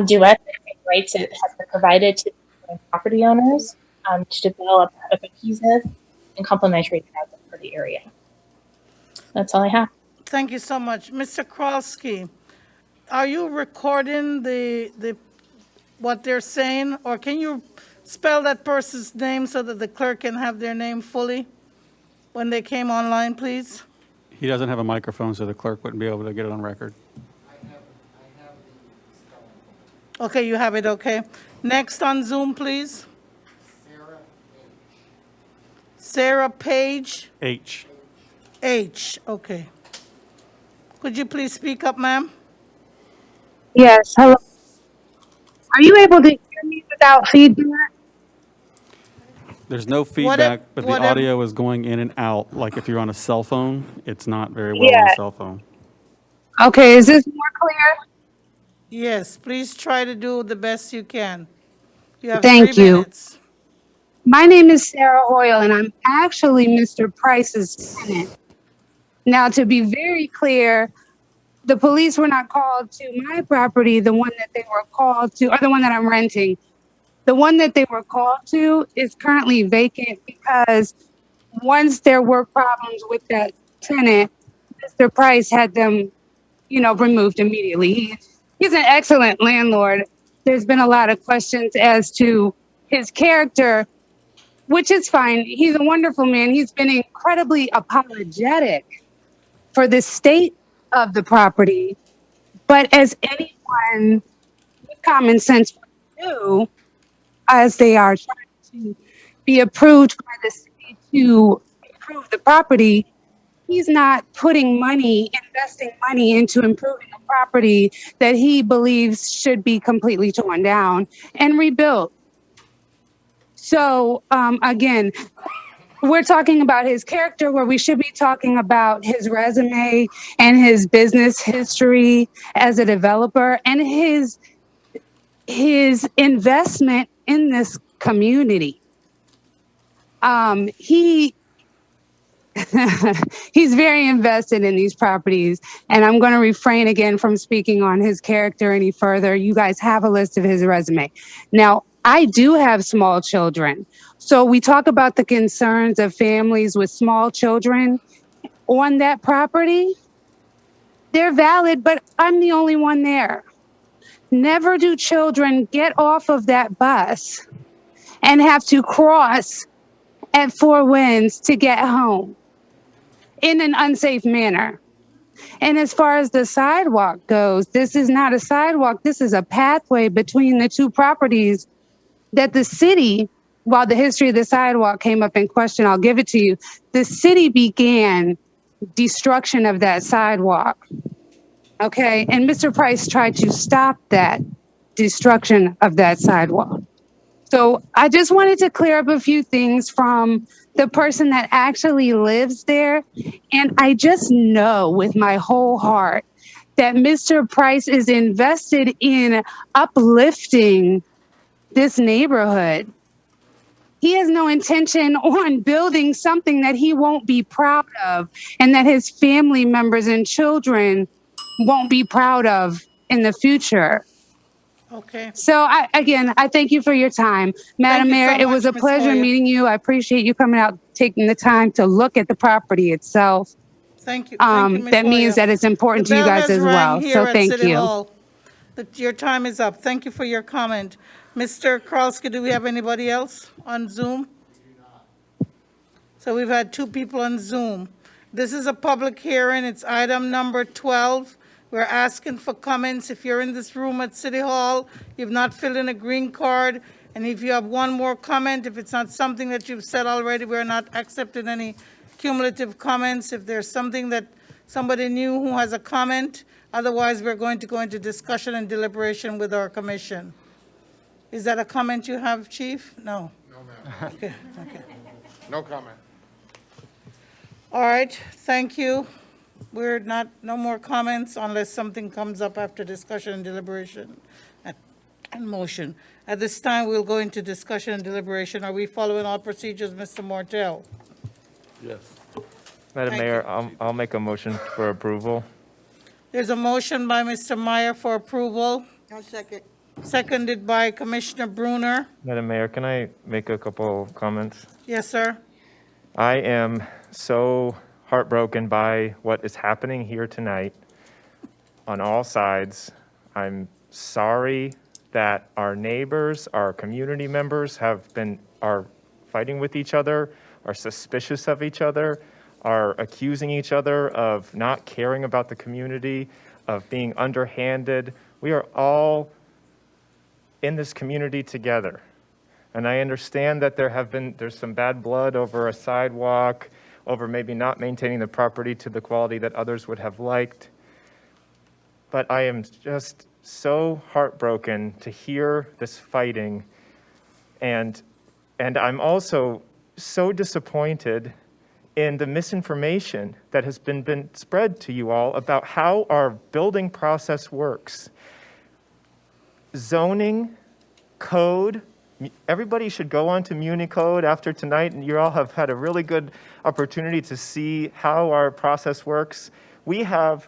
[SPEAKER 16] Duet the rights it has been provided to property owners to develop a cohesive and complementary project for the area. That's all I have.
[SPEAKER 1] Thank you so much. Mr. Kralski, are you recording what they're saying? Or can you spell that person's name so that the clerk can have their name fully when they came online, please?
[SPEAKER 8] He doesn't have a microphone, so the clerk wouldn't be able to get it on record.
[SPEAKER 1] Okay, you have it, okay. Next on Zoom, please. Sarah Page.
[SPEAKER 8] H.
[SPEAKER 1] H, okay. Could you please speak up, ma'am?
[SPEAKER 17] Yes, hello. Are you able to hear me without feedback?
[SPEAKER 8] There's no feedback, but the
[SPEAKER 1] whatever-
[SPEAKER 8] audio is going in and out. Like if you're on a cell phone, it's not very well on
[SPEAKER 17] Yeah.
[SPEAKER 8] a cell phone.
[SPEAKER 17] Okay, is this more clear?
[SPEAKER 1] Yes, please try to do the best you can. You have 3
[SPEAKER 17] Thank you.
[SPEAKER 1] minutes.
[SPEAKER 17] My name is Sarah Hoyle, and I'm actually Mr. Price's tenant. Now, to be very clear, the police were not called to my property, the one that they were called to, or the one that I'm renting. The one that they were called to is currently vacant because once there were problems with that tenant, Mr. Price had them, removed immediately. He's an excellent landlord. There's been a lot of questions as to his character, which is fine. He's a wonderful man. He's been incredibly apologetic for the state of the property. But as anyone with common sense would do, as they are trying to be approved by the city to improve the property, he's not putting money, investing money into improving a property that he believes should be completely torn down and rebuilt. So, again, we're talking about his character where we should be talking about his resume and his business history as a developer and his investment in this community. He he's very invested in these properties, and I'm going to refrain again from speaking on his character any further. You guys have a list of his resume. Now, I do have small children. So we talk about the concerns of families with small children on that property. They're valid, but I'm the only one there. Never do children get off of that bus and have to cross at Four Winds to get home in an unsafe manner. And as far as the sidewalk goes, this is not a sidewalk. This is a pathway between the two properties that the city, while the history of the sidewalk came up in question, I'll give it to you. The city began destruction of that sidewalk. Okay. And Mr. Price tried to stop that destruction of that sidewalk. So I just wanted to clear up a few things from the person that actually lives there. And I just know with my whole heart that Mr. Price is invested in uplifting this neighborhood. He has no intention on building something that he won't be proud of and that his family members and children won't be proud of in the future.
[SPEAKER 1] Okay.
[SPEAKER 17] So I thank you for your time. Madam
[SPEAKER 1] you so
[SPEAKER 17] Mayor, it was
[SPEAKER 1] much,
[SPEAKER 17] a
[SPEAKER 1] Ms.
[SPEAKER 17] pleasure
[SPEAKER 1] Hoyer.
[SPEAKER 17] meeting you. I appreciate you coming out, taking the time to look at the property itself.
[SPEAKER 1] Thank you, Ms.
[SPEAKER 17] That means
[SPEAKER 1] Hoyer.
[SPEAKER 17] that it's important
[SPEAKER 1] The
[SPEAKER 17] to you
[SPEAKER 1] bell
[SPEAKER 17] guys
[SPEAKER 1] has
[SPEAKER 17] as
[SPEAKER 1] rang
[SPEAKER 17] well.
[SPEAKER 1] here
[SPEAKER 17] So
[SPEAKER 1] at
[SPEAKER 17] thank
[SPEAKER 1] City
[SPEAKER 17] you.
[SPEAKER 1] Hall. Your time is up. Thank you for your comment. Mr. Kralski, do we have anybody else on Zoom? So we've had 2 people on Zoom. This is a public hearing. It's item number 12. We're asking for comments. If you're in this room at City Hall, you've not filled in a green card, and if you have one more comment, if it's not something that you've said already, we're not accepting any cumulative comments. If there's something that somebody new who has a comment, otherwise we're going to go into discussion and deliberation with our commission. Is that a comment you have, Chief? No?
[SPEAKER 12] No, ma'am.
[SPEAKER 1] Okay, okay.
[SPEAKER 12] No comment.
[SPEAKER 1] All right, thank you. No more comments unless something comes up after discussion and deliberation and motion. At this time, we'll go into discussion and deliberation. Are we following all procedures, Mr. Mortel?
[SPEAKER 4] Yes.
[SPEAKER 6] Madam
[SPEAKER 1] Thank
[SPEAKER 6] Mayor, I'll make a motion for approval.
[SPEAKER 1] There's a motion by Mr. Meyer for approval,
[SPEAKER 2] I'll second.
[SPEAKER 1] seconded by Commissioner Bruner.
[SPEAKER 6] Madam Mayor, can I make a couple comments?
[SPEAKER 1] Yes, sir.
[SPEAKER 6] I am so heartbroken by what is happening here tonight on all sides. I'm sorry that our neighbors, our community members are fighting with each other, are suspicious of each other, are accusing each other of not caring about the community, of being underhanded. We are all in this community together. And I understand that there's some bad blood over a sidewalk, over maybe not maintaining the property to the quality that others would have liked. But I am just so heartbroken to hear this fighting. And I'm also so disappointed in the misinformation that has been spread to you all about how our building process works. Zoning, code, everybody should go on to MuniCode after tonight, and you all have had a really good opportunity to see how our process works. We have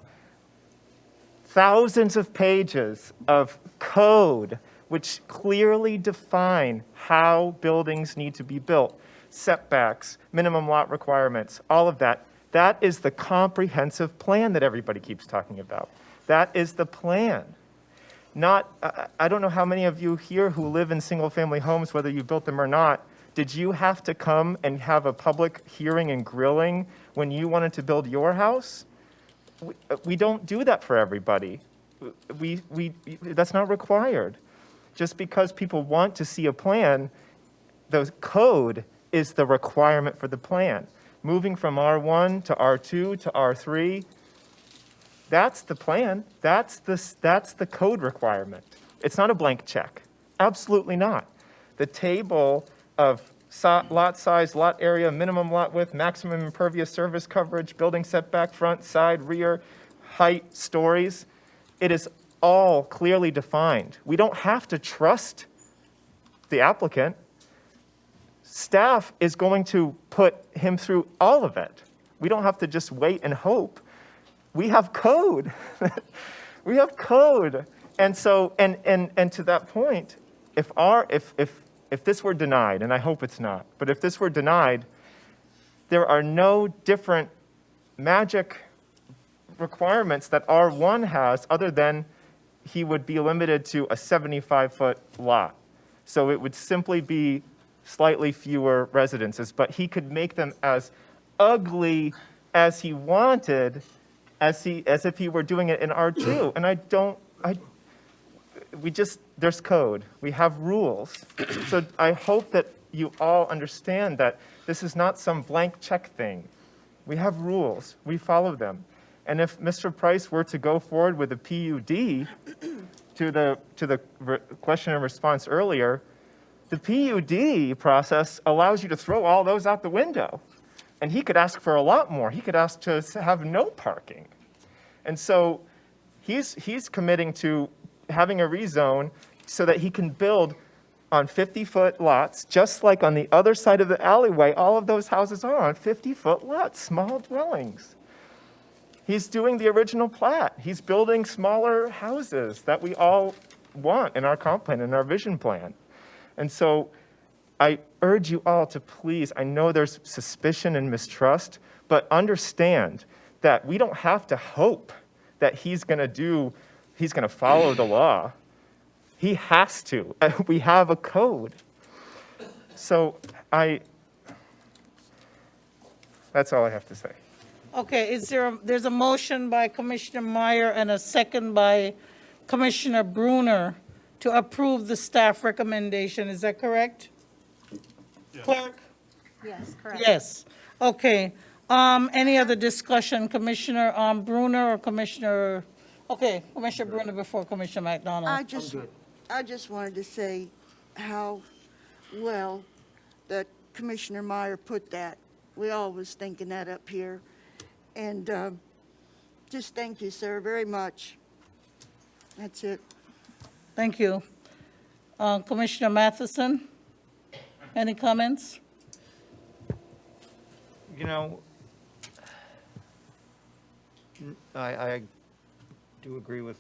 [SPEAKER 6] thousands of pages of code which clearly define how buildings need to be built. Setbacks, minimum lot requirements, all of that. That is the comprehensive plan that everybody keeps talking about. That is the plan. I don't know how many of you here who live in single-family homes, whether you built them or not, did you have to come and have a public hearing and grilling when you wanted to build your house? We don't do that for everybody. That's not required. Just because people want to see a plan, the code is the requirement for the plan. Moving from R1 to R2 to R3, that's the plan. That's the code requirement. It's not a blank check. Absolutely not. The table of lot size, lot area, minimum lot width, maximum impervious surface coverage, building setback, front, side, rear, height, stories, it is all clearly defined. We don't have to trust the applicant. Staff is going to put him through all of it. We don't have to just wait and hope. We have code. We have code. And so, and to that point, if this were denied, and I hope it's not, but if this were denied, there are no different magic requirements that R1 has other than he would be limited to a 75-foot lot. So it would simply be slightly fewer residences, but he could make them as ugly as he wanted, as if he were doing it in R2. And there's code. We have rules. So I hope that you all understand that this is not some blank check thing. We have rules. We follow them. And if Mr. Price were to go forward with a PUD, to the question and response earlier, the PUD process allows you to throw all those out the window. And he could ask for a lot more. He could ask to have no parking. And so he's committing to having a rezone so that he can build on 50-foot lots, just like on the other side of the alleyway, all of those houses are on 50-foot lots, small dwellings. He's doing the original plat. He's building smaller houses that we all want in our comp plan, in our vision plan. And so I urge you all to please, I know there's suspicion and mistrust, but understand that we don't have to hope that he's going to follow the law. He has to. We have a code. So that's all I have to say.
[SPEAKER 1] Okay, there's a motion by Commissioner Meyer and a second by Commissioner Bruner to approve the staff recommendation. Is that correct? Clerk?
[SPEAKER 2] Yes, correct.
[SPEAKER 1] Yes. Okay. Any other discussion, Commissioner Bruner or Commissioner? Okay, Commissioner Bruner before Commissioner McDonald.
[SPEAKER 15] I just wanted to say how well that Commissioner Meyer put that. We all was thinking that up here. And just thank you, sir, very much. That's it.
[SPEAKER 1] Thank you. Commissioner Matheson, any comments?
[SPEAKER 7] You know, I do agree with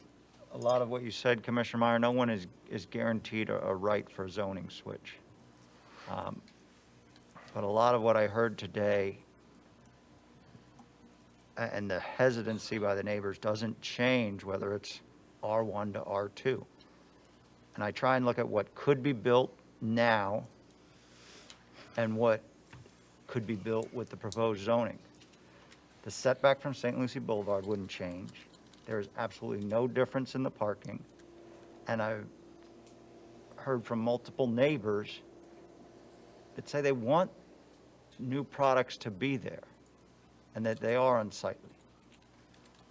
[SPEAKER 7] a lot of what you said, Commissioner Meyer. No one is guaranteed a right for a zoning switch. But a lot of what I heard today and the hesitancy by the neighbors doesn't change whether it's R1 to R2. And I try and look at what could be built now and what could be built with the proposed zoning. The setback from St. Lucie Boulevard wouldn't change. There is absolutely no difference in the parking. And I've heard from multiple neighbors that say they want new products to be there and that they are unsightly.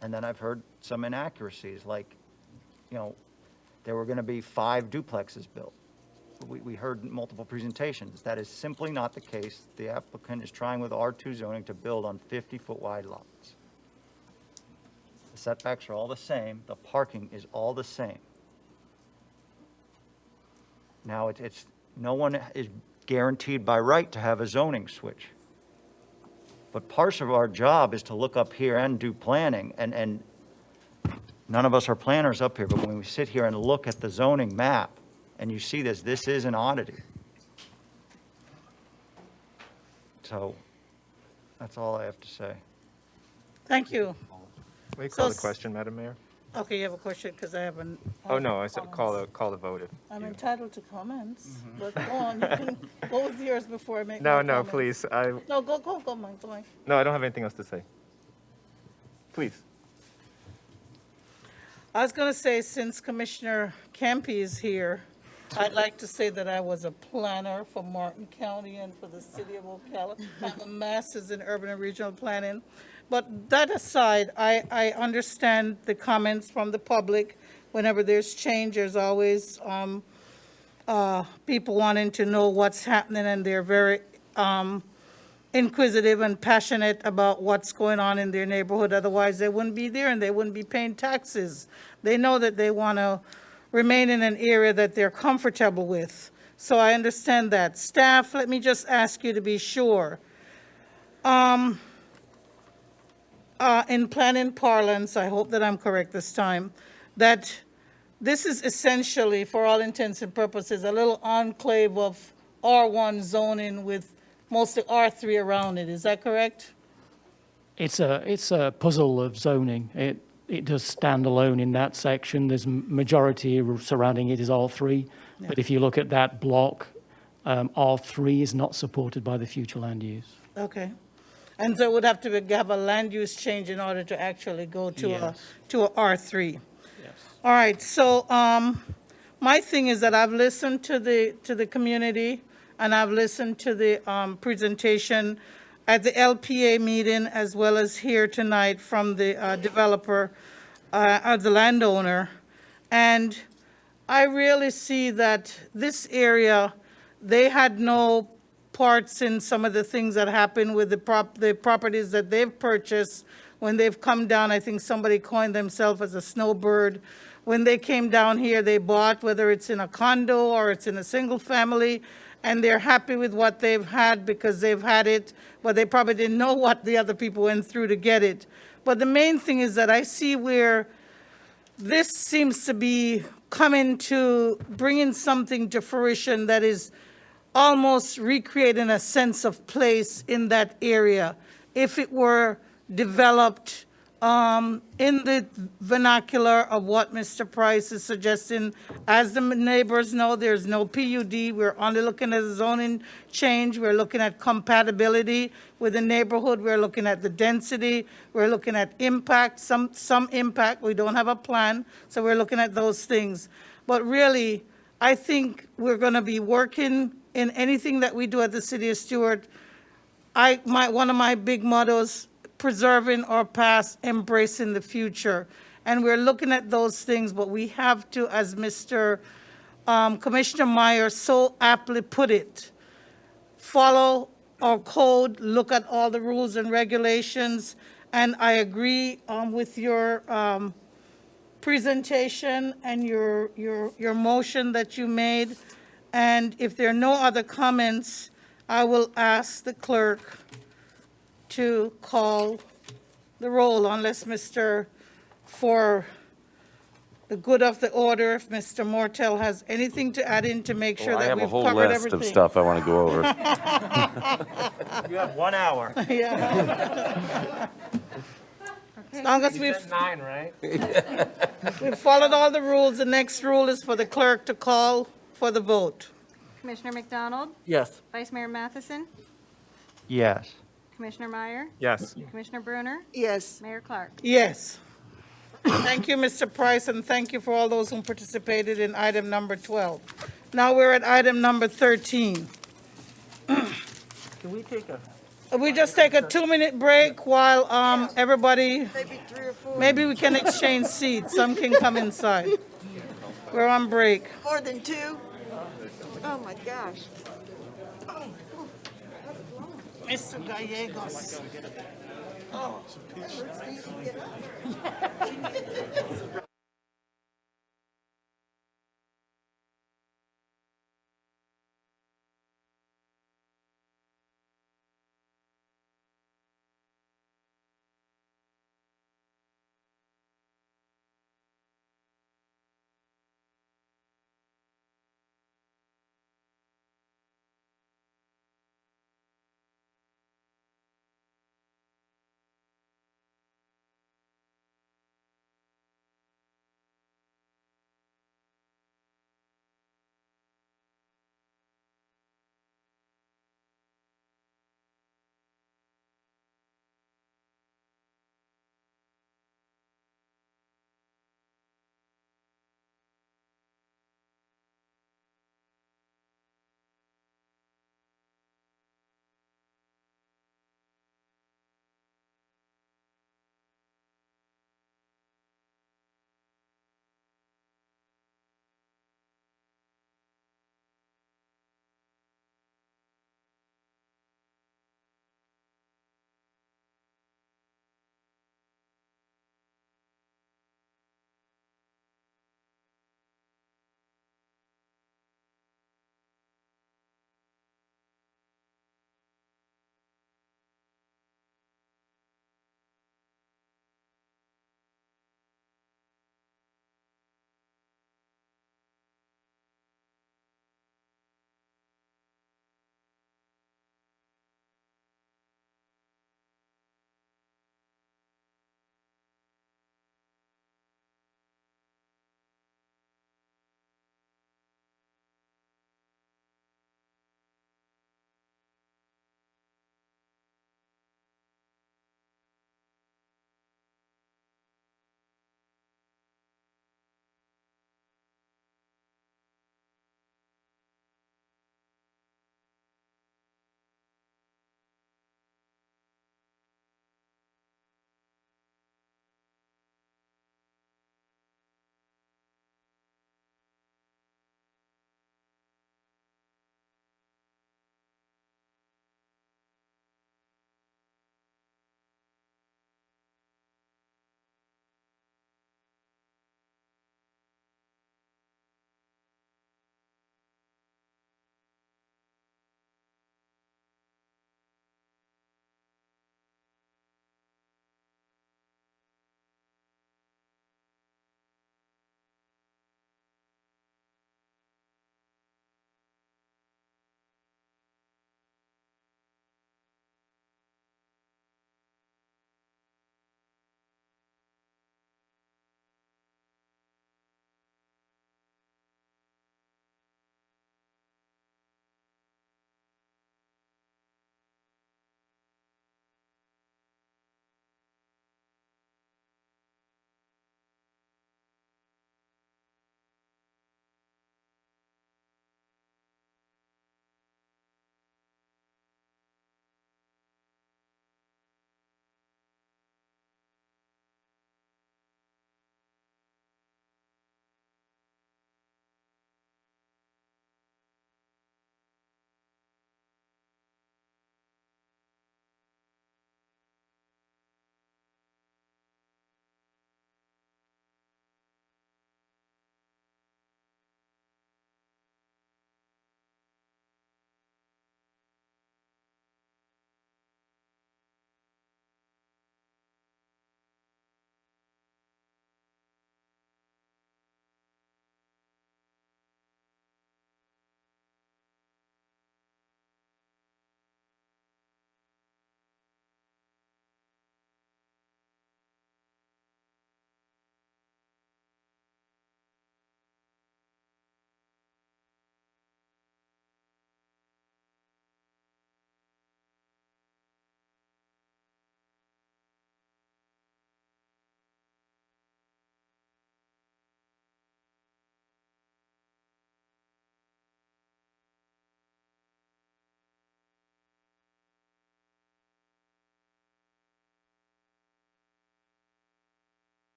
[SPEAKER 7] And then I've heard some inaccuracies, like, there were going to be 5 duplexes built. We heard multiple presentations. That is simply not the case. The applicant is trying with R2 zoning to build on 50-foot wide lots. The setbacks are all the same. The parking is all the same. Now, it's no one is guaranteed by right to have a zoning switch. But part of our job is to look up here and do planning, and none of us are planners up here, but when we sit here and look at the zoning map, and you see this is an oddity. So, that's all I have to say.
[SPEAKER 1] Thank you.
[SPEAKER 6] May I call the question, Madam Mayor?
[SPEAKER 1] Okay, you have a question, because I haven't.
[SPEAKER 6] Oh, no, I said call the vote.
[SPEAKER 1] I'm entitled to comments, but go on, you can go with yours before I make my
[SPEAKER 6] No,
[SPEAKER 1] comments.
[SPEAKER 6] please.
[SPEAKER 1] No, go, Mike.
[SPEAKER 6] No, I don't have anything else to say. Please.
[SPEAKER 1] I was going to say, since Commissioner Campy is here, I'd like to say that I was a planner for Martin County and for the city of Ocala. I have a master's in urban and regional planning. But that aside, I understand the comments from the public. Whenever there's change, there's always people wanting to know what's happening, and they're very inquisitive and passionate about what's going on in their neighborhood. Otherwise, they wouldn't be there and they wouldn't be paying taxes. They know that they want to remain in an area that they're comfortable with. So I understand that. Staff, let me just ask you to be sure. In planning parlance, I hope that I'm correct this time, that this is essentially, for all intents and purposes, a little enclave of R1 zoning with mostly R3 around it. Is that correct?
[SPEAKER 18] It's a puzzle of zoning. It does stand alone in that section. There's majority surrounding it is R3.
[SPEAKER 1] Yeah.
[SPEAKER 18] But if you look at that block, R3 is not supported by the future land use.
[SPEAKER 1] Okay. And so it would have to have a land use change in order to actually go to
[SPEAKER 18] Yes.
[SPEAKER 1] a R3.
[SPEAKER 18] Yes.
[SPEAKER 1] All right, so my thing is that I've listened to the community, and I've listened to the presentation at the LPA meeting, as well as here tonight from the developer, the landowner. And I really see that this area, they had no parts in some of the things that happened with the properties that they've purchased when they've come down. I think somebody coined themselves as a snowbird. When they came down here, they bought, whether it's in a condo or it's in a single family, and they're happy with what they've had because they've had it, but they probably didn't know what the other people went through to get it. But the main thing is that I see where this seems to be coming to bringing something to fruition that is almost recreating a sense of place in that area. If it were developed in the vernacular of what Mr. Price is suggesting, as the neighbors know, there's no PUD. We're only looking at a zoning change. We're looking at compatibility with the neighborhood. We're looking at the density. We're looking at impact, some impact. We don't have a plan, so we're looking at those things. But really, I think we're going to be working in anything that we do at the City of Stuart. One of my big mottos, preserving our past, embracing the future. And we're looking at those things, but we have to, as Mr. Commissioner Meyer so aptly put it, follow our code, look at all the rules and regulations. And I agree with your presentation and your motion that you made. And if there are no other comments, I will ask the clerk to call the roll, unless for the good of the order, if Mr. Mortel has anything to add in to make sure that we've covered everything.
[SPEAKER 4] I have a whole list of stuff I want to go over.
[SPEAKER 7] You have 1 hour.
[SPEAKER 1] Yeah. As long as
[SPEAKER 6] You
[SPEAKER 1] we've,
[SPEAKER 6] said 9, right?
[SPEAKER 1] we've followed all the rules, the next rule is for the clerk to call for the vote.
[SPEAKER 2] Commissioner McDonald?
[SPEAKER 1] Yes.
[SPEAKER 2] Vice Mayor Matheson?
[SPEAKER 7] Yes.
[SPEAKER 2] Commissioner Meyer?
[SPEAKER 6] Yes.
[SPEAKER 2] Commissioner Bruner?
[SPEAKER 15] Yes.
[SPEAKER 2] Mayor Clark?
[SPEAKER 1] Yes. Thank you, Mr. Price, and thank you for all those who participated in item number 12. Now we're at item number 13.
[SPEAKER 6] Can we take a?
[SPEAKER 1] We just take a 2-minute break while everybody,
[SPEAKER 15] Maybe 3 or 4.
[SPEAKER 1] maybe we can exchange seats. Some can come inside. We're on break.
[SPEAKER 15] More than 2? Oh, my gosh.
[SPEAKER 1] Mr. Gallegos.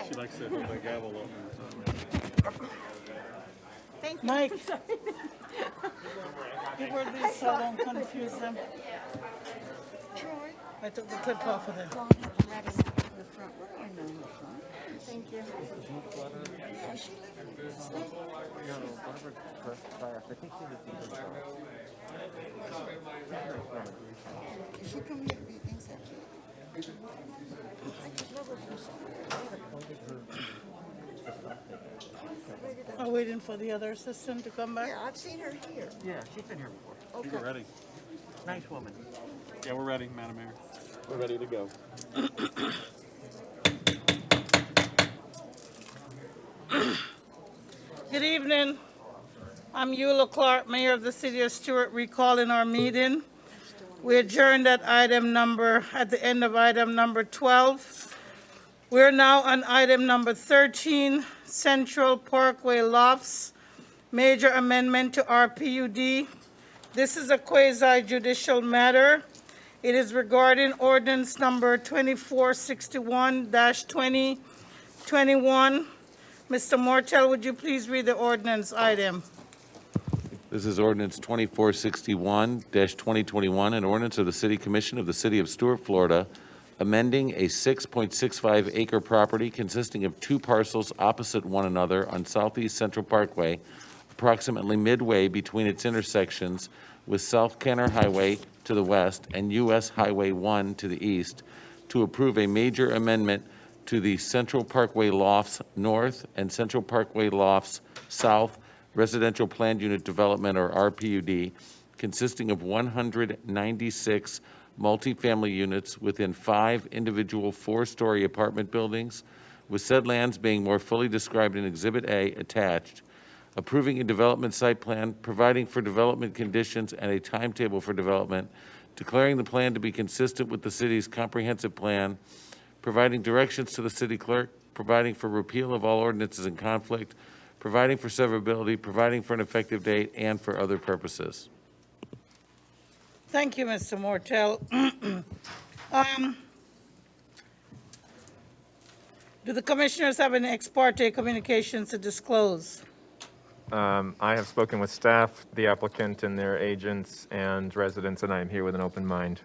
[SPEAKER 8] She likes to hold that gavel up.
[SPEAKER 2] Thank you.
[SPEAKER 1] Mike. Give her these so I don't confuse them. I took the clip off of them.
[SPEAKER 2] Thank you.
[SPEAKER 1] I'm waiting for the other assistant to come back.
[SPEAKER 15] Yeah, I've seen her here.
[SPEAKER 7] Yeah, she's been here before.
[SPEAKER 8] We're ready.
[SPEAKER 7] Nice woman.
[SPEAKER 8] Yeah, we're ready, Madam Mayor. We're ready to go.
[SPEAKER 1] Good evening. I'm Eula Clark, Mayor of the City of Stuart, recalling our meeting. We adjourned at the end of item number 12. We're now on item number 13, Central Parkway Lofts, major amendment to our PUD. This is a quasi-judicial matter. It is regarding ordinance number 2461-2021. Mr. Mortel, would you please read the ordinance item?
[SPEAKER 4] This is ordinance 2461-2021, an ordinance of the City Commission of the City of Stuart, Florida, amending a 6.65 acre property consisting of two parcels opposite one another on Southeast Central Parkway, approximately midway between its intersections with South Kenner Highway to the west and US Highway 1 to the east, to approve a major amendment to the Central Parkway Lofts North and Central Parkway Lofts South Residential Planned Unit Development, or RPUD, consisting of 196 multifamily units within 5 individual 4-story apartment buildings, with said lands being more fully described in Exhibit A attached, approving a development site plan, providing for development conditions and a timetable for development, declaring the plan to be consistent with the city's comprehensive plan, providing directions to the city clerk, providing for repeal of all ordinances in conflict, providing for severability, providing for an effective date, and for other purposes.
[SPEAKER 1] Thank you, Mr. Mortel. Do the commissioners have any ex parte communications to disclose?
[SPEAKER 6] I have spoken with staff, the applicant and their agents and residents, and I am here with an open mind.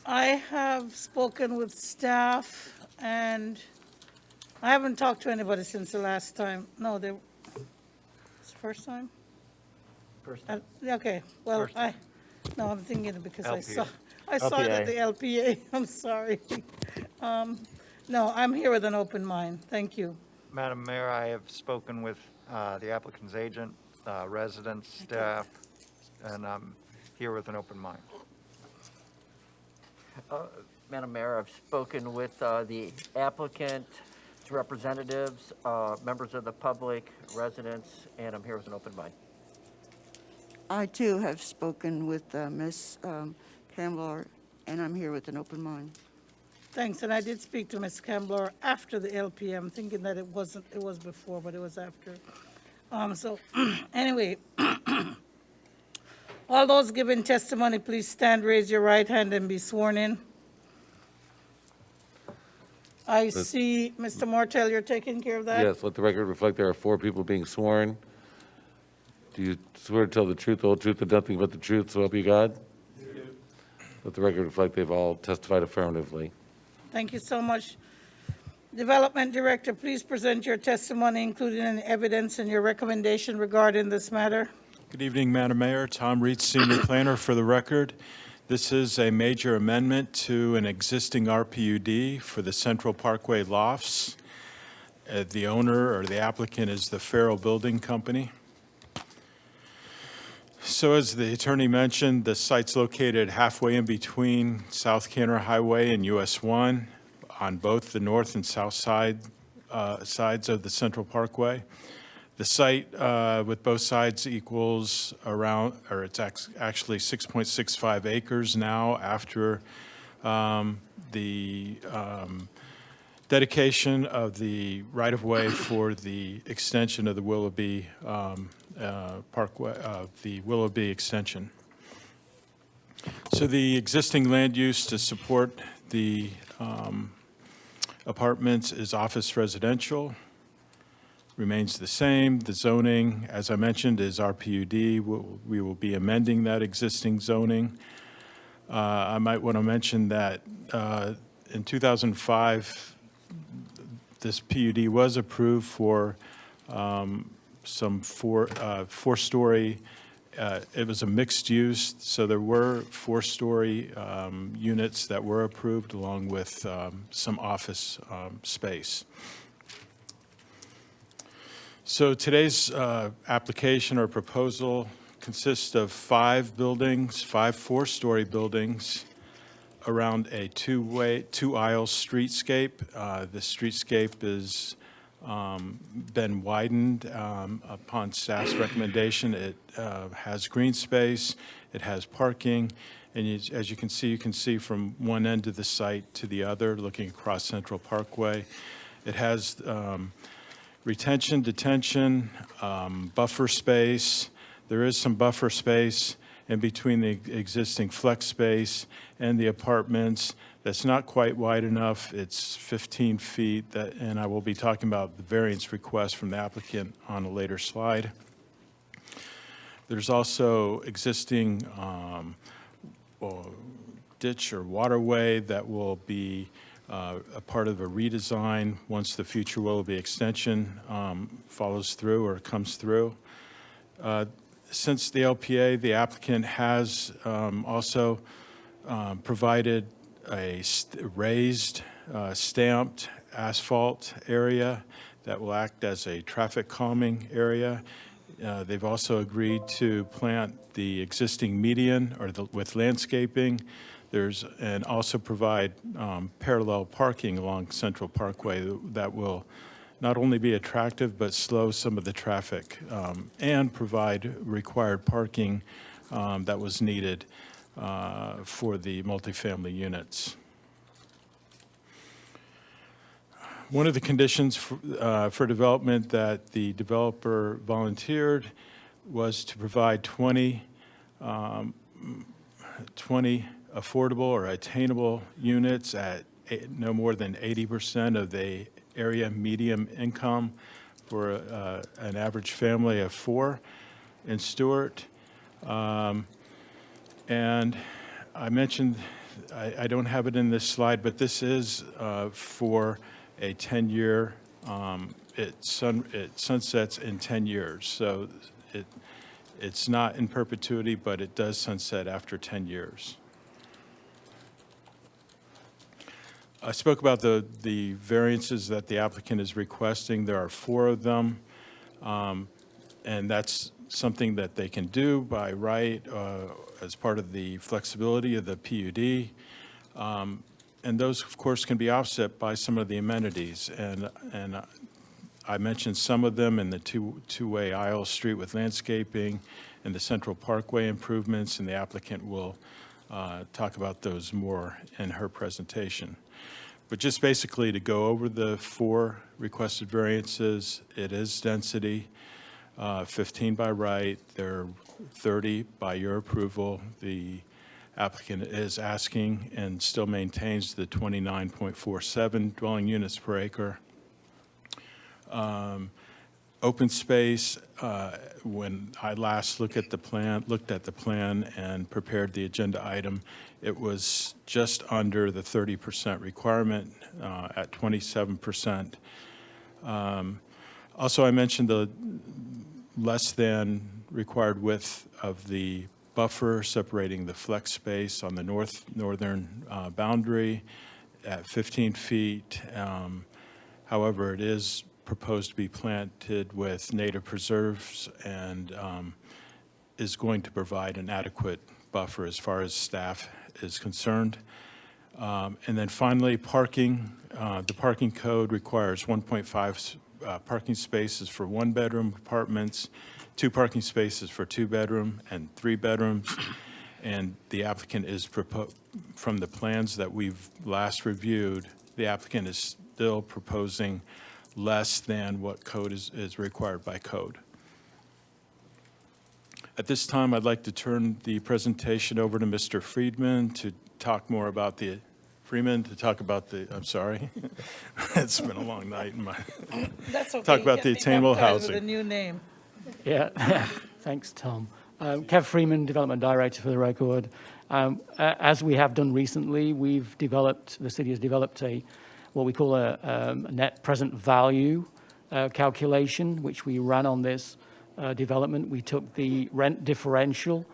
[SPEAKER 1] I have spoken with staff, and I haven't talked to anybody since the last time. No, it's the first time?
[SPEAKER 7] First time.
[SPEAKER 1] Okay, well,
[SPEAKER 7] First time.
[SPEAKER 1] I'm thinking it because
[SPEAKER 7] LPA.
[SPEAKER 1] I saw it at
[SPEAKER 6] LPA.
[SPEAKER 1] the LPA. I'm sorry. No, I'm here with an open mind. Thank you.
[SPEAKER 7] Madam Mayor, I have spoken with the applicant's agent, residents, staff, and I'm here with an open mind.
[SPEAKER 3] Madam Mayor, I've spoken with the applicant, representatives, members of the public, residents, and I'm here with an open mind.
[SPEAKER 15] I too have spoken with Ms. Campbell, and I'm here with an open mind.
[SPEAKER 1] Thanks, and I did speak to Ms. Campbell after the LPA. I'm thinking that it was before, but it was after. So, anyway, all those giving testimony, please stand, raise your right hand, and be sworn in. I see, Mr. Mortel, you're taking care of that?
[SPEAKER 4] Yes, let the record reflect there are 4 people being sworn. Do you swear to tell the truth, the whole truth, and nothing but the truth, so help you God? Let the record reflect they've all testified affirmatively.
[SPEAKER 1] Thank you so much. Development Director, please present your testimony, including any evidence and your recommendation regarding this matter.
[SPEAKER 20] Good evening, Madam Mayor. Tom Reed, Senior Planner for the record. This is a major amendment to an existing RPUD for the Central Parkway Lofts. The owner or the applicant is the Farrell Building Company. So as the attorney mentioned, the site's located halfway in between South Kenner Highway and US 1 on both the north and south sides of the Central Parkway. The site with both sides equals around, or it's actually 6.65 acres now after the dedication of the right-of-way for the extension of the Willoughby Parkway, the Willoughby extension. So the existing land use to support the Apartments is office residential, remains the same. The zoning, as I mentioned, is RPUD. We will be amending that existing zoning. I might want to mention that in 2005, this PUD was approved for some four-story, it was a mixed use, so there were four-story units that were approved along with some office space. So today's application or proposal consists of 5 buildings, 5 four-story buildings around a two-aisle streetscape. The streetscape is been widened upon staff's recommendation. It has green space, it has parking, and as you can see from one end of the site to the other, looking across Central Parkway. It has retention, detention, buffer space. There is some buffer space in between the existing flex space and the apartments. That's not quite wide enough. It's 15 feet, and I will be talking about the variance request from the applicant on a later slide. There's also existing ditch or waterway that will be a part of a redesign once the future Willoughby extension follows through or comes through. Since the LPA, the applicant has also provided a raised, stamped asphalt area that will act as a traffic calming area. They've also agreed to plant the existing median with landscaping. And also provide parallel parking along Central Parkway that will not only be attractive but slow some of the traffic and provide required parking that was needed for the multifamily units. One of the conditions for development that the developer volunteered was to provide 20 affordable or attainable units at no more than 80% of the area median income for an average family of 4 in Stuart. And I mentioned, I don't have it in this slide, but this is for a 10-year, it sunsets in 10 years. So it's not in perpetuity, but it does sunset after 10 years. I spoke about the variances that the applicant is requesting. There are 4 of them, and that's something that they can do by right as part of the flexibility of the PUD. And those, of course, can be offset by some of the amenities. And I mentioned some of them in the two-way aisle street with landscaping and the Central Parkway improvements, and the applicant will talk about those more in her presentation. But just basically to go over the 4 requested variances, it is density, 15 by right, there are 30 by your approval. The applicant is asking and still maintains the 29.47 dwelling units per acre. Open space, when I last looked at the plan and prepared the agenda item, it was just under the 30% requirement at 27%. Also, I mentioned the less than required width of the buffer separating the flex space on the northern boundary at 15 feet. However, it is proposed to be planted with native preserves and is going to provide an adequate buffer as far as staff is concerned. And then finally, parking. The parking code requires 1.5 parking spaces for 1-bedroom apartments, 2 parking spaces for 2-bedroom and 3 bedrooms. And the applicant is from the plans that we've last reviewed, the applicant is still proposing less than what code is required by code. At this time, I'd like to turn the presentation over to Mr. Friedman to talk more about the Freeman to talk about I'm sorry. It's been a long night.
[SPEAKER 1] That's okay.
[SPEAKER 20] Talk
[SPEAKER 1] You
[SPEAKER 20] about
[SPEAKER 1] can
[SPEAKER 20] the
[SPEAKER 1] be
[SPEAKER 20] attainable
[SPEAKER 1] baptized with
[SPEAKER 20] housing.
[SPEAKER 1] a new name.
[SPEAKER 18] Yeah, thanks, Tom. Kev Freeman, Development Director for the record. As we have done recently, the city has developed what we call a net present value calculation, which we ran on this development. We took the rent differential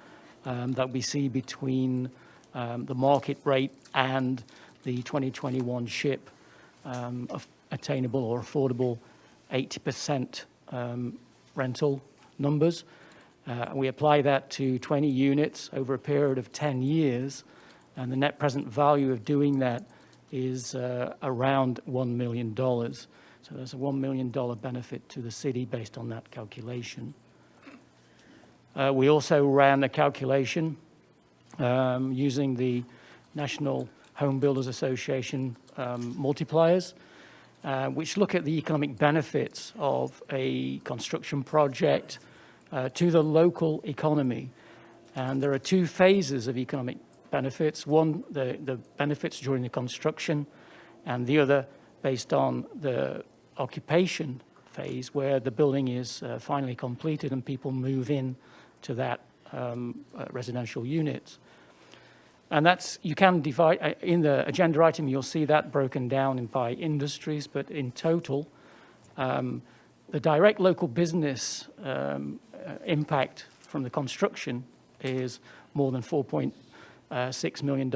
[SPEAKER 18] that we see between the market rate and the 2021 SHIP of attainable or affordable 80% rental numbers. We apply that to 20 units over a period of 10 years, and the net present value of doing that is around $1 million. So there's a $1 million benefit to the city based on that calculation. We also ran a calculation using the National Home Builders Association multipliers, which look at the economic benefits of a construction project to the local economy. And there are two phases of economic benefits. One, the benefits during the construction, and the other based on the occupation phase, where the building is finally completed and people move in to that residential units. And you can divide, in the agenda item, you'll see that broken down by industries, but in total, the direct local business impact from the construction is more than $4.6 million.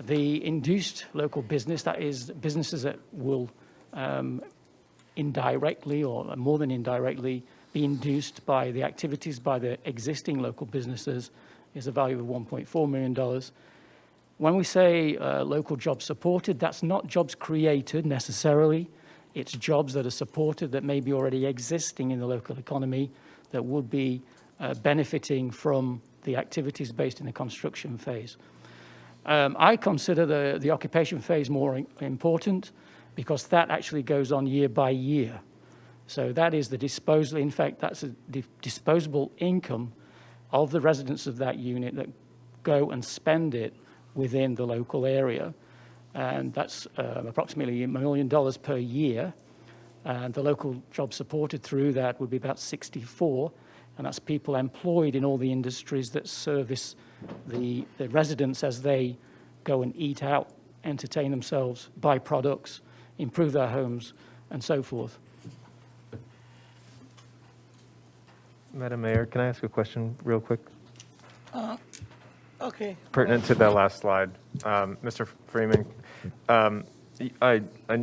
[SPEAKER 18] The induced local business, that is businesses that will indirectly or more than indirectly be induced by the activities by the existing local businesses, is a value of $1.4 million. When we say local jobs supported, that's not jobs created necessarily. It's jobs that are supported that may be already existing in the local economy that would be benefiting from the activities based in the construction phase. I consider the occupation phase more important because that actually goes on year by year. So that is the disposal, in fact, that's a disposable income of the residents of that unit that go and spend it within the local area. And that's approximately $1 million per year. And the local job supported through that would be about 64. And that's people employed in all the industries that service the residents as they go and eat out, entertain themselves, buy products, improve their homes, and so forth.
[SPEAKER 6] Madam Mayor, can I ask a question real quick?
[SPEAKER 1] Okay.
[SPEAKER 6] Pertinent to that last slide. Mr. Freeman,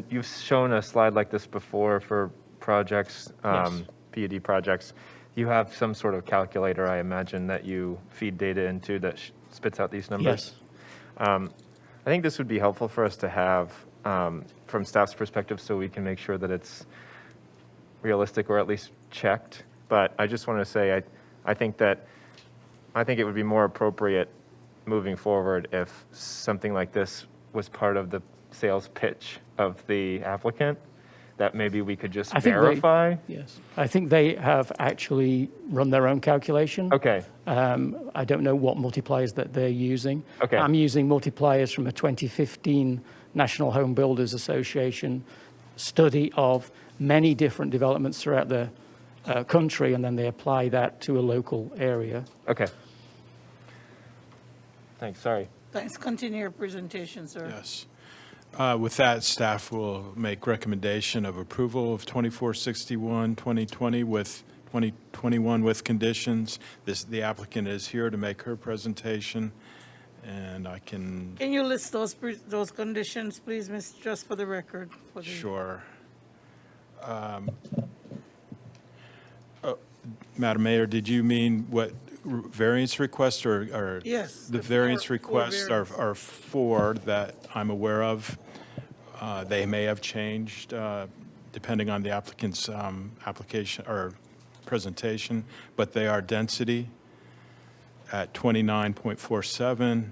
[SPEAKER 6] you've shown a slide like this before for projects,
[SPEAKER 18] Yes.
[SPEAKER 6] PUD projects. You have some sort of calculator, I imagine, that you feed data into that spits out these numbers?
[SPEAKER 18] Yes.
[SPEAKER 6] I think this would be helpful for us to have from staff's perspective so we can make sure that it's realistic or at least checked. But I just want to say I think it would be more appropriate moving forward if something like this was part of the sales pitch of the applicant, that maybe we could just verify.
[SPEAKER 18] Yes, I think they have actually run their own calculation.
[SPEAKER 6] Okay.
[SPEAKER 18] I don't know what multipliers that they're using.
[SPEAKER 6] Okay.
[SPEAKER 18] I'm using multipliers from a 2015 National Home Builders Association study of many different developments throughout the country, and then they apply that to a local area.
[SPEAKER 6] Okay. Thanks, sorry.
[SPEAKER 1] Thanks. Continue your presentation, sir.
[SPEAKER 20] Yes. With that, staff will make recommendation of approval of 2461, 2020 with 2021 with conditions. The applicant is here to make her presentation, and I can.
[SPEAKER 1] Can you list those conditions, please, Miss, just for the record?
[SPEAKER 20] Sure. Madam Mayor, did you mean what variance requests or?
[SPEAKER 1] Yes.
[SPEAKER 20] The variance requests are four that I'm aware of. They may have changed depending on the applicant's application or presentation, but they are density at 29.47,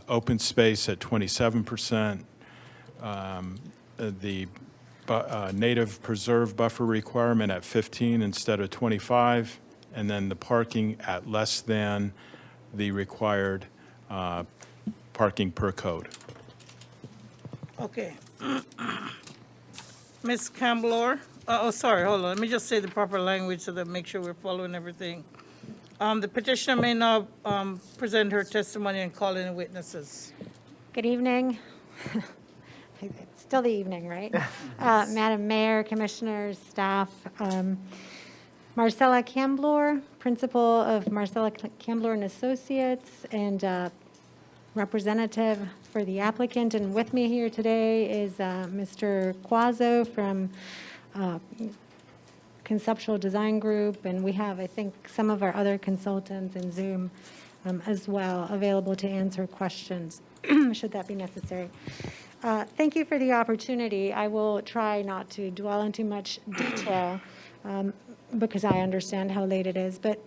[SPEAKER 20] open space at 27%, the native preserve buffer requirement at 15 instead of 25, and then the parking at less than the required parking per code.
[SPEAKER 1] Okay. Ms. Camblor, sorry, hold on, let me just say the proper language so that make sure we're following everything. The petitioner may now present her testimony and call any witnesses.
[SPEAKER 2] Good evening. It's still the evening, right? Madam Mayor, Commissioners, staff. Marcella Camblor, Principal of Marcella Camblor and Associates, and representative for the applicant. And with me here today is Mr. Quazzo from Conceptual Design Group, and we have, I think, some of our other consultants in Zoom as well available to answer questions, should that be necessary. Thank you for the opportunity. I will try not to dwell in too much detail because I understand how late it is, but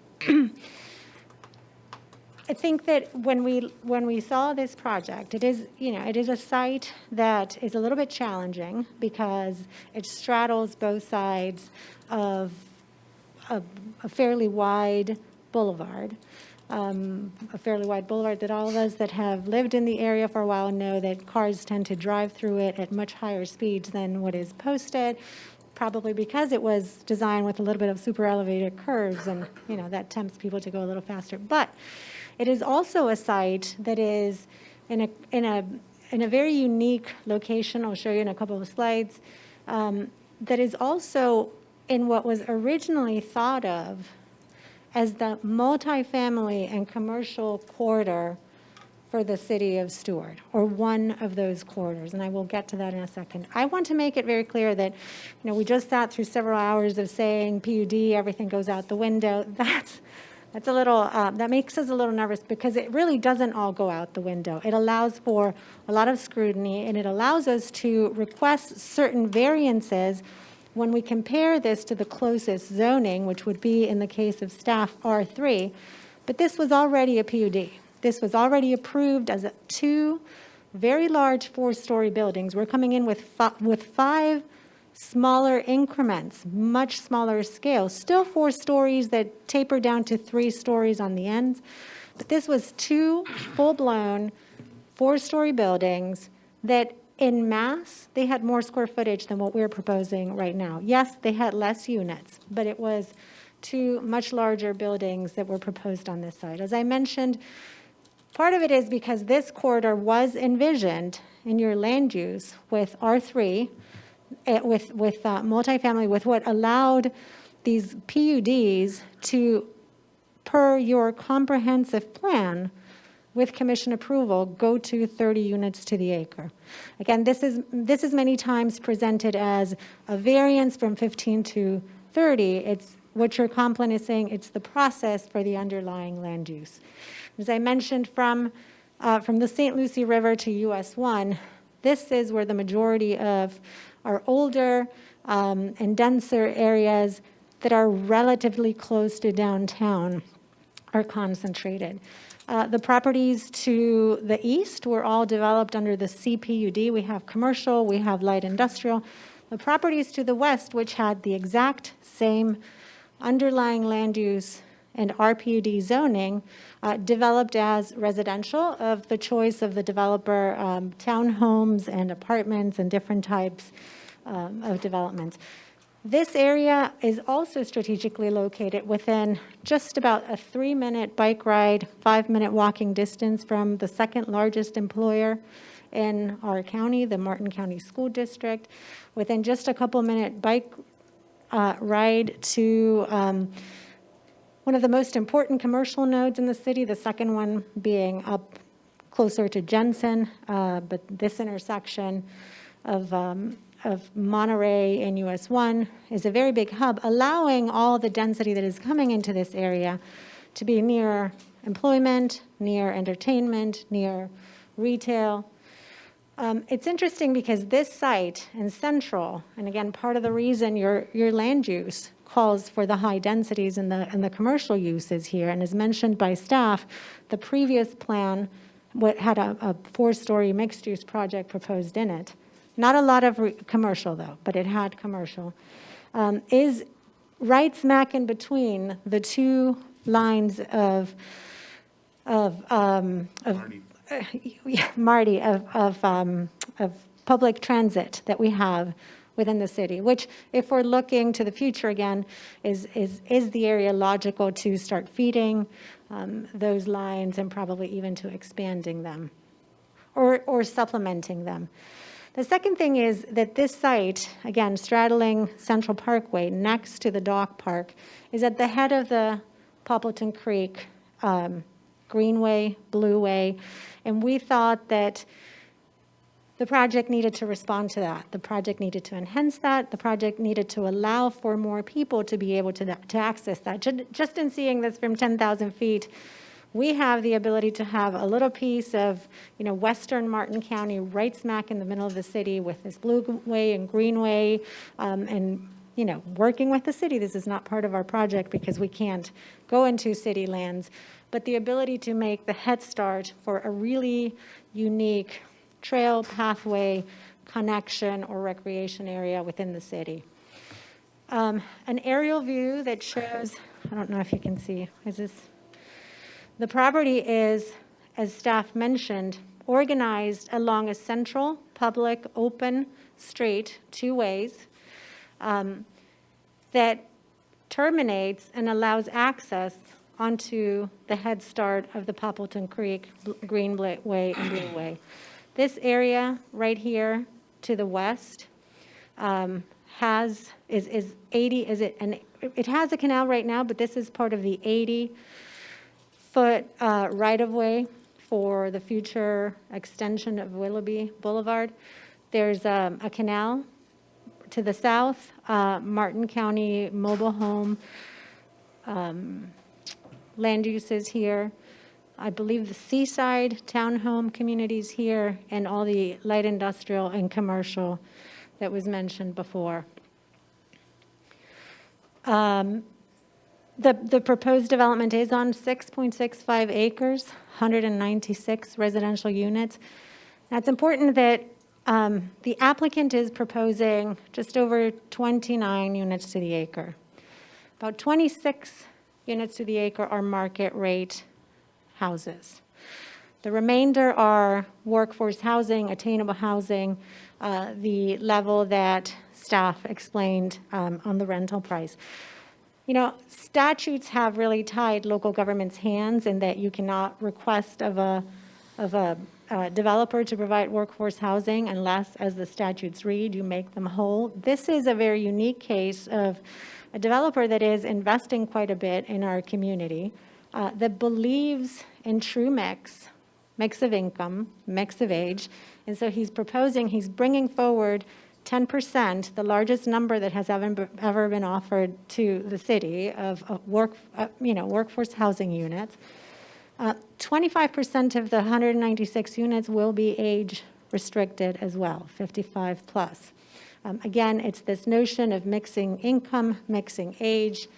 [SPEAKER 2] I think that when we saw this project, it is a site that is a little bit challenging because it straddles both sides of a fairly wide boulevard. A fairly wide boulevard that all of us that have lived in the area for a while know that cars tend to drive through it at much higher speeds than what is posted, probably because it was designed with a little bit of super elevated curves, and that tempts people to go a little faster. But it is also a site that is in a very unique location. I'll show you in a couple of slides. That is also in what was originally thought of as the multifamily and commercial corridor for the city of Stuart, or one of those corridors, and I will get to that in a second. I want to make it very clear that, we just sat through several hours of saying PUD, everything goes out the window. That's a little, that makes us a little nervous because it really doesn't all go out the window. It allows for a lot of scrutiny, and it allows us to request certain variances when we compare this to the closest zoning, which would be, in the case of staff, R3. But this was already a PUD. This was already approved as two very large four-story buildings. We're coming in with five smaller increments, much smaller scale, still 4 stories that taper down to 3 stories on the ends. But this was 2 full-blown 4-story buildings that in mass, they had more square footage than what we're proposing right now. Yes, they had less units, but it was 2 much larger buildings that were proposed on this site. As I mentioned, part of it is because this corridor was envisioned in your land use with R3, with multifamily, with what allowed these PUDs to, per your comprehensive plan, with commission approval, go to 30 units to the acre. Again, this is many times presented as a variance from 15 to 30. It's what your comp plan is saying, it's the process for the underlying land use. As I mentioned, from the St. Lucie River to US 1, this is where the majority of our older and denser areas that are relatively close to downtown are concentrated. The properties to the east were all developed under the CPUD. We have commercial, we have light industrial. The properties to the west, which had the exact same underlying land use and RPUD zoning, developed as residential of the choice of the developer, townhomes and apartments and different types of developments. This area is also strategically located within just about a 3-minute bike ride, 5-minute walking distance from the second largest employer in our county, the Martin County School District, within just a couple-minute bike ride to one of the most important commercial nodes in the city, the second one being up closer to Jensen, but this intersection of Monterey and US 1 is a very big hub, allowing all the density that is coming into this area to be near employment, near entertainment, near retail. It's interesting because this site in Central, and again, part of the reason your land use calls for the high densities and the commercial uses here, and as mentioned by staff, the previous plan had a 4-story mixed-use project proposed in it. Not a lot of commercial, though, but it had commercial, is right smack in between the 2 lines of Marty, of public transit that we have within the city, which if we're looking to the future again, is the area logical to start feeding those lines and probably even to expanding them or supplementing them. The second thing is that this site, again, straddling Central Parkway next to the dog park, is at the head of the Poppleton Creek Greenway, Blueway, and we thought that the project needed to respond to that. The project needed to enhance that. The project needed to allow for more people to be able to access that. Just in seeing this from 10,000 feet, we have the ability to have a little piece of, western Martin County right smack in the middle of the city with this Blueway and Greenway, and working with the city. This is not part of our project because we can't go into city lands, but the ability to make the head start for a really unique trail, pathway, connection, or recreation area within the city. An aerial view that shows, I don't know if you can see, the property is, as staff mentioned, organized along a central, public, open street, two ways, that terminates and allows access onto the head start of the Poppleton Creek Greenway and Blueway. This area right here to the west it has a canal right now, but this is part of the 80-foot right-of-way for the future extension of Willoughby Boulevard. There's a canal to the south, Martin County mobile home land uses here. I believe the seaside townhome communities here and all the light industrial and commercial that was mentioned before. The proposed development is on 6.65 acres, 196 residential units. Now, it's important that the applicant is proposing just over 29 units to the acre. About 26 units to the acre are market rate houses. The remainder are workforce housing, attainable housing, the level that staff explained on the rental price. Statutes have really tied local government's hands in that you cannot request of a developer to provide workforce housing unless, as the statutes read, you make them whole. This is a very unique case of a developer that is investing quite a bit in our community, that believes in true mix of income, mix of age. And so he's bringing forward 10%, the largest number that has ever been offered to the city of workforce housing units. 25% of the 196 units will be age restricted as well, 55 plus. Again, it's this notion of mixing income, mixing age.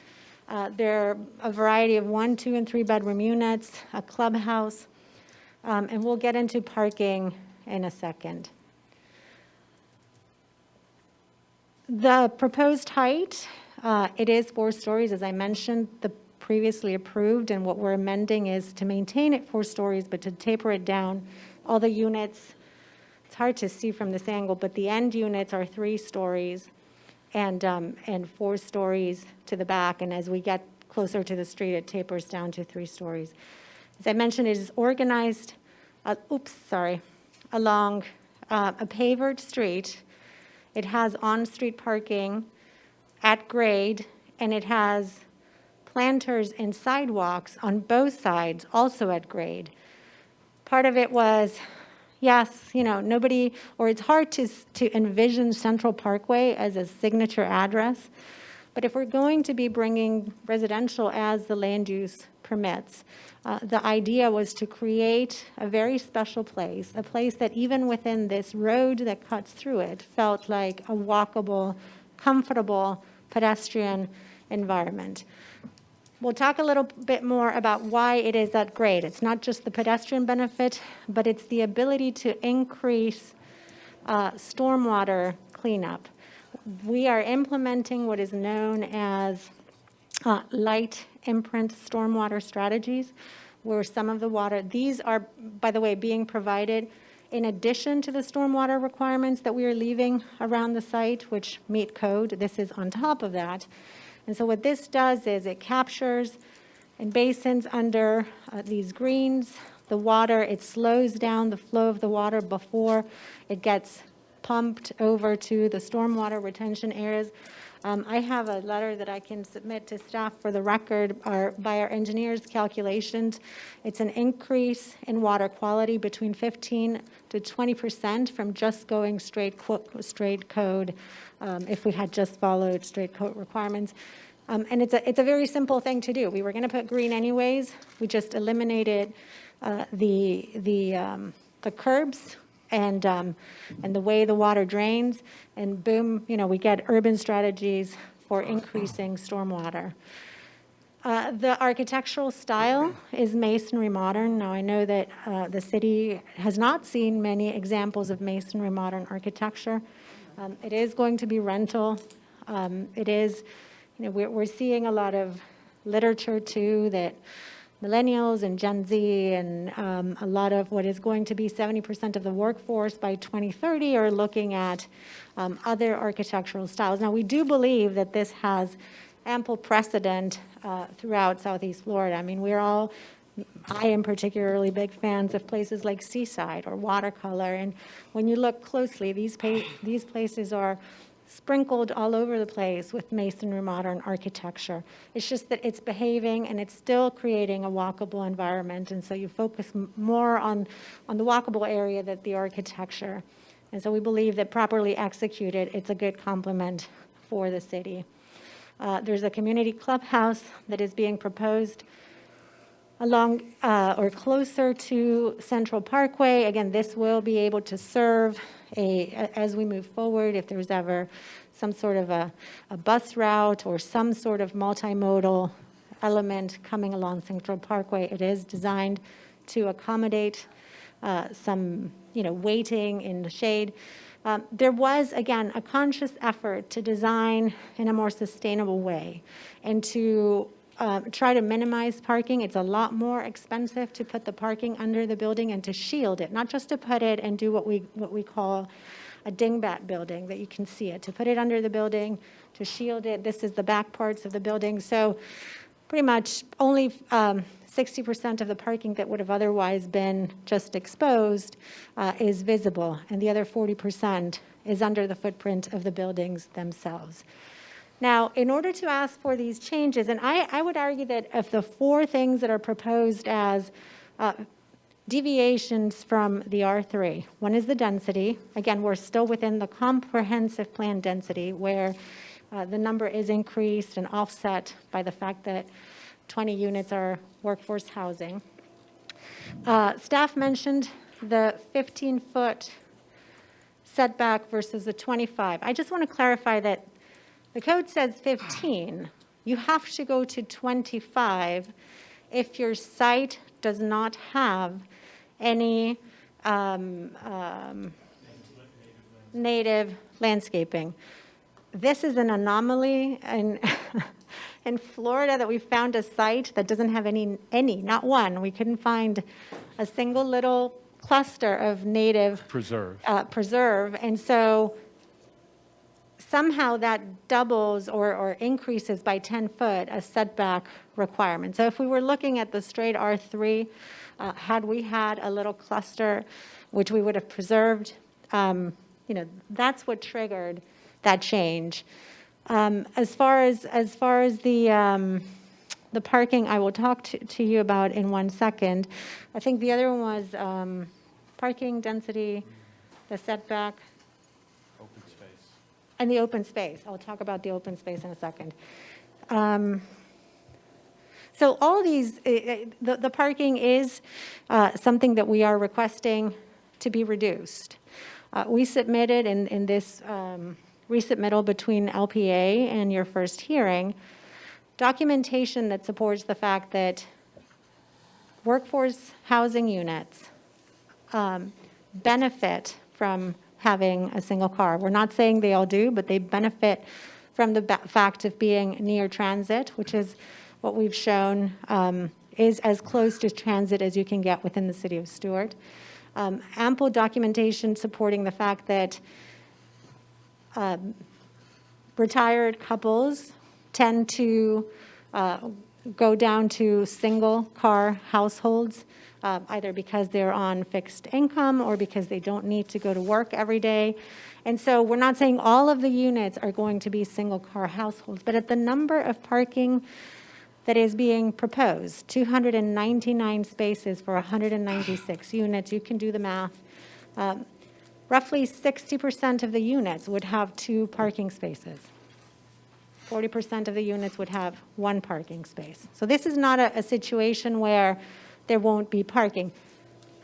[SPEAKER 2] There are a variety of 1, 2, and 3 bedroom units, a clubhouse, and we'll get into parking in a second. The proposed height, it is 4 stories, as I mentioned, the previously approved, and what we're amending is to maintain it 4 stories, but to taper it down. All the units, it's hard to see from this angle, but the end units are 3 stories and 4 stories to the back, and as we get closer to the street, it tapers down to 3 stories. As I mentioned, it is organized, along a pavered street. It has on-street parking at grade, and it has planters and sidewalks on both sides, also at grade. Part of it was, yes, nobody, or it's hard to envision Central Parkway as a signature address. But if we're going to be bringing residential as the land use permits, the idea was to create a very special place, a place that even within this road that cuts through it felt like a walkable, comfortable pedestrian environment. We'll talk a little bit more about why it is at grade. It's not just the pedestrian benefit, but it's the ability to increase stormwater cleanup. We are implementing what is known as light imprint stormwater strategies, where some of the water, these are, by the way, being provided in addition to the stormwater requirements that we are leaving around the site, which meet code. This is on top of that. And so what this does is it captures in basins under these greens, the water, it slows down the flow of the water before it gets pumped over to the stormwater retention areas. I have a letter that I can submit to staff for the record by our engineers' calculations. It's an increase in water quality between 15 to 20% from just going straight code, if we had just followed straight code requirements. And it's a very simple thing to do. We were going to put green anyways. We just eliminated the curbs and the way the water drains, and boom, we get urban strategies for increasing stormwater. The architectural style is masonry modern. Now, I know that the city has not seen many examples of masonry modern architecture. It is going to be rental. It is, we're seeing a lot of literature too that millennials and Gen Z and a lot of what is going to be 70% of the workforce by 2030 are looking at other architectural styles. Now, we do believe that this has ample precedent throughout Southeast Florida. I mean, I am particularly big fans of places like Seaside or Watercolor. And when you look closely, these places are sprinkled all over the place with masonry modern architecture. It's just that it's behaving and it's still creating a walkable environment. And so you focus more on the walkable area than the architecture. And so we believe that properly executed, it's a good complement for the city. There's a community clubhouse that is being proposed along or closer to Central Parkway. Again, this will be able to serve as we move forward, if there's ever some sort of a bus route or some sort of multimodal element coming along Central Parkway, it is designed to accommodate some, waiting in the shade. There was, again, a conscious effort to design in a more sustainable way and to try to minimize parking. It's a lot more expensive to put the parking under the building and to shield it, not just to put it and do what we call a dingbat building, that you can see it, to put it under the building, to shield it. This is the back parts of the building. So pretty much only 60% of the parking that would have otherwise been just exposed is visible, and the other 40% is under the footprint of the buildings themselves. Now, in order to ask for these changes, and I would argue that of the 4 things that are proposed as deviations from the R3, one is the density. Again, we're still within the comprehensive plan density where the number is increased and offset by the fact that 20 units are workforce housing. Staff mentioned the 15-foot setback versus the 25. I just want to clarify that the code says 15. You have to go to 25 if your site does not have any native landscaping. This is an anomaly in Florida that we found a site that doesn't have any, not one. We couldn't find a single little cluster of native preserve. And so somehow that doubles or increases by 10 foot a setback requirement. So if we were looking at the straight R3, had we had a little cluster, which we would have preserved, that's what triggered that change. As far as the parking, I will talk to you about in 1 second. I think the other one was parking density, the setback. And the open space. I'll talk about the open space in a second. So all these, the parking is something that we are requesting to be reduced. We submitted in this resubmittal between LPA and your first hearing, documentation that supports the fact that workforce housing units benefit from having a single car. We're not saying they all do, but they benefit from the fact of being near transit, which is what we've shown is as close to transit as you can get within the city of Stuart. Ample documentation supporting the fact that retired couples tend to go down to single-car households, either because they're on fixed income or because they don't need to go to work every day. And so we're not saying all of the units are going to be single-car households, but at the number of parking that is being proposed, 299 spaces for 196 units, you can do the math. Roughly 60% of the units would have 2 parking spaces. 40% of the units would have 1 parking space. So this is not a situation where there won't be parking.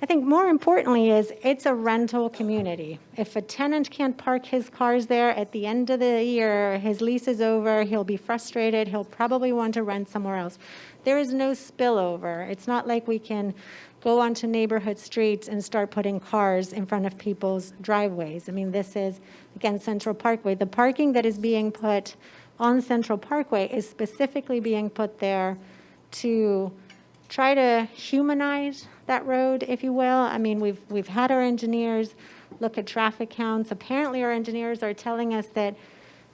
[SPEAKER 2] I think more importantly is it's a rental community. If a tenant can't park his cars there at the end of the year, his lease is over, he'll be frustrated, he'll probably want to rent somewhere else. There is no spillover. It's not like we can go onto neighborhood streets and start putting cars in front of people's driveways. I mean, this is, again, Central Parkway. The parking that is being put on Central Parkway is specifically being put there to try to humanize that road, if you will. I mean, we've had our engineers look at traffic counts. Apparently, our engineers are telling us that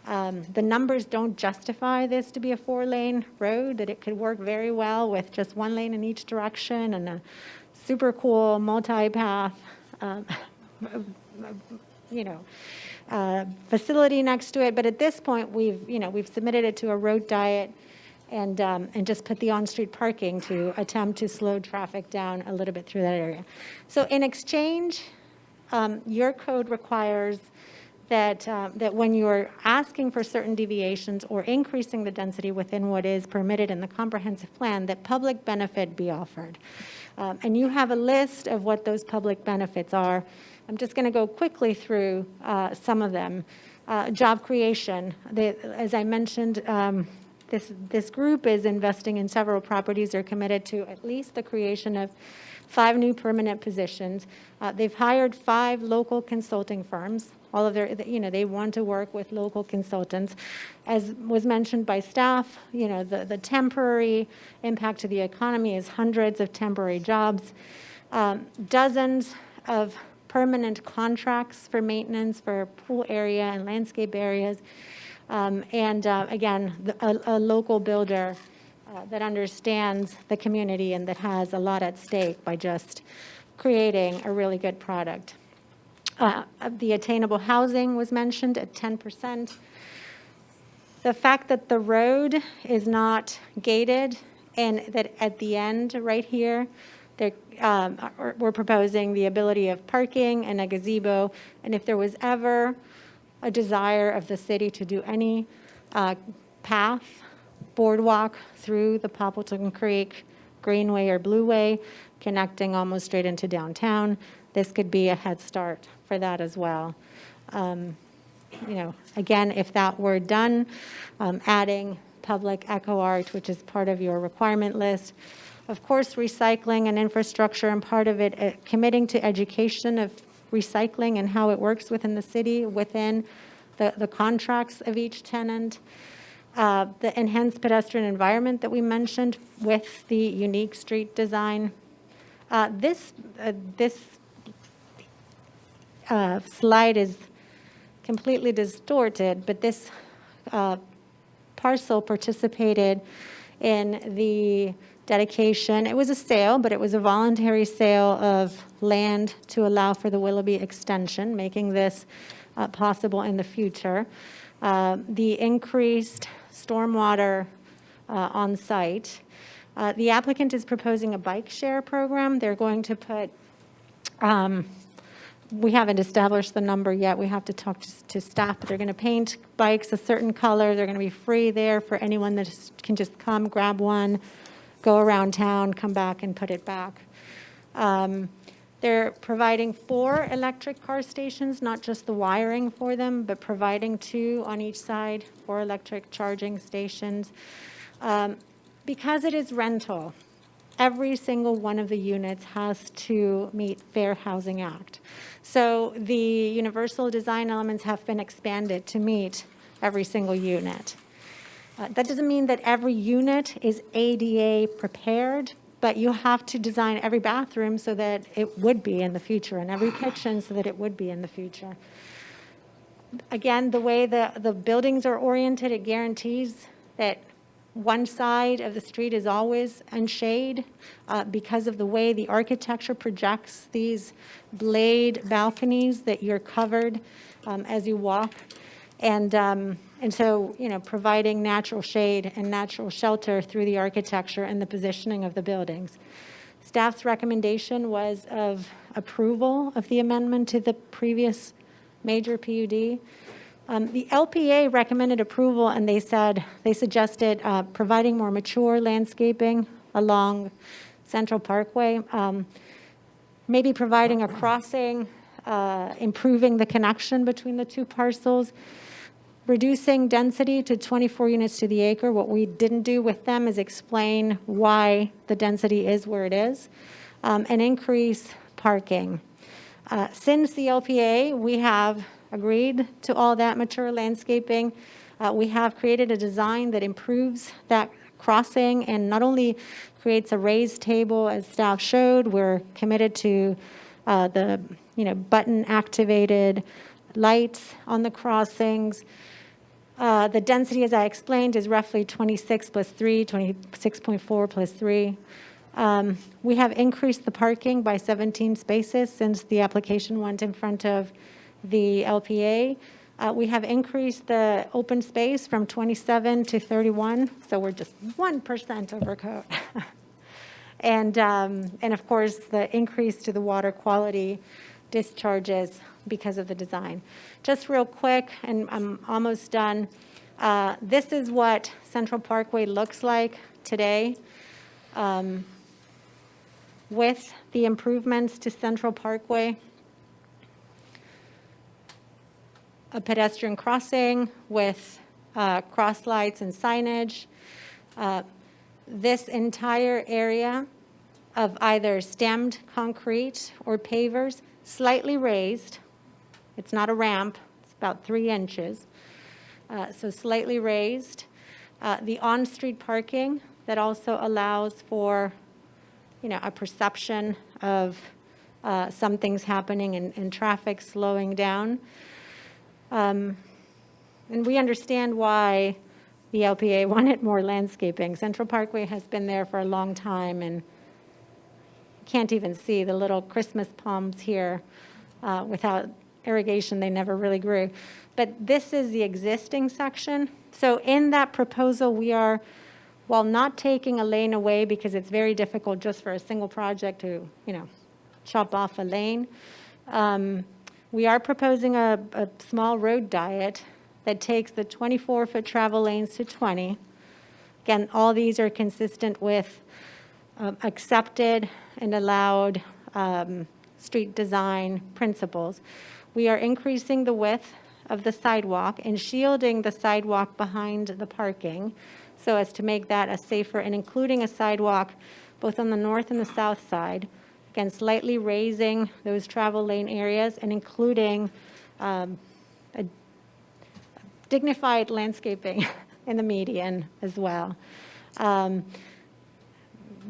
[SPEAKER 2] the numbers don't justify this to be a 4-lane road, that it could work very well with just 1 lane in each direction and a super cool multi-path, facility next to it. But at this point, we've submitted it to a road diet and just put the on-street parking to attempt to slow traffic down a little bit through that area. So in exchange, your code requires that when you're asking for certain deviations or increasing the density within what is permitted in the comprehensive plan, that public benefit be offered. And you have a list of what those public benefits are. I'm just going to go quickly through some of them. Job creation. As I mentioned, this group is investing in several properties. They're committed to at least the creation of 5 new permanent positions. They've hired 5 local consulting firms. All of their, they want to work with local consultants. As was mentioned by staff, the temporary impact to the economy is hundreds of temporary jobs, dozens of permanent contracts for maintenance for pool area and landscape areas. Again, a local builder that understands the community and that has a lot at stake by just creating a really good product. The attainable housing was mentioned at 10%. The fact that the road is not gated and that at the end right here, we're proposing the ability of parking and a gazebo. And if there was ever a desire of the city to do any path, boardwalk through the Poppleton Creek Greenway or Blueway, connecting almost straight into downtown, this could be a head start for that as well. Again, if that were done, adding public eco art, which is part of your requirement list. Of course, recycling and infrastructure, and part of it, committing to education of recycling and how it works within the city, within the contracts of each tenant. The enhanced pedestrian environment that we mentioned with the unique street design. This slide is completely distorted, but this parcel participated in the dedication. It was a sale, but it was a voluntary sale of land to allow for the Willoughby extension, making this possible in the future. The increased stormwater on site. The applicant is proposing a bike share program. They're going to put, we haven't established the number yet. We have to talk to staff, but they're going to paint bikes a certain color. They're going to be free there for anyone that can just come, grab one, go around town, come back and put it back. They're providing 4 electric car stations, not just the wiring for them, but providing 2 on each side, 4 electric charging stations. Because it is rental, every single one of the units has to meet Fair Housing Act. So the universal design elements have been expanded to meet every single unit. That doesn't mean that every unit is ADA prepared, but you have to design every bathroom so that it would be in the future, and every kitchen so that it would be in the future. Again, the way the buildings are oriented, it guarantees that one side of the street is always in shade because of the way the architecture projects these blade balconies that you're covered as you walk. And so, providing natural shade and natural shelter through the architecture and the positioning of the buildings. Staff's recommendation was of approval of the amendment to the previous major PUD. The LPA recommended approval, and they suggested providing more mature landscaping along Central Parkway, maybe providing a crossing, improving the connection between the two parcels, reducing density to 24 units to the acre. What we didn't do with them is explain why the density is where it is, and increase parking. Since the LPA, we have agreed to all that mature landscaping. We have created a design that improves that crossing and not only creates a raised table as staff showed, we're committed to the button activated lights on the crossings. The density, as I explained, is roughly 26 plus 3, 26.4 plus 3. We have increased the parking by 17 spaces since the application went in front of the LPA. We have increased the open space from 27 to 31, so we're just 1% over code. And of course, the increase to the water quality discharges because of the design. Just real quick, and I'm almost done. This is what Central Parkway looks like today. With the improvements to Central Parkway, a pedestrian crossing with cross lights and signage. This entire area of either stemmed concrete or pavers, slightly raised. It's not a ramp, it's about 3 inches. So slightly raised. The on-street parking that also allows for a perception of some things happening and traffic slowing down. And we understand why the LPA wanted more landscaping. Central Parkway has been there for a long time, and you can't even see the little Christmas palms here. Without irrigation, they never really grew. But this is the existing section. So in that proposal, we are, while not taking a lane away because it's very difficult just for a single project to, chop off a lane, we are proposing a small road diet that takes the 24-foot travel lanes to 20. Again, all these are consistent with accepted and allowed street design principles. We are increasing the width of the sidewalk and shielding the sidewalk behind the parking so as to make that a safer, and including a sidewalk both on the north and the south side. Again, slightly raising those travel lane areas and including a dignified landscaping in the median as well.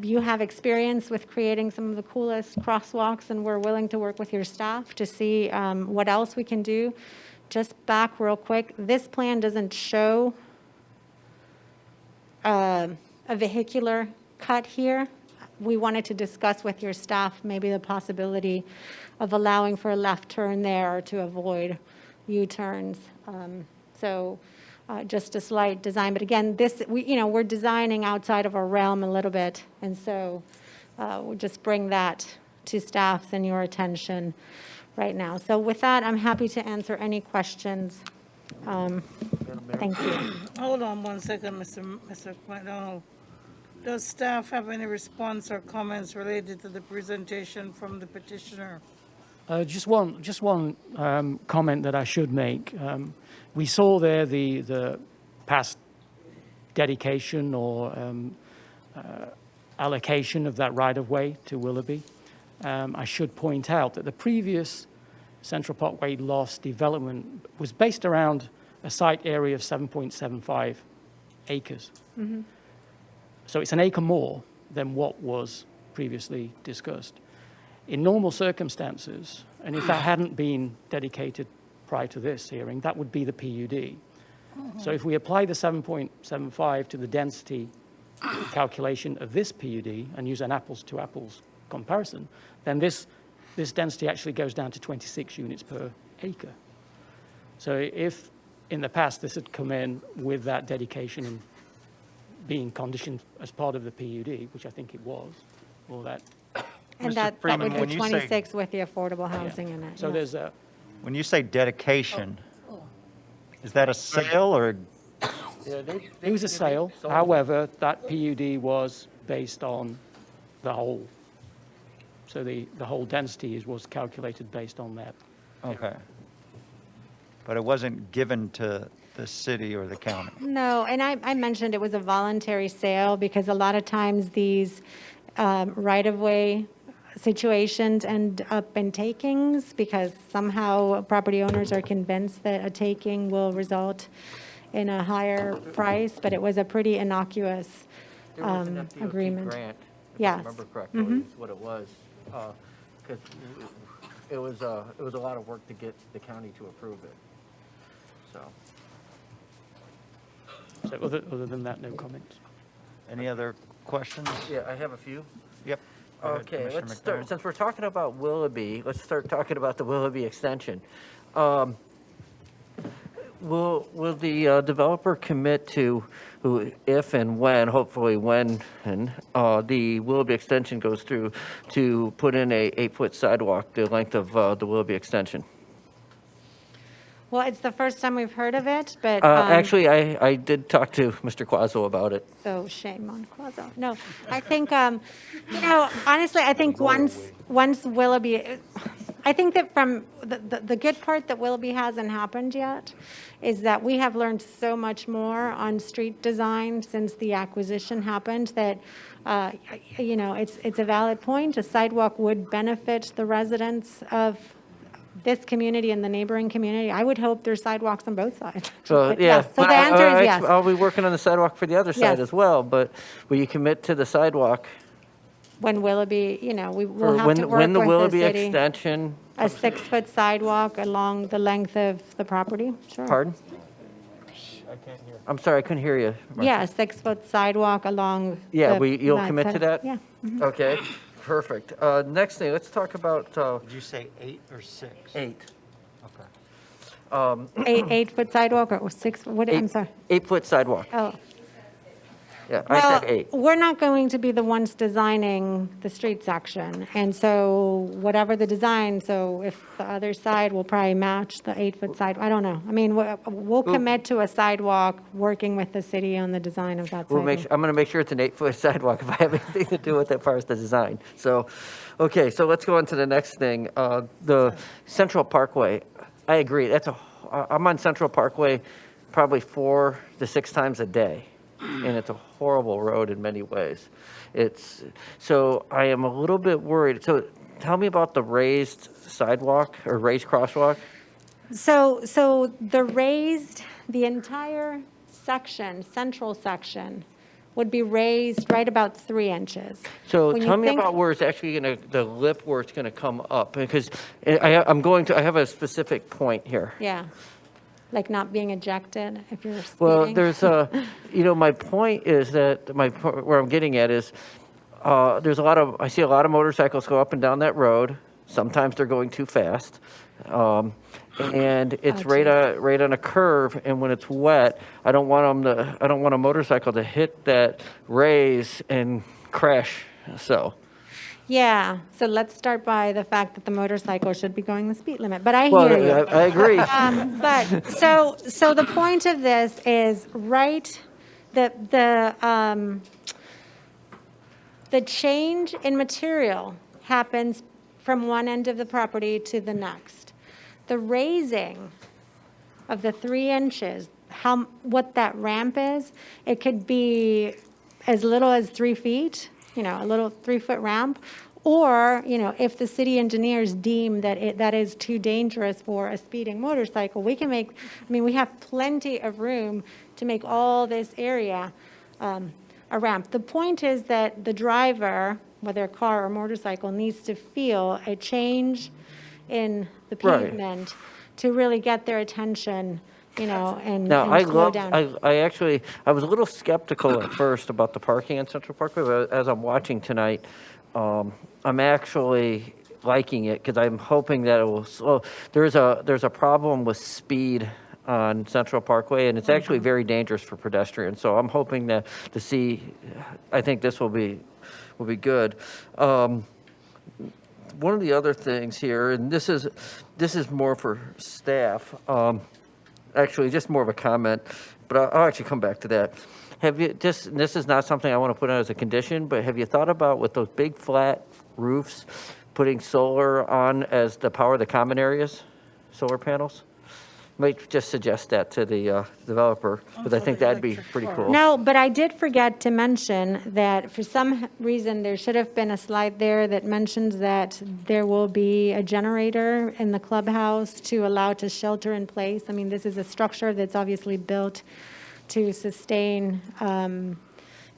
[SPEAKER 2] You have experience with creating some of the coolest crosswalks, and we're willing to work with your staff to see what else we can do. Just back real quick, this plan doesn't show a vehicular cut here. We wanted to discuss with your staff maybe the possibility of allowing for a left turn there or to avoid U-turns. Just a slight design, but again, we're designing outside of our realm a little bit, and so we'll just bring that to staff's and your attention right now. So with that, I'm happy to answer any questions. Thank you.
[SPEAKER 1] Hold on one second, Mr. McDonald. Does staff have any response or comments related to the presentation from the petitioner?
[SPEAKER 18] Just one comment that I should make. We saw there the past dedication or allocation of that right-of-way to Willoughby. I should point out that the previous Central Parkway Lofts development was based around a site area of 7.75 acres. Mm-hmm. So it's an acre more than what was previously discussed. In normal circumstances, and if that hadn't been dedicated prior to this hearing, that would be the PUD. So if we apply the 7.75 to the density calculation of this PUD and use an apples to apples comparison, then this density actually goes down to 26 units per acre. So if in the past this had come in with that dedication and being conditioned as part of the PUD, which I think it was, or that.
[SPEAKER 2] And
[SPEAKER 7] Mr.
[SPEAKER 2] that
[SPEAKER 7] Freeman,
[SPEAKER 2] would
[SPEAKER 7] when
[SPEAKER 2] be
[SPEAKER 7] you say-
[SPEAKER 2] 26 with the affordable housing in it.
[SPEAKER 18] So
[SPEAKER 2] yes.
[SPEAKER 18] there's a,
[SPEAKER 7] When you say dedication, is that a sale or?
[SPEAKER 18] it was a sale. However, that PUD was based on the whole. So the whole density was calculated based on that.
[SPEAKER 7] Okay. But it wasn't given to the city or the county?
[SPEAKER 2] No, and I mentioned it was a voluntary sale because a lot of times these right-of-way situations end up in takings because somehow property owners are convinced that a taking will result in a higher price, but it was a pretty innocuous
[SPEAKER 3] There was an FDOT
[SPEAKER 2] agreement.
[SPEAKER 3] grant, if I
[SPEAKER 2] Yes.
[SPEAKER 3] remember correctly,
[SPEAKER 2] Mhm.
[SPEAKER 3] is what it was. Because it was a lot of work to get the county to approve it. So,
[SPEAKER 18] So other than that, no comments.
[SPEAKER 7] Any other questions?
[SPEAKER 3] yeah, I have a few.
[SPEAKER 7] Yep. Go ahead,
[SPEAKER 3] Okay,
[SPEAKER 7] Commissioner
[SPEAKER 3] let's start,
[SPEAKER 7] McDowell.
[SPEAKER 3] since we're talking about Willoughby, let's start talking about the Willoughby extension. Will the developer commit to, if and when, hopefully when, and the Willoughby extension goes through, to put in a 8-foot sidewalk the length of the Willoughby extension?
[SPEAKER 2] Well, it's the first time we've heard of it, but.
[SPEAKER 3] Actually, I did talk to Mr. Quazzo about it.
[SPEAKER 2] So shame on Quazzo. No, I think, honestly, I think once Willoughby, I think that from the good part that Willoughby hasn't happened yet is that we have learned so much more on street design since the acquisition happened that, it's a valid point. A sidewalk would benefit the residents of this community and the neighboring community. I would hope there's sidewalks on both sides.
[SPEAKER 3] So,
[SPEAKER 2] But
[SPEAKER 3] yeah.
[SPEAKER 2] yes. So the answer is yes.
[SPEAKER 3] I'll be working on the sidewalk for the other side
[SPEAKER 2] Yes.
[SPEAKER 3] as well, but will you commit to the sidewalk?
[SPEAKER 2] When Willoughby, we
[SPEAKER 3] for
[SPEAKER 2] will have
[SPEAKER 3] when
[SPEAKER 2] to
[SPEAKER 3] the-
[SPEAKER 2] work
[SPEAKER 3] when the
[SPEAKER 2] with the
[SPEAKER 3] Willoughby
[SPEAKER 2] city.
[SPEAKER 3] extension,
[SPEAKER 2] A 6-foot sidewalk along the length of the property, sure.
[SPEAKER 3] pardon? I'm sorry, I couldn't hear you.
[SPEAKER 2] Yeah, a 6-foot sidewalk along.
[SPEAKER 3] Yeah,
[SPEAKER 2] the-
[SPEAKER 3] you'll
[SPEAKER 2] that
[SPEAKER 3] commit
[SPEAKER 2] side
[SPEAKER 3] to
[SPEAKER 2] of-
[SPEAKER 3] that?
[SPEAKER 2] Yeah. mhm.
[SPEAKER 3] Okay, perfect. Next thing, let's talk about,
[SPEAKER 7] Did you say 8 or 6?
[SPEAKER 3] 8.
[SPEAKER 7] Okay.
[SPEAKER 2] 8-foot sidewalk or 6, I'm sorry.
[SPEAKER 3] 8-foot sidewalk.
[SPEAKER 2] Oh,
[SPEAKER 3] Yeah, I said 8.
[SPEAKER 2] we're not going to be the ones designing the street section. And so whatever the design, so if the other side will probably match the 8-foot side, I don't know. I mean, we'll commit to a sidewalk, working with the city on the design of that
[SPEAKER 3] We'll
[SPEAKER 2] sidewalk.
[SPEAKER 3] I'm gonna make sure it's an 8-foot sidewalk if I have anything to do with it as far as the design. So, okay, so let's go on to the next thing. The Central Parkway, I agree, I'm on Central Parkway probably 4 to 6 times a day. And it's a horrible road in many ways. So I am a little bit worried. So tell me about the raised sidewalk or raised crosswalk.
[SPEAKER 2] So the entire section, central section, would be raised right about 3 inches.
[SPEAKER 3] So
[SPEAKER 2] When you
[SPEAKER 3] tell me
[SPEAKER 2] think-
[SPEAKER 3] about where it's actually the lip where it's gonna come up, because I have a specific point here.
[SPEAKER 2] Yeah, like not being ejected if you're speeding.
[SPEAKER 3] Well, there's my point is that where I'm getting at is, I see a lot of motorcycles go up and down that road. Sometimes they're going too fast. And it's right on a curve, and when it's wet, I don't want a motorcycle to hit that raise and crash, so.
[SPEAKER 2] Yeah, so let's start by the fact that the motorcycle should be going the speed limit, but I
[SPEAKER 3] Well,
[SPEAKER 2] hear you.
[SPEAKER 3] I agree.
[SPEAKER 2] But, so the point of this is, the change in material happens from one end of the property to the next. The raising of the 3 inches, what that ramp is, it could be as little as 3 feet, a little 3-foot ramp, or, if the city engineers deem that that is too dangerous for a speeding motorcycle, we have plenty of room to make all this area a ramp. The point is that the driver, whether car or motorcycle, needs to feel a change in the
[SPEAKER 3] Right.
[SPEAKER 2] pavement to really get their attention, and
[SPEAKER 3] Now, I
[SPEAKER 2] slow
[SPEAKER 3] love,
[SPEAKER 2] down.
[SPEAKER 3] I was a little skeptical at first about the parking on Central Parkway, but as I'm watching tonight, I'm actually liking it because I'm hoping that it will slow. There's a problem with speed on Central Parkway, and it's actually very dangerous for pedestrians. So I'm hoping to see, I think this will be good. One of the other things here, and this is more for staff, actually just more of a comment, but I'll actually come back to that. This is not something I want to put on as a condition, but have you thought about with those big flat roofs, putting solar on as the power of the common areas, solar panels? Might just suggest that to the developer, because I think that'd be pretty cool.
[SPEAKER 2] No, but I did forget to mention that for some reason, there should have been a slide there that mentions that there will be a generator in the clubhouse to allow to shelter in place. I mean, this is a structure that's obviously built to sustain,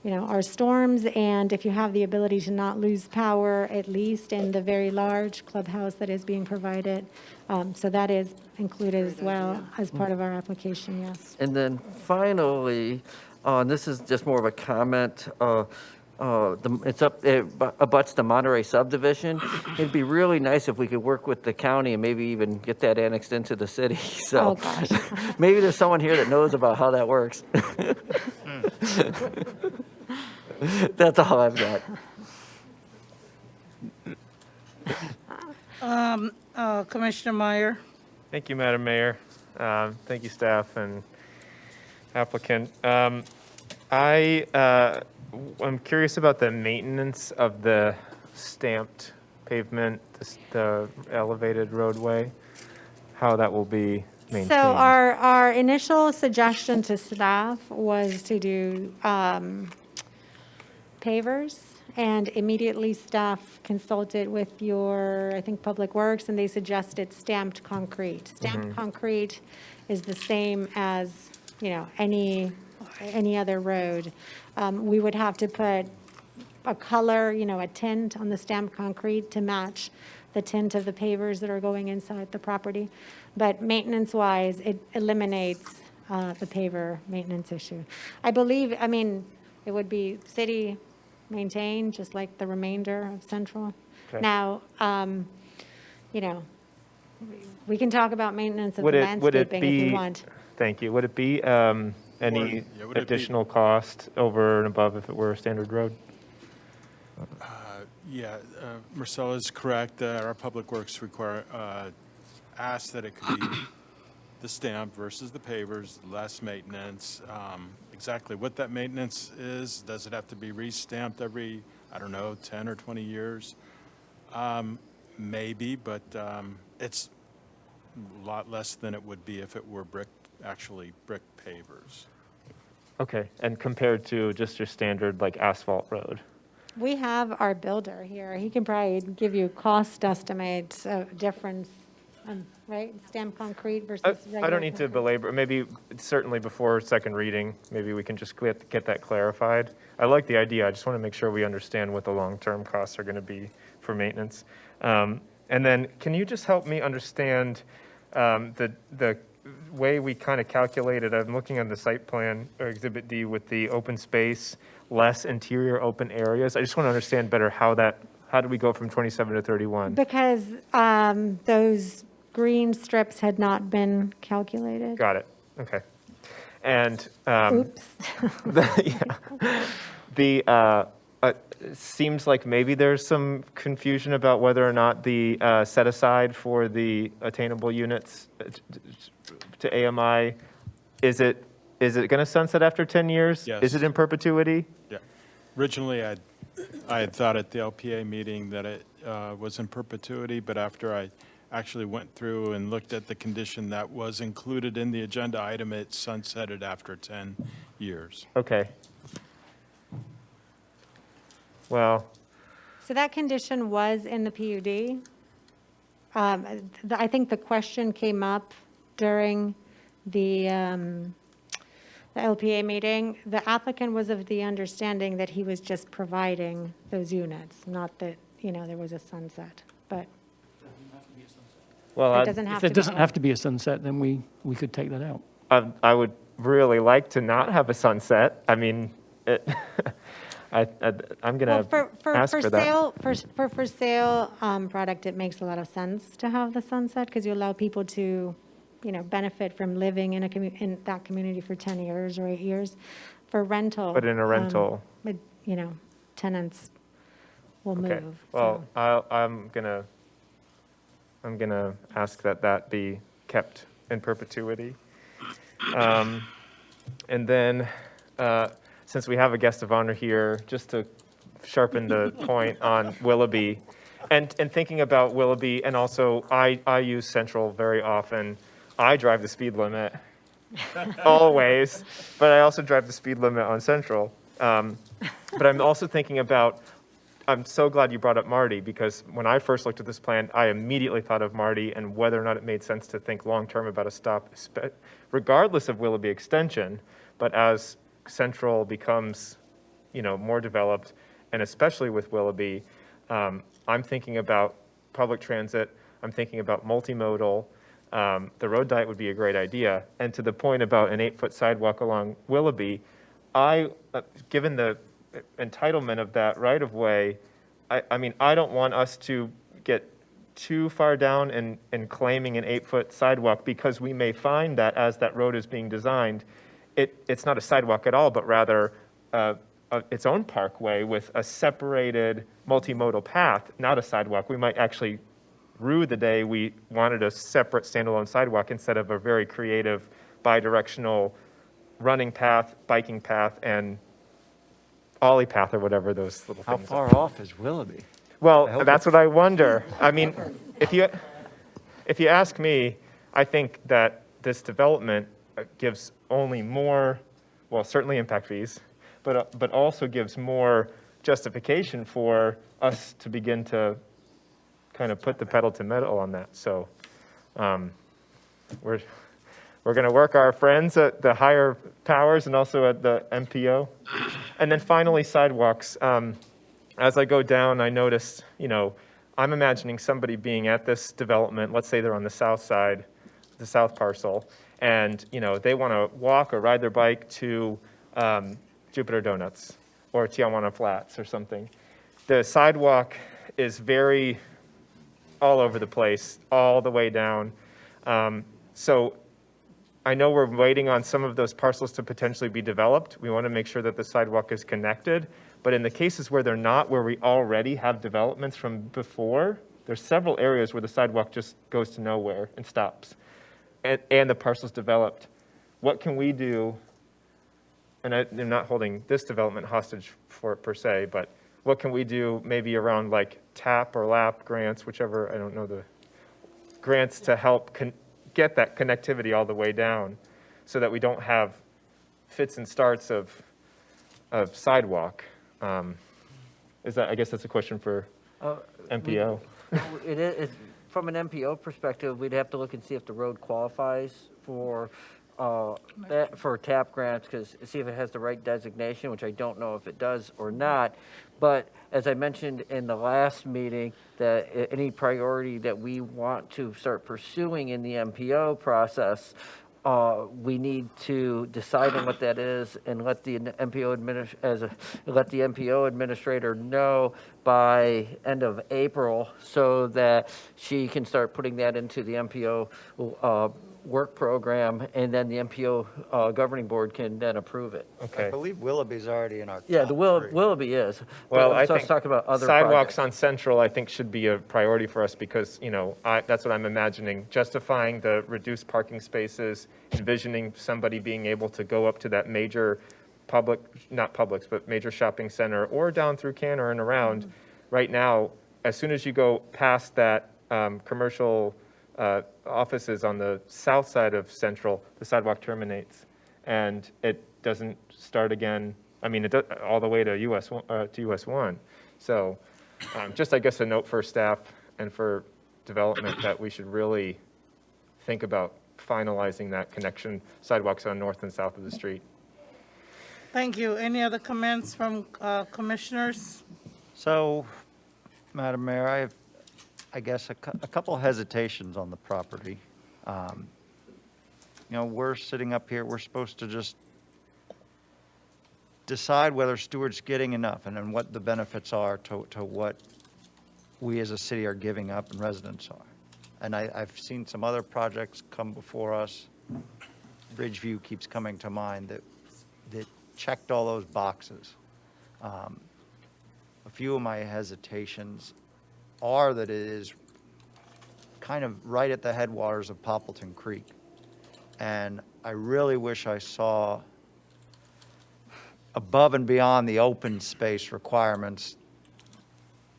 [SPEAKER 2] our storms, and if you have the ability to not lose power, at least in the very large clubhouse that is being provided. So that is included as well as part of our application, yes.
[SPEAKER 3] And then finally, this is just more of a comment. It abuts the Monterey subdivision. It'd be really nice if we could work with the county and maybe even get that annexed into the city. So
[SPEAKER 2] Oh, gosh.
[SPEAKER 3] maybe there's someone here that knows about how that works. That's all I've got.
[SPEAKER 1] Commissioner Meyer.
[SPEAKER 6] Thank you, Madam Mayor. Thank you, staff and applicant. I'm curious about the maintenance of the stamped pavement, the elevated roadway, how that will be maintained.
[SPEAKER 2] So our initial suggestion to staff was to do pavers, and immediately staff consulted with I think, Public Works, and they suggested stamped concrete. Stamped concrete is the same as, any other road. We would have to put a color, a tint on the stamped concrete to match the tint of the pavers that are going inside the property. But maintenance-wise, it eliminates the paver maintenance issue. I believe, it would be city maintained, just like the remainder of Central.
[SPEAKER 6] Okay.
[SPEAKER 2] Now, we can talk about maintenance of the
[SPEAKER 6] Would it
[SPEAKER 2] landscaping if you
[SPEAKER 6] be,
[SPEAKER 2] want.
[SPEAKER 6] thank you, would it be any
[SPEAKER 20] would it be-
[SPEAKER 6] additional cost over and above if it were a standard road?
[SPEAKER 20] Yeah, Marcella is correct. Our Public Works asked that it could be the stamp versus the pavers, less maintenance. Exactly what that maintenance is, does it have to be re-stamped every, 10 or 20 years? Maybe, but it's a lot less than it would be if it were brick pavers.
[SPEAKER 6] Okay, and compared to just your standard like asphalt road?
[SPEAKER 2] We have our builder here. He can probably give you cost estimates of difference, right? Stamped concrete versus regular
[SPEAKER 6] I don't need to
[SPEAKER 2] concrete.
[SPEAKER 6] belabor, maybe certainly before second reading, maybe we can just get that clarified. I like the idea, I just want to make sure we understand what the long-term costs are going to be for maintenance. And then, can you just help me understand the way we kind of calculated, I'm looking on the site plan, or Exhibit D, with the open space, less interior open areas. I just want to understand better how do we go from 27 to 31?
[SPEAKER 2] Because those green strips had not been calculated.
[SPEAKER 6] Got it, okay. And
[SPEAKER 2] Oops.
[SPEAKER 6] It seems like maybe there's some confusion about whether or not the set aside for the attainable units to AMI, is it going to sunset after 10 years?
[SPEAKER 20] Yes.
[SPEAKER 6] Is it in perpetuity?
[SPEAKER 20] Yeah. Originally, I had thought at the LPA meeting that it was in perpetuity, but after I actually went through and looked at the condition that was included in the agenda item, it sunsetted after 10 years.
[SPEAKER 6] Okay. Well,
[SPEAKER 2] So that condition was in the PUD. I think the question came up during the the LPA meeting, the applicant was of the understanding that he was just providing those units, not that, there was a sunset, but
[SPEAKER 6] Well,
[SPEAKER 2] it doesn't have
[SPEAKER 18] If
[SPEAKER 2] to
[SPEAKER 18] there
[SPEAKER 2] be.
[SPEAKER 18] doesn't have to be a sunset, then we could take that out.
[SPEAKER 6] I would really like to not have a sunset. I mean, I'm
[SPEAKER 2] Well,
[SPEAKER 6] gonna ask for that.
[SPEAKER 2] sale, for sale product, it makes a lot of sense to have the sunset because you allow people to, benefit from living in in that community for 10 years or 8 years. For rental.
[SPEAKER 6] But in a rental.
[SPEAKER 2] Tenants will
[SPEAKER 6] Okay,
[SPEAKER 2] move.
[SPEAKER 6] well,
[SPEAKER 2] so.
[SPEAKER 6] I'm gonna ask that be kept in perpetuity. And then, since we have a guest of honor here, just to sharpen the point on Willoughby, and thinking about Willoughby, and also I use Central very often. I drive the speed limit always, but I also drive the speed limit on Central. But I'm also thinking about, I'm so glad you brought up Marty, because when I first looked at this plan, I immediately thought of Marty and whether or not it made sense to think long-term about a stop, regardless of Willoughby extension, but as Central becomes, more developed, and especially with Willoughby, I'm thinking about public transit, I'm thinking about multimodal. The road diet would be a great idea. And to the point about an 8-foot sidewalk along Willoughby, given the entitlement of that right-of-way, I mean, I don't want us to get too far down in claiming an 8-foot sidewalk, because we may find that as that road is being designed, it's not a sidewalk at all, but rather its own parkway with a separated multimodal path, not a sidewalk. We might actually rue the day we wanted a separate standalone sidewalk instead of a very creative bi-directional running path, biking path, and ollie path, or whatever those little
[SPEAKER 7] How
[SPEAKER 6] things
[SPEAKER 7] far
[SPEAKER 6] are.
[SPEAKER 7] off is Willoughby? I
[SPEAKER 6] Well,
[SPEAKER 7] hope
[SPEAKER 6] that's what I wonder. I mean, if you ask me, I think that this development gives only more, well, certainly impact fees, but also gives more justification for us to begin to kind of put the pedal to metal on that. So we're going to work our friends at the higher powers and also at the MPO. And then finally, sidewalks. As I go down, I noticed, I'm imagining somebody being at this development, let's say they're on the south side, the south parcel, and, they want to walk or ride their bike to Jupiter Donuts or Tijuana Flats or something. The sidewalk is very all over the place, all the way down. So I know we're waiting on some of those parcels to potentially be developed. We want to make sure that the sidewalk is connected. But in the cases where they're not, where we already have developments from before, there's several areas where the sidewalk just goes to nowhere and stops. And the parcel's developed. What can we do? And I'm not holding this development hostage for it per se, but what can we do maybe around like TAP or LAP grants, whichever, I don't know the grants, to help get that connectivity all the way down so that we don't have fits and starts of sidewalk. I guess that's a question for MPO.
[SPEAKER 3] It is, from an MPO perspective, we'd have to look and see if the road qualifies for TAP grants, because see if it has the right designation, which I don't know if it does or not. But as I mentioned in the last meeting, that any priority that we want to start pursuing in the MPO process, we need to decide on what that is and let the MPO administrator know by end of April, so that she can start putting that into the MPO work program, and then the MPO governing board can then approve it.
[SPEAKER 7] I believe Willoughby's already in our top
[SPEAKER 3] Yeah, the
[SPEAKER 7] three.
[SPEAKER 3] Willoughby is.
[SPEAKER 6] Well,
[SPEAKER 3] But
[SPEAKER 6] I
[SPEAKER 3] so
[SPEAKER 6] think
[SPEAKER 3] talking about other
[SPEAKER 6] sidewalks
[SPEAKER 3] projects.
[SPEAKER 6] on Central, I think, should be a priority for us because, that's what I'm imagining. Justifying the reduced parking spaces, envisioning somebody being able to go up to that major not Publix, but major shopping center or down through Canner and around. Right now, as soon as you go past that commercial offices on the south side of Central, the sidewalk terminates, and it doesn't start again. I mean, it does, all the way to US 1. So, just I guess a note for staff and for development that we should really think about finalizing that connection, sidewalks on north and south of the street.
[SPEAKER 1] Thank you. Any other comments from commissioners?
[SPEAKER 7] So, Madam Mayor, I have, I guess, a couple hesitations on the property. You know, we're sitting up here, we're supposed to just decide whether Stewart's getting enough and then what the benefits are to what we as a city are giving up and residents are. And I've seen some other projects come before us. Bridgeview keeps coming to mind that checked all those boxes. A few of my hesitations are that it is kind of right at the headwaters of Poppleton Creek. And I really wish I saw above and beyond the open space requirements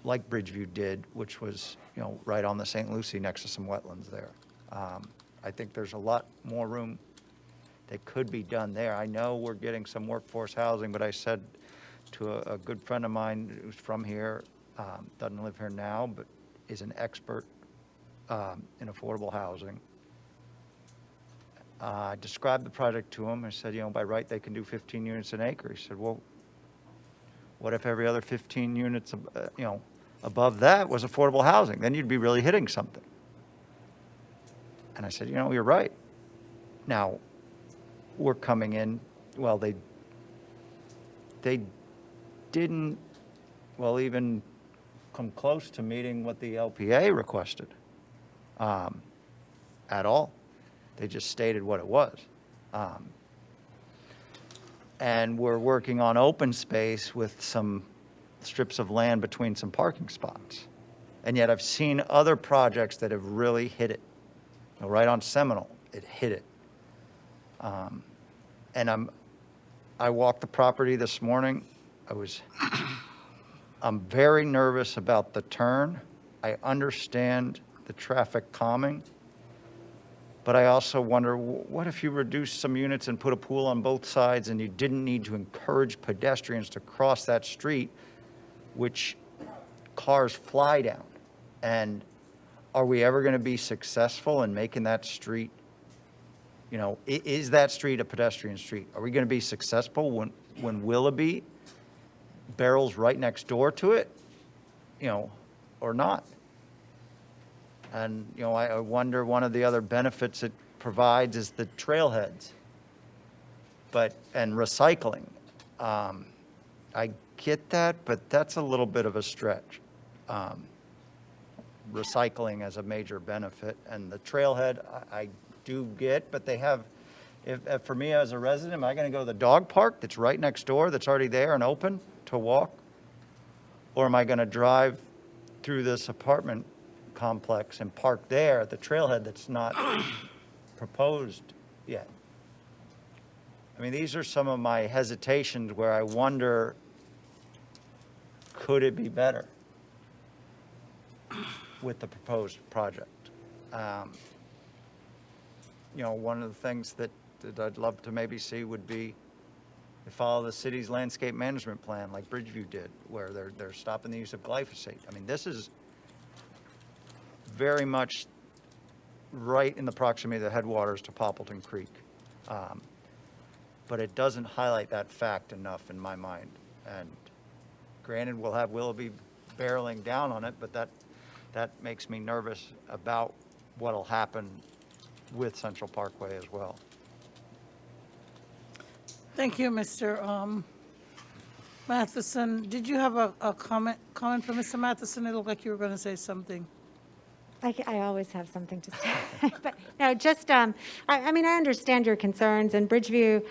[SPEAKER 7] like Bridgeview did, which was, you know, right on the St. Lucie next to some wetlands there. I think there's a lot more room that could be done there. I know we're getting some workforce housing, but I said to a good friend of mine who's from here, doesn't live here now, but is an expert in affordable housing. I described the project to him. I said, you know, by right, they can do 15 units an acre. He said, well, what if every other 15 units, you know, above that was affordable housing? Then you'd be really hitting something. And I said, you know, you're right. Now, we're coming in, well, they didn't, well, even come close to meeting what the LPA requested at all. They just stated what it was. And we're working on open space with some strips of land between some parking spots. And yet I've seen other projects that have really hit it. You know, right on Seminole, it hit it. And I walked the property this morning. I'm very nervous about the turn. I understand the traffic calming. But I also wonder, what if you reduced some units and put a pool on both sides and you didn't need to encourage pedestrians to cross that street, which cars fly down? And are we ever going to be successful in making that street, you know, is that street a pedestrian street? Are we going to be successful when Willoughby barrels right next door to it, you know, or not? And, you know, I wonder, one of the other benefits it provides is the trailheads, and recycling. I get that, but that's a little bit of a stretch. Recycling as a major benefit, and the trailhead, I do get, but they have, if for me as a resident, am I going to go to the dog park that's right next door, that's already there and open to walk? Or am I going to drive through this apartment complex and park there at the trailhead that's not proposed yet? I mean, these are some of my hesitations where I wonder, could it be better with the proposed project? You know, one of the things that I'd love to maybe see would be to follow the city's landscape management plan like Bridgeview did, where they're stopping the use of glyphosate. I mean, this is very much right in the proximity of the headwaters to Poppleton Creek. But it doesn't highlight that fact enough in my mind. And granted, we'll have Willoughby barreling down on it, but that makes me nervous about what'll happen with Central Parkway as well.
[SPEAKER 1] Thank you, Mr. Matheson. Did you have a comment from Mr. Matheson? It looked like you were going to say something.
[SPEAKER 2] I always have something to say. But no, just, I mean, I understand your concerns, and Bridgeview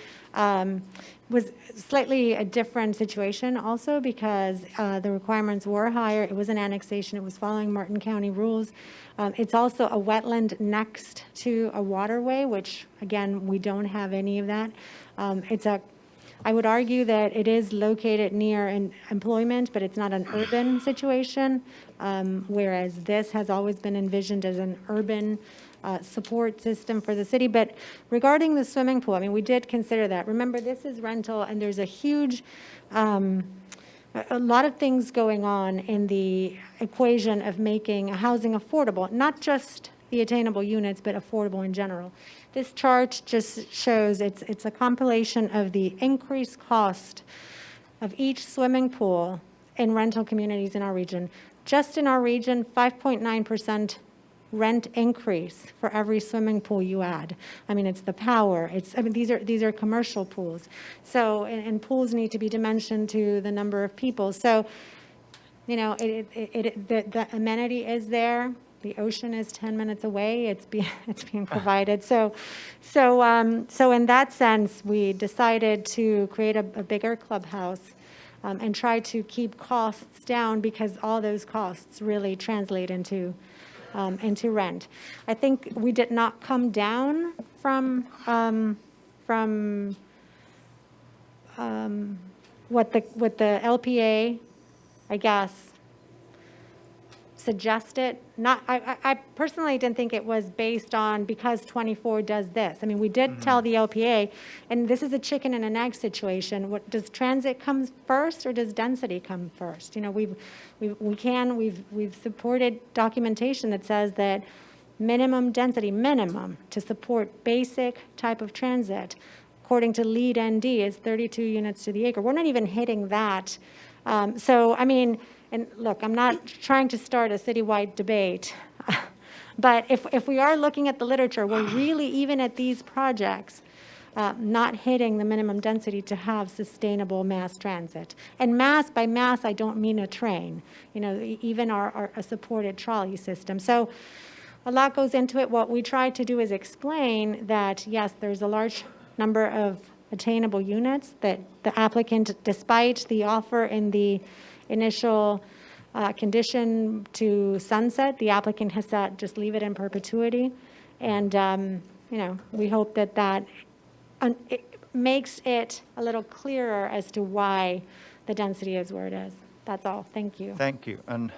[SPEAKER 2] was slightly a different situation also because the requirements were higher. It was an annexation. It was following Martin County rules. It's also a wetland next to a waterway, which, again, we don't have any of that. I would argue that it is located near employment, but it's not an urban situation, whereas this has always been envisioned as an urban support system for the city. But regarding the swimming pool, I mean, we did consider that. Remember, this is rental, and there's a huge, a lot of things going on in the equation of making housing affordable, not just, the attainable units, but affordable in general. This chart just shows it's a compilation of the increased cost of each swimming pool in rental communities in our region. Just in our region, 5.9% rent increase for every swimming pool you add. I mean, it's the power. These are commercial pools. So, and pools need to be dimensioned to the number of people. So, you know, the amenity is there. The ocean is 10 minutes away. It's being provided. So in that sense, we decided to create a bigger clubhouse and try to keep costs down, because all those costs really translate into rent. I think we did not come down from what the LPA, I guess, suggested. I personally didn't think it was based on because 24 does this. I mean, we did tell the LPA, and this is a chicken and an egg situation. What does transit come first, or does density come first? You know, we've supported documentation that says that minimum density, to support basic type of transit, according to LEED ND, is 32 units to the acre. We're not even hitting that. So, I mean, and look, I'm not trying to start a citywide debate, but if we are looking at the literature, we're really, even at these projects, not hitting the minimum density to have sustainable mass transit. And by mass, I don't mean a train, you know, even a supported trolley system. So a lot goes into it. What we try to do is explain that, yes, there's a large number of attainable units that the applicant, despite the offer in the initial condition to sunset, the applicant has said just leave it in perpetuity. And, you know, we hope that it makes it a little clearer as to why the density is where it is. That's all. Thank you.
[SPEAKER 7] Thank you. And,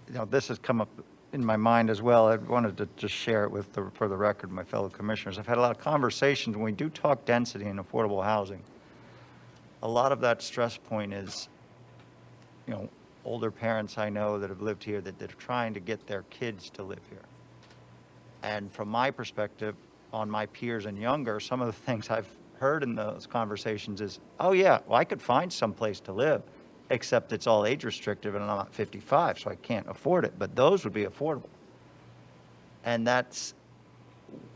[SPEAKER 7] you know, this has come up in my mind as well. I wanted to just share it for the record, my fellow commissioners. I've had a lot of conversations when we do talk density and affordable housing. A lot of that stress point is, you know, older parents I know that have lived here that are trying to get their kids to live here. And from my perspective, on my peers and younger, some of the things I've heard in those conversations is, oh yeah, well, I could find some place to live, except it's all age restrictive and I'm not 55, so I can't afford it. But those would be affordable. And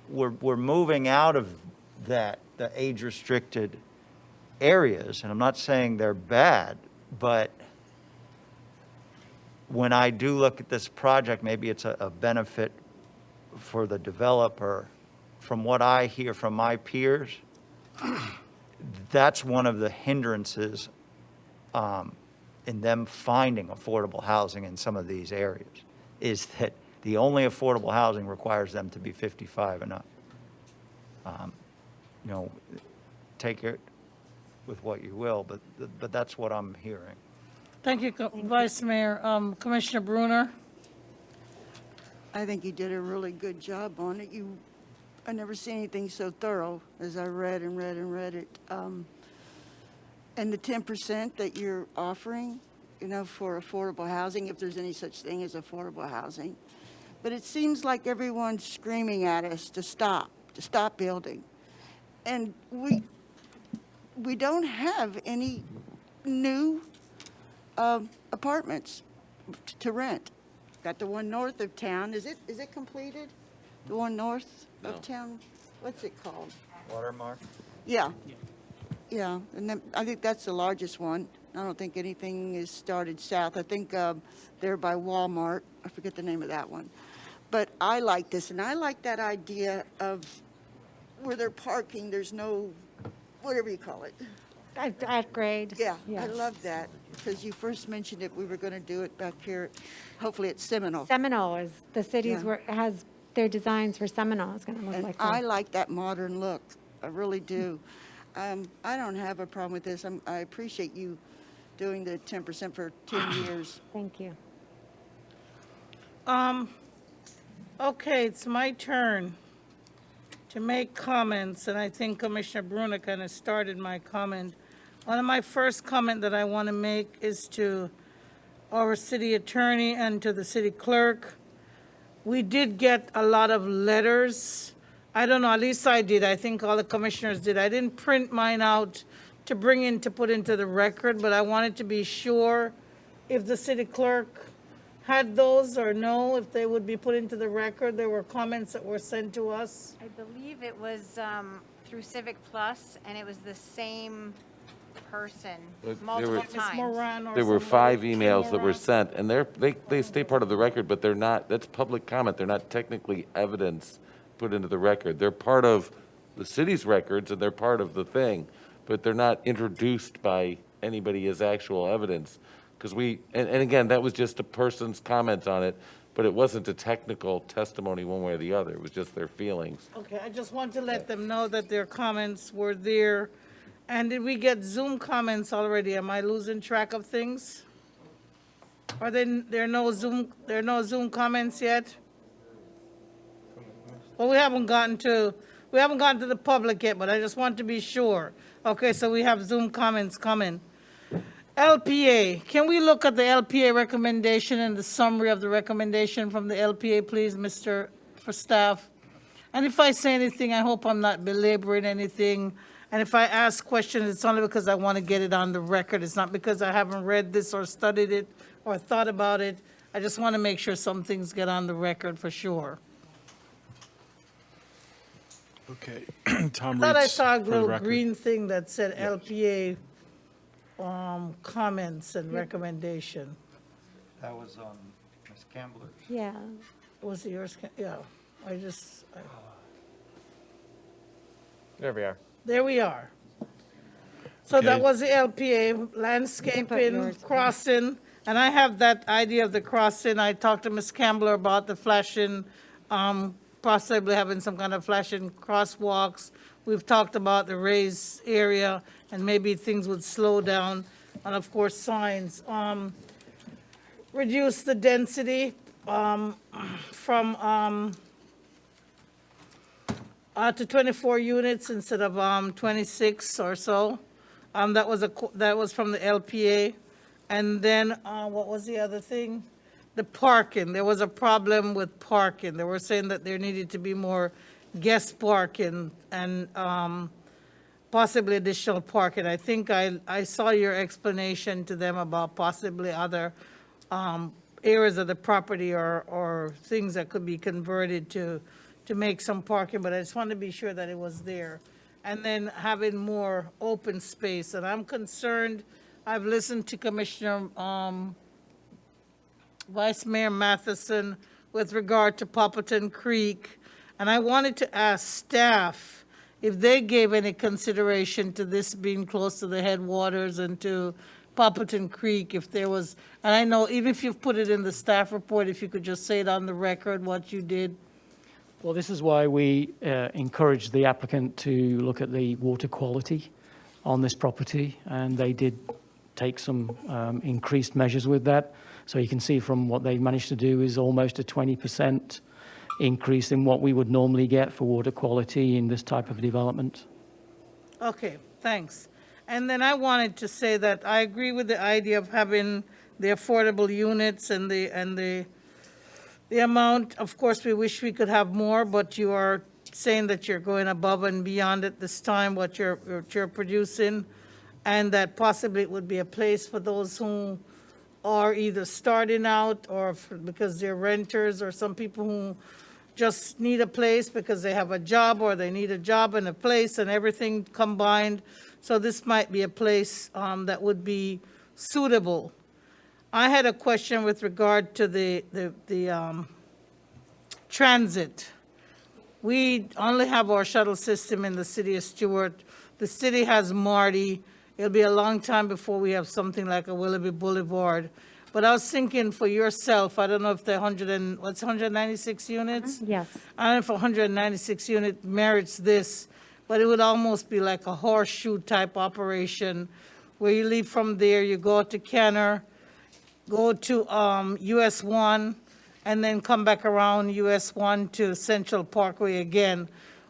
[SPEAKER 7] we're moving out of the age restricted areas, and I'm not saying they're bad, but when I do look at this project, maybe it's a benefit for the developer. From what I hear from my peers, that's one of the hindrances in them finding affordable housing in some of these areas, is that the only affordable housing requires them to be 55 and up. You know, take it with what you will, but that's what I'm hearing.
[SPEAKER 1] Thank you, Vice Mayor. Commissioner Bruner?
[SPEAKER 15] I think you did a really good job on it. I never seen anything so thorough as I read it. And the 10% that you're offering, you know, for affordable housing, if there's any such thing as affordable housing. But it seems like everyone's screaming at us to stop building. And we don't have any new apartments to rent. Got the one north of town. Is it completed? The one north of town? What's it called?
[SPEAKER 7] Watermark?
[SPEAKER 15] Yeah. Yeah, and then I think that's the largest one. I don't think anything is started south. I think they're by Walmart. I forget the name of that one. But I like this, and I like that idea of where they're parking, there's no, whatever you call it.
[SPEAKER 2] At grade.
[SPEAKER 15] Yeah, I
[SPEAKER 2] Yes.
[SPEAKER 15] love that, because you first mentioned it, we were going to do it back here, hopefully at Seminole.
[SPEAKER 2] Seminole is the city's
[SPEAKER 15] Yeah.
[SPEAKER 2] where it has their designs for Seminole is going to look
[SPEAKER 15] And
[SPEAKER 2] like
[SPEAKER 15] I
[SPEAKER 2] that.
[SPEAKER 15] like that modern look. I really do. I don't have a problem with this. I appreciate you doing the 10% for 10 years.
[SPEAKER 2] Thank you.
[SPEAKER 1] Okay, it's my turn to make comments, and I think Commissioner Bruner kind of started my comment. One of my first comment that I want to make is to our city attorney and to the city clerk. we did get a lot of letters. I don't know, at least I did. I think all the commissioners did. I didn't print mine out to bring in, to put into the record, but I wanted to be sure if the city clerk had those or no, if they would be put into the record. There were comments that were sent to us.
[SPEAKER 9] I believe it was through Civic Plus, and it was the same person
[SPEAKER 4] But
[SPEAKER 9] multiple
[SPEAKER 1] Ms.
[SPEAKER 9] times.
[SPEAKER 1] Moran or
[SPEAKER 4] There were
[SPEAKER 1] somebody.
[SPEAKER 4] 5 emails that were sent, and they stay part of the record, but they're not, that's public comment. They're not technically evidence put into the record. They're part of the city's records, and they're part of the thing, but they're not introduced by anybody as actual evidence. Because and again, that was just a person's comment on it, but it wasn't a technical testimony one way or the other. It was just their feelings.
[SPEAKER 1] Okay, I just want to let them know that their comments were there. And did we get Zoom comments already? Am I losing track of things? Are there are no Zoom comments yet? Well, we haven't gotten to the public yet, but I just want to be sure. Okay, so we have Zoom comments coming. LPA, can we look at the LPA recommendation and the summary of the recommendation from the LPA, please, for staff? And if I say anything, I hope I'm not belaboring anything. And if I ask questions, it's only because I want to get it on the record. It's not because I haven't read this or studied it or thought about it. I just want to make sure some things get on the record for sure.
[SPEAKER 20] Okay.
[SPEAKER 1] I
[SPEAKER 20] Tom
[SPEAKER 1] thought I
[SPEAKER 20] reads
[SPEAKER 1] saw a
[SPEAKER 20] for the
[SPEAKER 1] little
[SPEAKER 20] record.
[SPEAKER 1] green thing that said LPA comments and recommendation.
[SPEAKER 7] That was on Ms. Campbell's.
[SPEAKER 2] Yeah.
[SPEAKER 1] Was it yours? Yeah,
[SPEAKER 6] There we are.
[SPEAKER 1] there we are. So that
[SPEAKER 20] Okay.
[SPEAKER 1] was the LPA, landscaping,
[SPEAKER 2] yours.
[SPEAKER 1] crossing, and I have that idea of the crossing. I talked to Ms. Campbell about the flashing, possibly having some kind of flashing crosswalks. We've talked about the raised area, and maybe things would slow down, and of course, signs. Reduce the density from to 24 units instead of 26 or so. That was from the LPA. And then, what was the other thing? The parking. There was a problem with parking. They were saying that there needed to be more guest parking and possibly additional parking. I think I saw your explanation to them about possibly other areas of the property or things that could be converted to make some parking, but I just wanted to be sure that it was there. And then having more open space, and I'm concerned, I've listened to Commissioner, Vice Mayor Matheson with regard to Poppleton Creek, and I wanted to ask staff if they gave any consideration to this being close to the headwaters and to Poppleton Creek, if there was, and I know even if you've put it in the staff report, if you could just say it on the record, what you did.
[SPEAKER 18] Well, this is why we encouraged the applicant to look at the water quality on this property, and they did take some increased measures with that. So you can see from what they managed to do is almost a 20% increase in what we would normally get for water quality in this type of development.
[SPEAKER 1] Okay, thanks. And then I wanted to say that I agree with the idea of having the affordable units and the amount. Of course, we wish we could have more, but you are saying that you're going above and beyond at this time, what you're producing, and that possibly it would be a place for those who are either starting out or because they're renters, or some people who just need a place because they have a job, or they need a job and a place and everything combined. So this might be a place that would be suitable. I had a question with regard to the transit. We only have our shuttle system in the city of Stuart. The city has Marty. It'll be a long time before we have something like a Willoughby Boulevard. But I was thinking for yourself, I don't know if the 196 units?
[SPEAKER 2] Yes.
[SPEAKER 1] I don't know if 196 unit merits this, but it would almost be like a horseshoe type operation where you leave from there, you go to Kenner, go to US 1, and then come back around US 1 to Central Parkway again,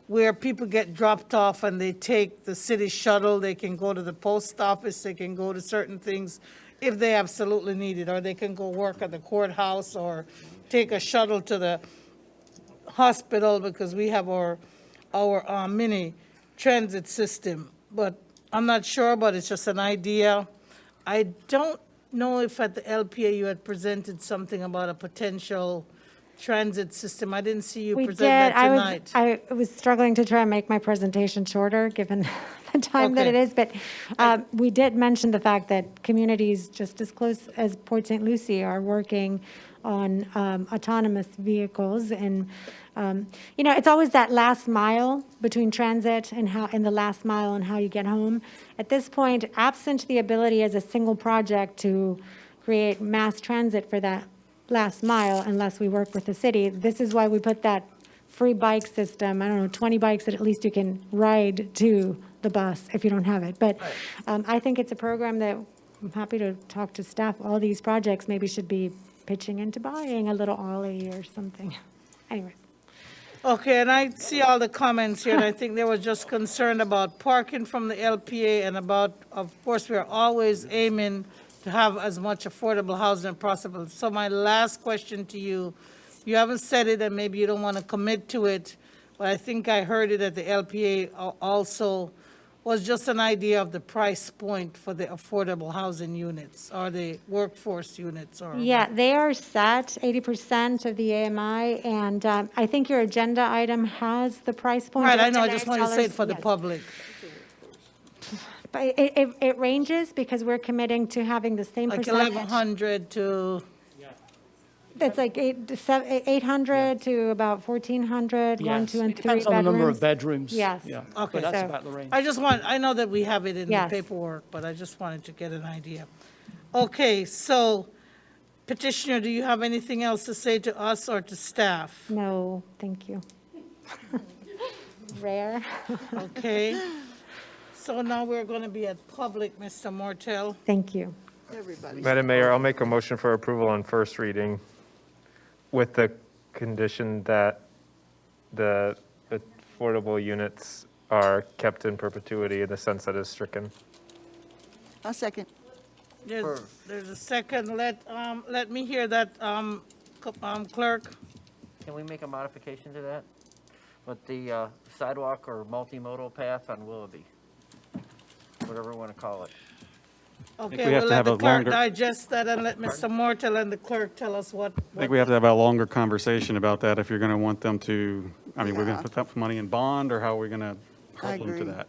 [SPEAKER 1] where people get dropped off and they take the city shuttle. They can go to the post office, they can go to certain things if they absolutely need it, or they can go work at the courthouse or take a shuttle to the hospital because we have our mini transit system. But I'm not sure, but it's just an idea. I don't know if at the LPA you had presented something about a potential transit system. I didn't see you
[SPEAKER 2] We
[SPEAKER 1] present
[SPEAKER 2] did.
[SPEAKER 1] that tonight.
[SPEAKER 2] I was struggling to try and make my presentation shorter, given the time that it
[SPEAKER 1] Okay.
[SPEAKER 2] is, but we did mention the fact that communities just as close as Port St. Lucie are working on autonomous vehicles, and it's always that last mile between transit and the last mile and how you get home. At this point, absent the ability as a single project to create mass transit for that last mile unless we work with the city. This is why we put that free bike system, I don't know, 20 bikes that at least you can ride to the bus if you don't have it. But I think it's a program that I'm happy to talk to staff. All these projects maybe should be pitching into buying a little ollie or something. Anyways.
[SPEAKER 1] Okay, and I see all the comments here, and I think they were just concerned about parking from the LPA and about, of course, we're always aiming to have as much affordable housing as possible. So my last question to you, you haven't said it and maybe you don't want to commit to it, but I think I heard it at the LPA also, was just an idea of the price point for the affordable housing units or the workforce units or.
[SPEAKER 2] Yeah, they are set 80% of the AMI, and I think your agenda item has the price point.
[SPEAKER 1] Right, I
[SPEAKER 2] of
[SPEAKER 1] know, I just want to say it
[SPEAKER 2] $10,
[SPEAKER 1] for the
[SPEAKER 2] yes.
[SPEAKER 1] public.
[SPEAKER 2] But it ranges because we're committing to having the same
[SPEAKER 1] Like
[SPEAKER 2] percentage.
[SPEAKER 1] 1,100 to,
[SPEAKER 2] That's like 800 to about 1,400, 1,
[SPEAKER 18] Yes,
[SPEAKER 2] 2, and
[SPEAKER 18] it
[SPEAKER 2] 3
[SPEAKER 18] depends on the number of
[SPEAKER 2] bedrooms.
[SPEAKER 18] bedrooms.
[SPEAKER 2] Yes.
[SPEAKER 18] Yeah,
[SPEAKER 1] okay.
[SPEAKER 18] but that's
[SPEAKER 2] So-
[SPEAKER 18] about the range.
[SPEAKER 1] I know that we have it in the
[SPEAKER 2] Yes.
[SPEAKER 1] paperwork, but I just wanted to get an idea. Okay, so petitioner, do you have anything else to say to us or to staff?
[SPEAKER 2] No, thank you. Rare.
[SPEAKER 1] Okay. So now we're going to be at public, Mr. Mortel.
[SPEAKER 2] Thank you.
[SPEAKER 15] Everybody.
[SPEAKER 6] Madam Mayor, I'll make a motion for approval on first reading with the condition that the affordable units are kept in perpetuity in the sense that is stricken.
[SPEAKER 15] A second.
[SPEAKER 1] There's a second. Let me hear that, clerk.
[SPEAKER 3] Can we make a modification to that? With the sidewalk or multimodal path on Willoughby? Whatever we want to call it.
[SPEAKER 1] Okay,
[SPEAKER 8] we have
[SPEAKER 1] we'll
[SPEAKER 8] to
[SPEAKER 1] let
[SPEAKER 8] have
[SPEAKER 1] the
[SPEAKER 8] a
[SPEAKER 1] clerk
[SPEAKER 8] longer-
[SPEAKER 1] digest that and let Mr. Mortel and the clerk tell us what.
[SPEAKER 8] I think we have to have a longer conversation about that if you're going to want them to, I mean, we're going to put that money in bond, or how are we going to help them to
[SPEAKER 15] agree.
[SPEAKER 8] that?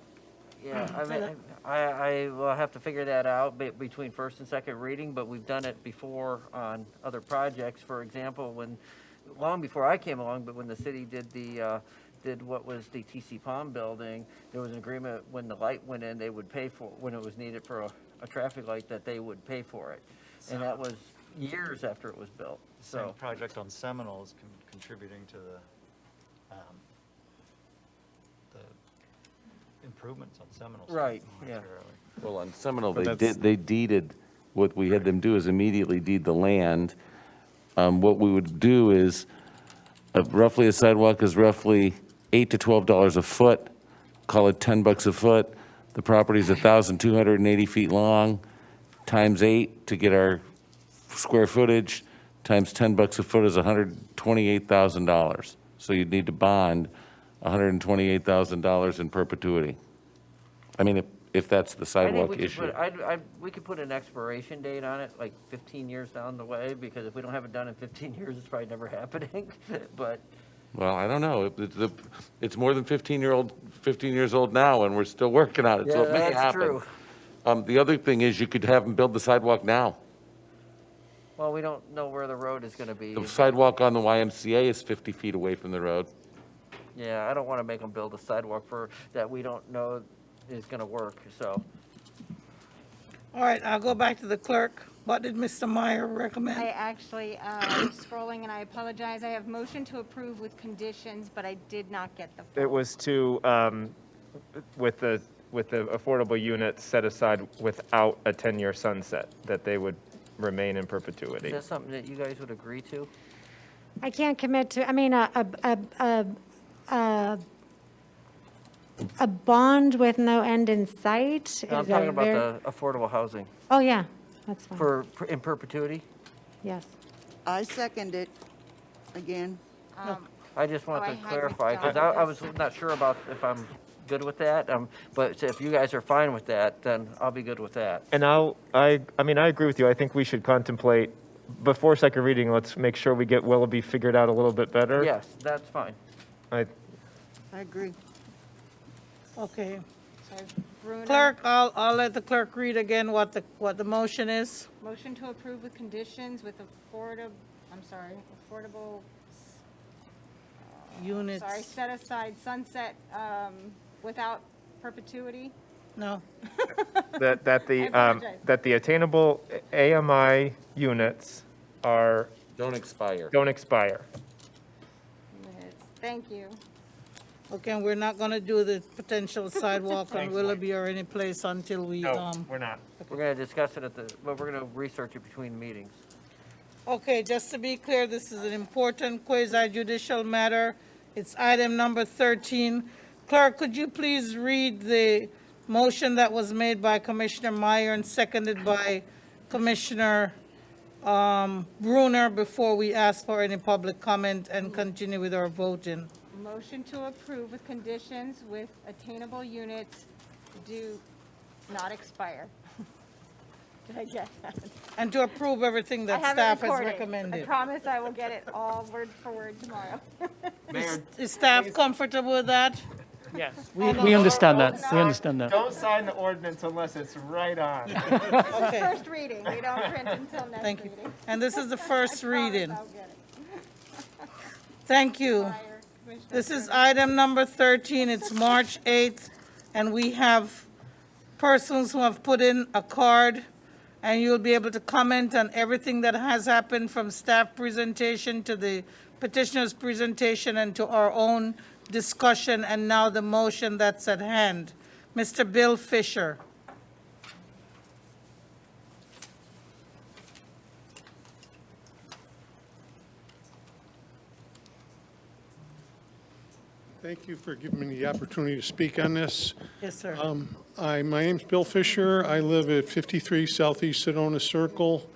[SPEAKER 3] Yeah, I mean, I will have to figure that out between first and second reading, but we've done it before on other projects. For example, long before I came along, but when the city did what was the TC Palm building, there was an agreement when the light went in, they would pay for, when it was needed for a traffic light, that they would pay for it. And that was years after it was built,
[SPEAKER 7] Same
[SPEAKER 3] so.
[SPEAKER 7] project on Seminole is contributing to the improvements on Seminole.
[SPEAKER 3] Right, yeah.
[SPEAKER 7] monetarily.
[SPEAKER 4] Well, on Seminole,
[SPEAKER 6] But
[SPEAKER 4] they deeded, what we had them do is immediately deed the land. What we would do is, roughly a sidewalk is roughly $8 to $12 a foot, call it $10 a foot. The property's 1,280 feet long, times 8 to get our square footage, times $10 a foot is $128,000. So you'd need to bond $128,000 in perpetuity. I mean, if that's the
[SPEAKER 3] I think
[SPEAKER 4] sidewalk
[SPEAKER 3] we could
[SPEAKER 4] issue.
[SPEAKER 3] we could put an expiration date on it, like 15 years down the way, because if we don't have it done in 15 years, it's probably never happening, but.
[SPEAKER 4] Well, I don't know. It's more than 15 years old now, and we're still working on it, so it may
[SPEAKER 3] that's
[SPEAKER 4] happen.
[SPEAKER 3] true.
[SPEAKER 4] The other thing is you could have them build the sidewalk now.
[SPEAKER 3] Well, we don't know where the road is gonna be.
[SPEAKER 4] The sidewalk on the YMCA is 50 feet away from the road.
[SPEAKER 3] Yeah, I don't wanna make them build a sidewalk that we don't know is gonna work, so.
[SPEAKER 1] All right, I'll go back to the clerk. What did Mr. Meyer recommend?
[SPEAKER 9] I actually, I'm scrolling and I apologize. I have motion to approve with conditions, but I did not get the full.
[SPEAKER 6] It was to, with the affordable units set aside without a 10-year sunset, that they would remain in perpetuity.
[SPEAKER 3] Is that something that you guys would agree to?
[SPEAKER 2] I can't commit to, I mean, a bond with no end in sight is
[SPEAKER 3] I'm talking about the affordable housing
[SPEAKER 2] Oh, yeah, that's fine.
[SPEAKER 3] in perpetuity?
[SPEAKER 2] Yes.
[SPEAKER 15] I second it again.
[SPEAKER 3] I just want
[SPEAKER 9] Oh, I
[SPEAKER 3] to
[SPEAKER 9] had
[SPEAKER 3] clarify, because
[SPEAKER 9] redone
[SPEAKER 3] I was
[SPEAKER 9] this.
[SPEAKER 3] not sure about if I'm good with that, but if you guys are fine with that, then I'll be good with that.
[SPEAKER 6] And I mean, I agree with you. I think we should contemplate, before second reading, let's make sure we get Willoughby figured out a little bit better.
[SPEAKER 3] Yes, that's fine.
[SPEAKER 15] I agree.
[SPEAKER 1] Okay.
[SPEAKER 9] So Bruner.
[SPEAKER 1] Clerk, I'll let the clerk read again what the motion is.
[SPEAKER 9] Motion to approve with conditions with affordable,
[SPEAKER 1] Units.
[SPEAKER 9] sorry, set aside sunset without perpetuity.
[SPEAKER 1] No.
[SPEAKER 6] That
[SPEAKER 9] I apologize.
[SPEAKER 6] that the attainable AMI units are
[SPEAKER 4] Don't expire.
[SPEAKER 6] don't expire.
[SPEAKER 9] Thank you.
[SPEAKER 1] Okay, and we're not gonna do the potential sidewalk on
[SPEAKER 6] Thanks,
[SPEAKER 1] Willoughby or any place until we,
[SPEAKER 6] We're not.
[SPEAKER 3] We're going to discuss it we're going to research it between meetings.
[SPEAKER 1] Okay, just to be clear, this is an important quasi judicial matter. It's item number 13. Clerk, could you please read the motion that was made by Commissioner Meyer and seconded by Commissioner Bruner before we ask for any public comment and continue with our voting?
[SPEAKER 9] Motion to approve with conditions with attainable units do not expire. Did I get that?
[SPEAKER 1] And to approve everything that
[SPEAKER 9] I have it
[SPEAKER 1] staff has
[SPEAKER 9] recorded. I
[SPEAKER 1] recommended.
[SPEAKER 9] promise I will get it all word for word tomorrow.
[SPEAKER 1] Is staff comfortable with that?
[SPEAKER 18] Yes, we understand that. We understand that.
[SPEAKER 6] Don't sign the ordinance unless it's right on.
[SPEAKER 9] This is first reading. We don't print until next
[SPEAKER 1] Thank you.
[SPEAKER 9] reading.
[SPEAKER 1] And this is the first reading.
[SPEAKER 9] I'll get it.
[SPEAKER 1] Thank you. This is item number 13. It's March 8th, and we have persons who have put in a card, and you'll be able to comment on everything that has happened from staff presentation to the petitioner's presentation and to our own discussion, and now the motion that's at hand. Mr. Bill Fisher.
[SPEAKER 2] Thank you for giving me the opportunity to speak on this.
[SPEAKER 1] Yes, sir.
[SPEAKER 2] My name's Bill Fisher. I live at 53 Southeast Sedona Circle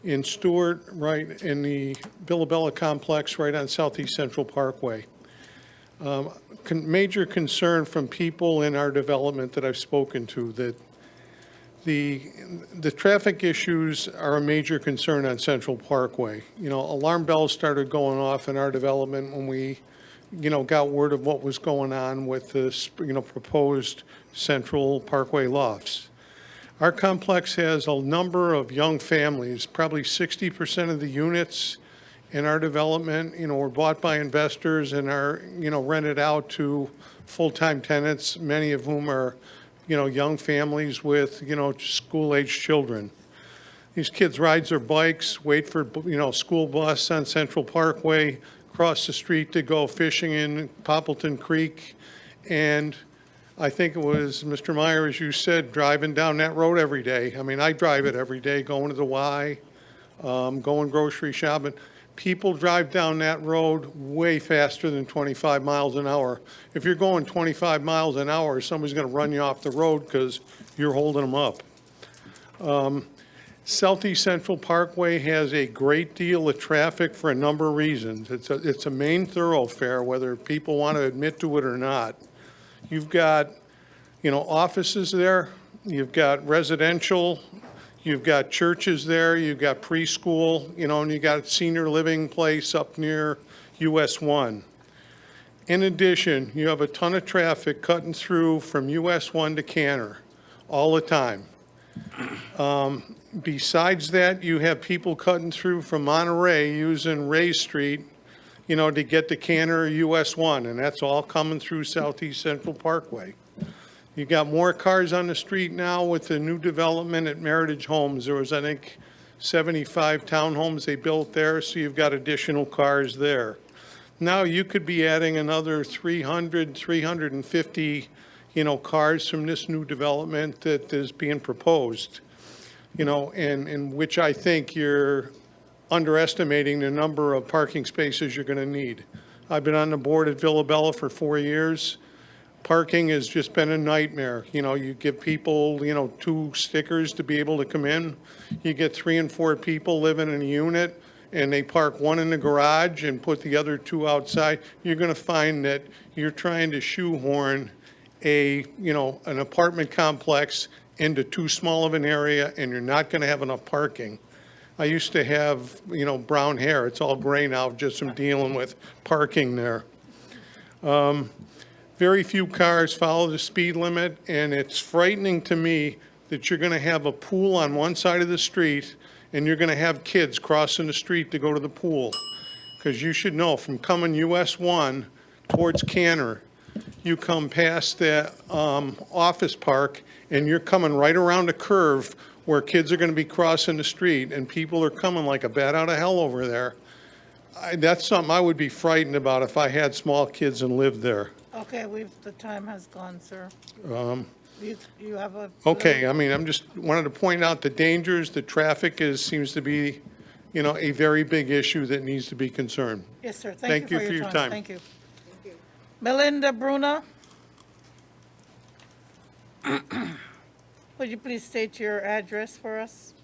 [SPEAKER 2] in Stuart, right in the Billabella complex, right on Southeast Central Parkway. Major concern from people in our development that I've spoken to that the traffic issues are a major concern on Central Parkway. You know, alarm bells started going off in our development when we got word of what was going on with this, proposed Central Parkway lofts. Our complex has a number of young families, probably 60% of the units in our development, were bought by investors and are, rented out to full-time tenants, many of whom are, young families with, school-aged children. These kids ride their bikes, wait for, school bus on Central Parkway, cross the street to go fishing in Poppleton Creek. And I think it was, Mr. Meyer, as you said, driving down that road every day. I mean, I drive it every day, going to the Y, going grocery shopping. People drive down that road way faster than 25 miles an hour. If you're going 25 miles an hour, somebody's going to run you off the road because you're holding them up. Southeast Central Parkway has a great deal of traffic for a number of reasons. It's a main thoroughfare, whether people want to admit to it or not. You've got, offices there, you've got residential, you've got churches there, you've got preschool, and you've got a senior living place up near US 1. In addition, you have a ton of traffic cutting through from US 1 to Canner all the time. Besides that, you have people cutting through from Monterey using Ray Street, to get to Canner or US 1, and that's all coming through Southeast Central Parkway. You got more cars on the street now with the new development at Meritage Homes. There was, I think, 75 townhomes they built there, so you've got additional cars there. Now you could be adding another 300, 350, cars from this new development that is being proposed. And which I think you're underestimating the number of parking spaces you're going to need. I've been on the board at Villabella for 4 years. Parking has just been a nightmare. You give people, 2 stickers to be able to come in. You get 3 and 4 people living in a unit,
[SPEAKER 21] and they park one in the garage and put the other two outside, you're going to find that you're trying to shoehorn an apartment complex into too small of an area, and you're not going to have enough parking. I used to have, brown hair. It's all gray now just from dealing with parking there. Very few cars follow the speed limit, and it's frightening to me that you're going to have a pool on one side of the street, and you're going to have kids crossing the street to go to the pool. Because you should know, from coming US 1 towards Canner, you come past that office park, and you're coming right around a curve where kids are going to be crossing the street, and people are coming like a bat out of hell over there. That's something I would be frightened about if I had small kids and lived there.
[SPEAKER 1] Okay, the time has gone, sir. You have a.
[SPEAKER 21] Okay, I'm just wanted to point out the dangers. The traffic seems to be, a very big issue that needs to be concerned.
[SPEAKER 1] Yes, sir. Thank you for your time. Thank you. Melinda Bruna. Would you please state your address for us?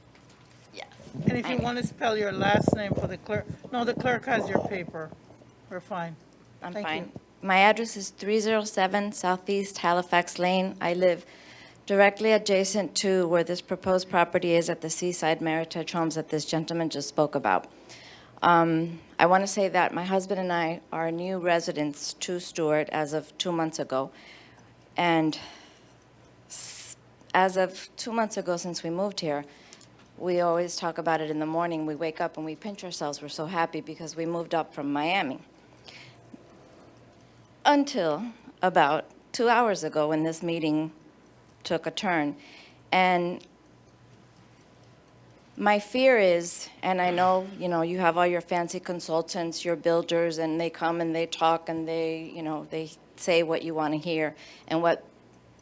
[SPEAKER 22] Yes.
[SPEAKER 1] And if you want to spell your last name for the clerk. No, the clerk has your paper. We're fine.
[SPEAKER 22] I'm
[SPEAKER 1] Thank
[SPEAKER 22] fine.
[SPEAKER 1] you.
[SPEAKER 22] My address is 307 Southeast Halifax Lane. I live directly adjacent to where this proposed property is at the Seaside Meritage Homes that this gentleman just spoke about. I want to say that my husband and I are new residents to Stuart as of 2 months ago. And as of 2 months ago, since we moved here, we always talk about it in the morning. We wake up and we pinch ourselves. We're so happy because we moved up from Miami. Until about 2 hours ago when this meeting took a turn. And my fear is, and I know, you have all your fancy consultants, your builders, and they come and they talk and they say what you want to hear and what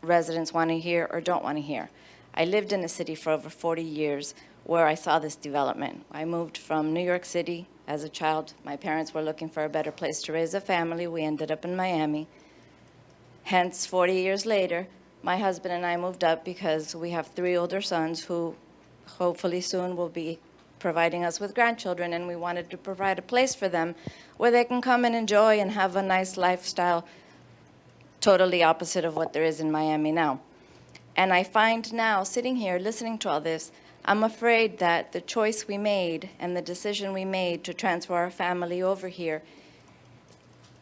[SPEAKER 22] residents want to hear or don't want to hear. I lived in a city for over 40 years where I saw this development. I moved from New York City as a child. My parents were looking for a better place to raise a family. We ended up in Miami. Hence, 40 years later, my husband and I moved up because we have 3 older sons who hopefully soon will be providing us with grandchildren, and we wanted to provide a place for them where they can come and enjoy and have a nice lifestyle, totally opposite of what there is in Miami now. And I find now, sitting here, listening to all this, I'm afraid that the choice we made and the decision we made to transfer our family over here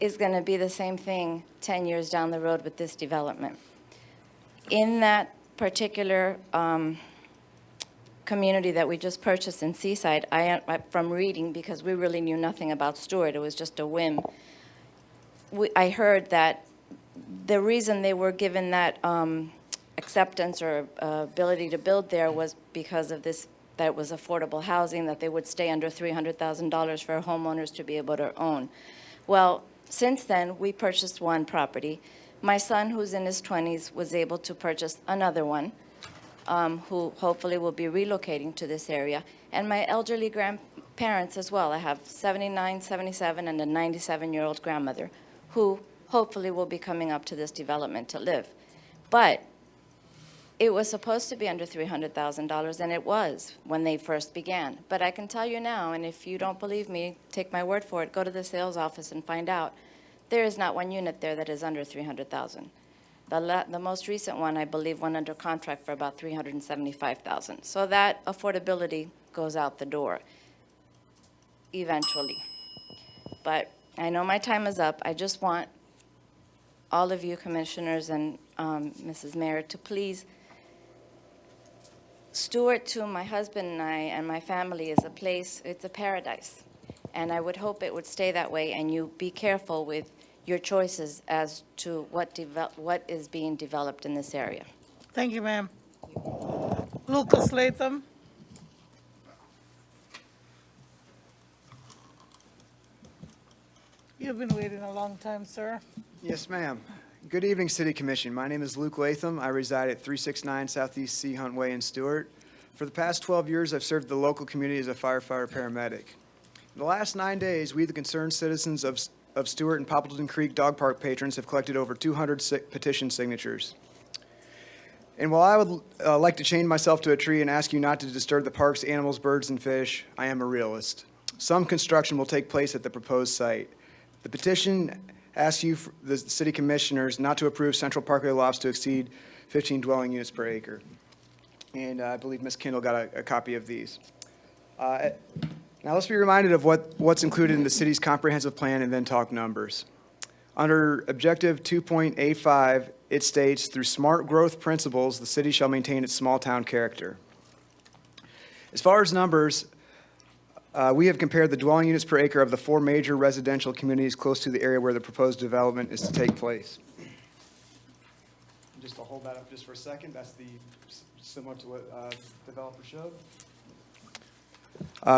[SPEAKER 22] is going to be the same thing 10 years down the road with this development. In that particular community that we just purchased in Seaside, from reading, because we really knew nothing about Stuart, it was just a whim, I heard that the reason they were given that acceptance or ability to build there was because of this, that it was affordable housing, that they would stay under $300,000 for homeowners to be able to own. Well, since then, we purchased one property. My son, who's in his 20s, was able to purchase another one, who hopefully will be relocating to this area, and my elderly grandparents as well. I have 79, 77, and a 97-year-old grandmother who hopefully will be coming up to this development to live. But it was supposed to be under $300,000, and it was when they first began. But I can tell you now, and if you don't believe me, take my word for it, go to the sales office and find out. There is not one unit there that is under $300,000. The most recent one, I believe, went under contract for about $375,000. So that affordability goes out the door eventually. But I know my time is up. I just want all of you commissioners and Mrs. Mayor to please, Stuart, to my husband and I and my family, is a place, it's a paradise. And I would hope it would stay that way, and you be careful with your choices as to what is being developed in this area.
[SPEAKER 1] Thank you, ma'am. Lucas Latham. You've been waiting a long time, sir.
[SPEAKER 23] Yes, ma'am. Good evening, City Commission. My name is Luke Latham. I reside at 369 Southeast Sea Hunt Way in Stuart. For the past 12 years, I've served the local community as a firefighter paramedic. In the last 9 days, we, the concerned citizens of Stuart and Poppleton Creek Dog Park patrons, have collected over 200 petition signatures. And while I would like to chain myself to a tree and ask you not to disturb the park's animals, birds, and fish, I am a realist. Some construction will take place at the proposed site. The petition asks you, the city commissioners, not to approve Central Parkway lofts to exceed 15 dwelling units per acre. And I believe Ms. Kendall got a copy of these. Now let's be reminded of what's included in the city's comprehensive plan and then talk numbers. Under Objective 2.85, it states, through smart growth principles, the city shall maintain its small town character. As far as numbers, we have compared the dwelling units per acre of the 4 major residential communities close to the area where the proposed development is to take place. Just to hold that up just for a second, that's similar to what developer showed.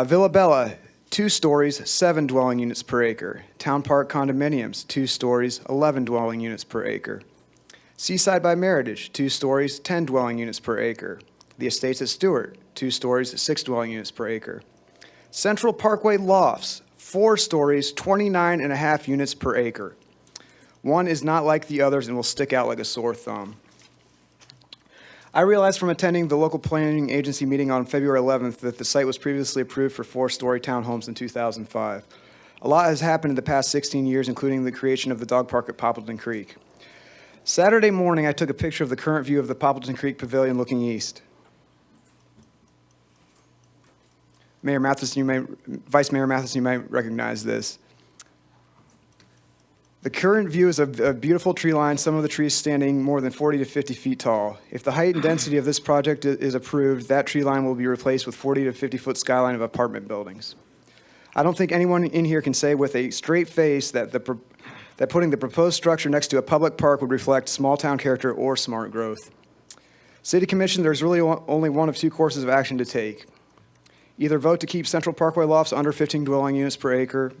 [SPEAKER 23] Villa Bella, 2 stories, 7 dwelling units per acre. Town Park condominiums, 2 stories, 11 dwelling units per acre. Seaside by Meritage, 2 stories, 10 dwelling units per acre. The Estates at Stuart, 2 stories, 6 dwelling units per acre. Central Parkway Lofts, 4 stories, 29.5 units per acre. One is not like the others and will stick out like a sore thumb. I realized from attending the local planning agency meeting on February 11th that the site was previously approved for 4-story townhomes in 2005. A lot has happened in the past 16 years, including the creation of the dog park at Poppleton Creek. Saturday morning, I took a picture of the current view of the Poppleton Creek Pavilion looking east. Vice Mayor Matheson, you might recognize this. The current view is a beautiful tree line, some of the trees standing more than 40 to 50 feet tall. If the height and density of this project is approved, that tree line will be replaced with 40 to 50-foot skyline of apartment buildings. I don't think anyone in here can say with a straight face that putting the proposed structure next to a public park would reflect small-town character or smart growth. City Commission, there's really only one of 2 courses of action to take. Either vote to keep Central Parkway Lofts under 15 dwelling units per acre,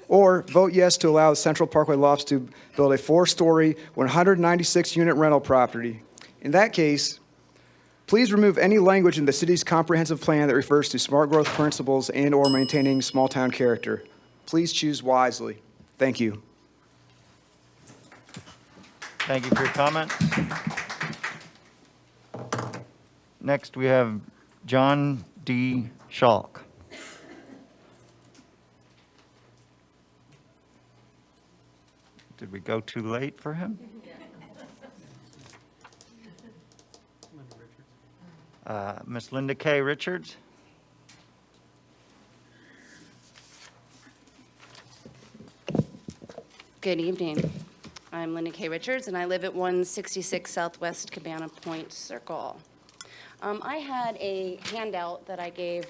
[SPEAKER 23] or vote yes to allow the Central Parkway Lofts to build a 4-story, 196-unit rental property. In that case, please remove any language in the city's comprehensive plan that refers to smart growth principles and/or maintaining small-town character. Please choose wisely. Thank you.
[SPEAKER 7] Thank you for your comment. Next, we have John D. Schalk. Did we go too late for him? Ms. Linda K. Richards?
[SPEAKER 10] Good evening. I'm Linda K. Richards, and I live at 166 Southwest Cabana Point Circle. I had a handout that I gave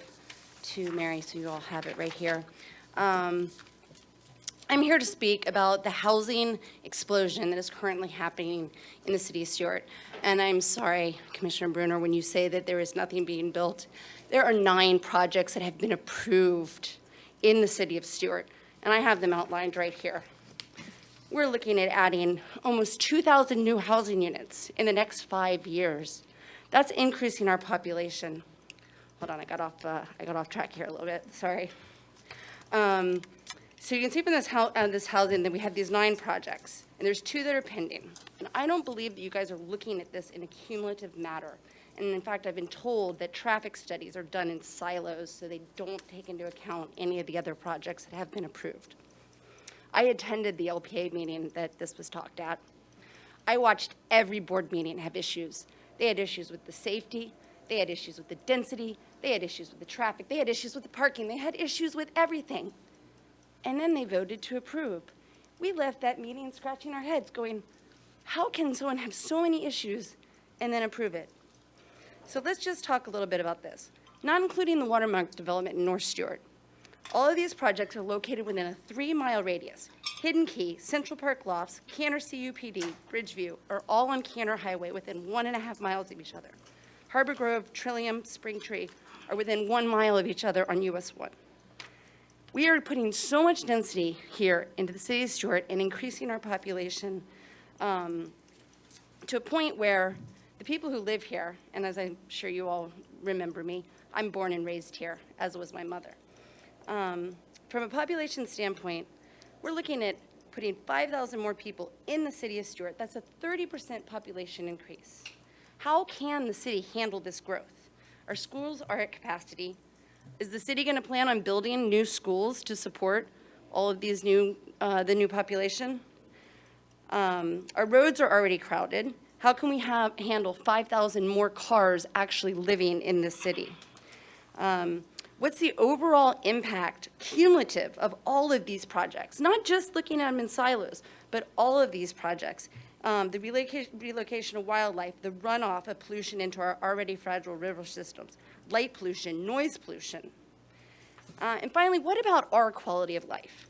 [SPEAKER 10] to Mary, so you all have it right here. I'm here to speak about the housing explosion that is currently happening in the city of Stuart. And I'm sorry, Commissioner Bruner, when you say that there is nothing being built. There are 9 projects that have been approved in the city of Stuart, and I have them outlined right here. We're looking at adding almost 2,000 new housing units in the next 5 years. That's increasing our population. Hold on, I got off track here a little bit, sorry. So you can see from this housing that we have these 9 projects, and there's 2 that are pending. And I don't believe that you guys are looking at this in a cumulative matter. And in fact, I've been told that traffic studies are done in silos, so they don't take into account any of the other projects that have been approved. I attended the LPA meeting that this was talked at. I watched every board meeting have issues. They had issues with the safety, they had issues with the density, they had issues with the traffic, they had issues with the parking, they had issues with everything. And then they voted to approve. We left that meeting scratching our heads going, how can someone have so many issues and then approve it? So let's just talk a little bit about this. Not including the Watermark development in North Stuart. All of these projects are located within a 3-mile radius. Hidden Key, Central Park Lofts, Cantor CUPD, Bridgeview are all on Cantor Highway within 1.5 miles of each other. Harbor Grove, Trillium, Springtree are within 1 mile of each other on US 1. We are putting so much density here into the city of Stuart and increasing our population to a point where the people who live here, and as I'm sure you all remember me, I'm born and raised here, as was my mother. From a population standpoint, we're looking at putting 5,000 more people in the city of Stuart. That's a 30% population increase. How can the city handle this growth? Our schools are at capacity. Is the city going to plan on building new schools to support all of these new, the new population? Our roads are already crowded. How can we handle 5,000 more cars actually living in this city? What's the overall impact, cumulative, of all of these projects? Not just looking at them in silos, but all of these projects. The relocation of wildlife, the runoff of pollution into our already fragile river systems, light pollution, noise pollution. And finally, what about our quality of life?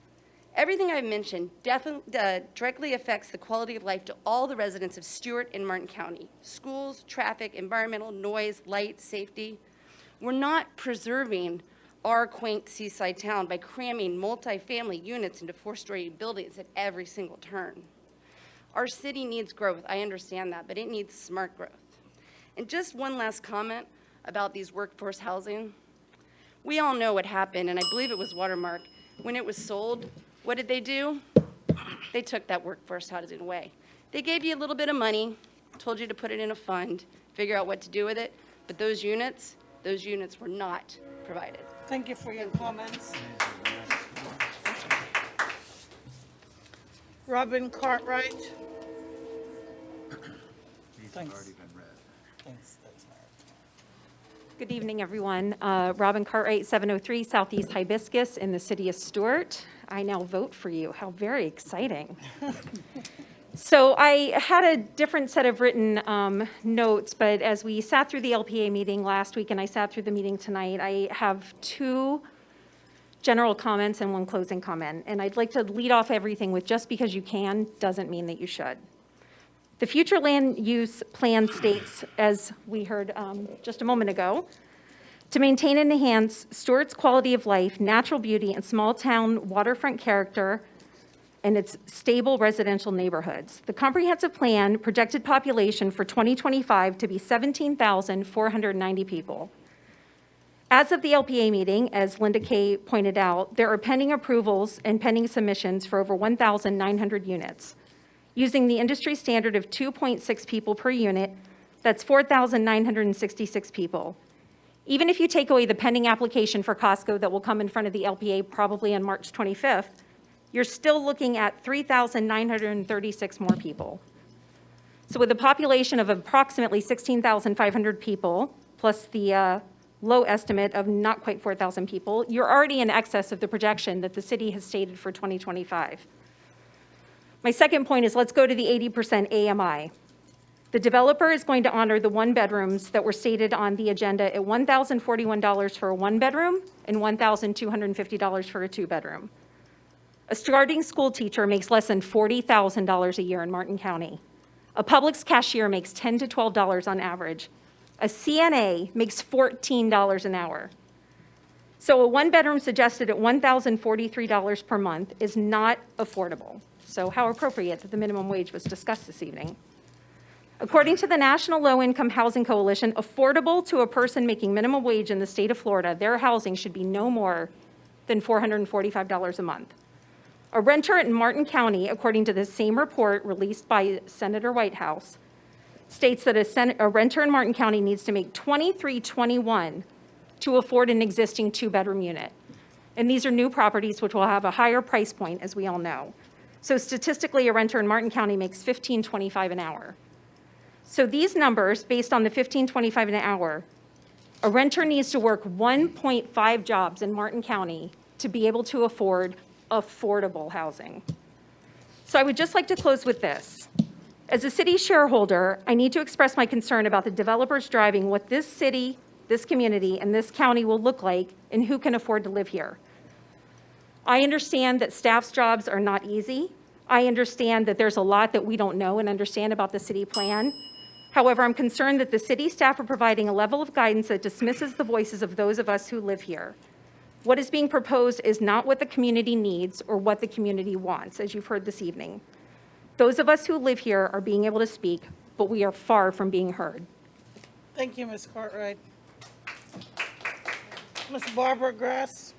[SPEAKER 10] Everything I've mentioned directly affects the quality of life to all the residents of Stuart and Martin County. Schools, traffic, environmental, noise, light, safety. We're not preserving our quaint seaside town by cramming multifamily units into 4-story buildings at every single turn. Our city needs growth, I understand that, but it needs smart growth. And just one last comment about these workforce housing. We all know what happened, and I believe it was Watermark. When it was sold, what did they do? They took that workforce housing away. They gave you a little bit of money, told you to put it in a fund, figure out what to do with it, but those units were not provided.
[SPEAKER 1] Thank you for your comments. Robin Cartwright. Thanks.
[SPEAKER 5] Good evening, everyone. Robin Cartwright, 703 Southeast Hibiscus in the city of Stuart. I now vote for you. How very exciting. So I had a different set of written notes, but as we sat through the LPA meeting last week and I sat through the meeting tonight, I have 2 general comments and 1 closing comment. And I'd like to lead off everything with just because you can doesn't mean that you should. The future land use plan states, as we heard just a moment ago, to maintain and enhance Stuart's quality of life, natural beauty, and small town waterfront character and its stable residential neighborhoods. The comprehensive plan projected population for 2025 to be 17,490 people. As of the LPA meeting, as Linda Kay pointed out, there are pending approvals and pending submissions for over 1,900 units. Using the industry standard of 2.6 people per unit, that's 4,966 people. Even if you take away the pending application for Costco that will come in front of the LPA probably on March 25th, you're still looking at 3,936 more people. So with a population of approximately 16,500 people, plus the low estimate of not quite 4,000 people, you're already in excess of the projection that the city has stated for 2025. My second point is let's go to the 80% AMI. The developer is going to honor the 1-bedrooms that were stated on the agenda at $1,041 for a 1-bedroom and $1,250 for a 2-bedroom. A starting school teacher makes less than $40,000 a year in Martin County. A Publix cashier makes $10 to $12 on average. A CNA makes $14 an hour. So a 1-bedroom suggested at $1,043 per month is not affordable. So how appropriate that the minimum wage was discussed this evening. According to the National Low Income Housing Coalition, affordable to a person making minimum wage in the state of Florida, their housing should be no more than $445 a month. A renter in Martin County, according to the same report released by Senator Whitehouse, states that a renter in Martin County needs to make $23.21 to afford an existing 2-bedroom unit. And these are new properties which will have a higher price point, as we all know. So statistically, a renter in Martin County makes $15.25 an hour. So these numbers, based on the $15.25 an hour, a renter needs to work 1.5 jobs in Martin County to be able to afford affordable housing. So I would just like to close with this. As a city shareholder, I need to express my concern about the developers driving what this city, this community, and this county will look like and who can afford to live here. I understand that staff's jobs are not easy. I understand that there's a lot that we don't know and understand about the city plan. However, I'm concerned that the city staff are providing a level of guidance that dismisses the voices of those of us who live here. What is being proposed is not what the community needs or what the community wants, as you've heard this evening. Those of us who live here are being able to speak, but we are far from being heard.
[SPEAKER 1] Thank you, Ms. Cartwright. Ms. Barbara Grass.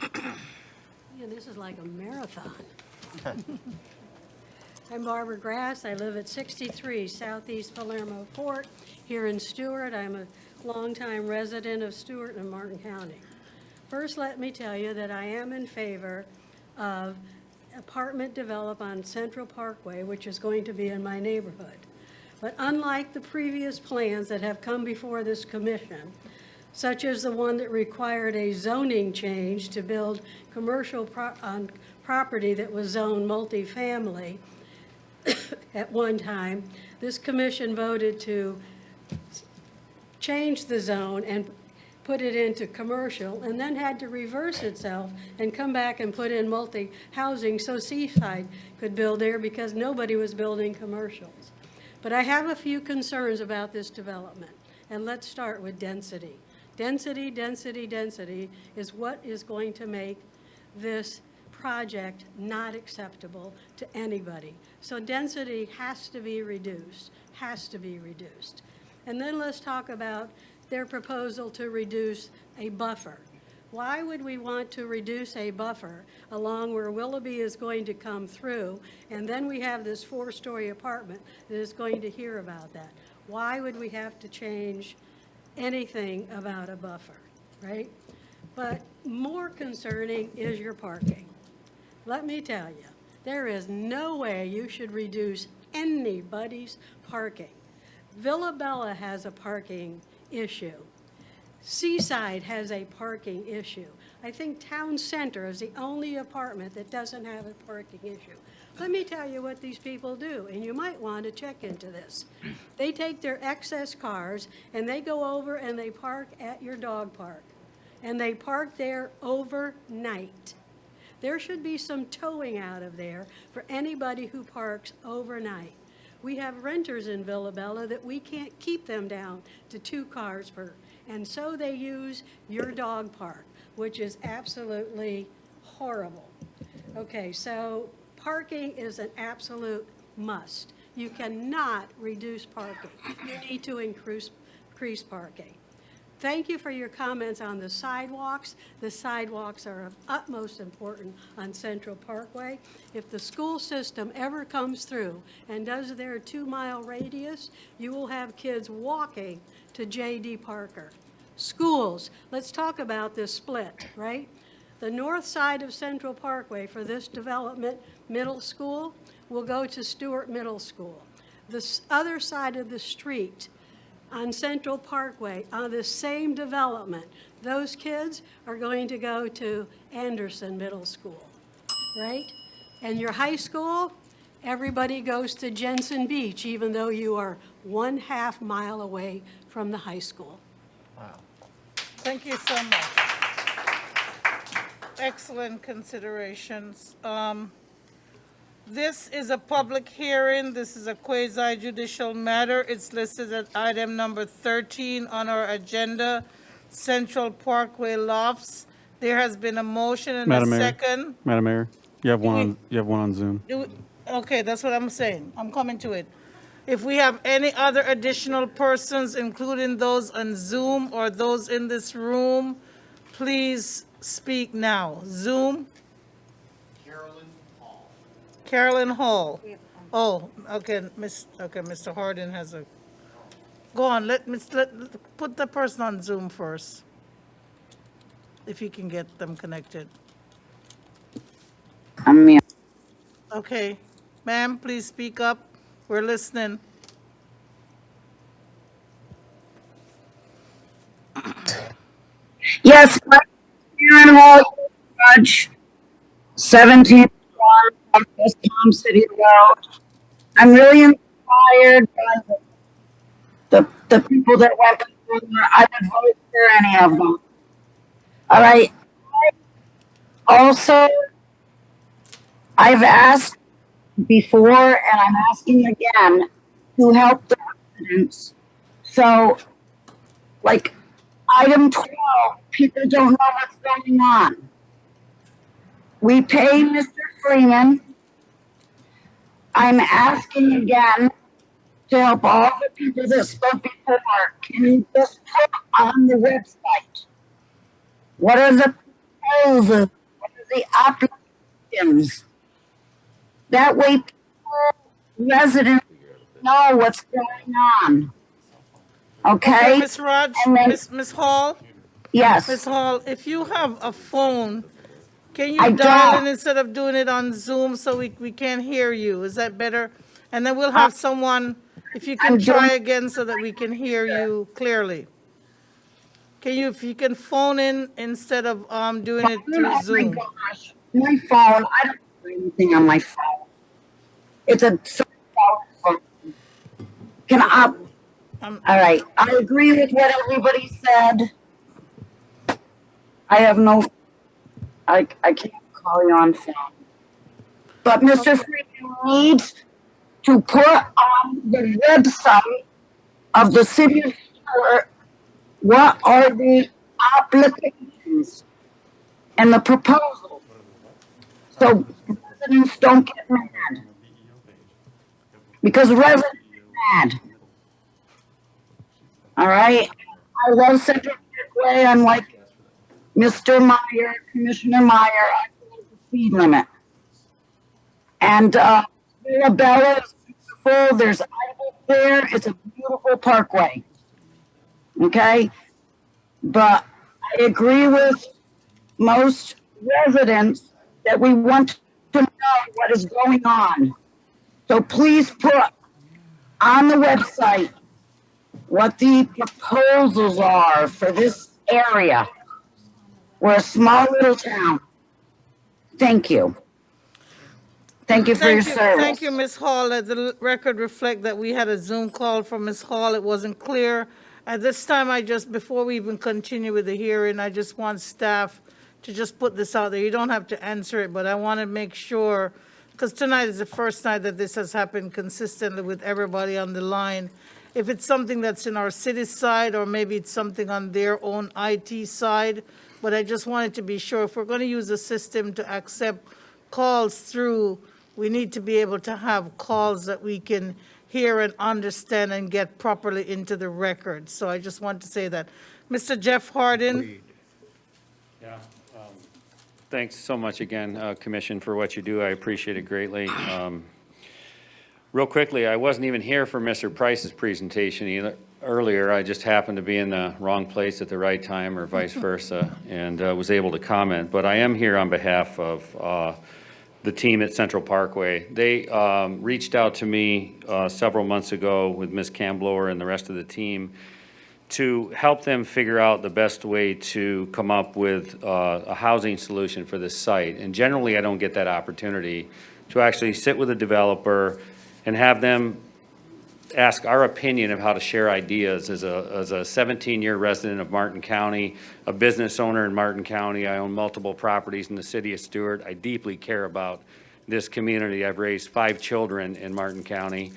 [SPEAKER 11] Yeah, this is like a marathon. I'm Barbara Grass. I live at 63 Southeast Palermo Court here in Stuart. I'm a longtime resident of Stuart and Martin County. First, let me tell you that I am in favor of apartment develop on Central Parkway, which is going to be in my neighborhood. But unlike the previous plans that have come before this commission, such as the one that required a zoning change to build commercial on property that was zoned multifamily at one time, this commission voted to change the zone and put it into commercial, and then had to reverse itself and come back and put in multi-housing so Seaside could build there because nobody was building commercials. But I have a few concerns about this development, and let's start with density. Density, density, density is what is going to make this project not acceptable to anybody. So density has to be reduced, has to be reduced. And then let's talk about their proposal to reduce a buffer. Why would we want to reduce a buffer along where Willoughby is going to come through, and then we have this 4-story apartment that is going to hear about that? Why would we have to change anything about a buffer, right? But more concerning is your parking. Let me tell you, there is no way you should reduce anybody's parking. Villa Bella has a parking issue. Seaside has a parking issue. I think Town Center is the only apartment that doesn't have a parking issue. Let me tell you what these people do, and you might want to check into this. They take their excess cars and they go over and they park at your dog park, and they park there overnight. There should be some towing out of there for anybody who parks overnight. We have renters in Villa Bella that we can't keep them down to 2 cars per, and so they use your dog park, which is absolutely horrible. Okay, so parking is an absolute must. You cannot reduce parking. You need to increase parking. Thank you for your comments on the sidewalks. The sidewalks are of utmost importance on Central Parkway. If the school system ever comes through and does their 2-mile radius, you will have kids walking to J.D. Parker. Schools, let's talk about this split, right? The north side of Central Parkway for this development, middle school, will go to Stuart Middle School. The other side of the street on Central Parkway, on the same development, those kids are going to go to Anderson Middle School, right? And your high school, everybody goes to Jensen Beach, even though you are 1/2 mile away from the high school.
[SPEAKER 1] Thank you so much. Excellent considerations. This is a public hearing. This is a quasi-judicial matter. It's listed at item number 13 on our agenda, Central Parkway Lofts. There has been a motion and a second.
[SPEAKER 8] Madam Mayor, you have one on Zoom.
[SPEAKER 1] Okay, that's what I'm saying. I'm coming to it. If we have any other additional persons, including those on Zoom or those in this room, please speak now. Zoom? Carolyn Hall. Oh, okay, Mr. Harden has a, go on, let put the person on Zoom first, if you can get them connected. Okay, ma'am, please speak up. We're listening.
[SPEAKER 13] Yes, Karen Hall, Judge, 17th Ward, West Palm City Road. I'm really inspired by the people that went before. I would vote for any of them. All right. Also, I've asked before, and I'm asking again, to help the residents. So, like, item 12, people don't know what's going on. We pay Mr. Freeman. I'm asking again to help all the people that spoke before. Can you just put on the website? What are the proposals? What are the applications? That way, people, residents know what's going on. Okay?
[SPEAKER 1] Ms. Raj,
[SPEAKER 13] And then-
[SPEAKER 1] Ms. Hall?
[SPEAKER 13] Yes.
[SPEAKER 1] Ms. Hall, if you have a phone, can
[SPEAKER 13] I
[SPEAKER 1] you dial
[SPEAKER 13] don't.
[SPEAKER 1] in instead of doing it on Zoom so we can't hear you? Is that better? And then we'll have someone, if you can
[SPEAKER 13] I'm
[SPEAKER 1] try
[SPEAKER 13] doing-
[SPEAKER 1] again so that we can hear you clearly. If you can phone in instead of doing it through
[SPEAKER 13] Oh my
[SPEAKER 1] Zoom?
[SPEAKER 13] gosh, my phone, I don't do anything on my phone. It's a cell phone. Can I, all right, I agree with what everybody said. I have no, I can't call you on phone. But Mr. Freeman needs to put on the website of the city of Stuart, what are the applications and the proposals? So residents don't get mad. Because residents are mad. All right? I love Central Parkway. I'm like Mr. Meyer, Commissioner Meyer. I love the speed limit. And Bella is beautiful. There's island there. It's a beautiful parkway. Okay? But I agree with most residents that we want to know what is going on. So please put on the website what the proposals are for this area. We're a small little town. Thank you. Thank you for your service.
[SPEAKER 1] Thank you, Ms. Hall. Let the record reflect that we had a Zoom call from Ms. Hall. It wasn't clear. At this time, before we even continue with the hearing, I just want staff to just put this out there. You don't have to answer it, but I want to make sure, because tonight is the first night that this has happened consistently with everybody on the line. If it's something that's in our city side, or maybe it's something on their own IT side, but I just wanted to be sure, if we're going to use a system to accept calls through, we need to be able to have calls that we can hear and understand and get properly into the record. So I just want to say that. Mr. Jeff Hardin?
[SPEAKER 14] Yeah. Thanks so much again, Commission, for what you do. I appreciate it greatly. Real quickly, I wasn't even here for Mr. Price's presentation earlier. I just happened to be in the wrong place at the right time, or vice versa, and was able to comment. But I am here on behalf of the team at Central Parkway. They reached out to me several months ago with Ms. Camblower and the rest of the team to help them figure out the best way to come up with a housing solution for this site. And generally, I don't get that opportunity to actually sit with a developer and have them ask our opinion of how to share ideas. As a 17-year resident of Martin County, a business owner in Martin County, I own multiple properties in the city of Stuart. I deeply care about this community. I've raised 5 children in Martin County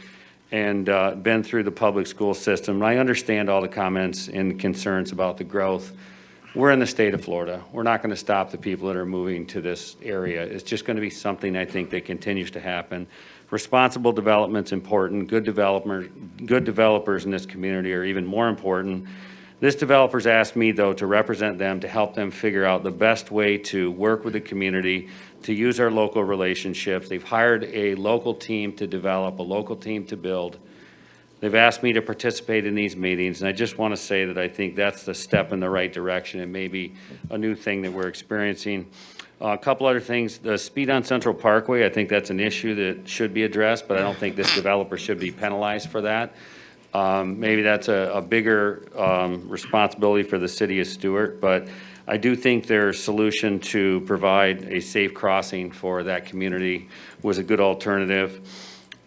[SPEAKER 14] and been through the public school system. I understand all the comments and concerns about the growth. We're in the state of Florida. We're not going to stop the people that are moving to this area. It's just going to be something, I think, that continues to happen. Responsible development's important. Good developers in this community are even more important. This developer's asked me, though, to represent them, to help them figure out the best way to work with the community, to use our local relationships. They've hired a local team to develop, a local team to build. They've asked me to participate in these meetings, and I just want to say that I think that's the step in the right direction. It may be a new thing that we're experiencing. A couple other things, the speed on Central Parkway, I think that's an issue that should be addressed, but I don't think this developer should be penalized for that. Maybe that's a bigger responsibility for the city of Stuart, but I do think their solution to provide a safe crossing for that community was a good alternative.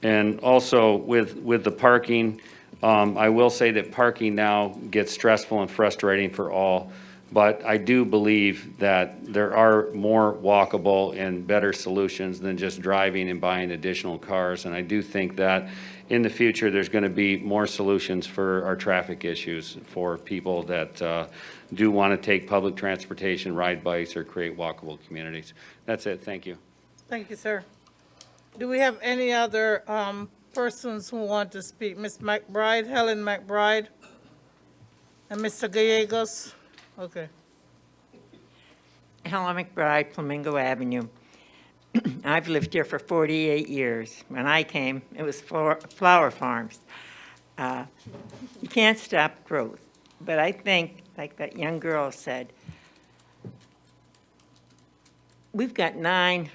[SPEAKER 14] And also with the parking, I will say that parking now gets stressful and frustrating for all. But I do believe that there are more walkable and better solutions than just driving and buying additional cars. And I do think that in the future, there's going to be more solutions for our traffic issues for people that do want to take public transportation, ride bikes, or create walkable communities. That's it. Thank you.
[SPEAKER 1] Thank you, sir. Do we have any other persons who want to speak? Ms. McBride, Helen McBride, and Mr. Gallegos? Okay.
[SPEAKER 16] Helen McBride, Flamingo Avenue. I've lived here for 48 years. When I came, it was flower farms. You can't stop growth. But I think, like that young girl said, we've got 9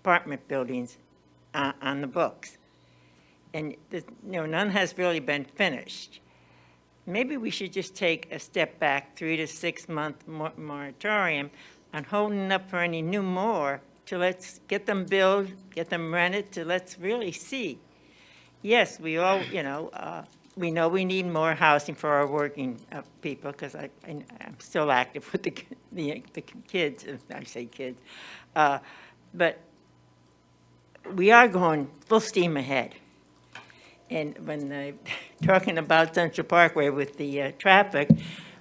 [SPEAKER 16] apartment buildings on the books. And none has really been finished. Maybe we should just take a step back, 3 to 6 month moratorium on holding up for any new more to let's get them built, get them rented, to let's really see. Yes, we all, we know we need more housing for our working people, because I'm still active with the kids, I say kids. But we are going full steam ahead. And when talking about Central Parkway with the traffic,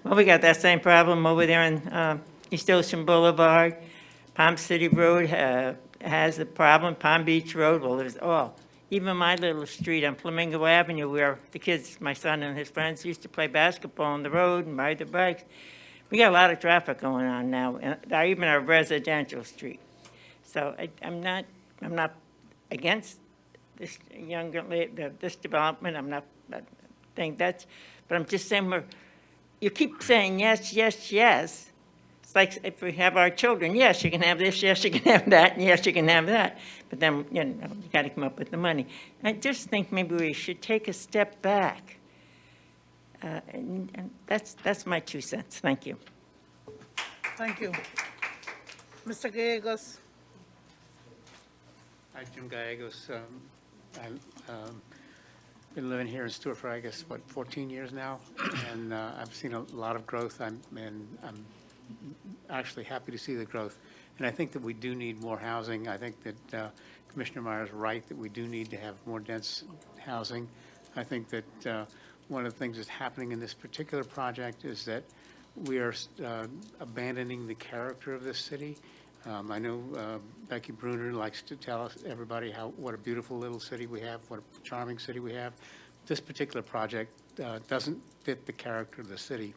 [SPEAKER 16] well, we got that same problem over there on East Ocean Boulevard. Palm City Road has a problem, Palm Beach Road, well, there's even my little street on Flamingo Avenue where the kids, my son and his friends, used to play basketball on the road and ride their bikes. We got a lot of traffic going on now, and even our residential street. So I'm not against this this development. I'm not saying that's, but I'm just saying you keep saying yes, yes, yes. It's like if we have our children, yes, you can have this, yes, you can have that, and yes, you can have that. But then, you got to come up with the money. I just think maybe we should take a step back. And that's my 2 cents. Thank you.
[SPEAKER 1] Thank you. Mr. Gallegos.
[SPEAKER 12] Hi, Jim Gallegos. I've been living here in Stuart for, 14 years now, and I've seen a lot of growth. I'm actually happy to see the growth. And I think that we do need more housing. I think that Commissioner Meyer is right that we do need to have more dense housing. I think that one of the things that's happening in this particular project is that we are abandoning the character of this city. I know Becky Bruner likes to tell everybody what a beautiful little city we have, what a charming city we have. This particular project doesn't fit the character of the city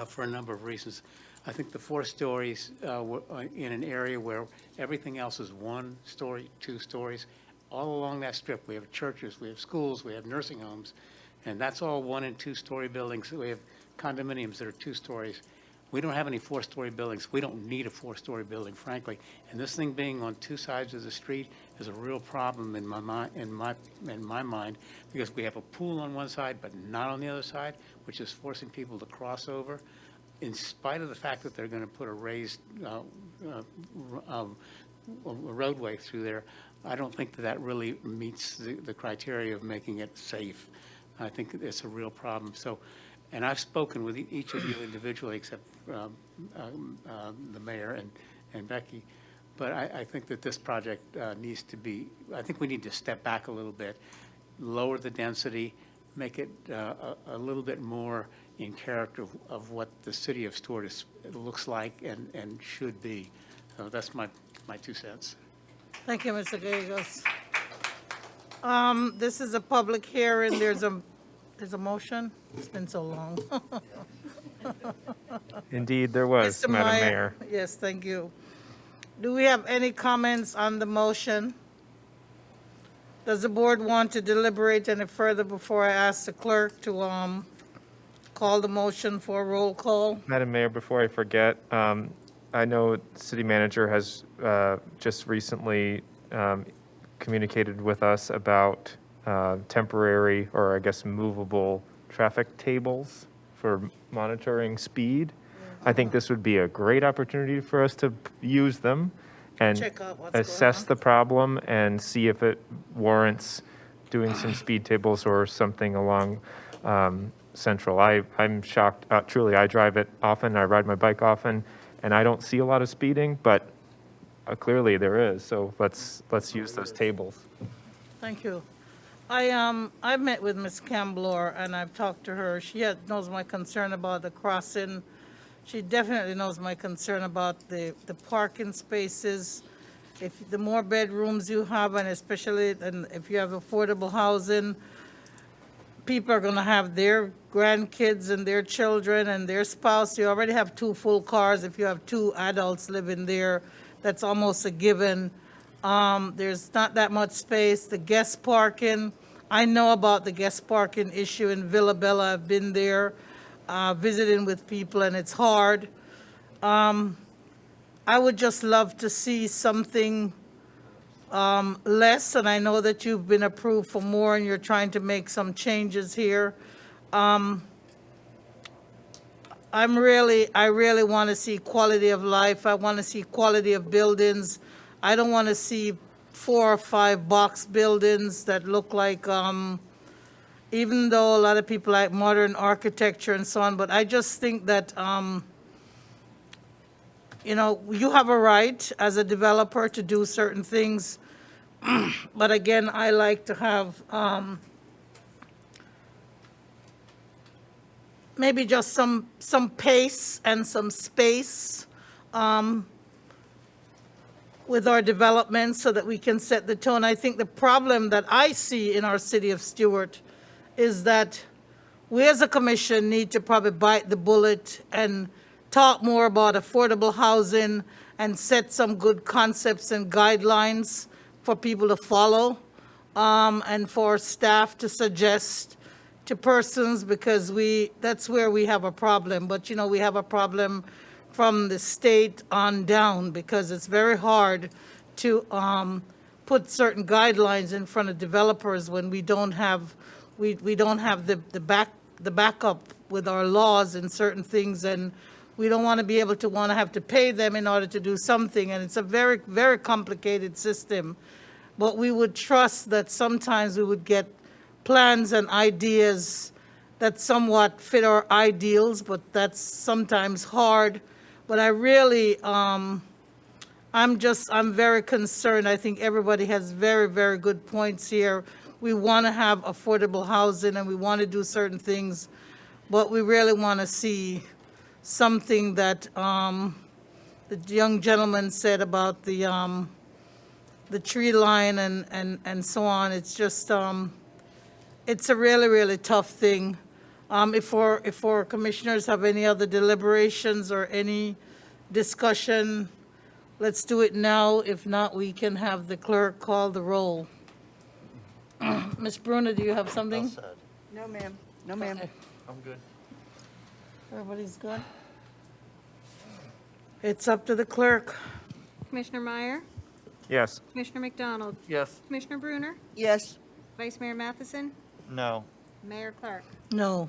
[SPEAKER 12] for a number of reasons. I think the 4 stories in an area where everything else is 1 story, 2 stories, all along that strip, we have churches, we have schools, we have nursing homes, and that's all 1 and 2 story buildings. We have condominiums that are 2 stories. We don't have any 4-story buildings. We don't need a 4-story building, frankly. And this thing being on 2 sides of the street is a real problem in my mind, because we have a pool on one side but not on the other side, which is forcing people to cross over. In spite of the fact that they're going to put a raised roadway through there, I don't think that really meets the criteria of making it safe. I think it's a real problem. So, and I've spoken with each of you individually, except the mayor and Becky, but I think that this project needs to be, I think we need to step back a little bit, lower the density, make it a little bit more in character of what the city of Stuart looks like and should be. So that's my 2 cents.
[SPEAKER 1] Thank you, Mr. Gallegos. This is a public hearing. There's a motion. It's been so long.
[SPEAKER 6] Indeed, there was,
[SPEAKER 1] Mr.
[SPEAKER 6] Madam
[SPEAKER 1] Meyer.
[SPEAKER 6] Mayor.
[SPEAKER 1] Yes, thank you. Do we have any comments on the motion? Does the board want to deliberate any further before I ask the clerk to call the motion for a roll call?
[SPEAKER 6] Madam Mayor, before I forget, I know the city manager has just recently communicated with us about temporary, or I guess movable, traffic tables for monitoring speed. I think this would be a great opportunity for us to use them and
[SPEAKER 1] Check out what's going
[SPEAKER 6] assess
[SPEAKER 1] on.
[SPEAKER 6] the problem and see if it warrants doing some speed tables or something along Central. I'm shocked, truly, I drive it often, I ride my bike often, and I don't see a lot of speeding, but clearly there is, so let's use those tables.
[SPEAKER 1] Thank you. I've met with Ms. Camblor and I've talked to her. She knows my concern about the crossing. She definitely knows my concern about the parking spaces. If the more bedrooms you have, and especially if you have affordable housing, people are gonna have their grandkids and their children and their spouse. You already have 2 full cars. If you have 2 adults living there, that's almost a given. There's not that much space. The guest parking, I know about the guest parking issue in Villa Bella. I've been there, visiting with people, and it's hard. I would just love to see something less, and I know that you've been approved for more and you're trying to make some changes here. I really want to see quality of life. I want to see quality of buildings. I don't want to see 4 or 5 box buildings that look like, even though a lot of people like modern architecture and so on, but I just think that, you know, you have a right as a developer to do certain things. But again, I like to have, maybe just some pace and some space with our development so that we can set the tone. I think the problem that I see in our city of Stuart is that we as a commission need to probably bite the bullet and talk more about affordable housing and set some good concepts and guidelines for people to follow, and for staff to suggest to persons, because that's where we have a problem. But, you know, we have a problem from the state on down, because it's very hard to put certain guidelines in front of developers when we don't have the backup with our laws and certain things, and we don't want to be able to have to pay them in order to do something, and it's a very, very complicated system. But we would trust that sometimes we would get plans and ideas that somewhat fit our ideals, but that's sometimes hard. But I really, I'm very concerned. I think everybody has very, very good points here. We want to have affordable housing and we want to do certain things, but we really want to see something that the young gentleman said about the tree line and so on. It's just, it's a really, really tough thing. If our commissioners have any other deliberations or any discussion, let's do it now. If not, we can have the clerk call the roll. Ms. Bruner, do you have something?
[SPEAKER 15] No, ma'am. No, ma'am.
[SPEAKER 1] Okay.
[SPEAKER 6] I'm good.
[SPEAKER 1] Everybody's good? It's up to the clerk.
[SPEAKER 9] Commissioner Meyer,
[SPEAKER 6] Yes.
[SPEAKER 9] Commissioner McDonald,
[SPEAKER 3] Yes.
[SPEAKER 9] Commissioner Bruner,
[SPEAKER 15] Yes.
[SPEAKER 9] Vice Mayor Matheson,
[SPEAKER 7] No.
[SPEAKER 9] Mayor Clark.
[SPEAKER 1] No.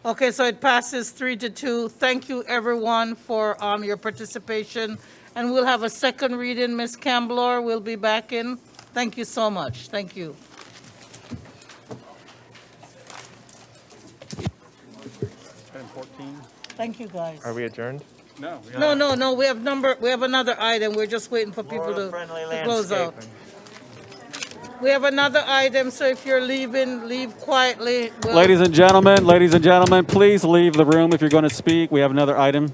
[SPEAKER 1] Okay, so it passes 3-2. Thank you, everyone, for your participation. And we'll have a second reading. Ms. Camblor will be back in. Thank you so much. Thank you.
[SPEAKER 8] Item 14.
[SPEAKER 1] Thank you, guys.
[SPEAKER 6] Are we adjourned?
[SPEAKER 8] No.
[SPEAKER 1] No, we have another item. We're just waiting for people to close out. We have another item, so if you're leaving, leave quietly.
[SPEAKER 8] Ladies and gentlemen, please leave the room if you're going to speak. We have another item.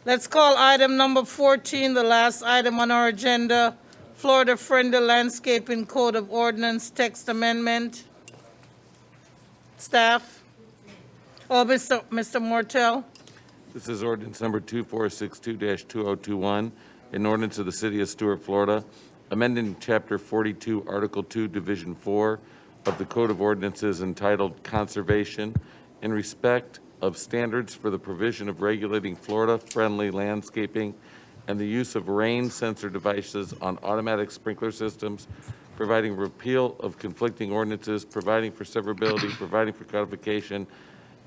[SPEAKER 1] Let's call item number 14, the last item on our agenda, Florida Friendly Landscaping Code of Ordinance Text Amendment. Staff? Oh, Mr. Mortel?
[SPEAKER 4] This is ordinance number 2462-2021, an ordinance of the City of Stuart, Florida, amending Chapter 42, Article 2, Division 4 of the Code of Ordinances entitled Conservation in respect of standards for the provision of regulating Florida-friendly landscaping and the use of rain sensor devices on automatic sprinkler systems, providing repeal of conflicting ordinances, providing for severability, providing for codification,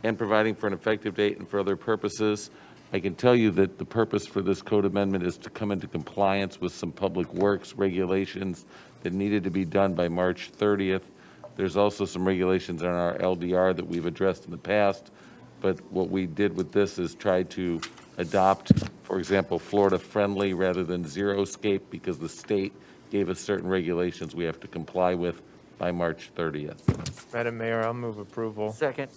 [SPEAKER 4] and providing for an effective date and for other purposes. I can tell you that the purpose for this code amendment is to come into compliance with some public works regulations that needed to be done by March 30th. There's also some regulations on our LDR that we've addressed in the past, but what we did with this is try to adopt, for example, Florida-friendly rather than zero-scape, because the state gave us certain regulations we have to comply with by March 30th.
[SPEAKER 6] Madam Mayor, I'll move approval.
[SPEAKER 3] Second.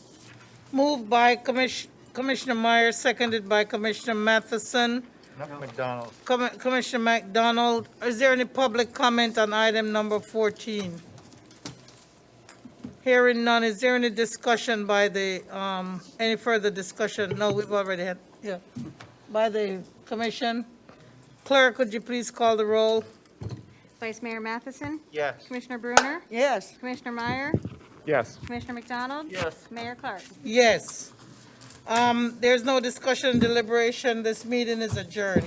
[SPEAKER 1] Moved by Commissioner Meyer, seconded by Commissioner Matheson.
[SPEAKER 7] McDonald.
[SPEAKER 1] Commissioner McDonald, is there any public comment on item number 14? Hearing none, is there any discussion by the, any further discussion? No, we've already had, by the commission. Clerk, could you please call the roll?
[SPEAKER 9] Vice Mayor Matheson?
[SPEAKER 6] Yes.
[SPEAKER 9] Commissioner Bruner?
[SPEAKER 15] Yes.
[SPEAKER 9] Commissioner Meyer?
[SPEAKER 6] Yes.
[SPEAKER 9] Commissioner McDonald?
[SPEAKER 3] Yes.
[SPEAKER 9] Mayor Clark?
[SPEAKER 1] Yes. There's no discussion, deliberation. This meeting is adjourned.